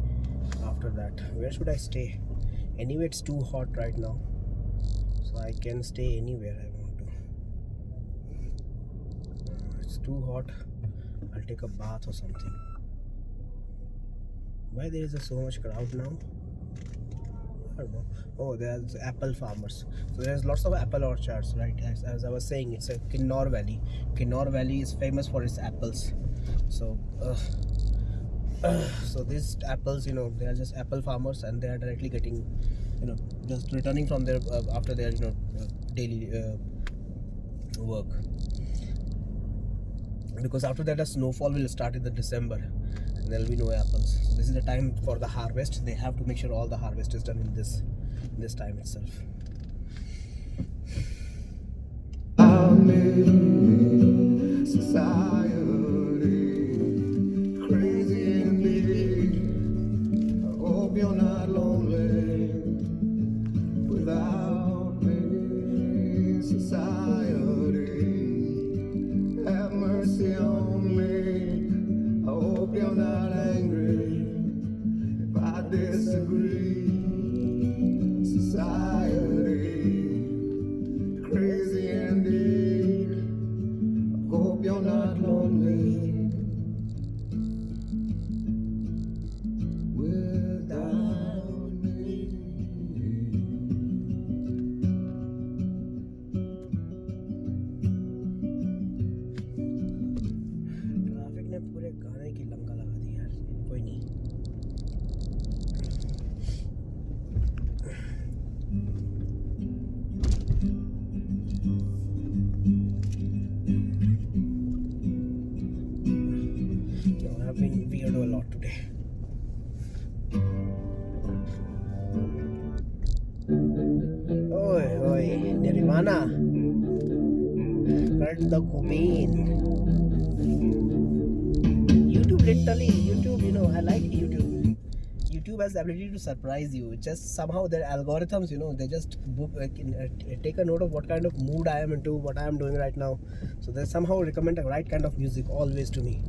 after that. Where should I stay? Anyway, it's too hot right now, so I can stay anywhere I want to. It's too hot. I'll take a bath or something. Why there is so much crowd now? I don't know. Oh, there's apple farmers. So there's lots of apple orchards, right? As I was saying, it's a Kinnaur Valley. Kinnaur Valley is famous for its apples. So So these apples, they are just apple farmers, and they are directly getting, just returning from their after their daily work, because after that the snowfall will start in the December, and there will be no apples. So this is the time for the harvest. They have to make sure all the harvest is done in this time itself.
Society, crazy indeed. I hope you're not lonely without me. Society, have mercy on me. I hope you're not angry if I disagree. Society, crazy indeed. I hope you're not lonely without me.
Traffic ने पूरे गाने की लंका लगा दी यार, कोई नहीं। I've been weirdo a lot today. Oi, Nirvana, Kurt the Cobain. YouTube, literally, YouTube, I like YouTube. YouTube has the ability to surprise you. Just somehow their algorithms, they just take a note of what kind of mood I am into, what I am doing right now. So they somehow recommend the right kind of music always to me.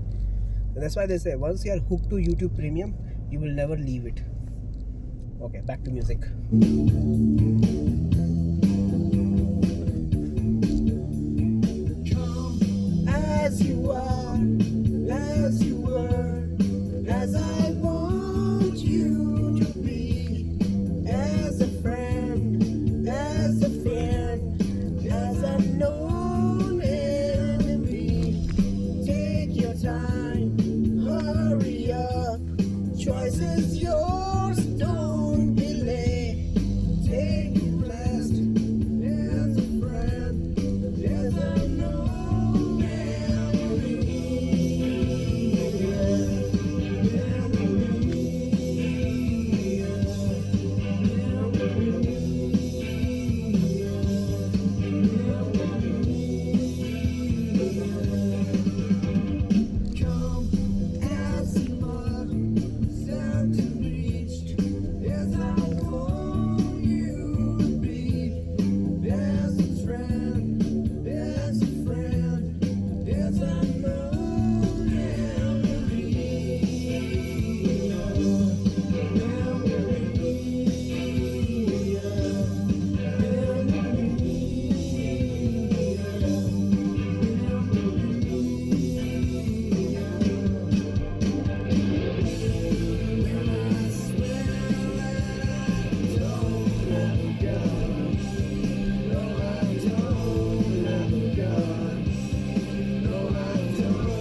And that's why they say once you are hooked to YouTube Premium, you will never leave it. Okay, back to music. As you are, as you were, as I want you to be, as a friend, as a known enemy. Take your time, hurry up, choice is yours, don't delay. Take it blessed, as a friend, as a known enemy. No, I don't.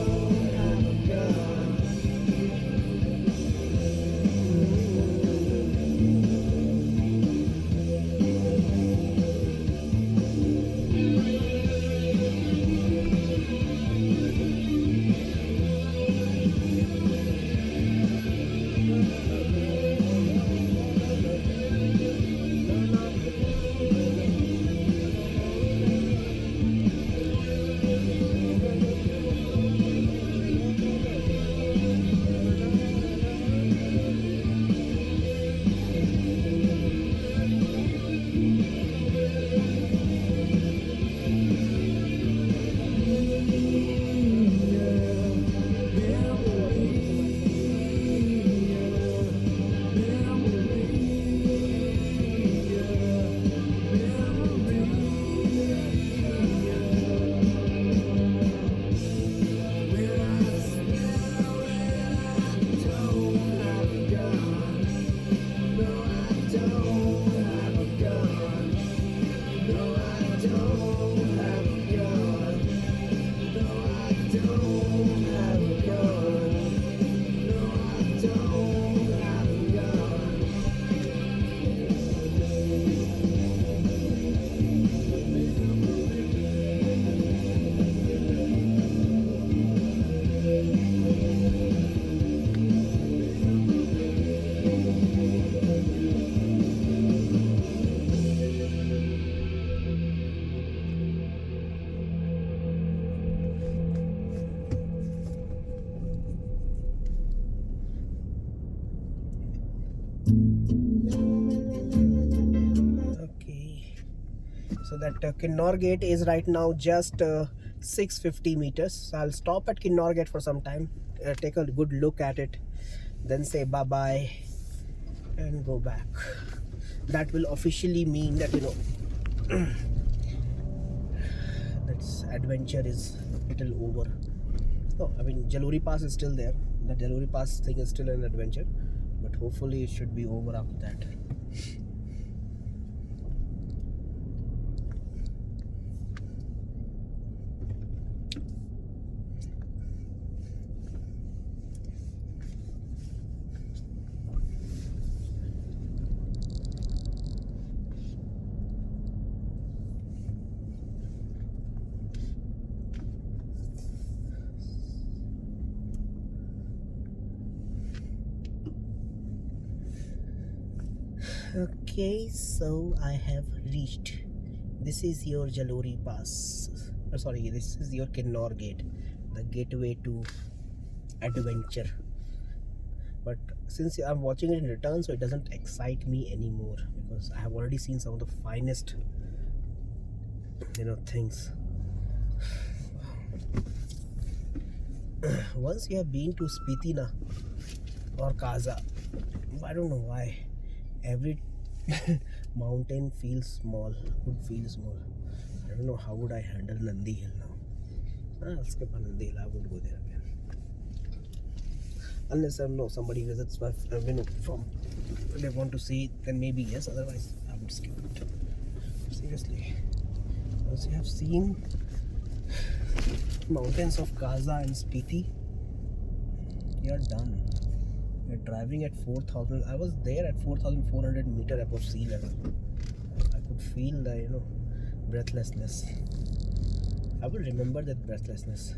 that Kinnaur gate is right now just 650 meters. So I'll stop at Kinnaur gate for some time, take a good look at it, then say bye bye and go back. That will officially mean that, you know, that's adventure is little over. No, I mean Jaluri Pass is still there. The Jaluri Pass thing is still an adventure, but hopefully it should be over after that. Okay, so I have reached. This is your Jaluri Pass. Sorry, this is your Kinnaur gate, the gateway to adventure. But since I'm watching it in return, so it doesn't excite me anymore because I have already seen some of the finest, you know, things. Once you have been to Spiti na or Kaza, I don't know why every mountain feels small, would feel small. I don't know how would I handle Nandi Hill now. I'll skip on Nandi Hill. I won't go there again unless I know somebody visits my from they want to see it, then maybe yes, otherwise I would skip it. Seriously, once you have seen mountains of Kaza and Spiti, you're done. You're driving at 4,000. I was there at 4,400 meter above sea level. I could feel the, you know, breathlessness. I will remember that breathlessness.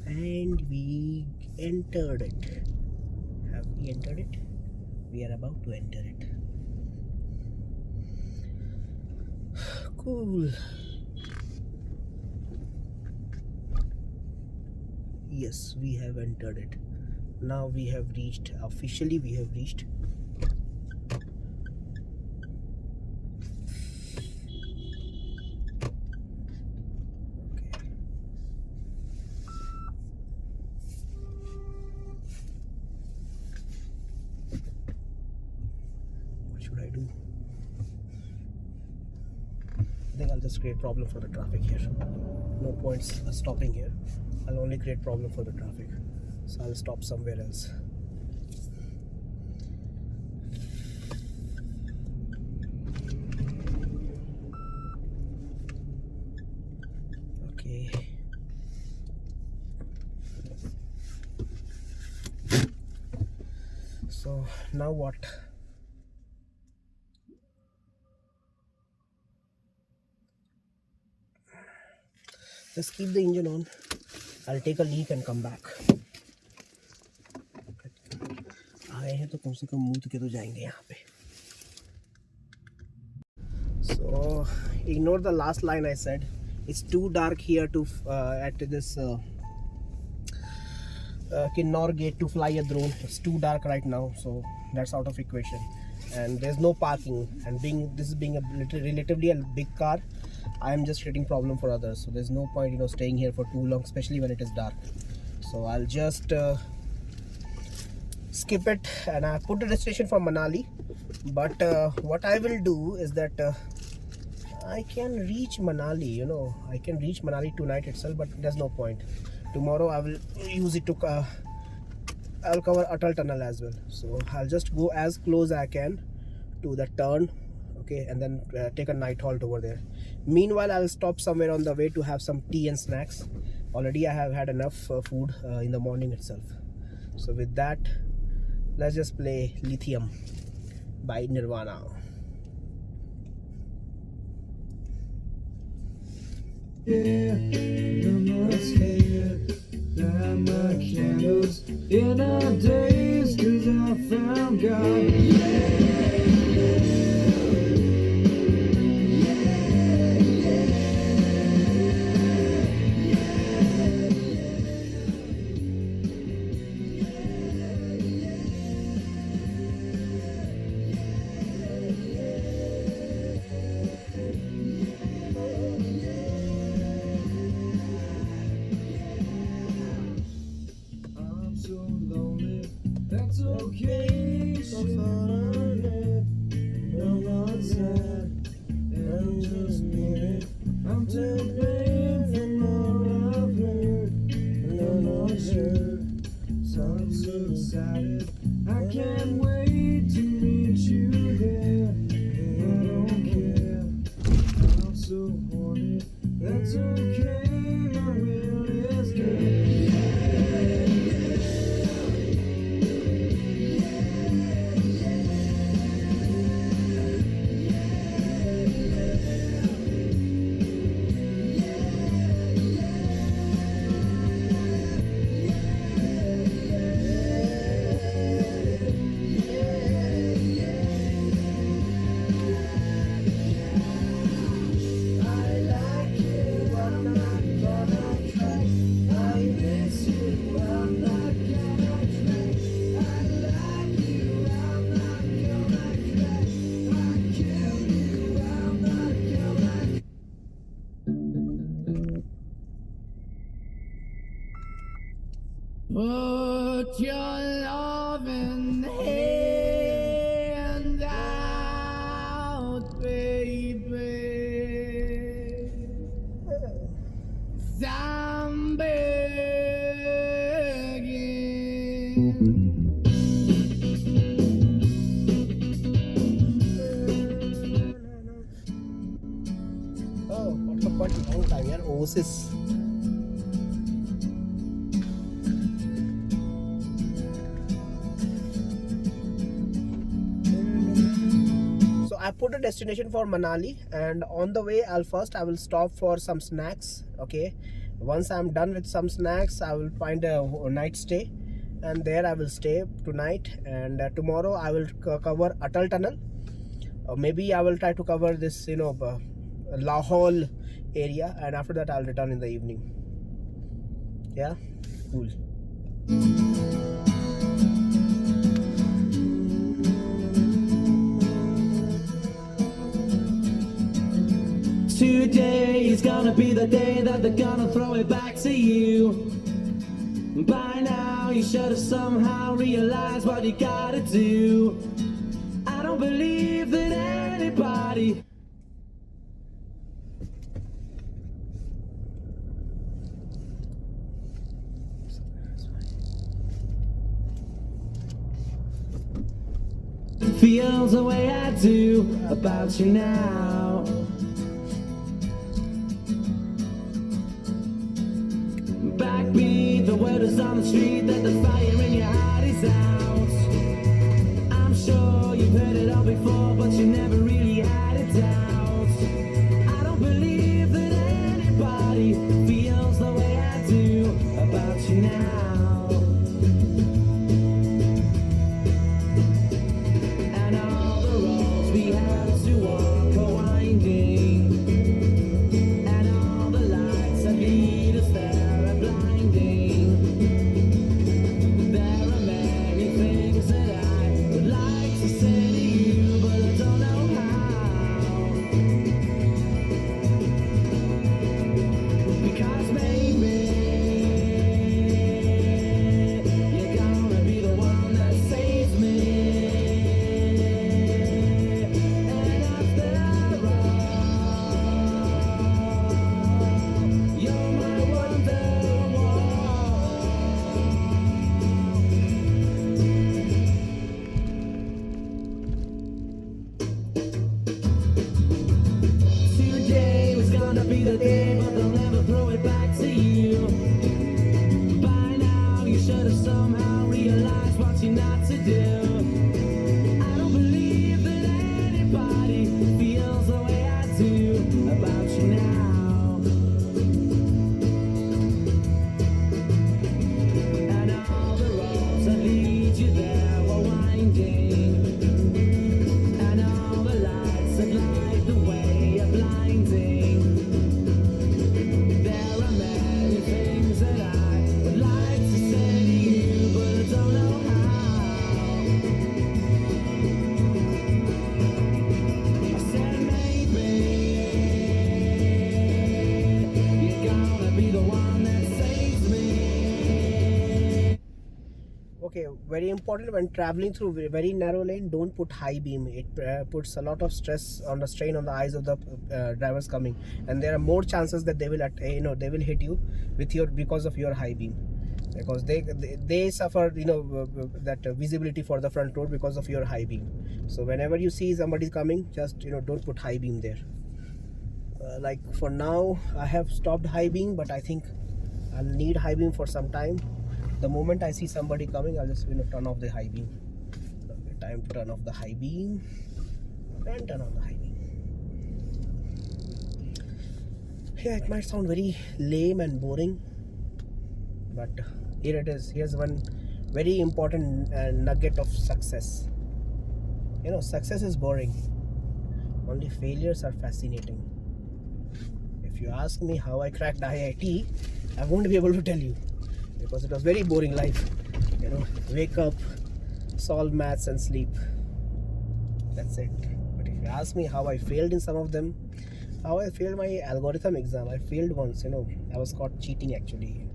And we entered it. Have we entered it? We are about to enter it. Cool. Yes, we have entered it. Now we have reached, officially we have reached. Okay. What should I do? I think I'll just create problem for the traffic here. No points stopping here. I'll only create problem for the traffic, so I'll stop somewhere else. Okay. So now what? Just keep the engine on. I'll take a leak and come back. आए हैं तो कम से कम मूत के तो जाएंगे यहाँ पे. So ignore the last line I said. It's too dark here to at this Kinnaur gate to fly a drone. It's too dark right now, so that's out of equation. And there's no parking. And this being a relatively a big car, I am just creating problem for others. So there's no point, you know, staying here for too long, especially when it is dark. So I'll just skip it, and I put a destination for Manali. But what I will do is that I can reach Manali. You know, I can reach Manali tonight itself, but there's no point. Tomorrow I will use it to I'll cover Atal Tunnel as well. So I'll just go as close as I can to the turn. Okay, and then take a night halt over there. Meanwhile, I'll stop somewhere on the way to have some tea and snacks. Already I have had enough food in the morning itself. So with that, let's just play Lithium by Nirvana.
Yeah, namaste. Light my candles in our days, 'cause I found God. Put your loving hand out, baby. I'm begging.
Oh, what for quite a long time, yeah. Oasis. So I put a destination for Manali, and on the way I will stop for some snacks. Okay, once I'm done with some snacks, I will find a night stay, and there I will stay tonight. And tomorrow I will cover Atal Tunnel. Maybe I will try to cover this, Lahore area, and after that I'll return in the evening. Yeah, cool.
Today is gonna be the day that they're gonna throw it back to you. By now you should have somehow realized what you gotta do. I don't believe that anybody feels the way I do about you now. Backbeat, the word is on the street that the fire in your heart is out. I'm sure you've heard it all before, but you never really had a doubt. I don't believe that anybody feels the way I do about you now. And all the roads we have to walk are winding, and all the lights that lead us there are blinding. There are many things that I would like to say to you, but I don't know how. Because maybe you're gonna be the one that saves me. And after all, you're my wonderwall. Today was gonna be the day, but they'll never throw it back to you. By now, you should have somehow realized what you're not to do. I don't believe that anybody feels the way I do about you now. And all the roads that lead you there were winding, and all the lights that light the way are blinding. There are many things that I would like to say to you, but I don't know how. I said maybe you're gonna be the one that saves me.
Okay, very important when traveling through very narrow lane, don't put high beam. It puts a lot of stress on the strain on the eyes of the drivers coming, and there are more chances that they will they will hit you with your because of your high beam, because they suffer that visibility for the front road because of your high beam. So whenever you see somebody coming, just don't put high beam there. Like for now I have stopped high beam, but I think I'll need high beam for some time. The moment I see somebody coming, I'll just turn off the high beam. Okay, time to turn off the high beam and turn on the high beam. Yeah, it might sound very lame and boring, but here it is. Here's one very important nugget of success. Success is boring, only failures are fascinating. If you ask me how I cracked IIT, I won't be able to tell you, because it was very boring life. Wake up, solve maths and sleep. That's it. But if you ask me how I failed in some of them, how I failed my algorithm exam, I failed once. I was caught cheating actually.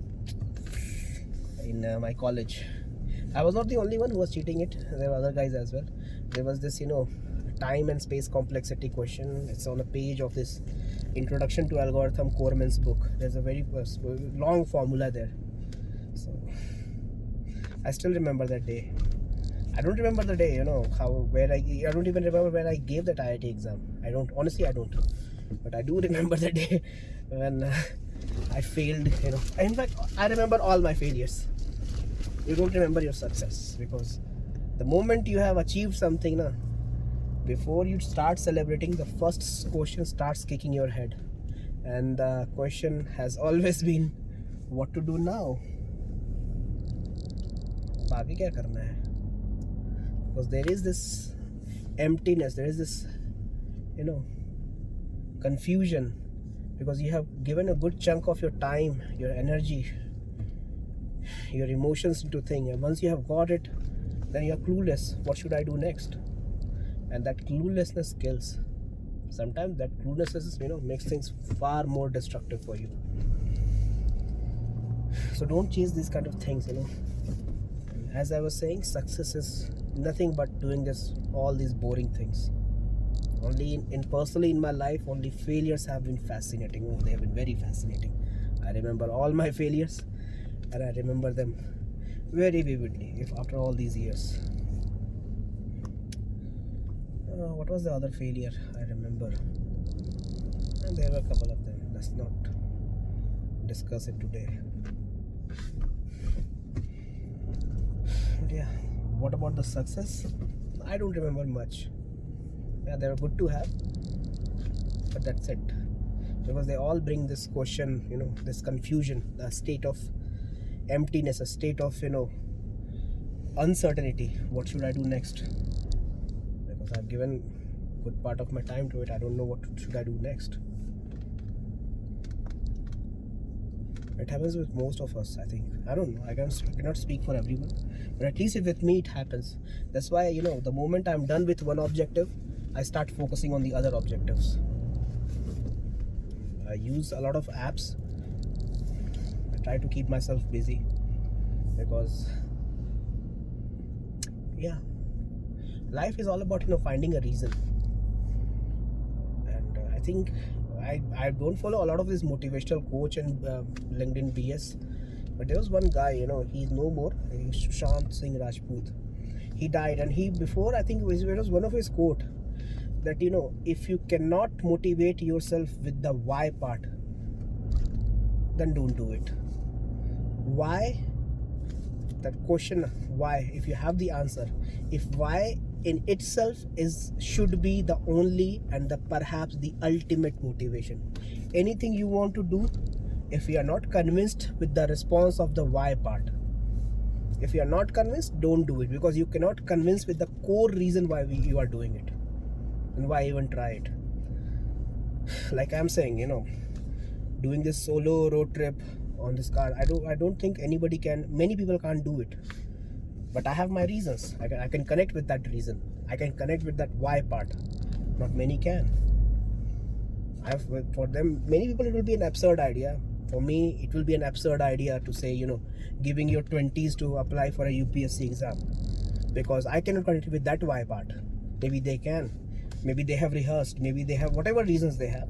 in my college. I was not the only one who was cheating it. There were other guys as well. There was this, time and space complexity question. It's on a page of this Introduction to Algorithm Corman's book. There's a very long formula there. So I still remember that day. I don't remember the day, I don't even remember where I gave that IIT exam. I don't. But I do remember the day when I failed, In fact, I remember all my failures. You don't remember your success, because the moment you have achieved something, before you start celebrating, the first question starts kicking your head. And the question has always been, what to do now? आगे क्या करना है? Because there is this emptiness, there is this, confusion, because you have given a good chunk of your time, your energy, your emotions into thing, and once you have got it, then you're clueless. What should I do next? And that cluelessness kills. Sometimes that cluelessness, makes things far more destructive for you. So don't chase these kind of things, As I was saying, success is nothing but doing all these boring things. Only personally in my life, only failures have been fascinating. They have been very fascinating. I remember all my failures, and I remember them very vividly after all these years. What was the other failure I remember? And there were a couple of them. Let's not discuss it today. But yeah, what about the success? I don't remember much. Yeah, they were good to have, but that's it. Because they all bring this question, this confusion, a state of emptiness, a state of, uncertainty. What should I do next? Because I've given good part of my time to it. I don't know what should I do next. It happens with most of us, I think. I don't know. I cannot speak for everyone, but at least with me it happens. That's why, the moment I'm done with one objective, I start focusing on the other objectives. I use a lot of apps. I try to keep myself busy, because life is all about finding a reason. And I think I don't follow a lot of this motivational coach and LinkedIn BS, but there was one guy, he's no more. He's Sushant Singh Rajput. He died, and before, I think it was one of his quote, that if you cannot motivate yourself with the why part, then don't do it. Why? That question, why, if you have the answer, if why in itself should be the only and perhaps the ultimate motivation, anything you want to do, if you are not convinced with the response of the why part, if you are not convinced, don't do it, because you cannot convince with the core reason why you are doing it. And why even try it? Like I'm saying, doing this solo road trip on this car, I don't think anybody can. Many people can't do it, but I have my reasons. I can connect with that reason. I can connect with that why part. Not many can. For them, many people, it will be an absurd idea. For me, it will be an absurd idea to say, giving your 20s to apply for a UPSC exam, because I cannot connect with that why part. Maybe they can. Maybe they have rehearsed, maybe they have whatever reasons they have,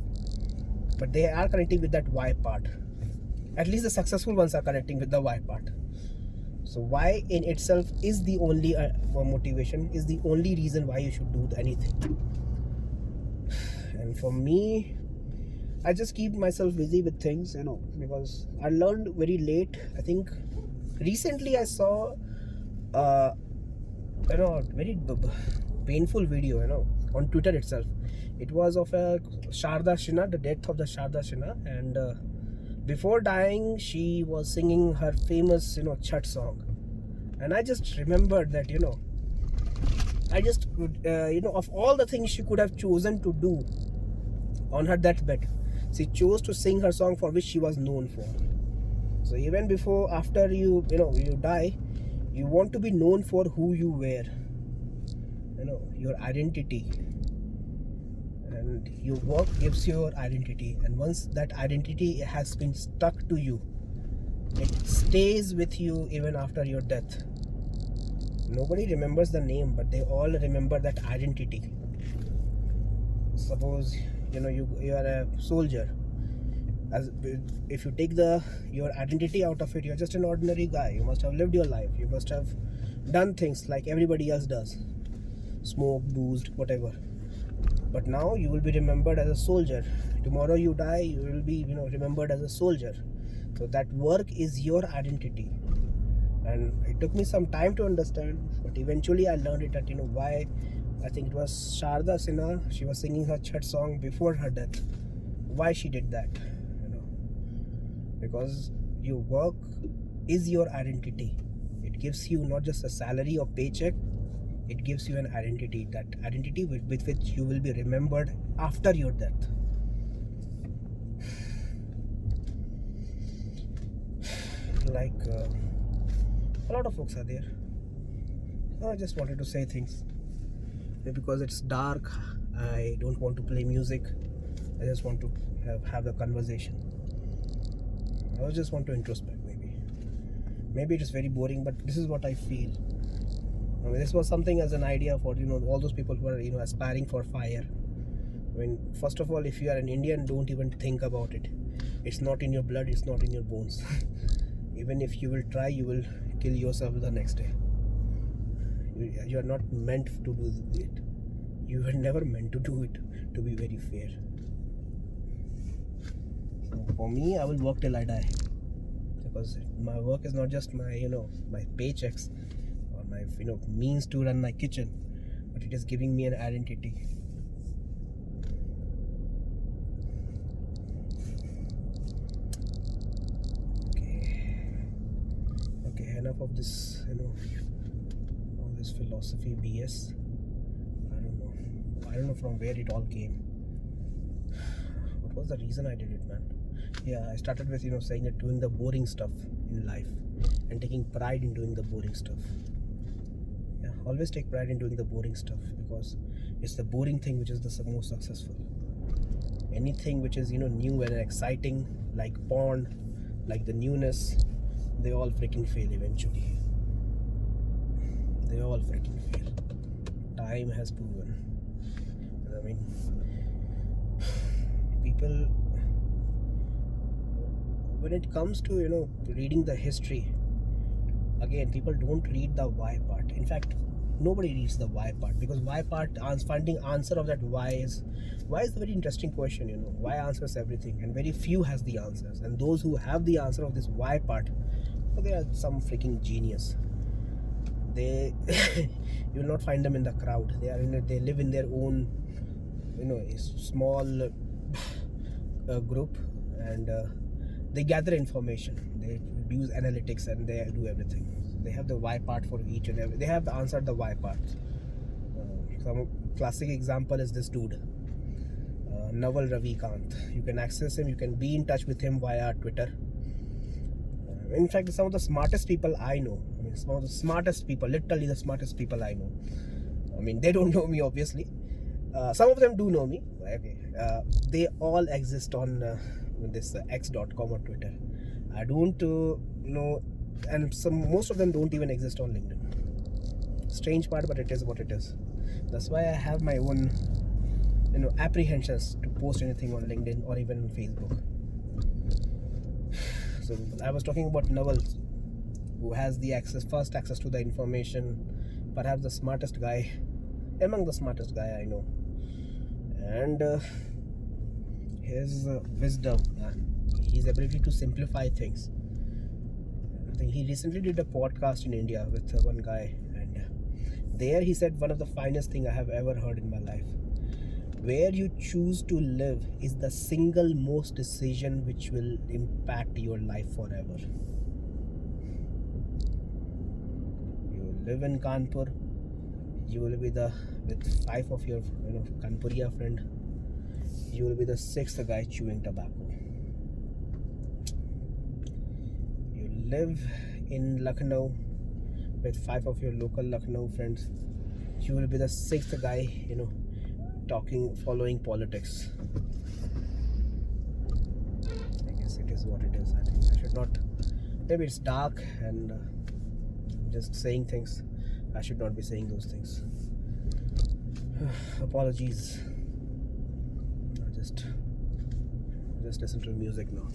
but they are connecting with that why part. At least the successful ones are connecting with the why part. So why in itself is the only motivation, is the only reason why you should do anything. And for me, I just keep myself busy with things, because I learned very late. I think recently I saw very painful video, on Twitter itself. It was of a Sharda Sinha, the death of the Sharda Sinha, and before dying, she was singing her famous, Chhat song, and I just remembered that, I just, of all the things she could have chosen to do on her deathbed, she chose to sing her song for which she was known for. So even after you die, you want to be known for who you were, your identity, and your work gives your identity. And once that identity has been stuck to you, It stays with you even after your death. Nobody remembers the name, but they all remember that identity. Suppose you are a soldier. As if you take your identity out of it, you're just an ordinary guy. You must have lived your life. You must have done things like everybody else does, smoke, boozed, whatever. But now you will be remembered as a soldier. Tomorrow you die, you will be remembered as a soldier. So that work is your identity. And it took me some time to understand, but eventually I learned it. That why, I think it was Sharda Sinha, she was singing her Chhat song before her death. Why she did that, because your work is your identity. It gives you not just a salary or paycheck, it gives you an identity. That identity with which you will be remembered after your death. Like a lot of folks are there. I just wanted to say things. Because it's dark, I don't want to play music. I just want to have a conversation. I just want to introspect. Maybe it is very boring, but this is what I feel. I mean, this was something as an idea for all those people who are aspiring for fire. I mean, first of all, if you are an Indian, don't even think about it. It's not in your blood, it's not in your bones. Even if you will try, you will kill yourself the next day. You are not meant to do it. You were never meant to do it, to be very fair. So for me, I will work till I die. Because my work is not just my my paychecks or my means to run my kitchen, but it is giving me an identity. Okay, enough of this all this philosophy BS. I don't know from where it all came. What was the reason I did it, man? Yeah, I started with saying that doing the boring stuff in life and taking pride in doing the boring stuff. Yeah, always take pride in doing the boring stuff, because it's the boring thing which is the most successful. Anything which is new and exciting, like porn, like the newness, they all freaking fail eventually. They all freaking fail. Time has proven. I mean, people, when it comes to reading the history, again, people don't read the why part. In fact, nobody reads the why part, because why part, finding answer of that why is a very interesting question. Why answers everything, and very few has the answers. And those who have the answer of this why part, they are some freaking genius. They you will not find them in the crowd. They live in their own a small group, and they gather information, they use analytics, and they do everything. They have the why part for each and every. They have answered the why part. Some classic example is this dude, Naval Ravikant. You can access him, you can be in touch with him via Twitter. In fact, some of the smartest people I know. I mean, some of the smartest people, literally the smartest people I know. I mean, they don't know me, obviously. Some of them do know me. Okay, they all exist on this x.com or Twitter. I don't know, and most of them don't even exist on LinkedIn. Strange part, but it is what it is. That's why I have my own apprehensions to post anything on LinkedIn or even on Facebook. So I was talking about Naval, who has the first access to the information, perhaps the smartest guy, among the smartest guy I know. And his wisdom and his ability to simplify things. I think he recently did a podcast in India with one guy, and there he said one of the finest things I have ever heard in my life. Where you choose to live is the single most decision which will impact your life forever. You live in Kanpur, you will be with 5 of your Kanpuriya friend, you will be the 6th guy chewing tobacco. You live in Lucknow with 5 of your local Lucknow friends, you will be the 6th guy following politics. I guess it is what it is. I think I should not Maybe it's dark and just saying things. I should not be saying those things. Apologies. Just listen to music now.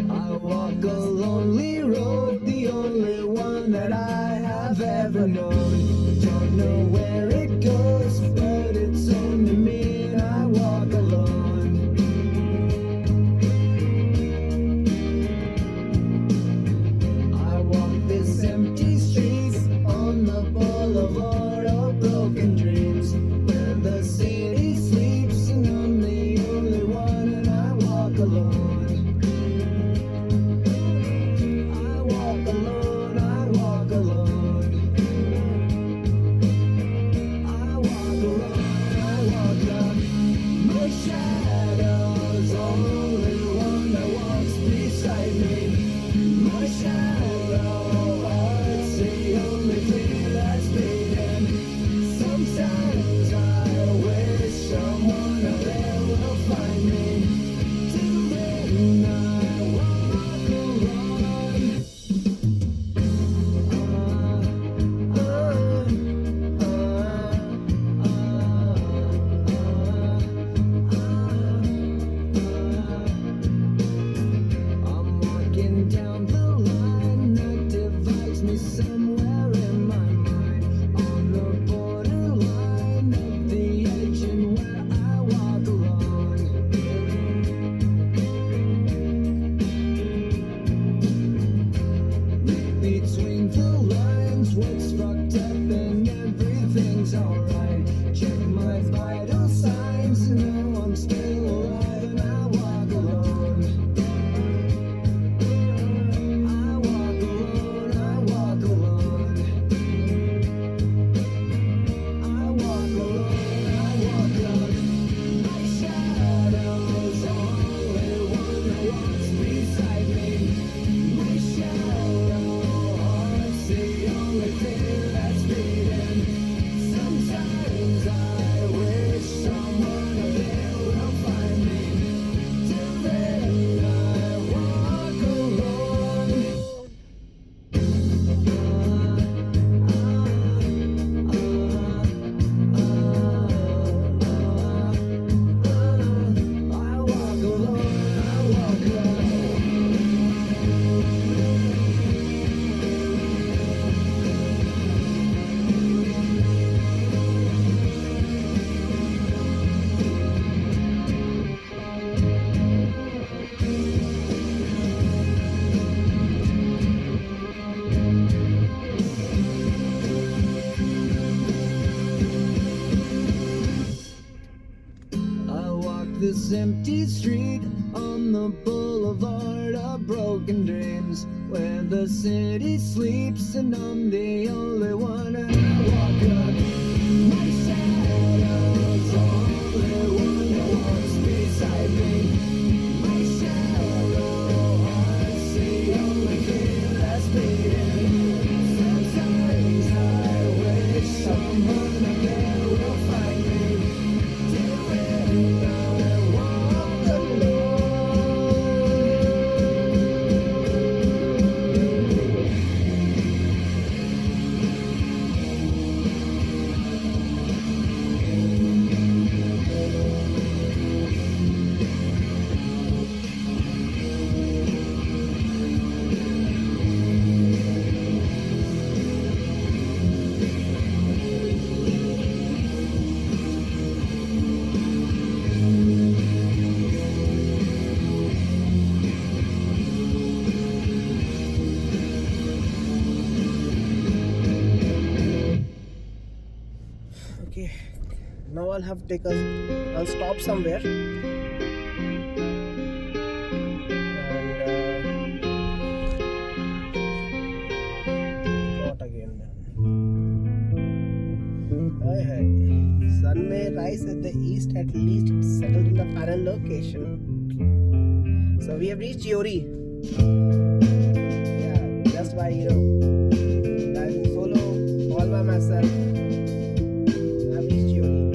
I walk a lonely road, the only one that I have ever known. Don't know where it goes, but it's only me and I walk alone. I walk this empty street on the boulevard of broken dreams, where the city sleeps and I'm the only one and I walk alone. This empty street on the boulevard of broken dreams,
dreams where the city sleeps and I'm the only one that walk up. My shadow's the only one that walks beside me. My shadow haunts the only thing that's beating. Sometimes I wish someone out there will find me. Till then I walk alone.
Okay, now I'll have to take I'll stop somewhere and what again, man? Hi, hi. Sun may rise at the east, at least it's settled in the final location. So we have reached Yori. Yeah, just by driving solo all by myself. I've reached Yori.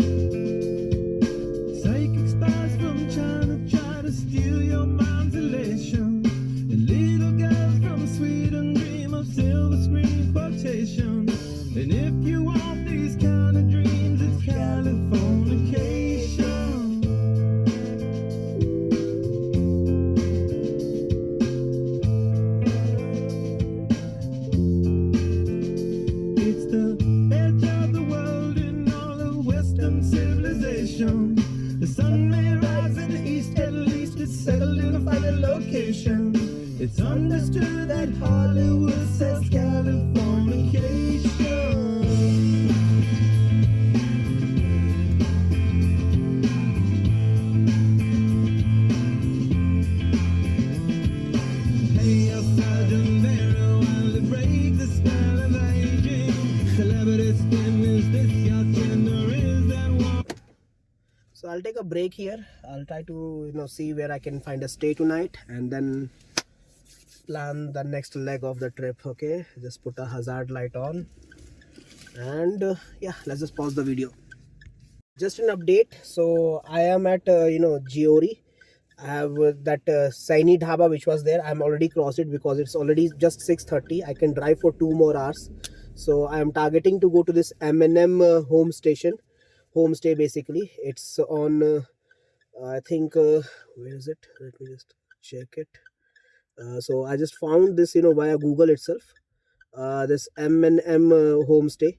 Psychic spies from China try to steal your mind's elation. And little girls from Sweden dream of silver screen quotation. And if you want these kind of dreams, it's Californication. It's the edge of the world in all of Western civilization. The sun may rise in the east, at least it's settled in a final location. It's understood that Hollywood says Californication. Hey, your sergeant Barrow, while they break the spell of aging. Celebrity skin, is this your gender? Is that one?
So I'll take a break here. I'll try to see where I can find a stay tonight and then plan the next leg of the trip. Okay, just put a hazard light on and yeah, let's just pause the video. Just an update. So I am at Giori. I have that Saini Dhaba which was there. I'm already crossed it because it's already just 6:30. I can drive for 2 more hours. So I am targeting to go to this M&M homestay basically. It's on I think where is it? Let me just check it. So I just found this via Google itself. This M&M homestay,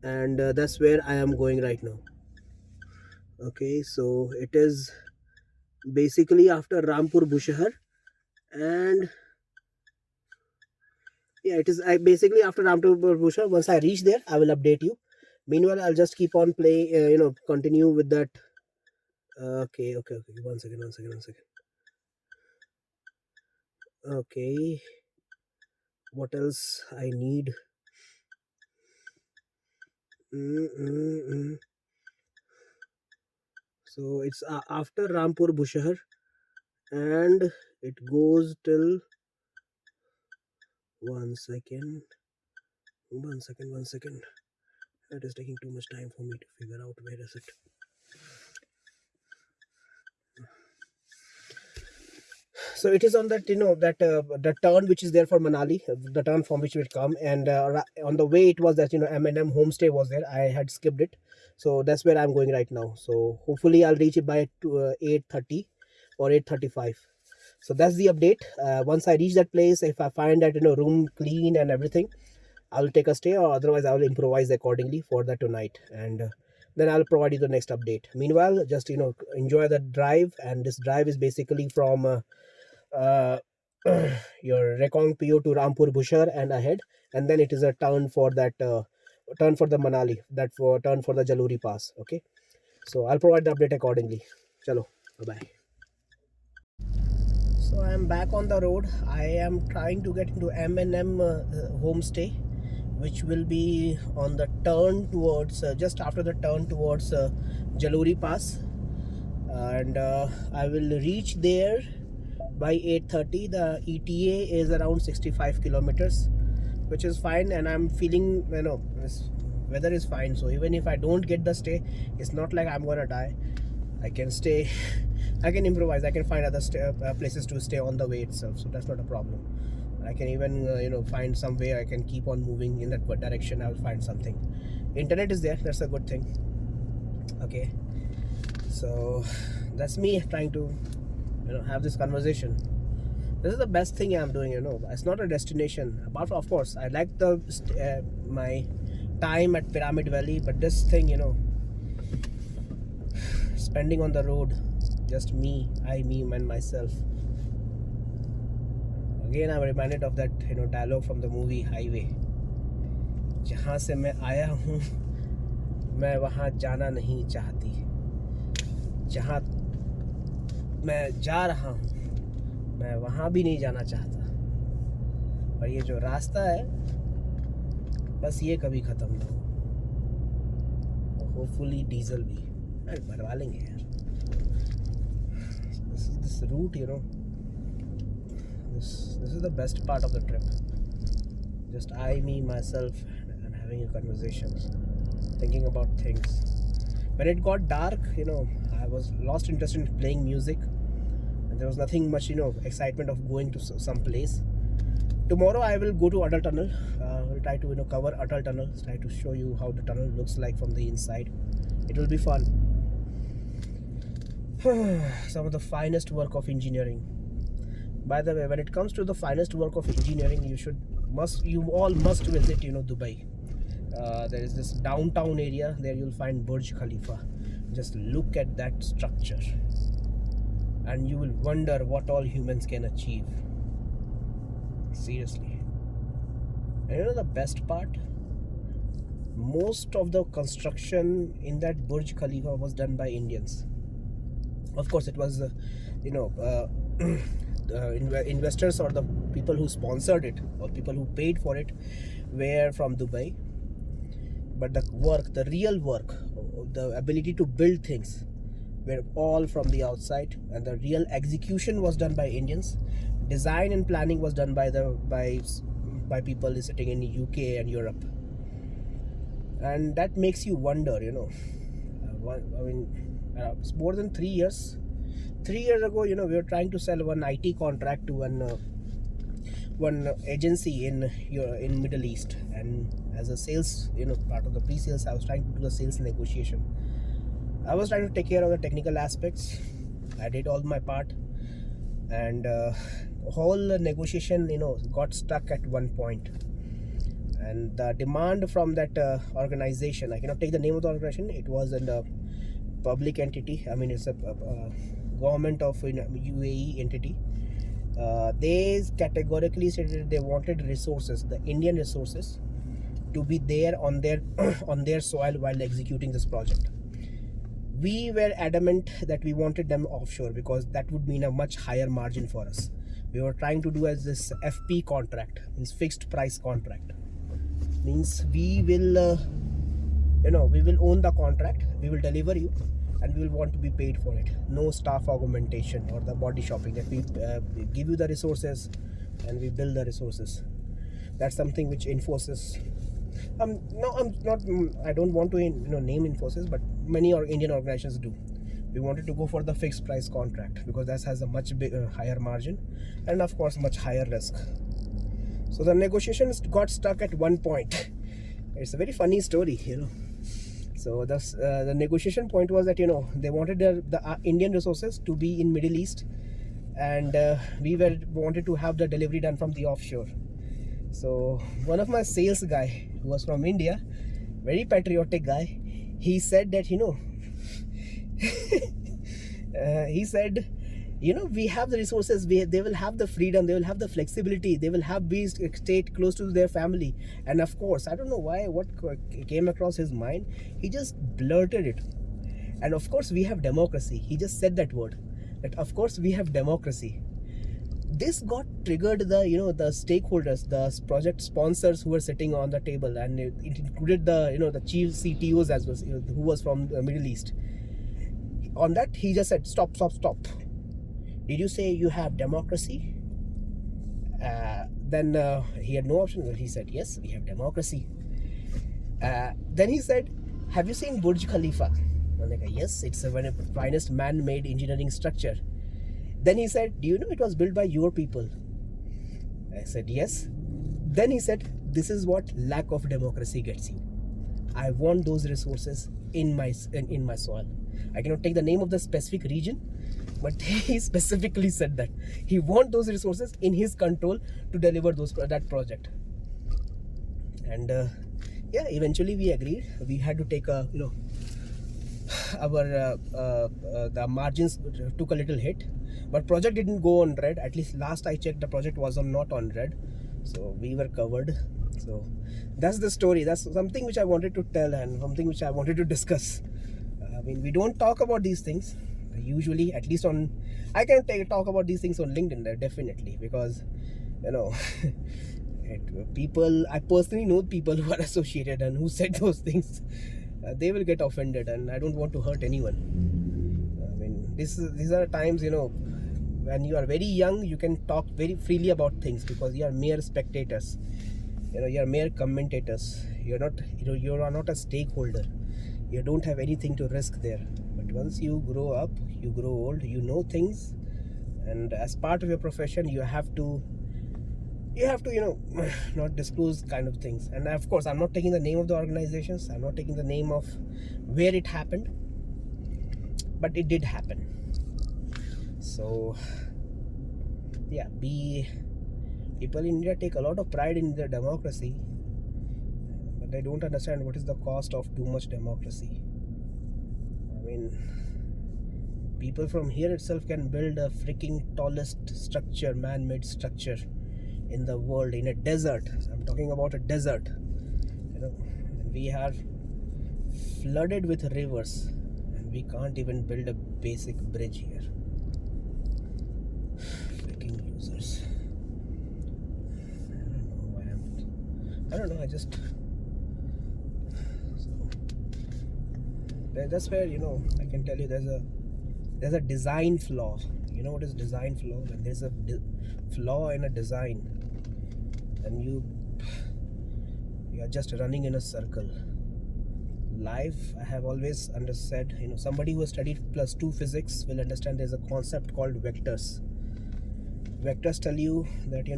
and that's where I am going right now. Okay, so it is basically after Rampur Bushahar, and yeah, it is basically after Rampur Bushahar. Once I reach there, I will update you. Meanwhile, I'll just keep on playing, continue with that. Okay. One second. Okay, what else I need? So it's after Rampur Bushahar, and it goes till one second. It is taking too much time for me to figure out where is it. So it is on that the turn which is there for Manali, the turn from which we come, and on the way it was that M&M homestay was there. I had skipped it, so that's where I'm going right now. So hopefully I'll reach it by 8:30 or 8:35. So that's the update. Once I reach that place, if I find that room clean and everything, I'll take a stay, or otherwise I will improvise accordingly for that tonight, and then I'll provide you the next update. Meanwhile, just enjoy the drive, and this drive is basically from your Rekong PO to Rampur Bushar and ahead, and then it is a turn for that turn for the Manali, that for turn for the Jaluri Pass. Okay, so I'll provide the update accordingly. Chalo, bye bye. So I am back on the road. I am trying to get into M&M homestay, which will be on the turn towards just after the turn towards Jaluri Pass, and I will reach there by 8:30. The ETA is around 65 kilometers, which is fine, and I'm feeling, this weather is fine. So even if I don't get the stay, it's not like I'm gonna die. I can stay. I can improvise. I can find other places to stay on the way itself. So that's not a problem. I can even find some way I can keep on moving in that direction. I'll find something. Internet is there. That's a good thing. Okay. So that's me trying to have this conversation. This is the best thing I'm doing. It's not a destination. Apart from, of course, I like the my time at Pyramid Valley, but this thing, spending on the road, just me and myself. Again, I'm reminded of that dialogue from the movie Highway. जहाँ से मैं आया हूँ मैं वहाँ जाना नहीं चाहती, जहाँ मैं जा रहा हूँ मैं वहाँ भी नहीं जाना चाहता, और ये जो रास्ता है बस ये कभी ख़त्म ना हो। होपफुली डीजल भी भरवा लेंगे यार। This route, this is the best part of the trip. Just me, myself, and having a conversation, thinking about things. When it got dark, I was lost interest in playing music, and there was nothing much, excitement of going to some place. Tomorrow I will go to Atal Tunnel. We'll try to cover Atal Tunnel, try to show you how the tunnel looks like from the inside. It will be fun. Some of the finest work of engineering. By the way, when it comes to the finest work of engineering, you all must visit Dubai. There is this downtown area. There you'll find Burj Khalifa. Just look at that structure and you will wonder what all humans can achieve. Seriously. And the best part, most of the construction in that Burj Khalifa was done by Indians. Of course, it was investors or the people who sponsored it or people who paid for it were from Dubai, but the real work, the ability to build things were all from the outside, and the real execution was done by Indians. Design and planning was done by people sitting in the UK and Europe, and that makes you wonder. It's more than 3 years. 3 years ago, we were trying to sell one IT contract to one agency in Middle East, and as a sales, part of the pre-sales, I was trying to do the sales negotiation. I was trying to take care of the technical aspects. I did all my part, and whole negotiation, got stuck at one point. And the demand from that organization, I cannot take the name of the organization. It was a public entity. I mean, it's a government of UAE entity. They categorically stated they wanted resources, the Indian resources, to be there on their soil while executing this project. We were adamant that we wanted them offshore because that would mean a much higher margin for us. We were trying to do as this FP contract, means fixed price contract. Means we will we will own the contract, we will deliver you, and we will want to be paid for it. No staff augmentation or the body shopping, that we give you the resources and we build the resources. That's something which Infosys, I don't want to name Infosys, but many Indian organizations do. We wanted to go for the fixed price contract because that has a much higher margin and of course much higher risk. So the negotiations got stuck at one point. It's a very funny story, So the negotiation point was that they wanted the Indian resources to be in Middle East, and we wanted to have the delivery done from the offshore. So one of my sales guy who was from India, very patriotic guy, he said that he said, we have the resources, they will have the freedom, they will have the flexibility, they will have stay close to their family. And of course, I don't know what came across his mind, he just blurted it. And of course we have democracy. He just said that word, that of course we have democracy. This got triggered the stakeholders, the project sponsors who were sitting on the table, and it included the chief CTOs as well, who was from the Middle East. On that, he just said, stop. Did you say you have democracy? Then he had no option. He said, yes, we have democracy. Then he said, have you seen Burj Khalifa? I'm like, yes, it's one of the finest man-made engineering structure. Then he said, do you know it was built by your people? I said, yes. Then he said, this is what lack of democracy gets you. I want those resources in my soil. I cannot take the name of the specific region, but he specifically said that he want those resources in his control to deliver that project. And yeah, eventually we agreed. We had to take the margins took a little hit, but project didn't go on red. At least last I checked, the project was not on red, so we were covered. So that's the story. That's something which I wanted to tell and something which I wanted to discuss. I mean, we don't talk about these things usually, at least on, I can talk about these things on LinkedIn there, definitely, because people, I personally know people who are associated and who said those things. They will get offended, and I don't want to hurt anyone. I mean, these are times, when you are very young, you can talk very freely about things because you are mere spectators. You are mere commentators. You are not a stakeholder. You don't have anything to risk there. But once you grow up, you grow old, you know things, and as part of your profession, you have to not disclose kind of things. And of course, I'm not taking the name of the organizations, I'm not taking the name of where it happened, but it did happen. So yeah, people in India take a lot of pride in their democracy, but they don't understand what is the cost of too much democracy. I mean, people from here itself can build a freaking tallest structure, man-made structure in the world, in a desert. I'm talking about a desert. We are flooded with rivers, and we can't even build a basic bridge here. Freaking losers. I don't know. That's where I can tell you there's a design flaw. You know what is design flaw? When there's a flaw in a design, and you are just running in a circle. Life, I have always understood, somebody who has studied +2 physics will understand there's a concept called vectors. Vectors tell you that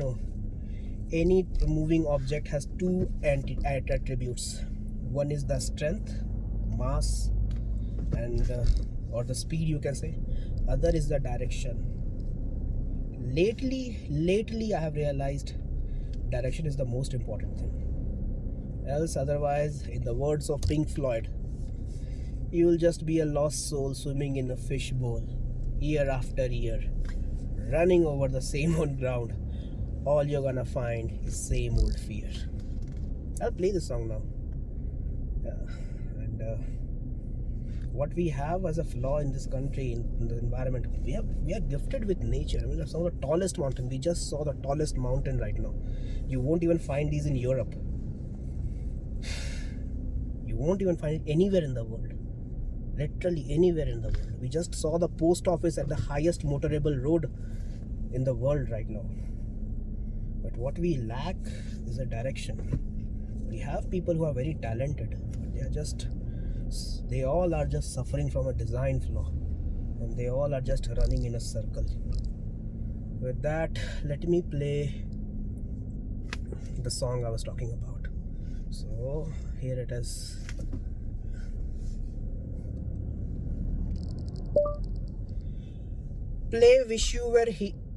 any moving object has two attributes. One is the strength, mass, and or the speed, you can say. Other is the direction. Lately I have realized direction is the most important thing. Else, otherwise, in the words of Pink Floyd, you will just be a lost soul swimming in a fishbowl year after year, running over the same old ground. All you're gonna find is same old fear. I'll play this song now. And what we have as a flaw in this country, in the environment, we are gifted with nature. I mean, some of the tallest mountain. We just saw the tallest mountain right now. You won't even find these in Europe. You won't even find it anywhere in the world. Literally anywhere in the world. We just saw the post office at the highest motorable road in the world right now. But what we lack is a direction. We have people who are very talented, but they all are just suffering from a design flaw, and they all are just running in a circle. With that, let me play the song I was talking about. So here it is. Play Wish You Were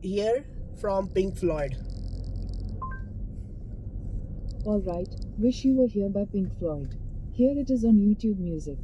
Here from Pink Floyd.
Alright, Wish You Were Here by Pink Floyd. Here it is on YouTube Music.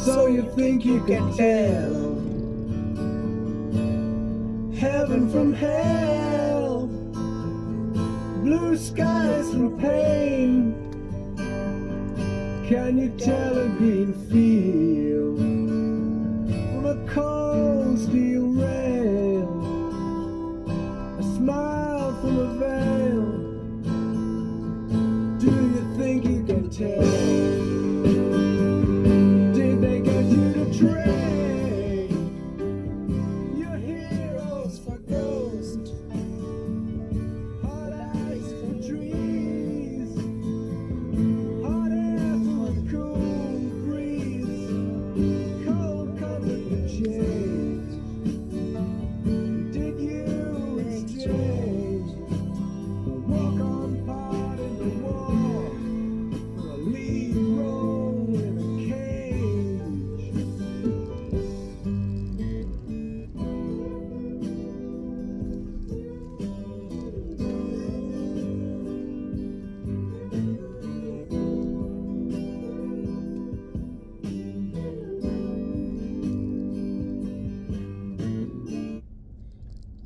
So you think you can tell heaven from hell, blue skies from pain? Can you tell a green field from a cold steel rail, a smile from a veil? Do you think you can tell? Did they get you to trade your heroes for ghosts, hot eyes for trees, hot air for a cool breeze, cold comfort for change? Did you exchange a walk-on part in the war for a lead role in a cage?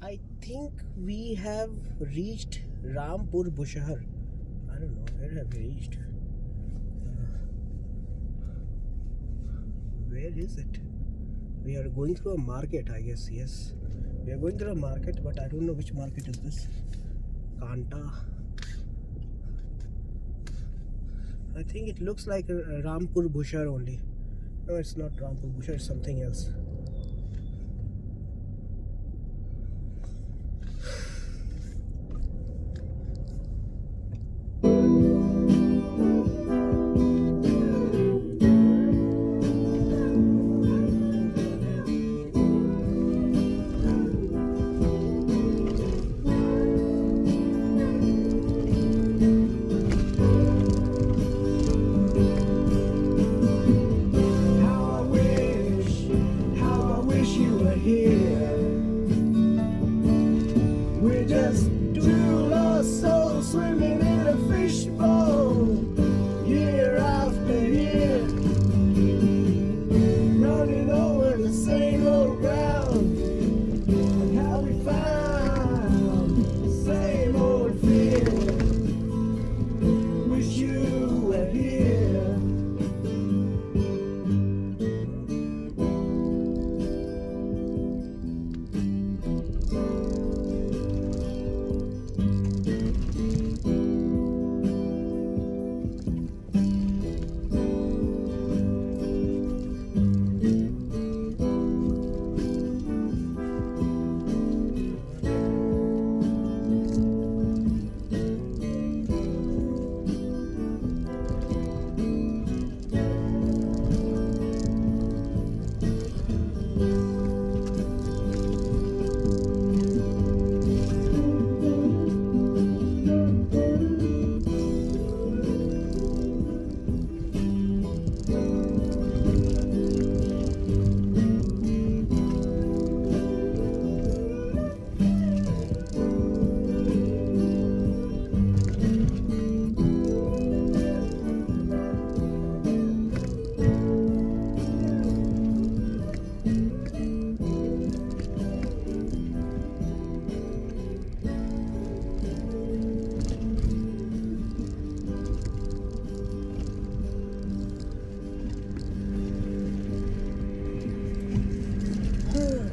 I think we have reached Rampur Bushahar. I don't know, where have we reached? Where is it? We are going through a market, I guess. Yes, we are going through a market, but I don't know which market is this. Kanta. I think it looks like Rampur Bushahar only. No, it's not Rampur Bushahar, it's something else. How I wish you were here. We're just two lost souls swimming in a fishbowl, year after year, running over the same old ground. And how we found the same old fear. Wish you were here.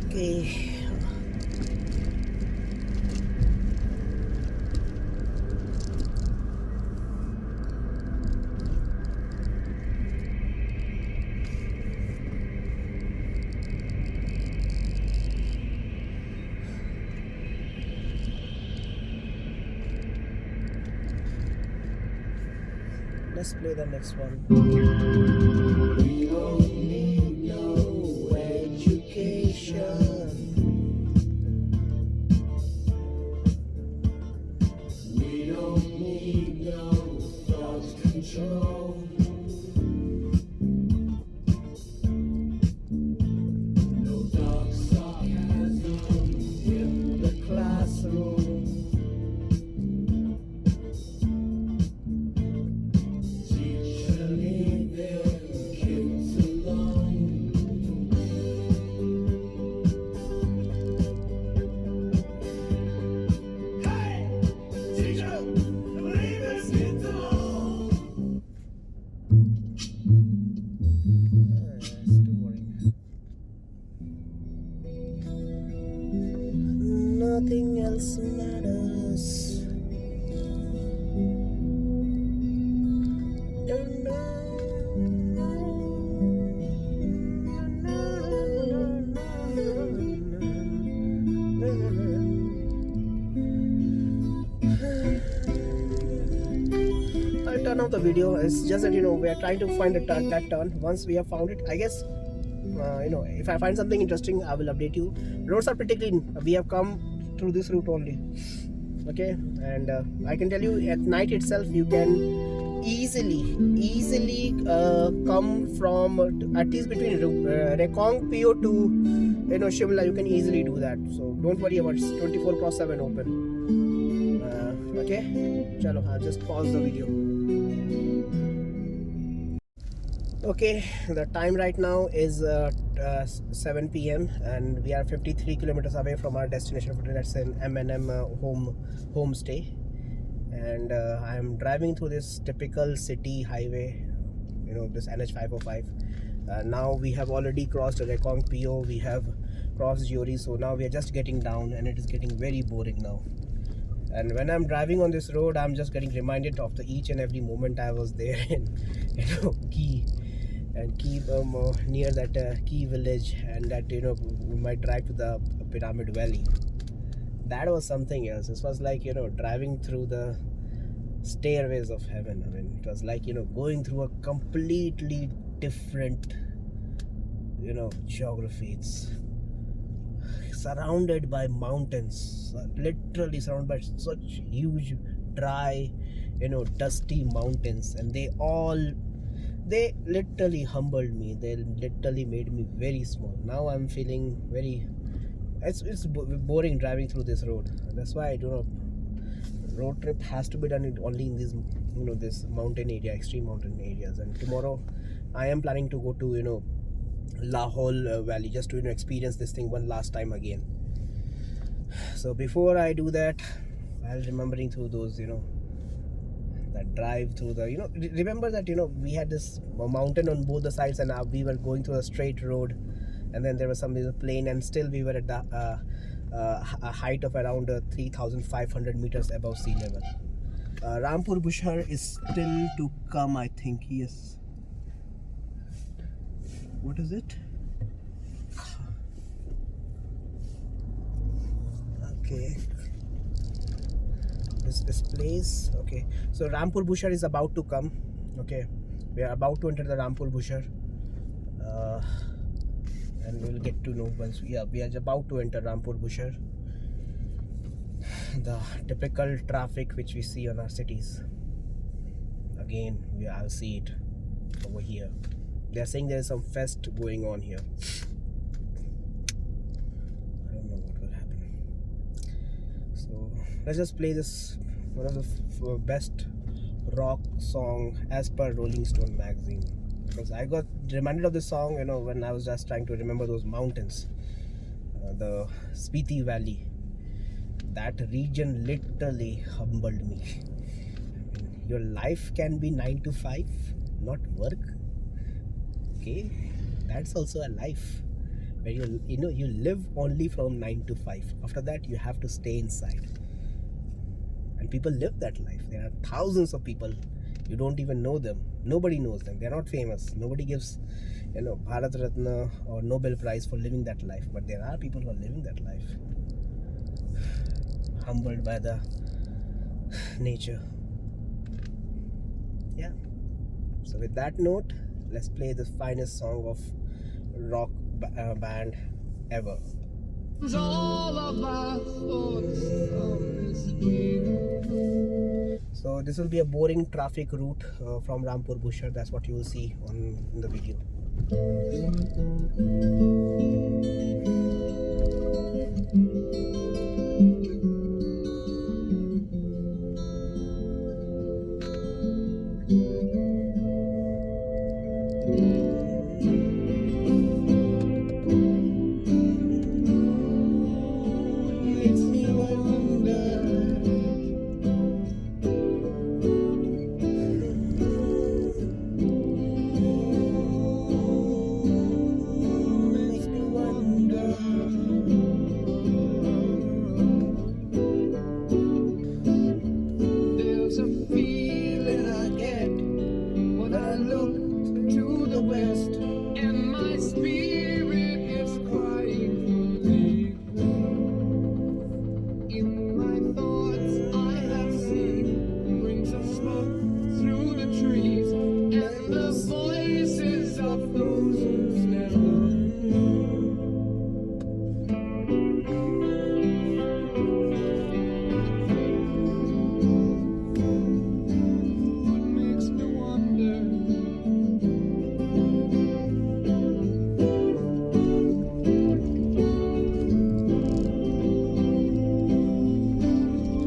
Okay. Let's play the next one. We don't need no education. We don't need no thought control. No dark sarcasm in the classroom. Teacher, leave their kids alone. Hey, teacher, leave their kids alone. It's too boring. Nothing else matters. I'll turn off the video. It's just that we are trying to find that turn. Once we have found it, I guess if I find something interesting, I will update you. Roads are pretty clean. We have come through this route only. Okay, and I can tell you, at night itself, you can easily come from at least between Rekong PO to Shimla. You can easily do that. So don't worry about it. It's 24/7 open. Okay, chalo, I'll just pause the video. Okay, the time right now is 7 p.m. and we are 53 kilometers away from our destination. That's an M&M homestay, and I'm driving through this typical city highway, this NH 505. Now we have already crossed Rekong PO, we have crossed Jori, so now we are just getting down, and it is getting very boring now. And when I'm driving on this road, I'm just getting reminded of each and every moment I was there in Key near that Key village, and that we might drive to the Pyramid Valley. That was something else. This was like driving through the stairways of heaven. I mean, it was like going through a completely different geography. It's surrounded by mountains, literally surrounded by such huge, dry, dusty mountains, and they literally humbled me. They literally made me very small. Now I'm feeling very. It's boring driving through this road. That's why I do not. Road trip has to be done only in this this mountain area, extreme mountain areas. And tomorrow, I am planning to go to Lahore Valley just to experience this thing one last time again. So before I do that, while remembering through those that drive through the remember that we had this mountain on both the sides, and we were going through a straight road, and then there was some little plain, and still we were at the a height of around 3,500 meters above sea level. Rampur Bushar is still to come, I think. Yes. What is it? Okay. This place. Okay. So Rampur Bushar is about to come. Okay. We are about to enter the Rampur Bushar. And we will get to know once we are about to enter Rampur Bushar. The typical traffic which we see on our cities. Again, I'll see it over here. They are saying there is some fest going on here. I don't know what will happen. So let's just play this, one of the best rock song as per Rolling Stone magazine. Because I got reminded of this song, when I was just trying to remember those mountains, the Spiti Valley. That region literally humbled me. I mean, your life can be 9 to 5, not work. Okay, that's also a life where you live only from 9 to 5. After that, you have to stay inside. And people live that life. There are thousands of people. You don't even know them. Nobody knows them. They're not famous. Nobody gives, Bharat Ratna or Nobel Prize for living that life. But there are people who are living that life. Humbled by the nature. Yeah. So with that note, let's play the finest song of rock band ever.
All of my thoughts of this evening.
So this will be a boring traffic route from Rampur Busher. That's what you will see in the video.
Makes me wonder. Makes me wonder. There's a feeling I get when I look to the west, and my spirit is crying for thee. In my thoughts I have seen rings of smoke through the trees, and the voices of those who stand What makes me wonder?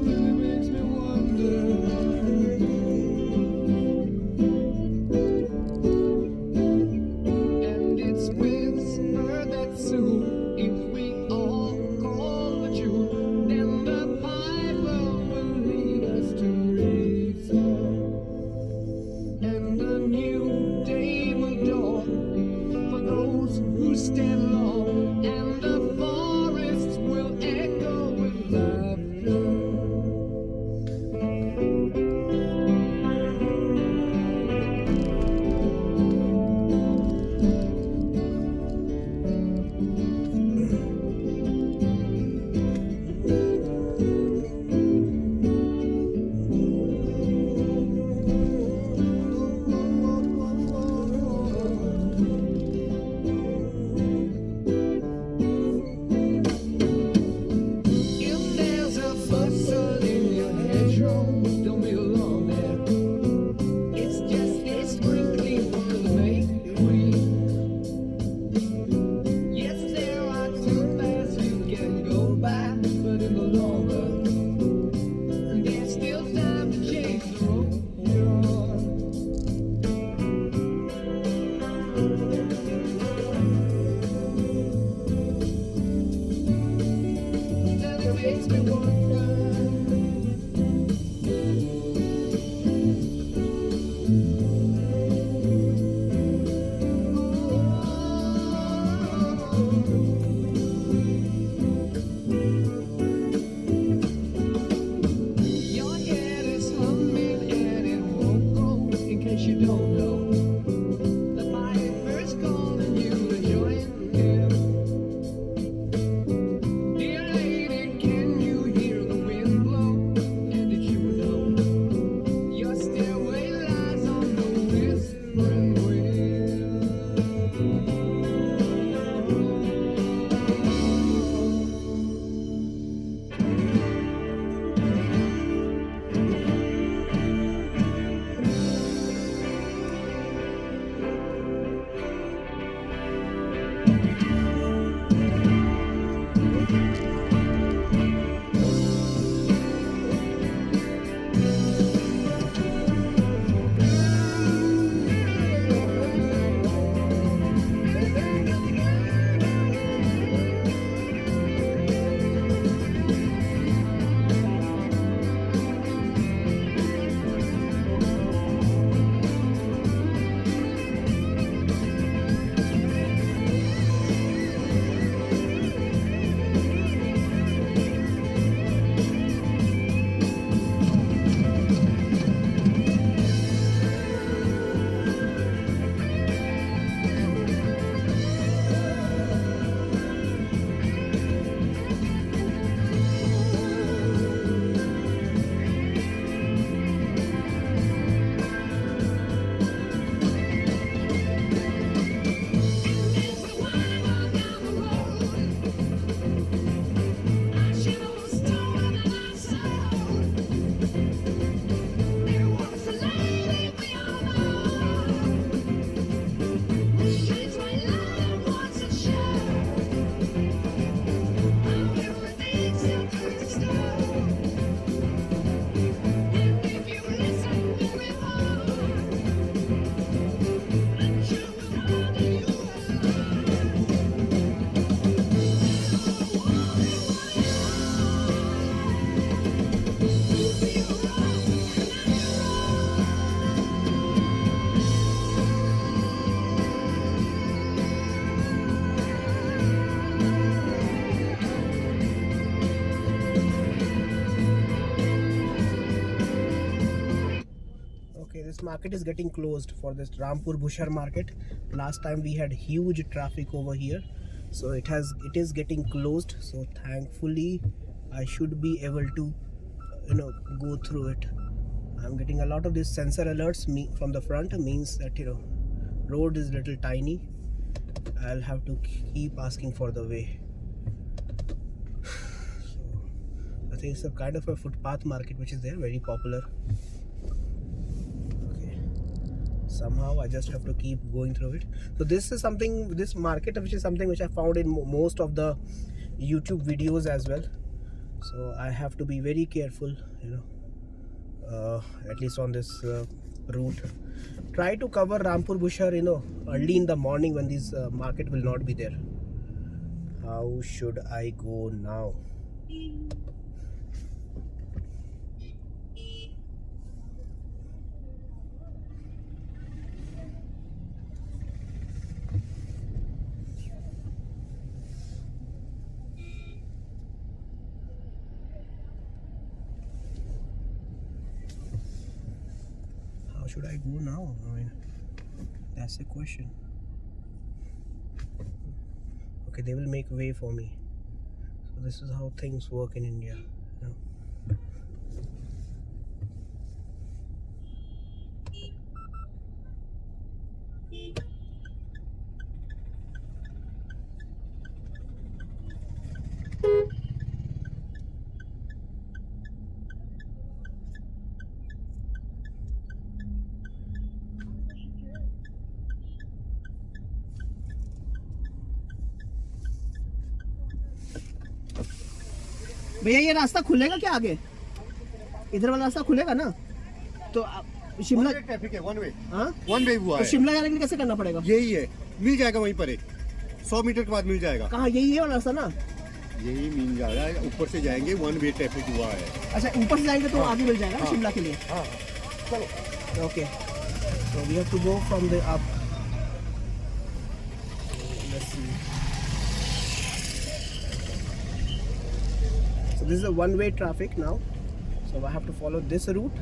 Really makes me wonder. And it's whispered that soon, if we all call the June, then the Piper will lead us to reason, and a new day will dawn for those who stand long, and the forests will echo with laughter. If there's a bustle in your hedgerow, don't be alone there. It's just a sprinkling for the make-believe. Yes, there are two paths you can go by, but in the long run, there's still time to change the road you're on. That makes me wonder. Your head is humming and it won't go. In case you don't know, the Piper's calling you to join him. Dear lady, can you hear the
market is getting closed for this Rampur Bushar market. Last time we had huge traffic over here, so it is getting closed. So thankfully I should be able to go through it. I'm getting a lot of these sensor alerts from the front, means that road is little tiny. I'll have to keep asking for the way. So I think it's a kind of a footpath market which is there, very popular. Okay, somehow I just have to keep going through it. So this market which is something which I found in most of the YouTube videos as well. So I have to be very careful, at least on this route. Try to cover Rampur Bushar early in the morning when this market will not be there. How should I go now? Should I go now? I mean, that's the question. Okay, they will make way for me. So this is how things work in India.
भैया ये रास्ता खुलेगा क्या आगे? इधर वाला रास्ता खुलेगा ना? तो शिमला
ट्रैफिक है, वन वे।
हाँ,
वन वे हुआ
तो
है।
शिमला जाने के लिए कैसे करना पड़ेगा?
यही है, मिल जाएगा वहीं पर, 100 मीटर के बाद मिल जाएगा।
कहाँ? यही है वाला रास्ता ना?
यही मिल जाएगा, ऊपर से जाएंगे, वन वे ट्रैफिक हुआ है।
अच्छा, ऊपर से जाएंगे तो आगे मिल जाएगा ना शिमला के लिए?
हाँ, चलो।
Okay, so we have to go from the up. Let's see. So this is a one-way traffic now. So I have to follow this route.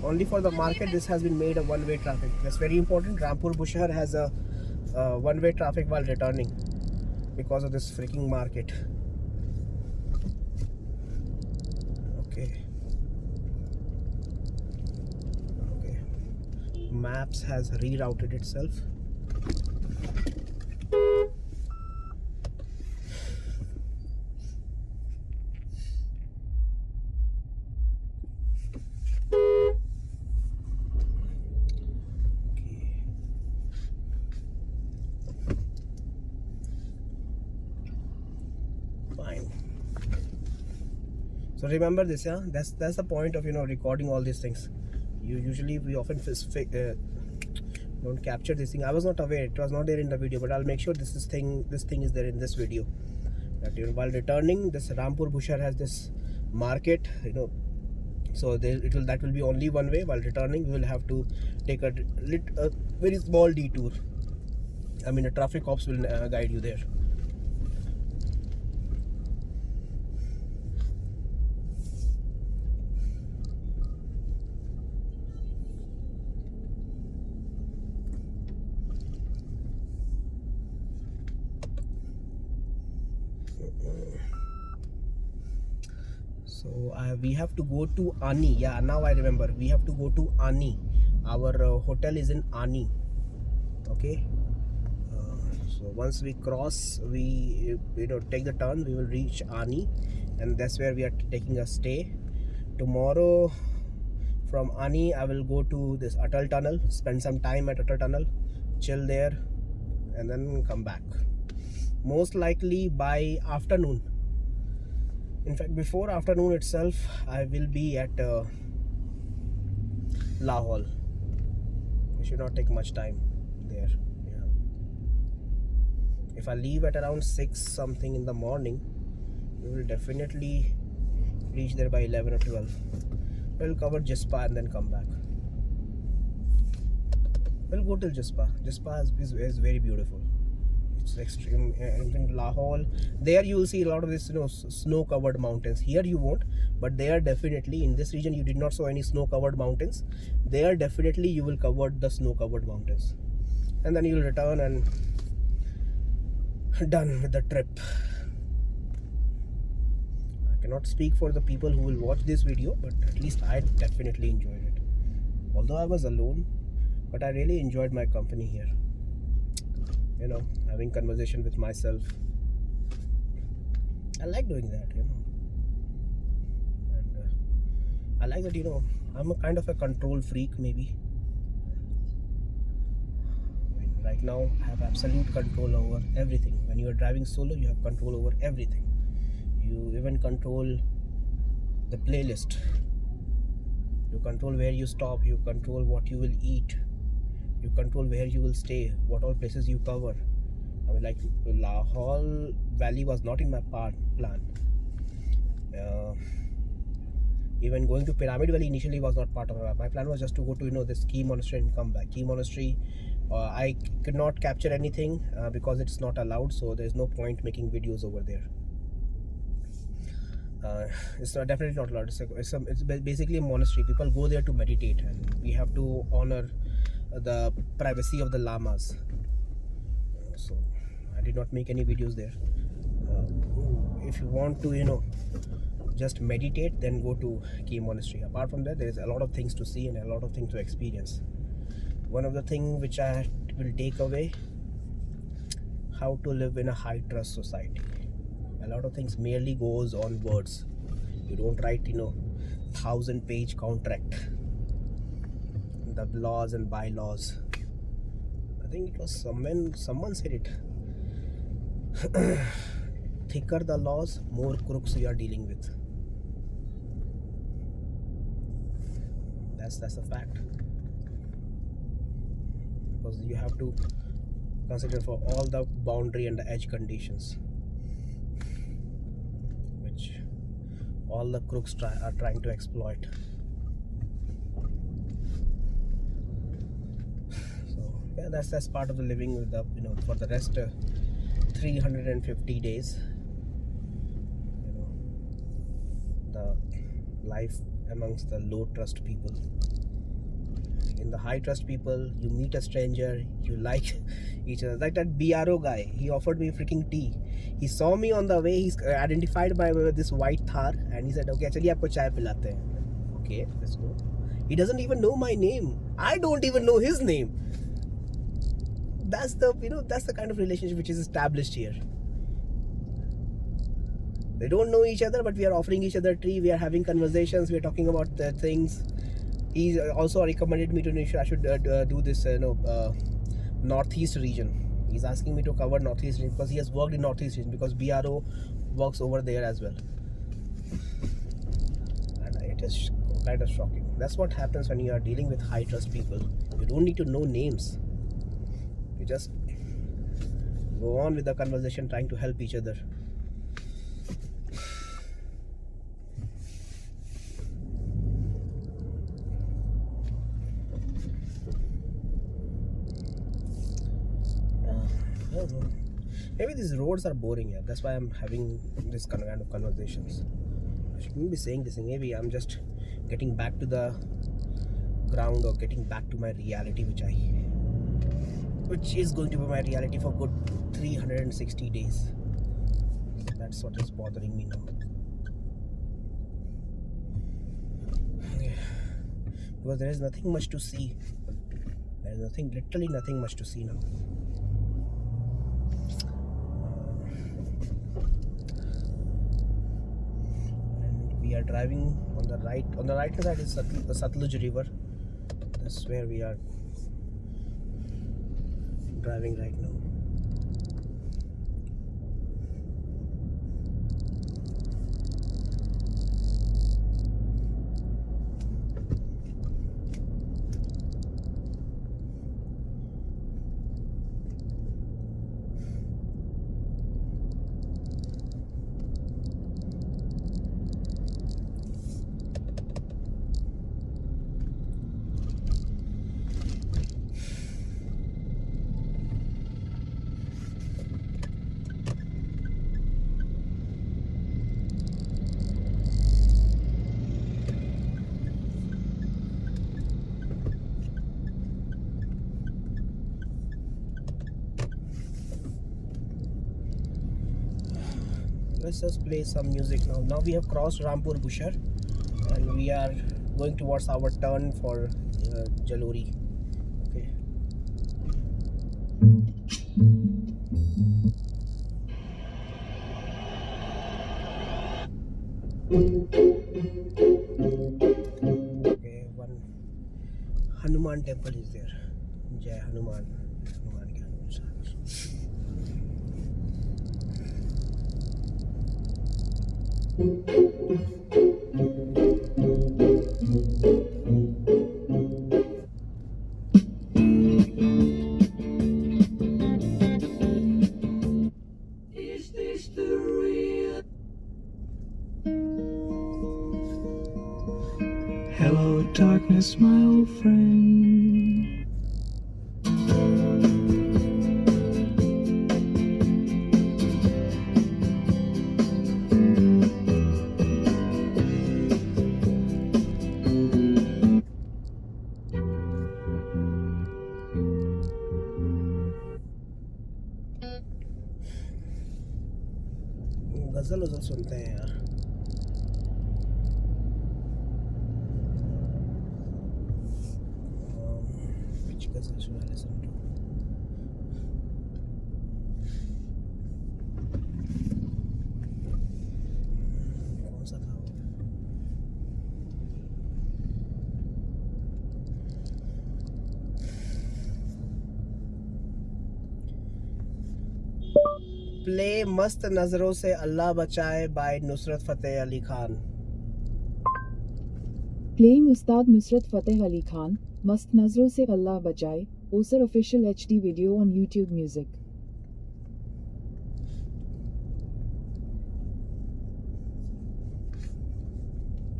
Only for the market, this has been made a one-way traffic. That's very important. Rampur Bushar has a one-way traffic while returning because of this freaking market. Okay. Okay. Maps has rerouted itself. So remember this, yeah. That's the point of recording all these things. We often don't capture this thing. I was not aware; it was not there in the video, but I'll make sure this thing is there in this video. That while returning, this Rampur Bushar has this market, so that will be only one way. While returning, we will have to take a very small detour. I mean, the traffic cops will guide you there. So we have to go to Ani. Yeah, now I remember. We have to go to Ani. Our hotel is in Ani. Okay. So once we cross, we take the turn, we will reach Ani, and that's where we are taking a stay. Tomorrow from Ani, I will go to this Atal Tunnel, spend some time at Atal Tunnel, chill there, and then come back. Most likely by afternoon. In fact, before afternoon itself, I will be at Lahore. It should not take much time there. Yeah. If I leave at around 6 something in the morning, we will definitely reach there by 11 or 12. We'll cover Jispa and then come back. We'll go till Jispa. Jispa is very beautiful. It's extreme. In Lahore, there you will see a lot of this, snow-covered mountains. Here you won't, but there definitely in this region you did not saw any snow-covered mountains. There definitely you will cover the snow-covered mountains, and then you will return and done with the trip. I cannot speak for the people who will watch this video, but at least I definitely enjoyed it. Although I was alone, but I really enjoyed my company here. Having conversation with myself. I like doing that, and I like that, I'm a kind of a control freak maybe. Right now I have absolute control over everything. When you are driving solo, you have control over everything. You even control the playlist. You control where you stop. You control what you will eat. You control where you will stay, what all places you cover. I mean, like Lahore Valley was not in my plan. Even going to Pyramid Valley initially was not part of my plan. Was just to go to this Key Monastery and come back. Key Monastery, I could not capture anything because it's not allowed, so there's no point making videos over there. It's definitely not allowed. It's basically a monastery. People go there to meditate, and we have to honor the privacy of the lamas. So I did not make any videos there. If you want to just meditate, then go to Key Monastery. Apart from that, there is a lot of things to see and a lot of things to experience. One of the things which I will take away, how to live in a high trust society. A lot of things merely goes on words. You don't write 1,000-page contract, the laws and bylaws. I think it was someone said it. Thicker the laws, more crooks we are dealing with. That's a fact. Because you have to consider for all the boundary and the edge conditions, which all the crooks are trying to exploit. So yeah, that's part of the living with the for the rest 350 days. The life amongst the low trust people. In the high trust people, you meet a stranger, you like each other. Like that BRO guy, he offered me freaking tea. He saw me on the way, he's identified by this white Thar, and he said, okay, chaliye aapko chai pilate hain. Okay, let's go. He doesn't even know my name. I don't even know his name. That's the kind of relationship which is established here. They don't know each other, but we are offering each other tea. We are having conversations. We are talking about things. He also recommended me to I should do this northeast region. He's asking me to cover northeast region because he has worked in northeast region, because BRO works over there as well. And it is kind of shocking. That's what happens when you are dealing with high trust people. You don't need to know names. You just go on with the conversation, trying to help each other. Maybe these roads are boring here. That's why I'm having this kind of conversations. I shouldn't be saying this thing. Maybe I'm just getting back to the ground, or getting back to my reality, which is going to be my reality for good 360 days. That's what is bothering me now. Because there is nothing much to see. There is literally nothing much to see now. We are driving on the right. On the right side is the Satluj River. That's where we are driving right now. let's just play some music now. Now we have crossed Rampur Bushar and we are going towards our turn for Jalori. Okay. Okay, one Hanuman temple is there. Jai Hanuman. Hanuman ke Hanuman Sagar.
Is this the real?
Hello, darkness, my old friend.
गजल उजल सुनते हैं यार. Which गजल should I listen to? कौन सा था वो? Play मस्त नजरों से अल्लाह बचाए by Nusrat Fateh Ali Khan.
Playing Ustad Nusrat Fateh Ali Khan, Mast Nazro Se Allah Bachaye, Osar official HD video on YouTube Music.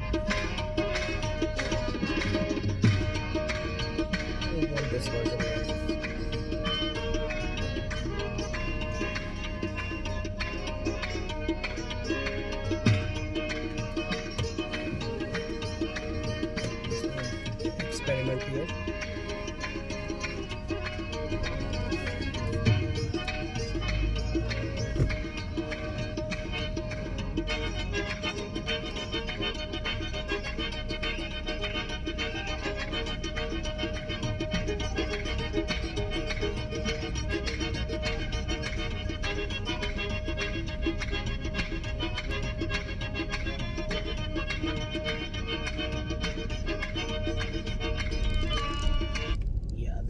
I want this version. Experiment here.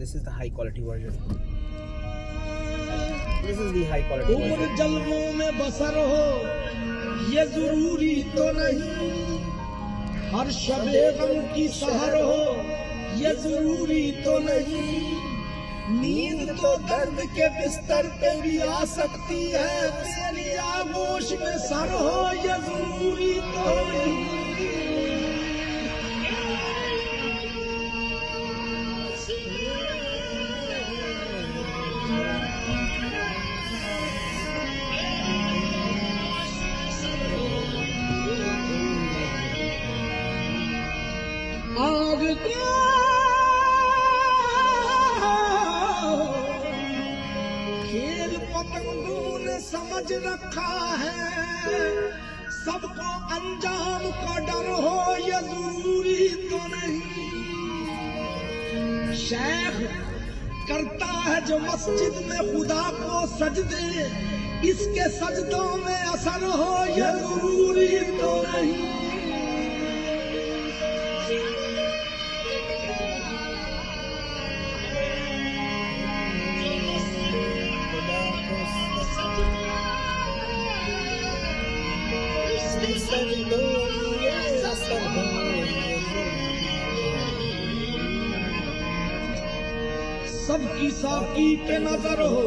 This is the high quality version. This is the high quality
उम्र
version.
जलवों में बसर हो ये जरूरी तो नहीं, हर शबे गम की सहर हो ये जरूरी तो नहीं, नींद तो दर्द के बिस्तर पे भी आ सकती है, तेरी आगोश में सर हो ये जरूरी तो नहीं. आग को खेल पतंगों ने समझ रखा है, सबको अंजाम का डर हो ये जरूरी तो नहीं. शेख करता है जो मस्जिद में खुदा को सजदे, इसके सजदों में असर हो ये जरूरी तो नहीं. सबकी साकी पे नजर हो,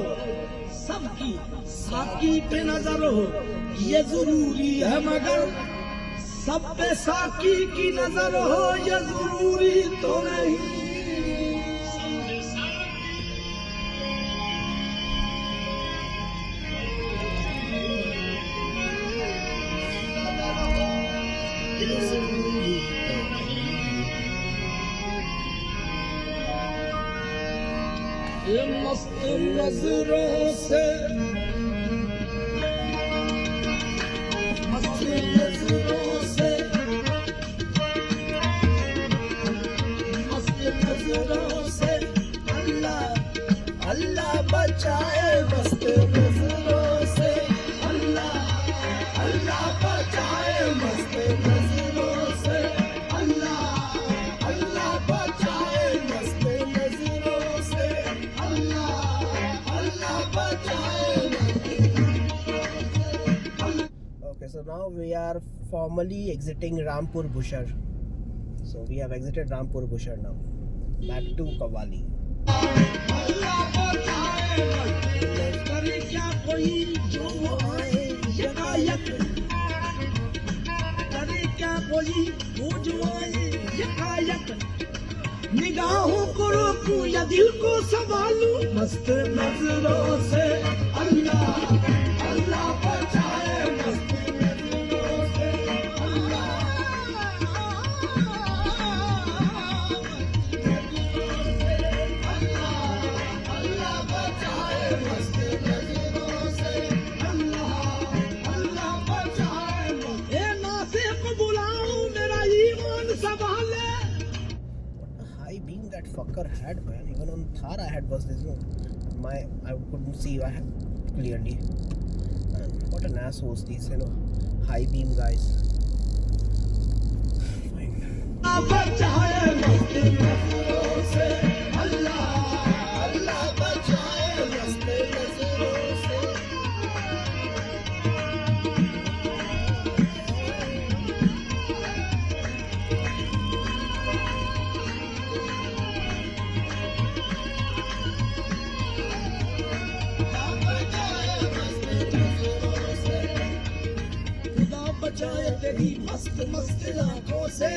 सबकी साकी पे नजर हो ये जरूरी है, मगर सब पे साकी की नजर हो ये जरूरी तो नहीं. ये मस्त नजरों से नजरों से, मस्त नजरों से, अल्लाह अल्लाह बचाए मस्त नजरों से, अल्लाह अल्लाह बचाए मस्त नजरों से, अल्लाह अल्लाह बचाए मस्त नजरों से, अल्लाह अल्लाह बचाए. Okay, so now we are formally exiting Rampur Bushar. So we have exited Rampur Bushar now. Back to Kawali. निगाहों को रोकूं या दिल को संभालूं, मस्त नजरों से, अल्लाह अल्लाह बचाए मस्त नजरों से, अल्लाह बचाए मस्त नजरों से, अल्लाह बचाए. ए नासे को बुलाऊं मेरा ईमान संभाले. High beam that fucker had, man. Even on Thar I had was this, I couldn't see clearly. And what an assholes these, high beam guys. Fine. बचाए तेरी मस्त मस्त आंखों से,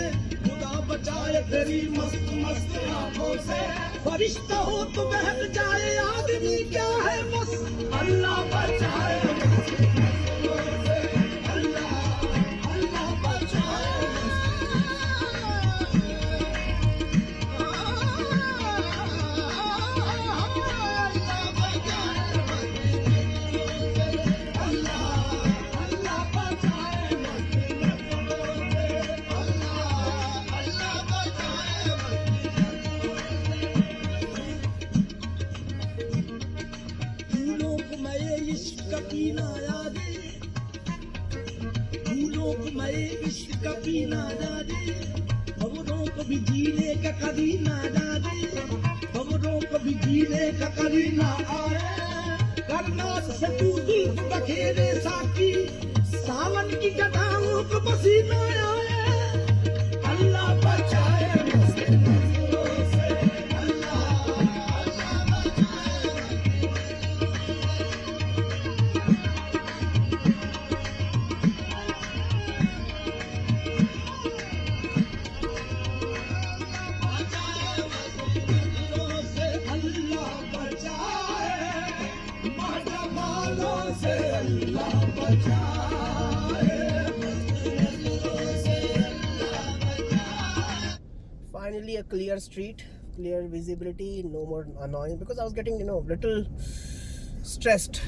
खुदा बचाए तेरी मस्त मस्त आंखों से, फरिश्ता हो तो बहक जाए आदमी क्या है बस, अल्लाह बचाए मस्त नजरों से, अल्लाह अल्लाह बचाए. खबरों को भी जीने का कभी ना डाले, खबरों को भी जीने का कभी ना आए, करना से तू जुल्फ बखेरे साकी, सावन की घटाओं को पसीना आए, अल्लाह बचाए मस्त नजरों से, अल्लाह अल्लाह बचाए. Finally a clear street, clear visibility, no more annoying, because I was getting little stressed.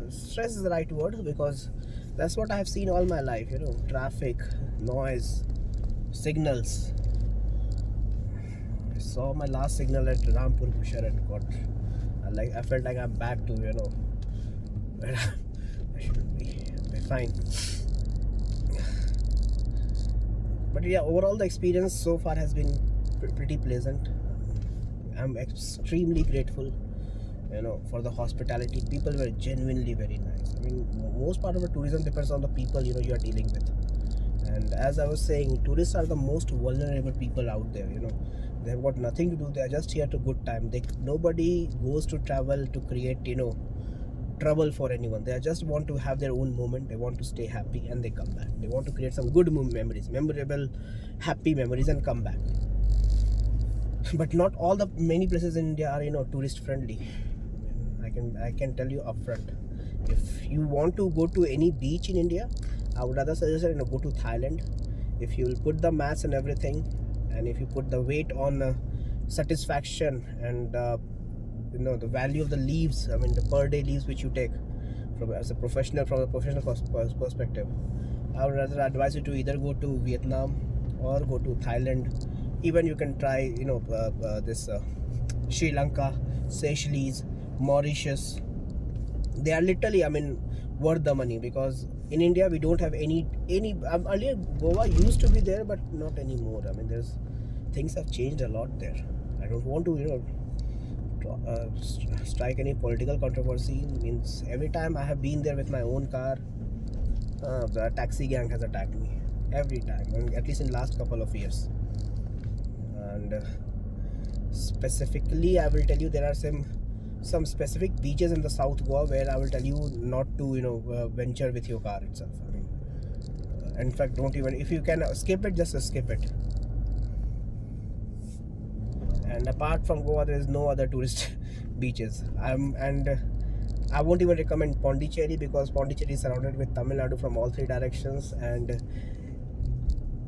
Stress is the right word, because that's what I have seen all my life, traffic, noise, signals. I saw my last signal at Rampur Bushar and I felt like I'm back to where I should be. Okay, fine. But yeah, overall the experience so far has been pretty pleasant. I'm extremely grateful, for the hospitality. People were genuinely very nice. I mean, most part of the tourism depends on the people you are dealing with. And as I was saying, tourists are the most vulnerable people out there. They have got nothing to do. They are just here to good time. Nobody goes to travel to create trouble for anyone. They just want to have their own moment. They want to stay happy and they come back. They want to create some good memories, memorable, happy memories, and come back. But not all the many places in India are tourist friendly. I can tell you upfront. If you want to go to any beach in India, I would rather suggest go to Thailand. If you will put the maths and everything, and if you put the weight on satisfaction and the value of the leaves, the per day leaves which you take from a professional perspective,
I would rather advise you to either go to Vietnam or go to Thailand. Even you can try, this Sri Lanka, Seychelles, Mauritius. They are literally, worth the money, because in India we don't have any. Earlier Goa used to be there, but not anymore. There's things have changed a lot there. I don't want to, strike any political controversy. Means every time I have been there with my own car, the taxi gang has attacked me every time, at least in last couple of years. And specifically, I will tell you, there are some specific beaches in the South Goa where I will tell you not to venture with your car itself. In fact, don't even, if you can skip it, just skip it. And apart from Goa, there is no other tourist beaches. I won't even recommend Pondicherry, because Pondicherry is surrounded with Tamil Nadu from all three directions, and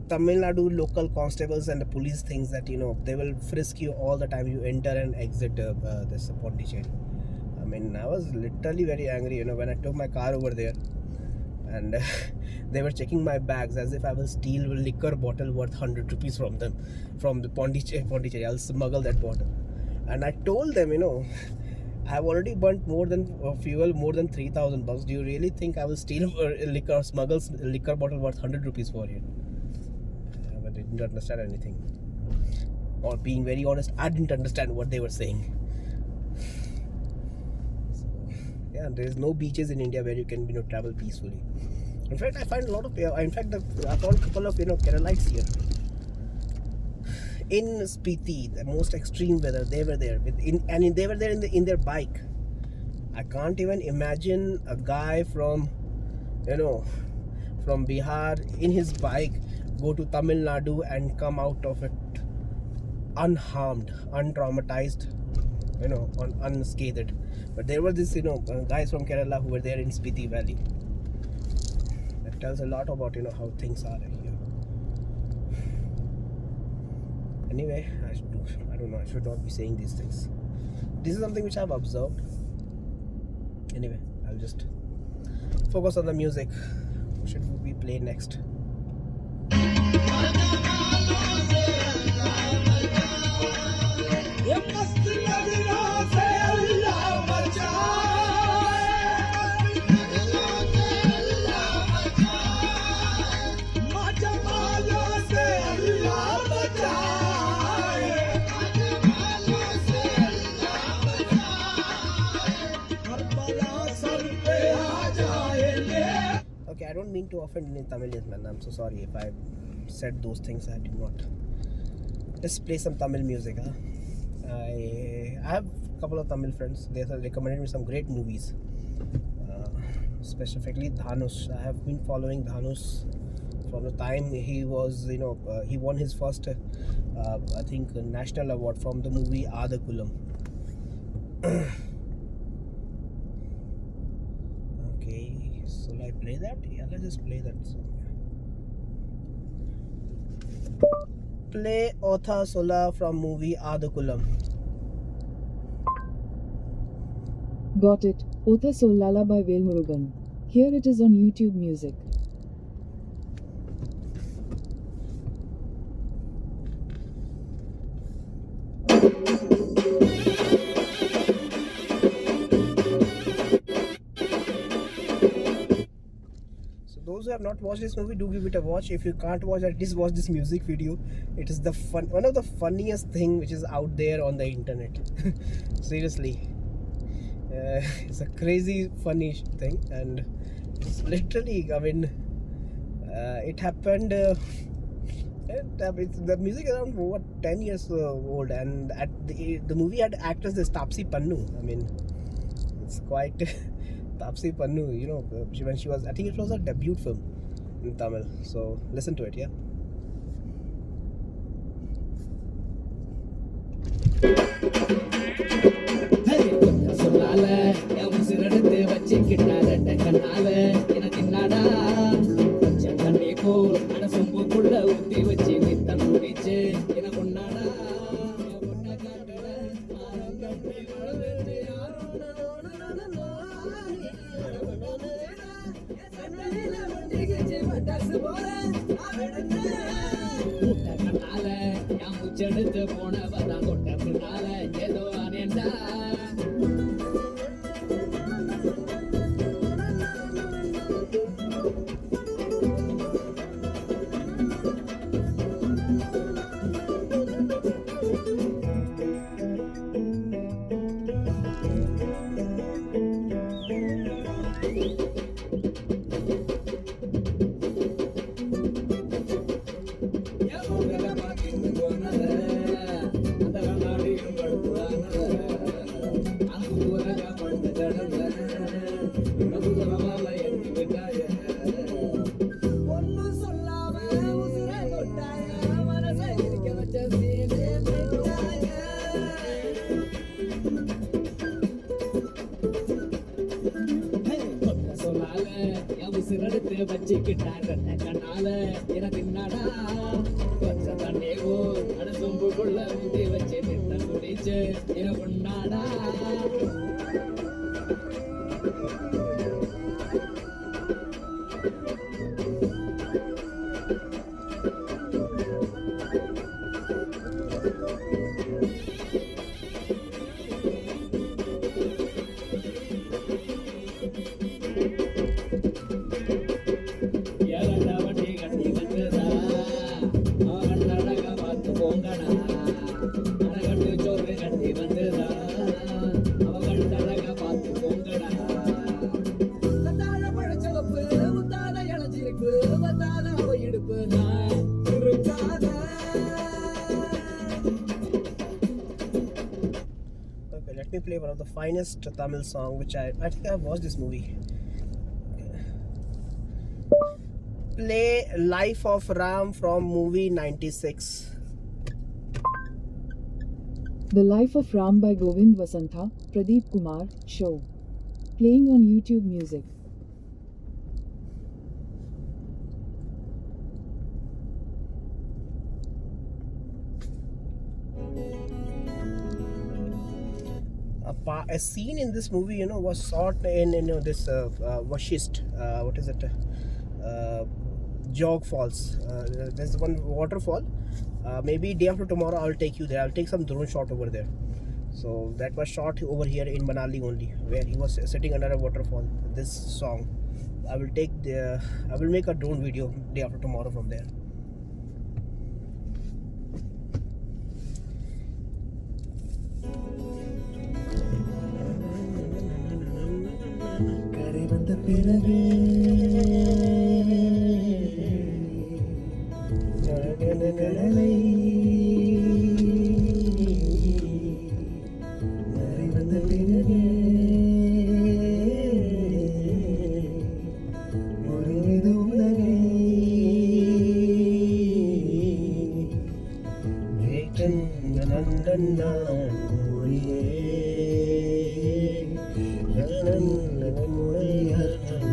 Tamil Nadu local constables and the police thinks that they will frisk you all the time you enter and exit this Pondicherry. I was literally very angry when I took my car over there, and they were checking my bags as if I will steal a liquor bottle worth 100 rupees from them, from the Pondicherry. I'll smuggle that bottle. And I told them, I've already burnt more than fuel, more than 3,000 bucks. Do you really think I will steal smuggle liquor bottle worth 100 rupees for you? But they didn't understand anything. Or being very honest, I didn't understand what they were saying. So, yeah, there is no beaches in India where you can travel peacefully. In fact, I find a lot of I found a couple of Keralites here. In Spiti, the most extreme weather, they were there they were there in their bike. I can't even imagine a guy from Bihar in his bike go to Tamil Nadu and come out of it unharmed, untraumatized, unscathed. But there were these guys from Kerala who were there in Spiti Valley. That tells a lot about how things are here. Anyway, I don't know, I should not be saying these things. This is something which I've observed. Anyway, I'll just focus on the music. What should we play next? Okay, I don't mean to offend any Tamilians, man. I'm so sorry if I said those things. I did not. Let's play some Tamil music, huh? I have a couple of Tamil friends. They have recommended me some great movies. Specifically Dhanush. I have been following Dhanush from the time he was, he won his first, I think, national award from the movie Adakulam. Okay, so I play that? Yeah, let's just play that song. Play Otha Sola from movie Adakulam.
Got it. Otha Solala by Velmurugan. Here it is on YouTube Music.
Those who have not watched this movie, do give it a watch. If you can't watch, at least watch this music video. It is one of the funniest thing which is out there on the internet. Seriously, it's a crazy funny thing, and it's literally, it happened. The music is around 10 years old, and the movie had actress this Tapsi Pannu. It's quite. Tapsi Pannu, when she was, I think it was her debut film in Tamil. So listen to it, yeah.
முச்செடுத்து போனவதான் கொட்ட பின்னால ஏதோ அனேண்டா சிறடுத்து வச்சுக்கிட்டாங்க கண்ணால எனக்கு என்னடா கொஞ்சம் தண்ணேவோ அட சொம்புக்குள்ள ஊத்தி வச்சு நித்த குடிச்சு எனக்கு உன்னாடா
Let me play one of the finest Tamil song, which I think I've watched this movie. Play Life of Ram from movie 96.
The Life of Ram by Govind Vasantha, Pradeep Kumar, show. Playing on YouTube Music.
A scene in this movie, was shot in this Vashist, what is it? Jog Falls. There's one waterfall. Maybe day after tomorrow I'll take you there. I'll take some drone shot over there. So that was shot over here in Manali only, where he was sitting under a waterfall. This song, I will make a drone video day after tomorrow from there.
கரை வந்த பிறகு கடலை கரை வந்த பிறகு முறியது உலகை வேட்டன் நந்தன் நான் மொழியே நலன் நலன் மொழியாக்குதே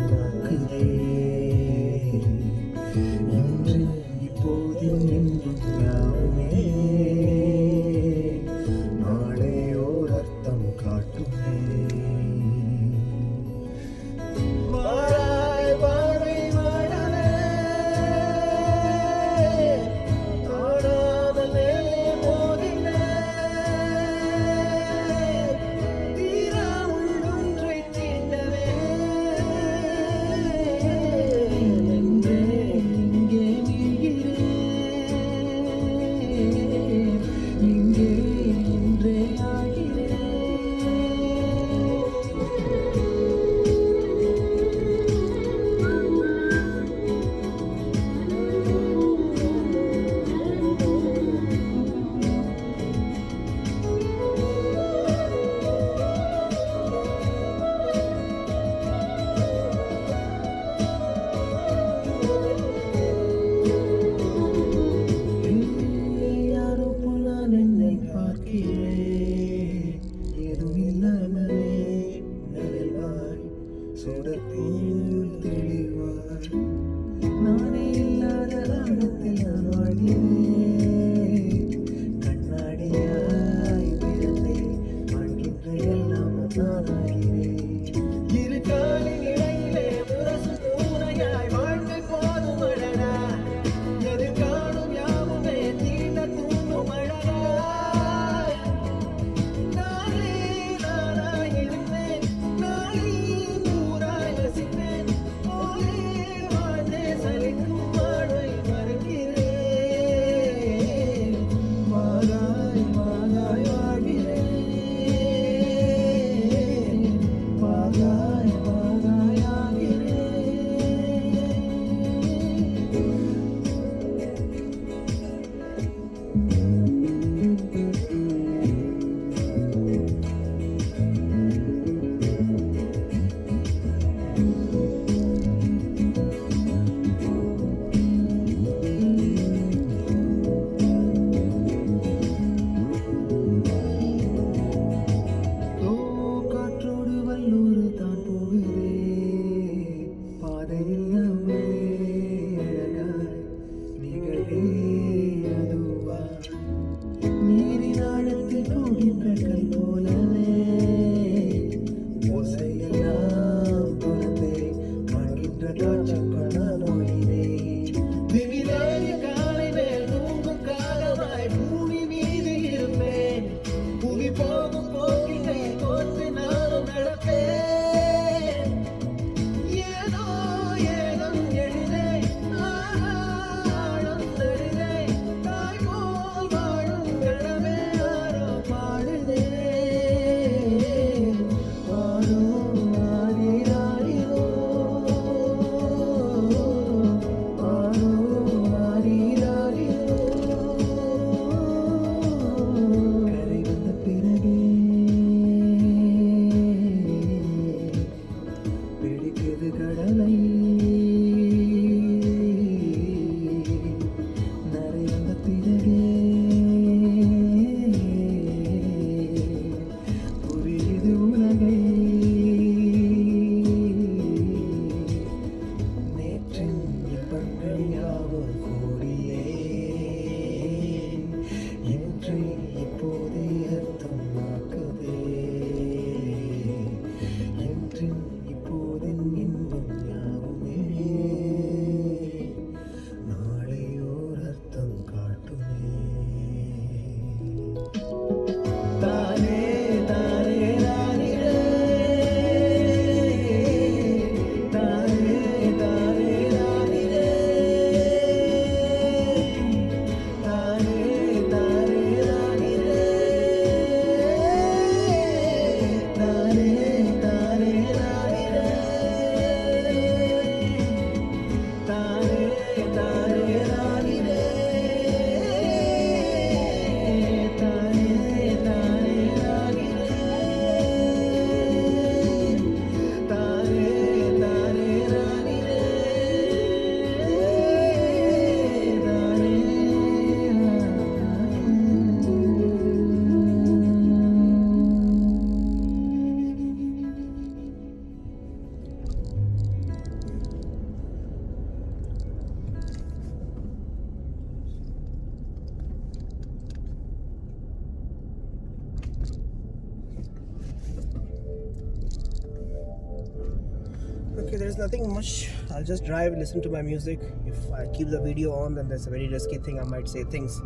there's nothing much. I'll just drive, listen to my music. If I keep the video on, then there's a very risky thing. I might say things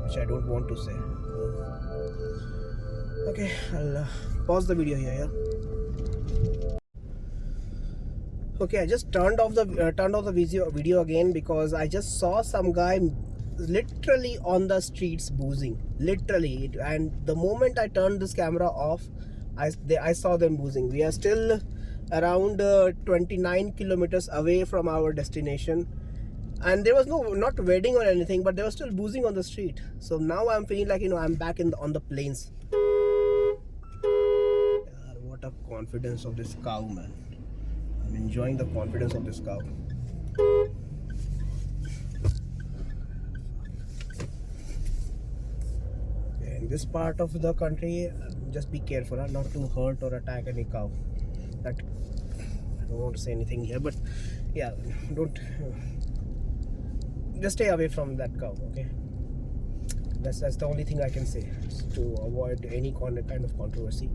which I don't want to say. Okay, I'll pause the video here. Yeah? Okay, I just turned off the video again because I just saw some guy literally on the streets boozing, literally. And the moment I turned this camera off, I saw them boozing. We are still around 29 kilometers away from our destination, and there was not wedding or anything, but they were still boozing on the street. So now I'm feeling like, I'm back on the plains. God, what a confidence of this cow, man. I'm enjoying the confidence of this cow. Okay, in this part of the country, just be careful not to hurt or attack any cow. That I don't want to say anything here, but yeah, don't just stay away from that cow. Okay, that's the only thing I can say to avoid any kind of controversy.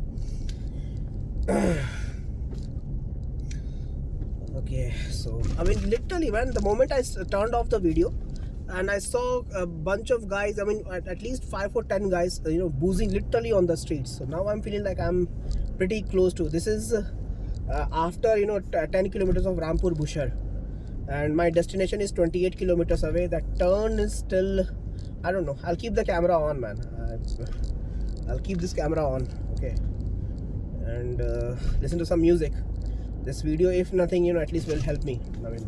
Okay, so I mean, literally, man, the moment I turned off the video and I saw a bunch of guys, I mean, at least 5 or 10 guys, boozing literally on the streets. So now I'm feeling like I'm pretty close to. This is after 10 kilometers of Rampur Bushar, and my destination is 28 kilometers away. That turn is still, I don't know. I'll keep the camera on, man. I'll keep this camera on, okay, and listen to some music. This video, if nothing, at least will help me. I mean,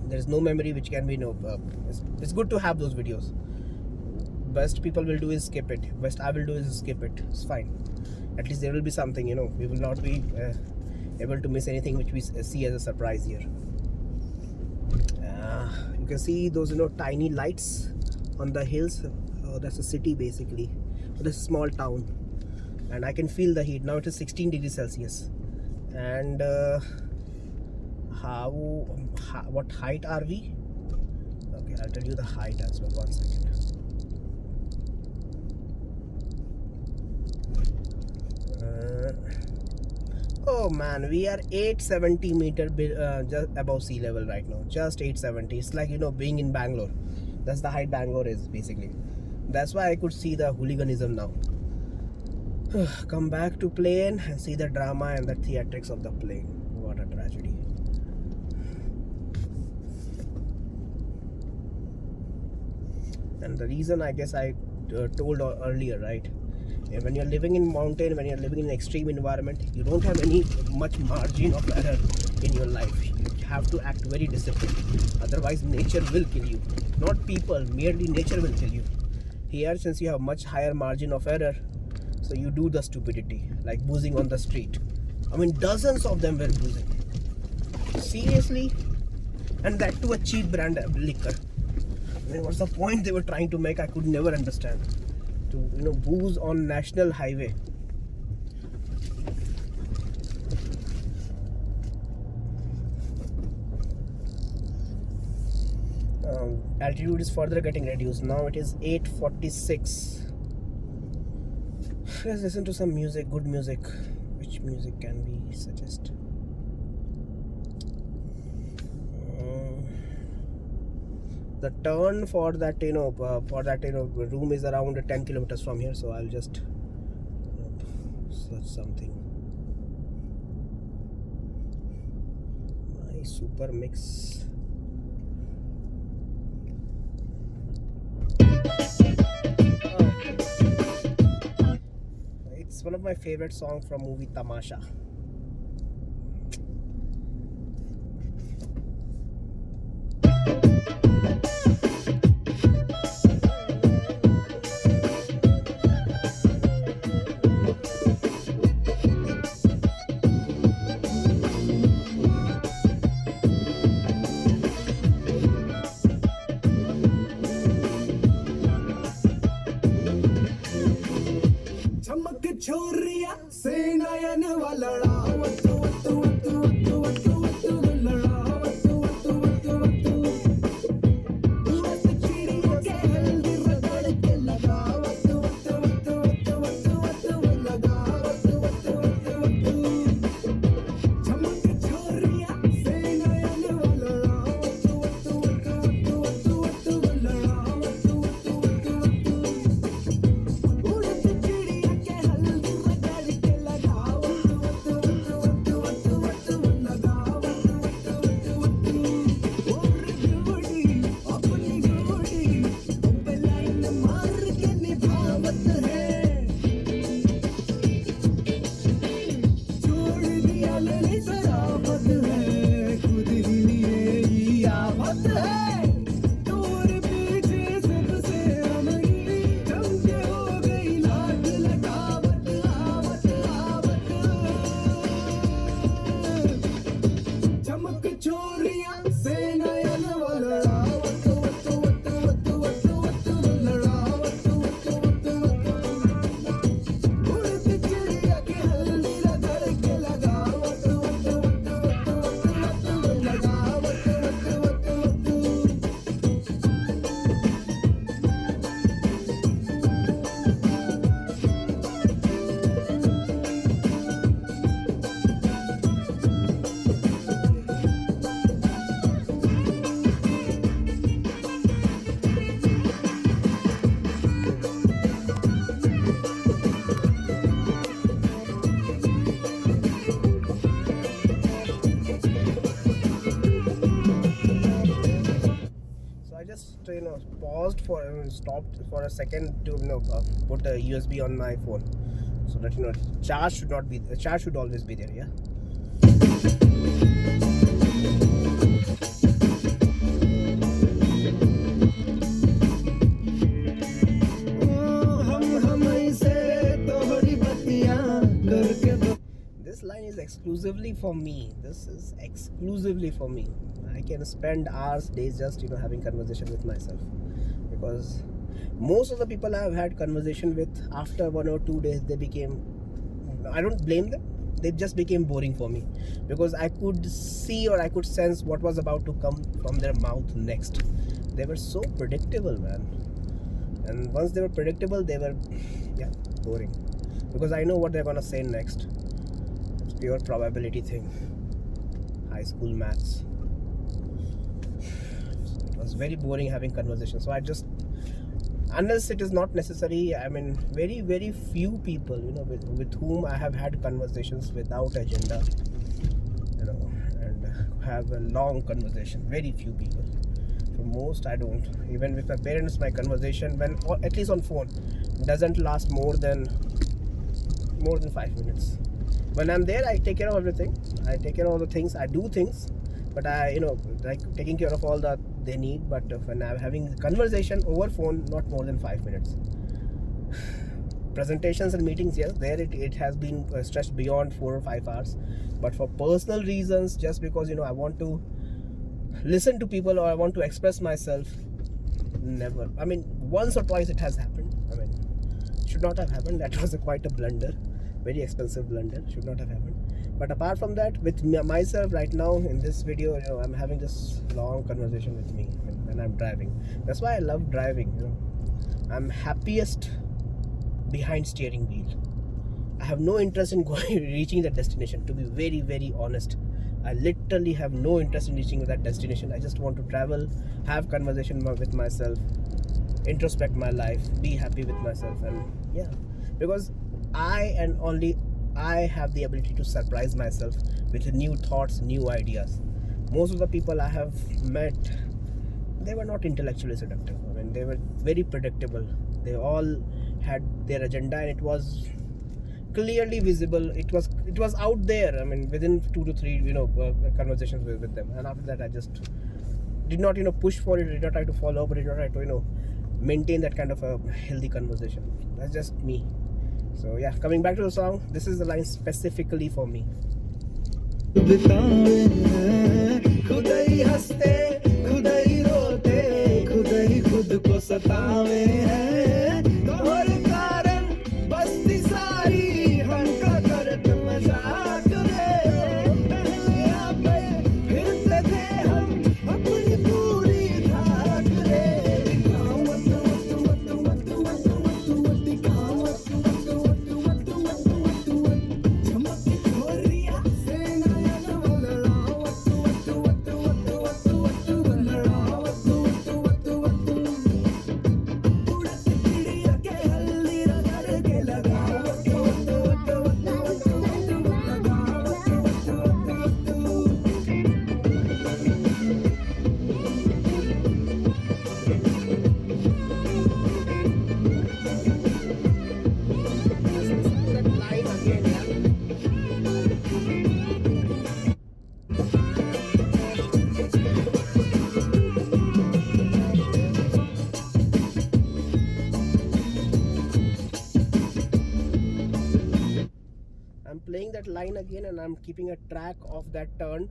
there's no memory which can be it's good to have those videos. Best people will do is skip it. Best I will do is skip it. It's fine. At least there will be something, we will not be able to miss anything which we see as a surprise here. You can see those tiny lights on the hills. That's a city basically. This small town, and I can feel the heat. Now it is 16 degrees Celsius. And what height are we? Okay, I'll tell you the height as well. 1 second. Oh man, we are 870 meter just above sea level right now. Just 870. It's like being in Bangalore. That's the height Bangalore is basically. That's why I could see the hooliganism now. Come back to plane and see the drama and the theatrics of the plane. What a tragedy. And the reason, I guess I told earlier, right? When you're living in mountain, when you're living in an extreme environment, you don't have much margin of error in your life. You have to act very disciplined. Otherwise, nature will kill you. Not people, merely nature will kill you. Here, since you have much higher margin of error, so you do the stupidity, like boozing on the street. I mean, dozens of them were boozing. Seriously? And that to a cheap brand liquor. I mean, what's the point they were trying to make? I could never understand. To booze on national highway. Altitude is further getting reduced. Now it is 846. Let's listen to some music, good music. Which music can we suggest? The turn for that room is around 10 kilometers from here, so I'll just search something. My super mix. It's one of my favorite songs from movie Tamasha.
छोरिया से नयन वालड़ा वतु वतु वतु वतु वतु वतु लड़ा वतु वतु वतु वतु वत चिड़िया के हल्दी रगड़ के लगा वतु वतु वतु वतु वतु वतु लगा वतु वतु वतु वतु चमक छोरिया
just paused for stopped for a second to put a USB on my phone, so that charge should always be there. Yeah. This line is exclusively for me. This is exclusively for me. I can spend hours, days just having conversation with myself, because most of the people I've had conversation with, after 1 or 2 days, they became, I don't blame them, they just became boring for me, because I could see or I could sense what was about to come from their mouth next. They were so predictable, man. And once they were predictable, they were boring, because I know what they're gonna say next. It's pure probability thing, high school maths. It was very boring having conversation. So I just, unless it is not necessary, I mean, very very few people with whom I have had conversations without agenda, and have a long conversation. Very few people. For most, I don't. Even with my parents, my conversation, when at least on phone, doesn't last more than 5 minutes. When I'm there, I take care of everything. I take care of all the things. I do things, but I like taking care of all that they need. But when I'm having conversation over phone, not more than 5 minutes. Presentations and meetings, yes, there it has been stretched beyond 4 or 5 hours. But for personal reasons, just because I want to listen to people or I want to express myself, never. I mean, once or twice it has happened. I mean, should not have happened. That was quite a blunder, very expensive blunder. Should not have happened. But apart from that, with myself right now in this video, I'm having this long conversation with me when I'm driving. That's why I love driving. I'm happiest behind steering wheel. I have no interest in reaching that destination. To be very very honest, I literally have no interest in reaching that destination. I just want to travel, have conversation with myself, introspect my life, be happy with myself, and because I and only I have the ability to surprise myself with new thoughts, new ideas. Most of the people I have met, they were not intellectually seductive. I mean, they were very predictable. They all had their agenda, and it was clearly visible. It was out there. I mean, within 2 to 3 conversations with them, and after that I just did not push for it, did not try to follow up, did not try to maintain that kind of a healthy conversation. That's just me. So yeah, coming back to the song, this is the line specifically for me. Playing that line again, and I'm keeping a track of that turn.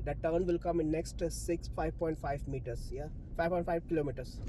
That turn will come in next 5.5 meters. Yeah, 5.5 kilometers.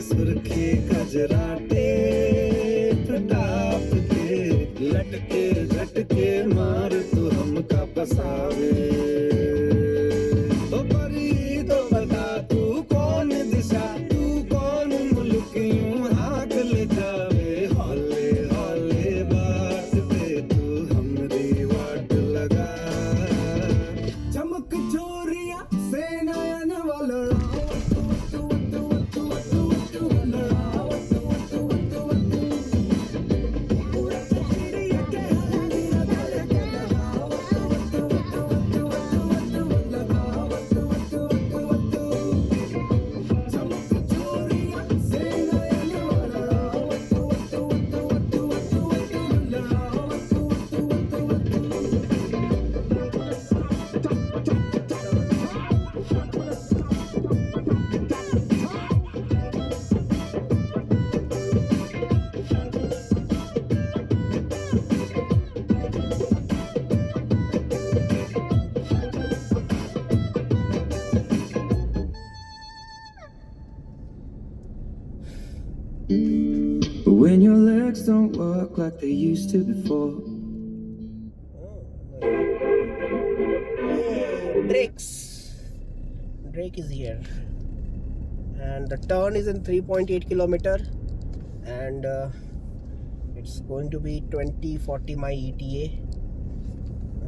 सुर्खी गजराटे प्रताप के लटके झटके मार तू हमका बसावे तो परी तो बता तू कौन दिशा तू कौन मुल्क यूं हाथ ले जावे हौले हौले बात पे तू हमरी वाट लगा चमक चोरिया से नयन वाला
When your legs don't work like they used to before.
Drake is here, and the turn is in 3.8 kilometer, and it's going to be 20-40 my ETA.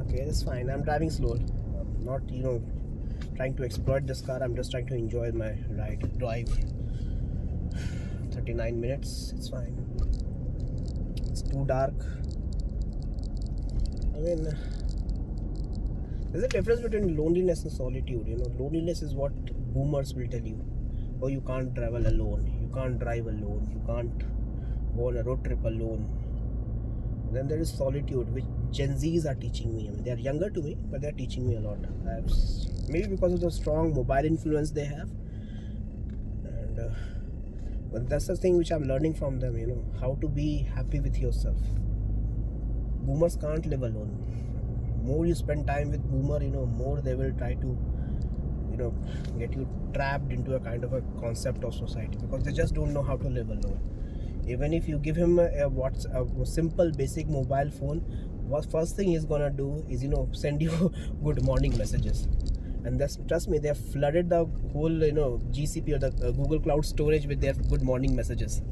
Okay, that's fine. I'm driving slow. I'm not trying to exploit this car. I'm just trying to enjoy my drive. 39 minutes, it's fine. It's too dark. I mean, there's a difference between loneliness and solitude. Loneliness is what boomers will tell you. Oh, you can't travel alone, you can't drive alone, you can't go on a road trip alone. Then there is solitude, which Gen Zs are teaching me. I mean, they are younger to me, but they are teaching me a lot. Maybe because of the strong mobile influence they have, and but that's the thing which I'm learning from them. How to be happy with yourself. Boomers can't live alone. More you spend time with boomer, more they will try to get you trapped into a kind of a concept of society, because they just don't know how to live alone. Even if you give him a simple basic mobile phone, what first thing he's gonna do is send you good morning messages. And trust me, they have flooded the whole GCP or the Google Cloud storage with their good morning messages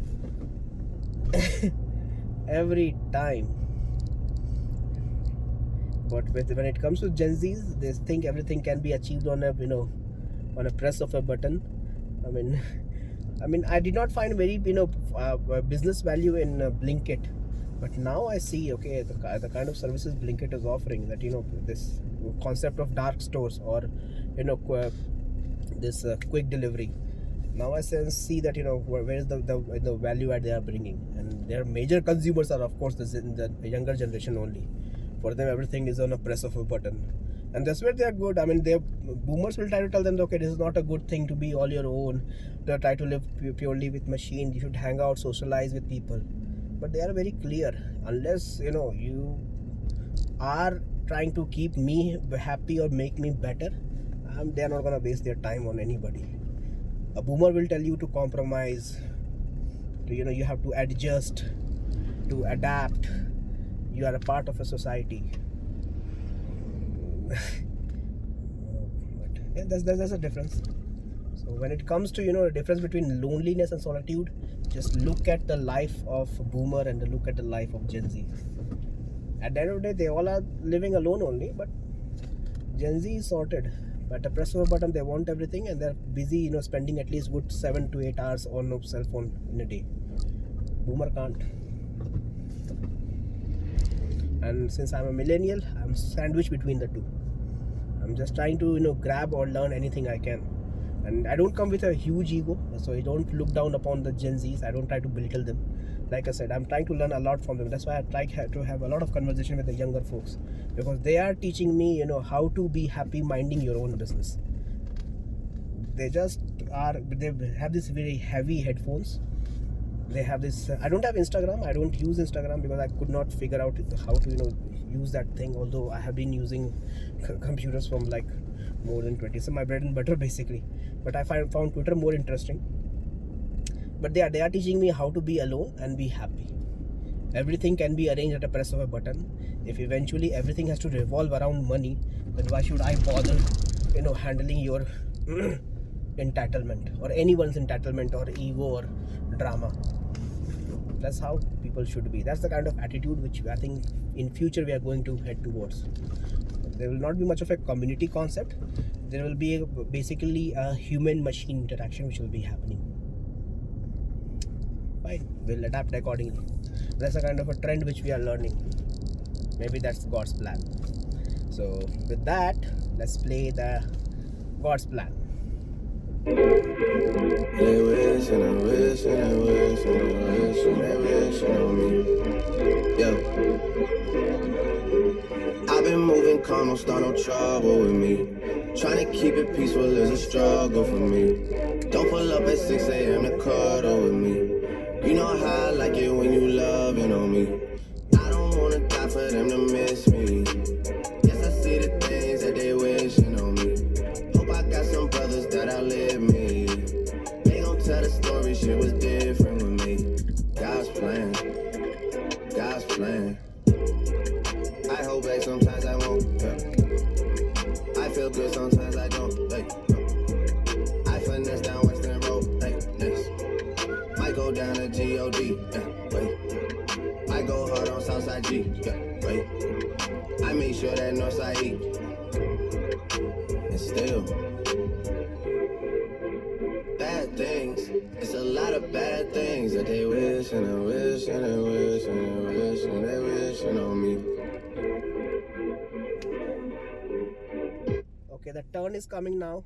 every time. But when it comes to Gen Zs, they think everything can be achieved on a press of a button. I mean, I did not find very business value in Blinkit, but now I see the kind of services Blinkit is offering, that this concept of dark stores or this quick delivery. Now I see that where is the value add they are bringing, and their major consumers are of course the younger generation only. For them, everything is on a press of a button, and that's where they are good. I mean, boomers will try to tell them, okay, this is not a good thing to be all your own. They try to live purely with machine. You should hang out, socialize with people. But they are very clear. Unless you are trying to keep me happy or make me better, they are not gonna waste their time on anybody. A boomer will tell you to compromise. You have to adjust, to adapt. You are a part of a society. But yeah, that's a difference. So when it comes to the difference between loneliness and solitude, just look at the life of a boomer and look at the life of Gen Z. At the end of the day, they all are living alone only, but Gen Z is sorted. At the press of a button, they want everything, and they're busy spending at least good 7 to 8 hours on a cell phone in a day. Boomer can't. And since I'm a millennial, I'm sandwiched between the two. I'm just trying to grab or learn anything I can. And I don't come with a huge ego, so I don't look down upon the Gen Zs. I don't try to belittle them. Like I said, I'm trying to learn a lot from them. That's why I try to have a lot of conversation with the younger folks, because they are teaching me how to be happy minding your own business. They have this very heavy headphones. They have this I don't have Instagram. I don't use Instagram because I could not figure out how to use that thing, although I have been using computers from like more than 20. So my bread and butter basically. But I found Twitter more interesting. but they are teaching me how to be alone and be happy. Everything can be arranged at a press of a button. If eventually everything has to revolve around money, then why should I bother, handling your entitlement or anyone's entitlement or ego or drama? That's how people should be. That's the kind of attitude which I think in future we are going to head towards. There will not be much of a community concept. There will be basically a human-machine interaction which will be happening. Fine, we'll adapt accordingly. That's a kind of a trend which we are learning. Maybe that's God's plan. So with that, let's play the God's plan.
They wish and I wish and I wish and I wish and they wishing on me. Yeah. I've been moving calm, don't start no trouble with me. Trying to keep it peaceful is a struggle for me. Don't pull up at 6 a.m. to cuddle with me. You know how I like it when you loving on me. I don't wanna die for them to miss me. Yes, I see the things that they wishing on me. Hope I got some brothers that outlive me. They gon' tell the story, shit was different with me. God's plan, God's plan. I hold back sometimes I won't, yeah. I feel good sometimes I don't, like, I finesse down Western Road, like this. Might go down to G.O.D., yeah, wait. I go hard on Southside G, yeah, wait. I make sure that Northside E. And still, bad things. It's a lot of bad things that they wish and they wish and they wish and they wish and they wishing on me.
Okay, the turn is coming now.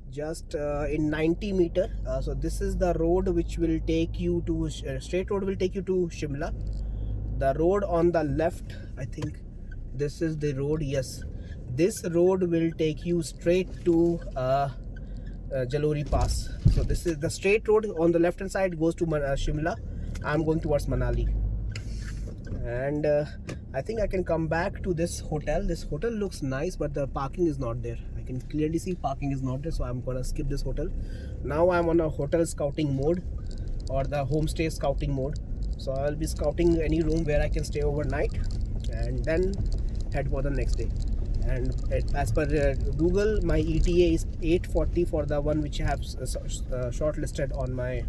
Just in 90 meter. So this is the road which will take you to straight road will take you to Shimla. The road on the left, I think this is the road. Yes, this road will take you straight to Jalori Pass. So this is the straight road on the left hand side goes to Shimla. I'm going towards Manali, and I think I can come back to this hotel. This hotel looks nice, but the parking is not there. I can clearly see parking is not there, so I'm gonna skip this hotel. Now I'm on a hotel scouting mode or the homestay scouting mode. So I'll be scouting any room where I can stay overnight and then head for the next day. And as per Google, my ETA is 8:40 for the one which I have shortlisted on my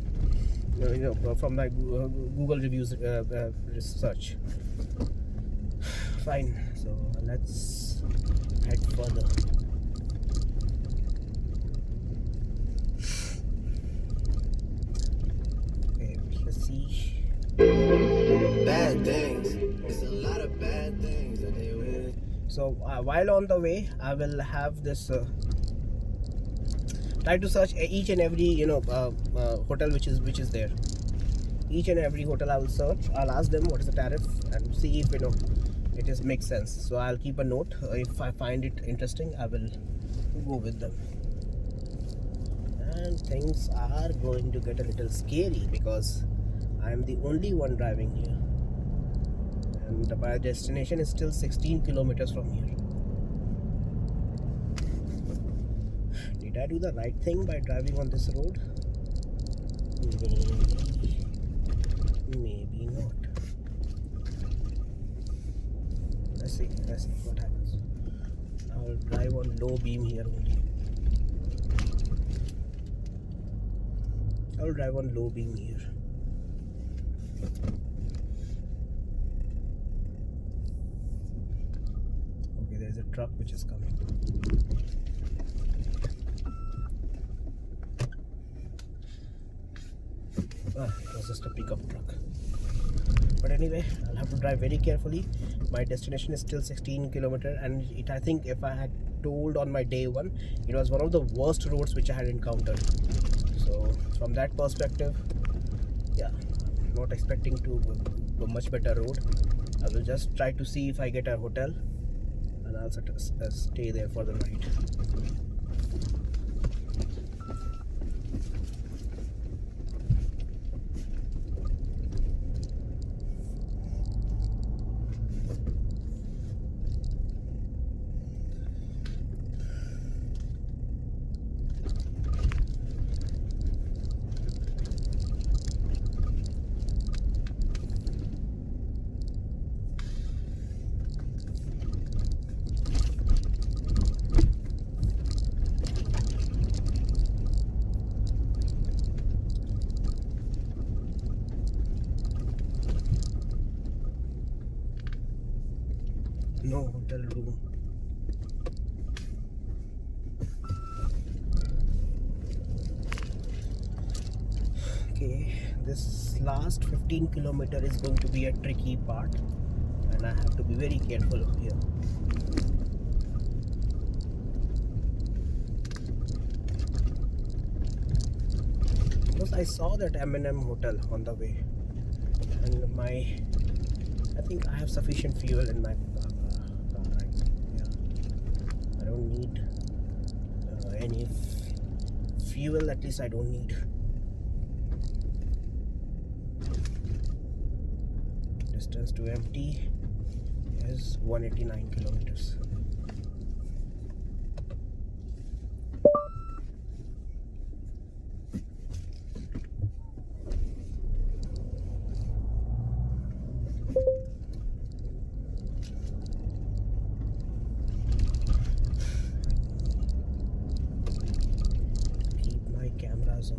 from my Google reviews research. Fine, so let's head further. Okay, let's see.
Bad things. It's a lot of bad things that they wish.
So while on the way, I will have this try to search each and every hotel which is there. Each and every hotel I will search. I'll ask them what is the tariff and see if it makes sense. So I'll keep a note. If I find it interesting, I will go with them. And things are going to get a little scary because I am the only one driving here, and my destination is still 16 kilometers from here. Did I do the right thing by driving on this road? Maybe not. Let's see what happens. I will drive on low beam here only. I will drive on low beam here. Okay, there is a truck which is coming. It was just a pickup truck. But anyway, I'll have to drive very carefully. My destination is still 16 kilometers, and I think if I had told on my day one, it was one of the worst roads which I had encountered. So from that perspective, yeah, I'm not expecting to go much better road. I will just try to see if I get a hotel, and I'll stay there for the night. no hotel room. Okay, this last 15 kilometer is going to be a tricky part, and I have to be very careful here. Because I saw that M&M hotel on the way, and I think I have sufficient fuel in my car right now. Yeah, I don't need any fuel. At least I don't need. Distance to empty is 189 kilometers. Keep my cameras on.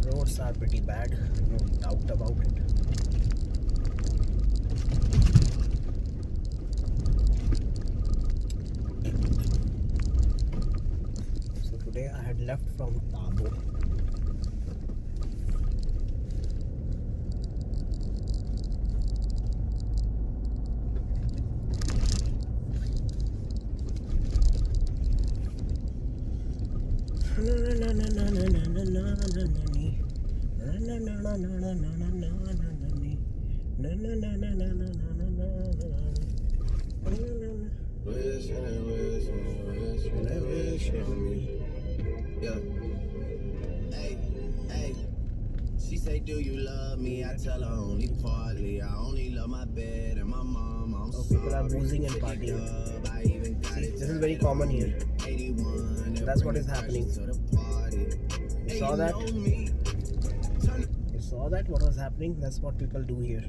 Roads are pretty bad, no doubt about it. So today I had left from Tabo.
Yeah. Hey, hey. She say, do you love me? I tell her only partly. I only love my bed and my mom. I'm sorry.
People are boozing and partying. See, this is very common here. That's what is happening. You saw that? You saw that? What was happening? That's what people do here.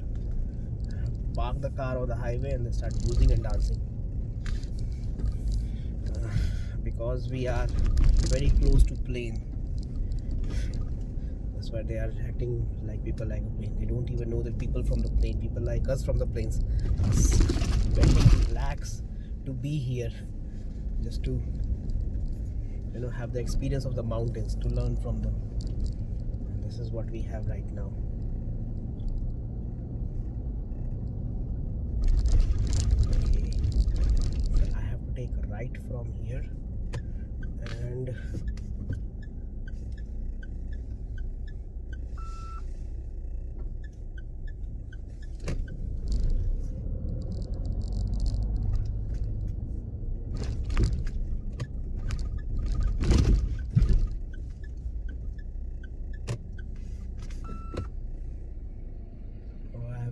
Park the car on the highway and they start boozing and dancing. Because we are very close to plane. That's why they are acting like people like a plane. They don't even know the people from the plane. People like us from the planes are spending lakhs to be here, just to have the experience of the mountains, to learn from them. And this is what we have right now. Okay, so I have to take a right from here, and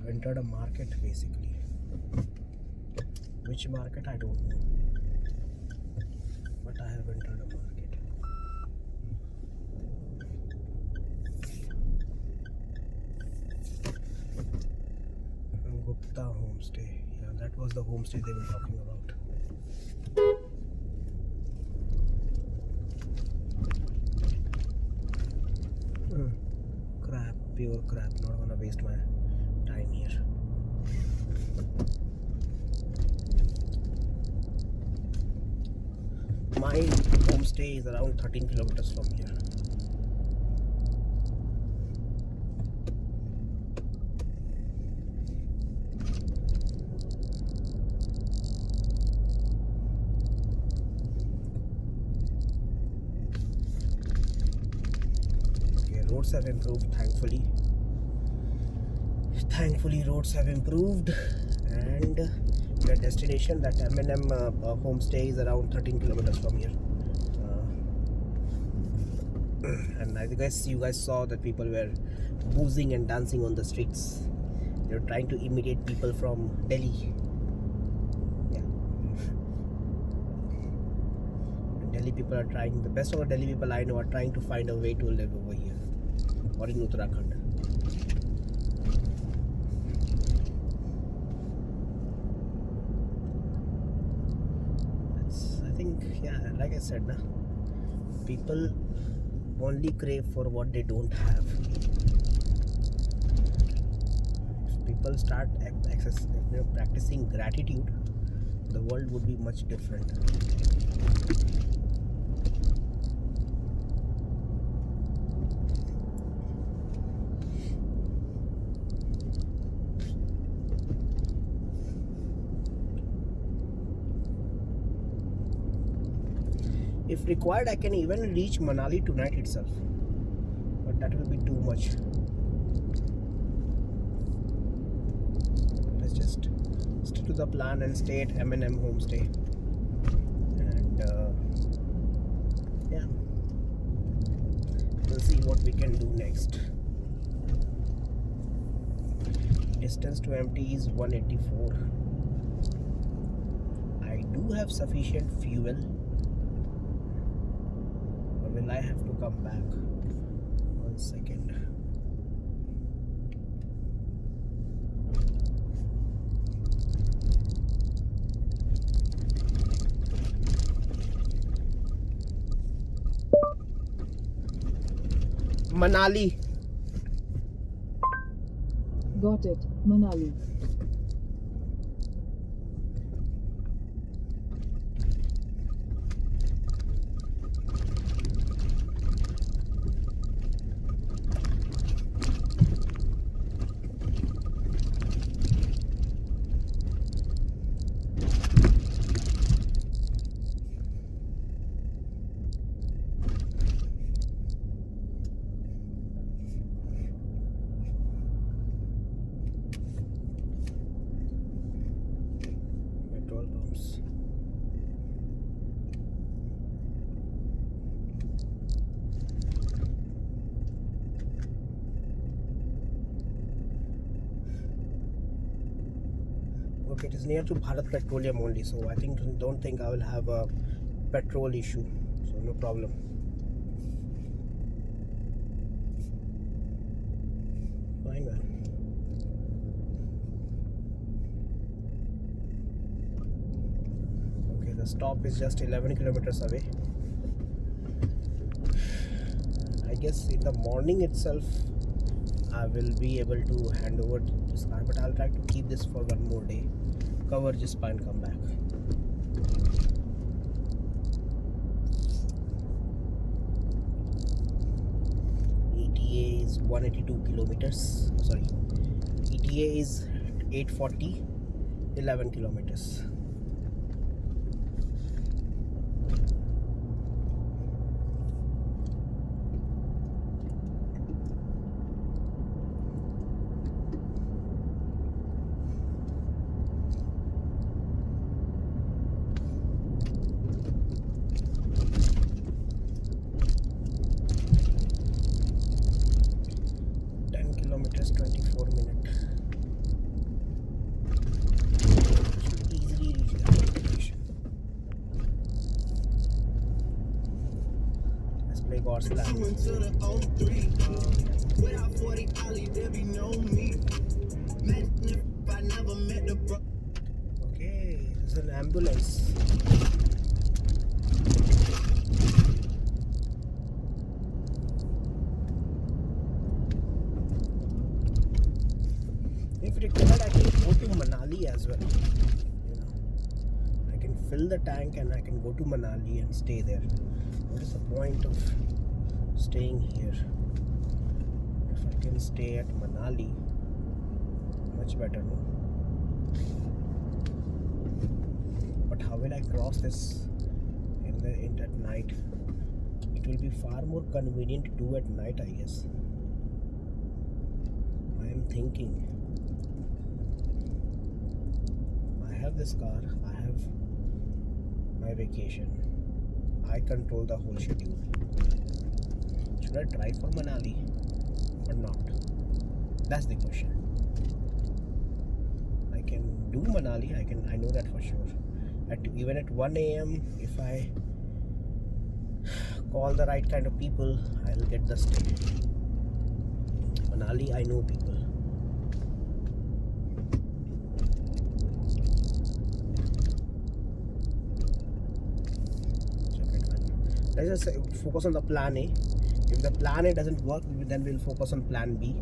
entered a market basically. Which market I don't know, but I have entered a market. Gupta homestay. Yeah, that was the homestay they were talking about. Crap, pure crap. Not gonna waste my time here. My homestay is around 13 kilometers from here. Okay, roads have improved, thankfully. Thankfully, roads have improved, and the destination, that M&M homestay, is around 13 kilometers from here. And I guess you guys saw that people were boozing and dancing on the streets. They were trying to imitate people from Delhi. Yeah. Delhi people are trying, the best of the Delhi people I know are trying to find a way to live over here or in Uttarakhand. think, yeah, like I said, na, people only crave for what they don't have. If people start practicing gratitude, the world would be much different. If required, I can even reach Manali tonight itself, but that will be too much. Let's just stick to the plan and stay at M&M homestay, and yeah, we'll see what we can do next. Distance to empty is 184. I do have sufficient fuel. Will I have to come back? 1 second. Manali.
Got it, Manali.
Petrol pumps. Okay, it is near to Bharat Petroleum only, so I don't think I will have a petrol issue, so no problem. Fine, man. Okay, the stop is just 11 kilometers away. I guess in the morning itself I will be able to hand over this car, but I'll try to keep this for one more day, cover just and come back. ETA is 182 kilometers, sorry, ETA is 840, 11 kilometers. Kilometers 24 minutes. Should easily reach the destination. Let's play God's plan. Okay, there's an ambulance. If required, I can go to Manali as well. You know, I can fill the tank and I can go to Manali and stay there. What is the point of staying here? If I can stay at Manali, much better, no? But how will I cross this in at night? It will be far more convenient to do at night, I guess. I am thinking. I have this car, I have my vacation, I control the whole schedule. Should I try for Manali or not? That's the question. I can do Manali, I know that for sure. Even at 1 AM, if I call the right kind of people, I'll get the stay. Manali, I know people. Let's just focus on the plan A. If the plan A doesn't work, then we'll focus on plan B.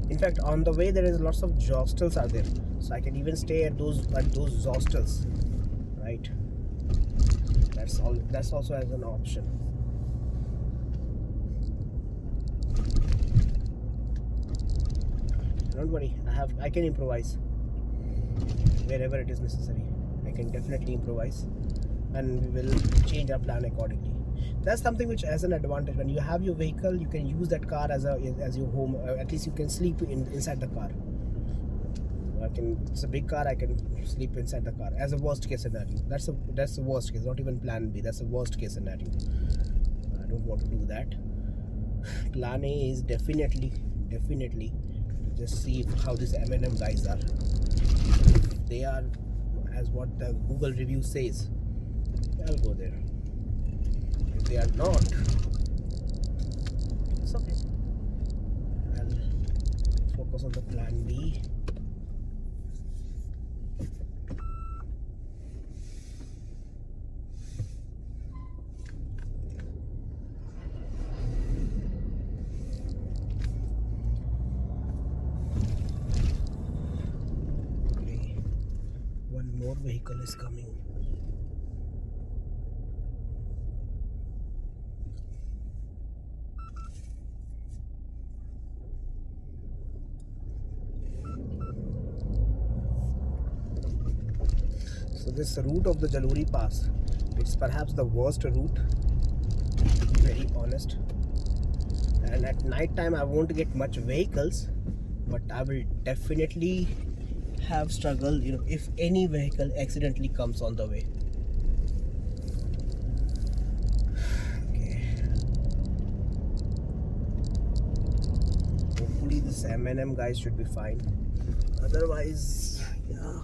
In fact, on the way there is lots of hostels are there, so I can even stay at those hostels, right? That's all. That's also as an option. Don't worry, I can improvise wherever it is necessary. I can definitely improvise, and we will change our plan accordingly. That's something which has an advantage. When you have your vehicle, you can use that car as your home. At least you can sleep inside the car. It's a big car. I can sleep inside the car as a worst case scenario. That's the worst case. Not even plan B. That's the worst case scenario. I don't want to do that. Plan A is definitely just see how these M&M guys are. If they are as what the Google review says, I'll go there. If they are not, it's okay. I'll focus on the plan B. Okay, one more vehicle is coming. So this route of the Jaluri Pass, it's perhaps the worst route, to be very honest. And at night time I won't get much vehicles, but I will definitely have struggle, if any vehicle accidentally comes on the way. Okay. Hopefully this M&M guys should be fine. Otherwise, yeah.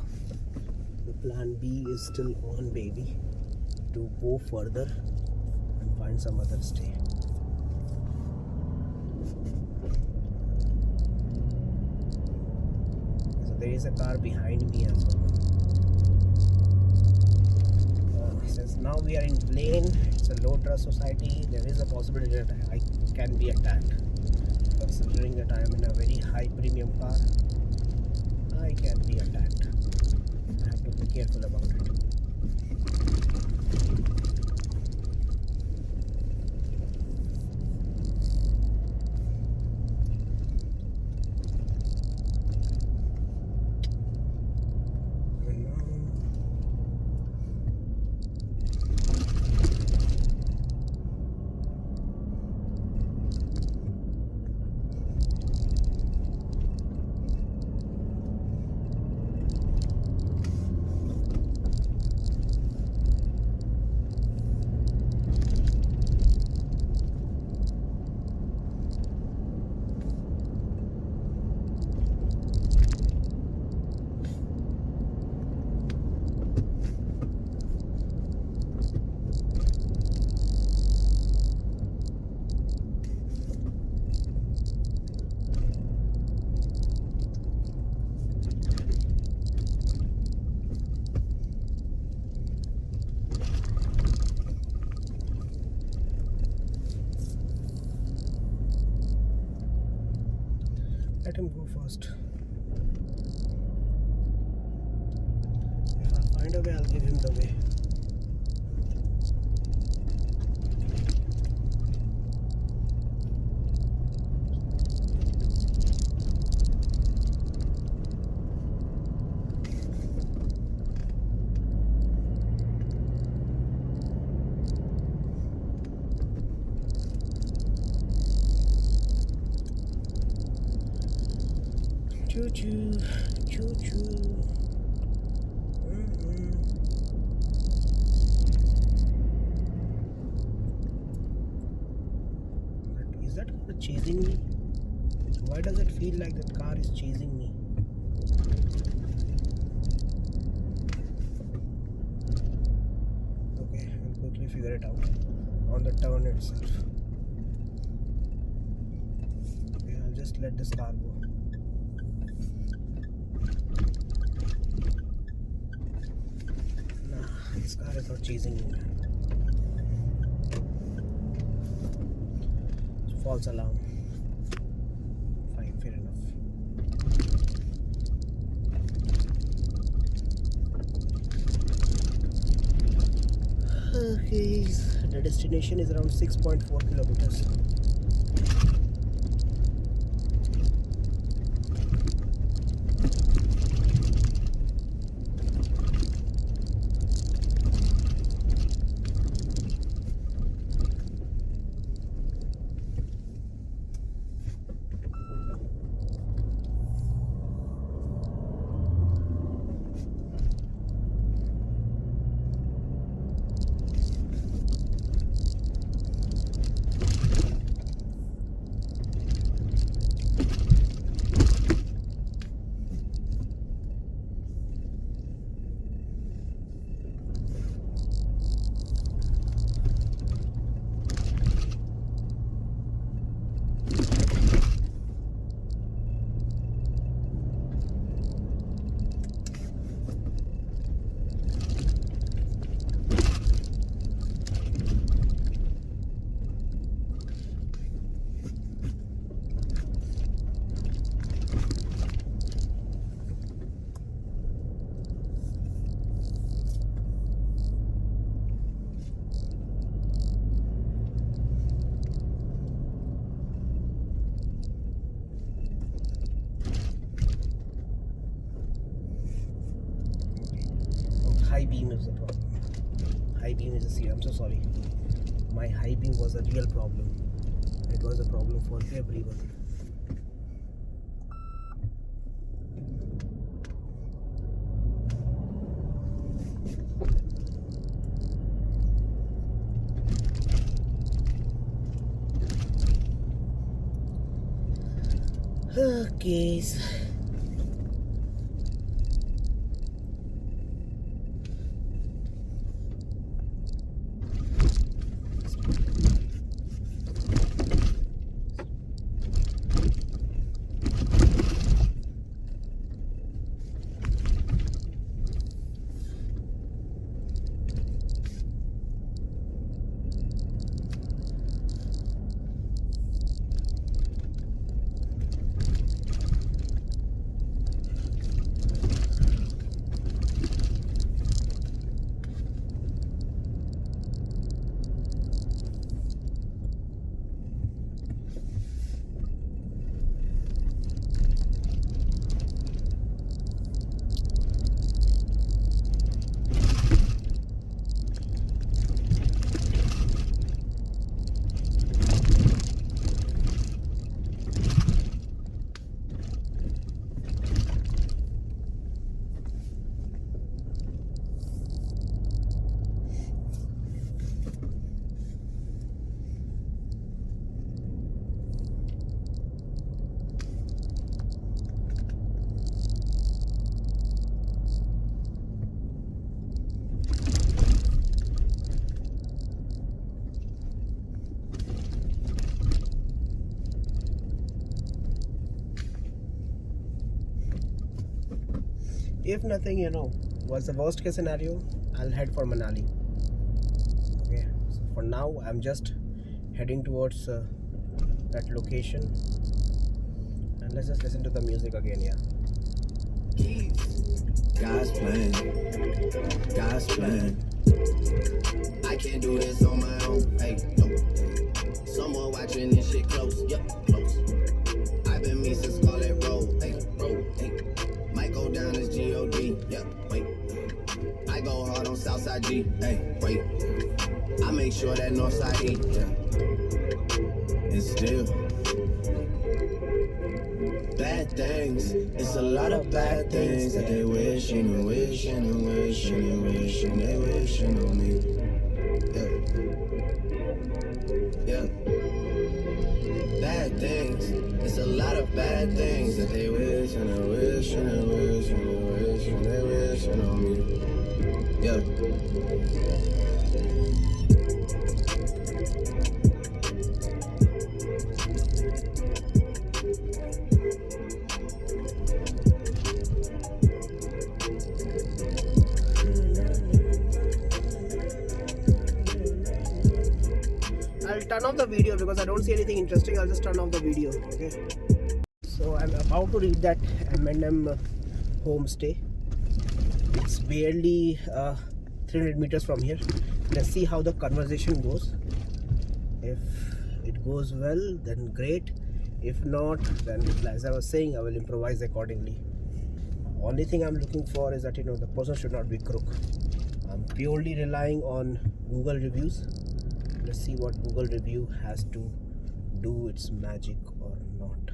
Plan B is still on, baby, to go further and find some other stay. So there is a car behind me as well. Since now we are in lane, it's a low trust society, there is a possibility that I can be attacked. Considering that I am in a very high premium car, I can be attacked. I have to be careful about it. Let him go first. If I find a way, I'll give him the way. Choo choo, choo choo. Is that car chasing me? Why does it feel like that car is chasing me? Okay, I'll quickly figure it out on the turn itself. Okay, I'll just let this car go. This car is not chasing me. False alarm. Fine, fair enough. Okay, the destination is around 6.4 kilometers. High beam is the problem. High beam is I'm so sorry. My high beam was a real problem. It was a problem for everyone. Okay. If nothing, what's the worst case scenario, I'll head for Manali. Okay, so for now I'm just heading towards that location, and let's just listen to the music again.
God's plan, God's plan. I can't do this on my own. Hey, no. Someone watching this shit close. Yep, close. I've been me since Scarlet Road. Hey, road. Hey. Might go down as G.O.D. Yep, wait. I go hard on Southside G. Hey, wait. I make sure that Northside E. Yeah. And still. Bad things, it's a lot of bad things that they wishing and wishing and wishing and wishing they wishing on me. Yeah. Bad things, it's a lot of bad things that they wishing and wishing and wishing and wishing they wishing on me. Yeah.
I'll turn turn off the video because I don't see anything interesting. I'll just turn off the video. Okay. So I'm about to reach that M&M homestay. It's barely 300 meters from here. Let's see how the conversation goes. If it goes well, then great. If not, then as I was saying, I will improvise accordingly. Only thing I'm looking for is that the person should not be crook. I'm purely relying on Google reviews. Let's see what Google review has to do its magic or not.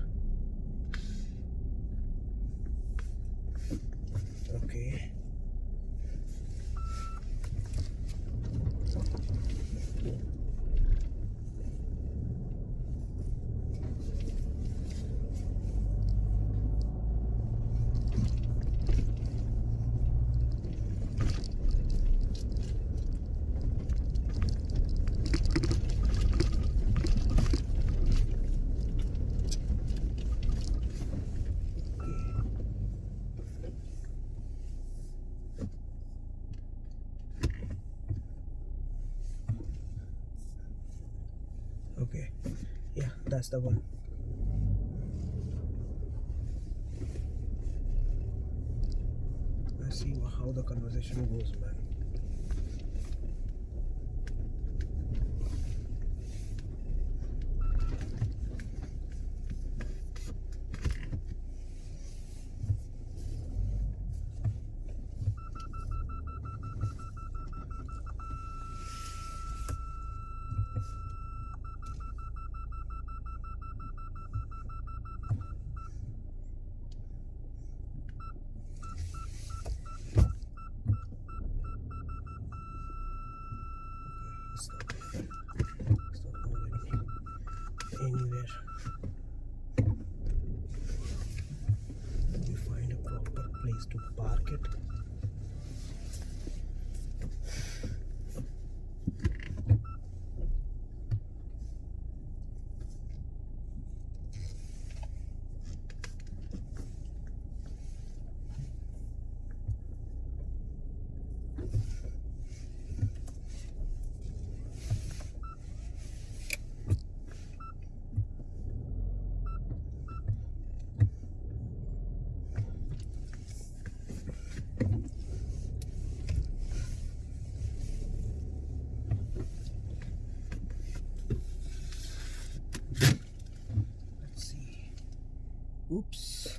Okay. Okay, yeah, that's the one. Let's see how the conversation goes, man. It's not going anywhere. Let me find a proper place to park it. Oops.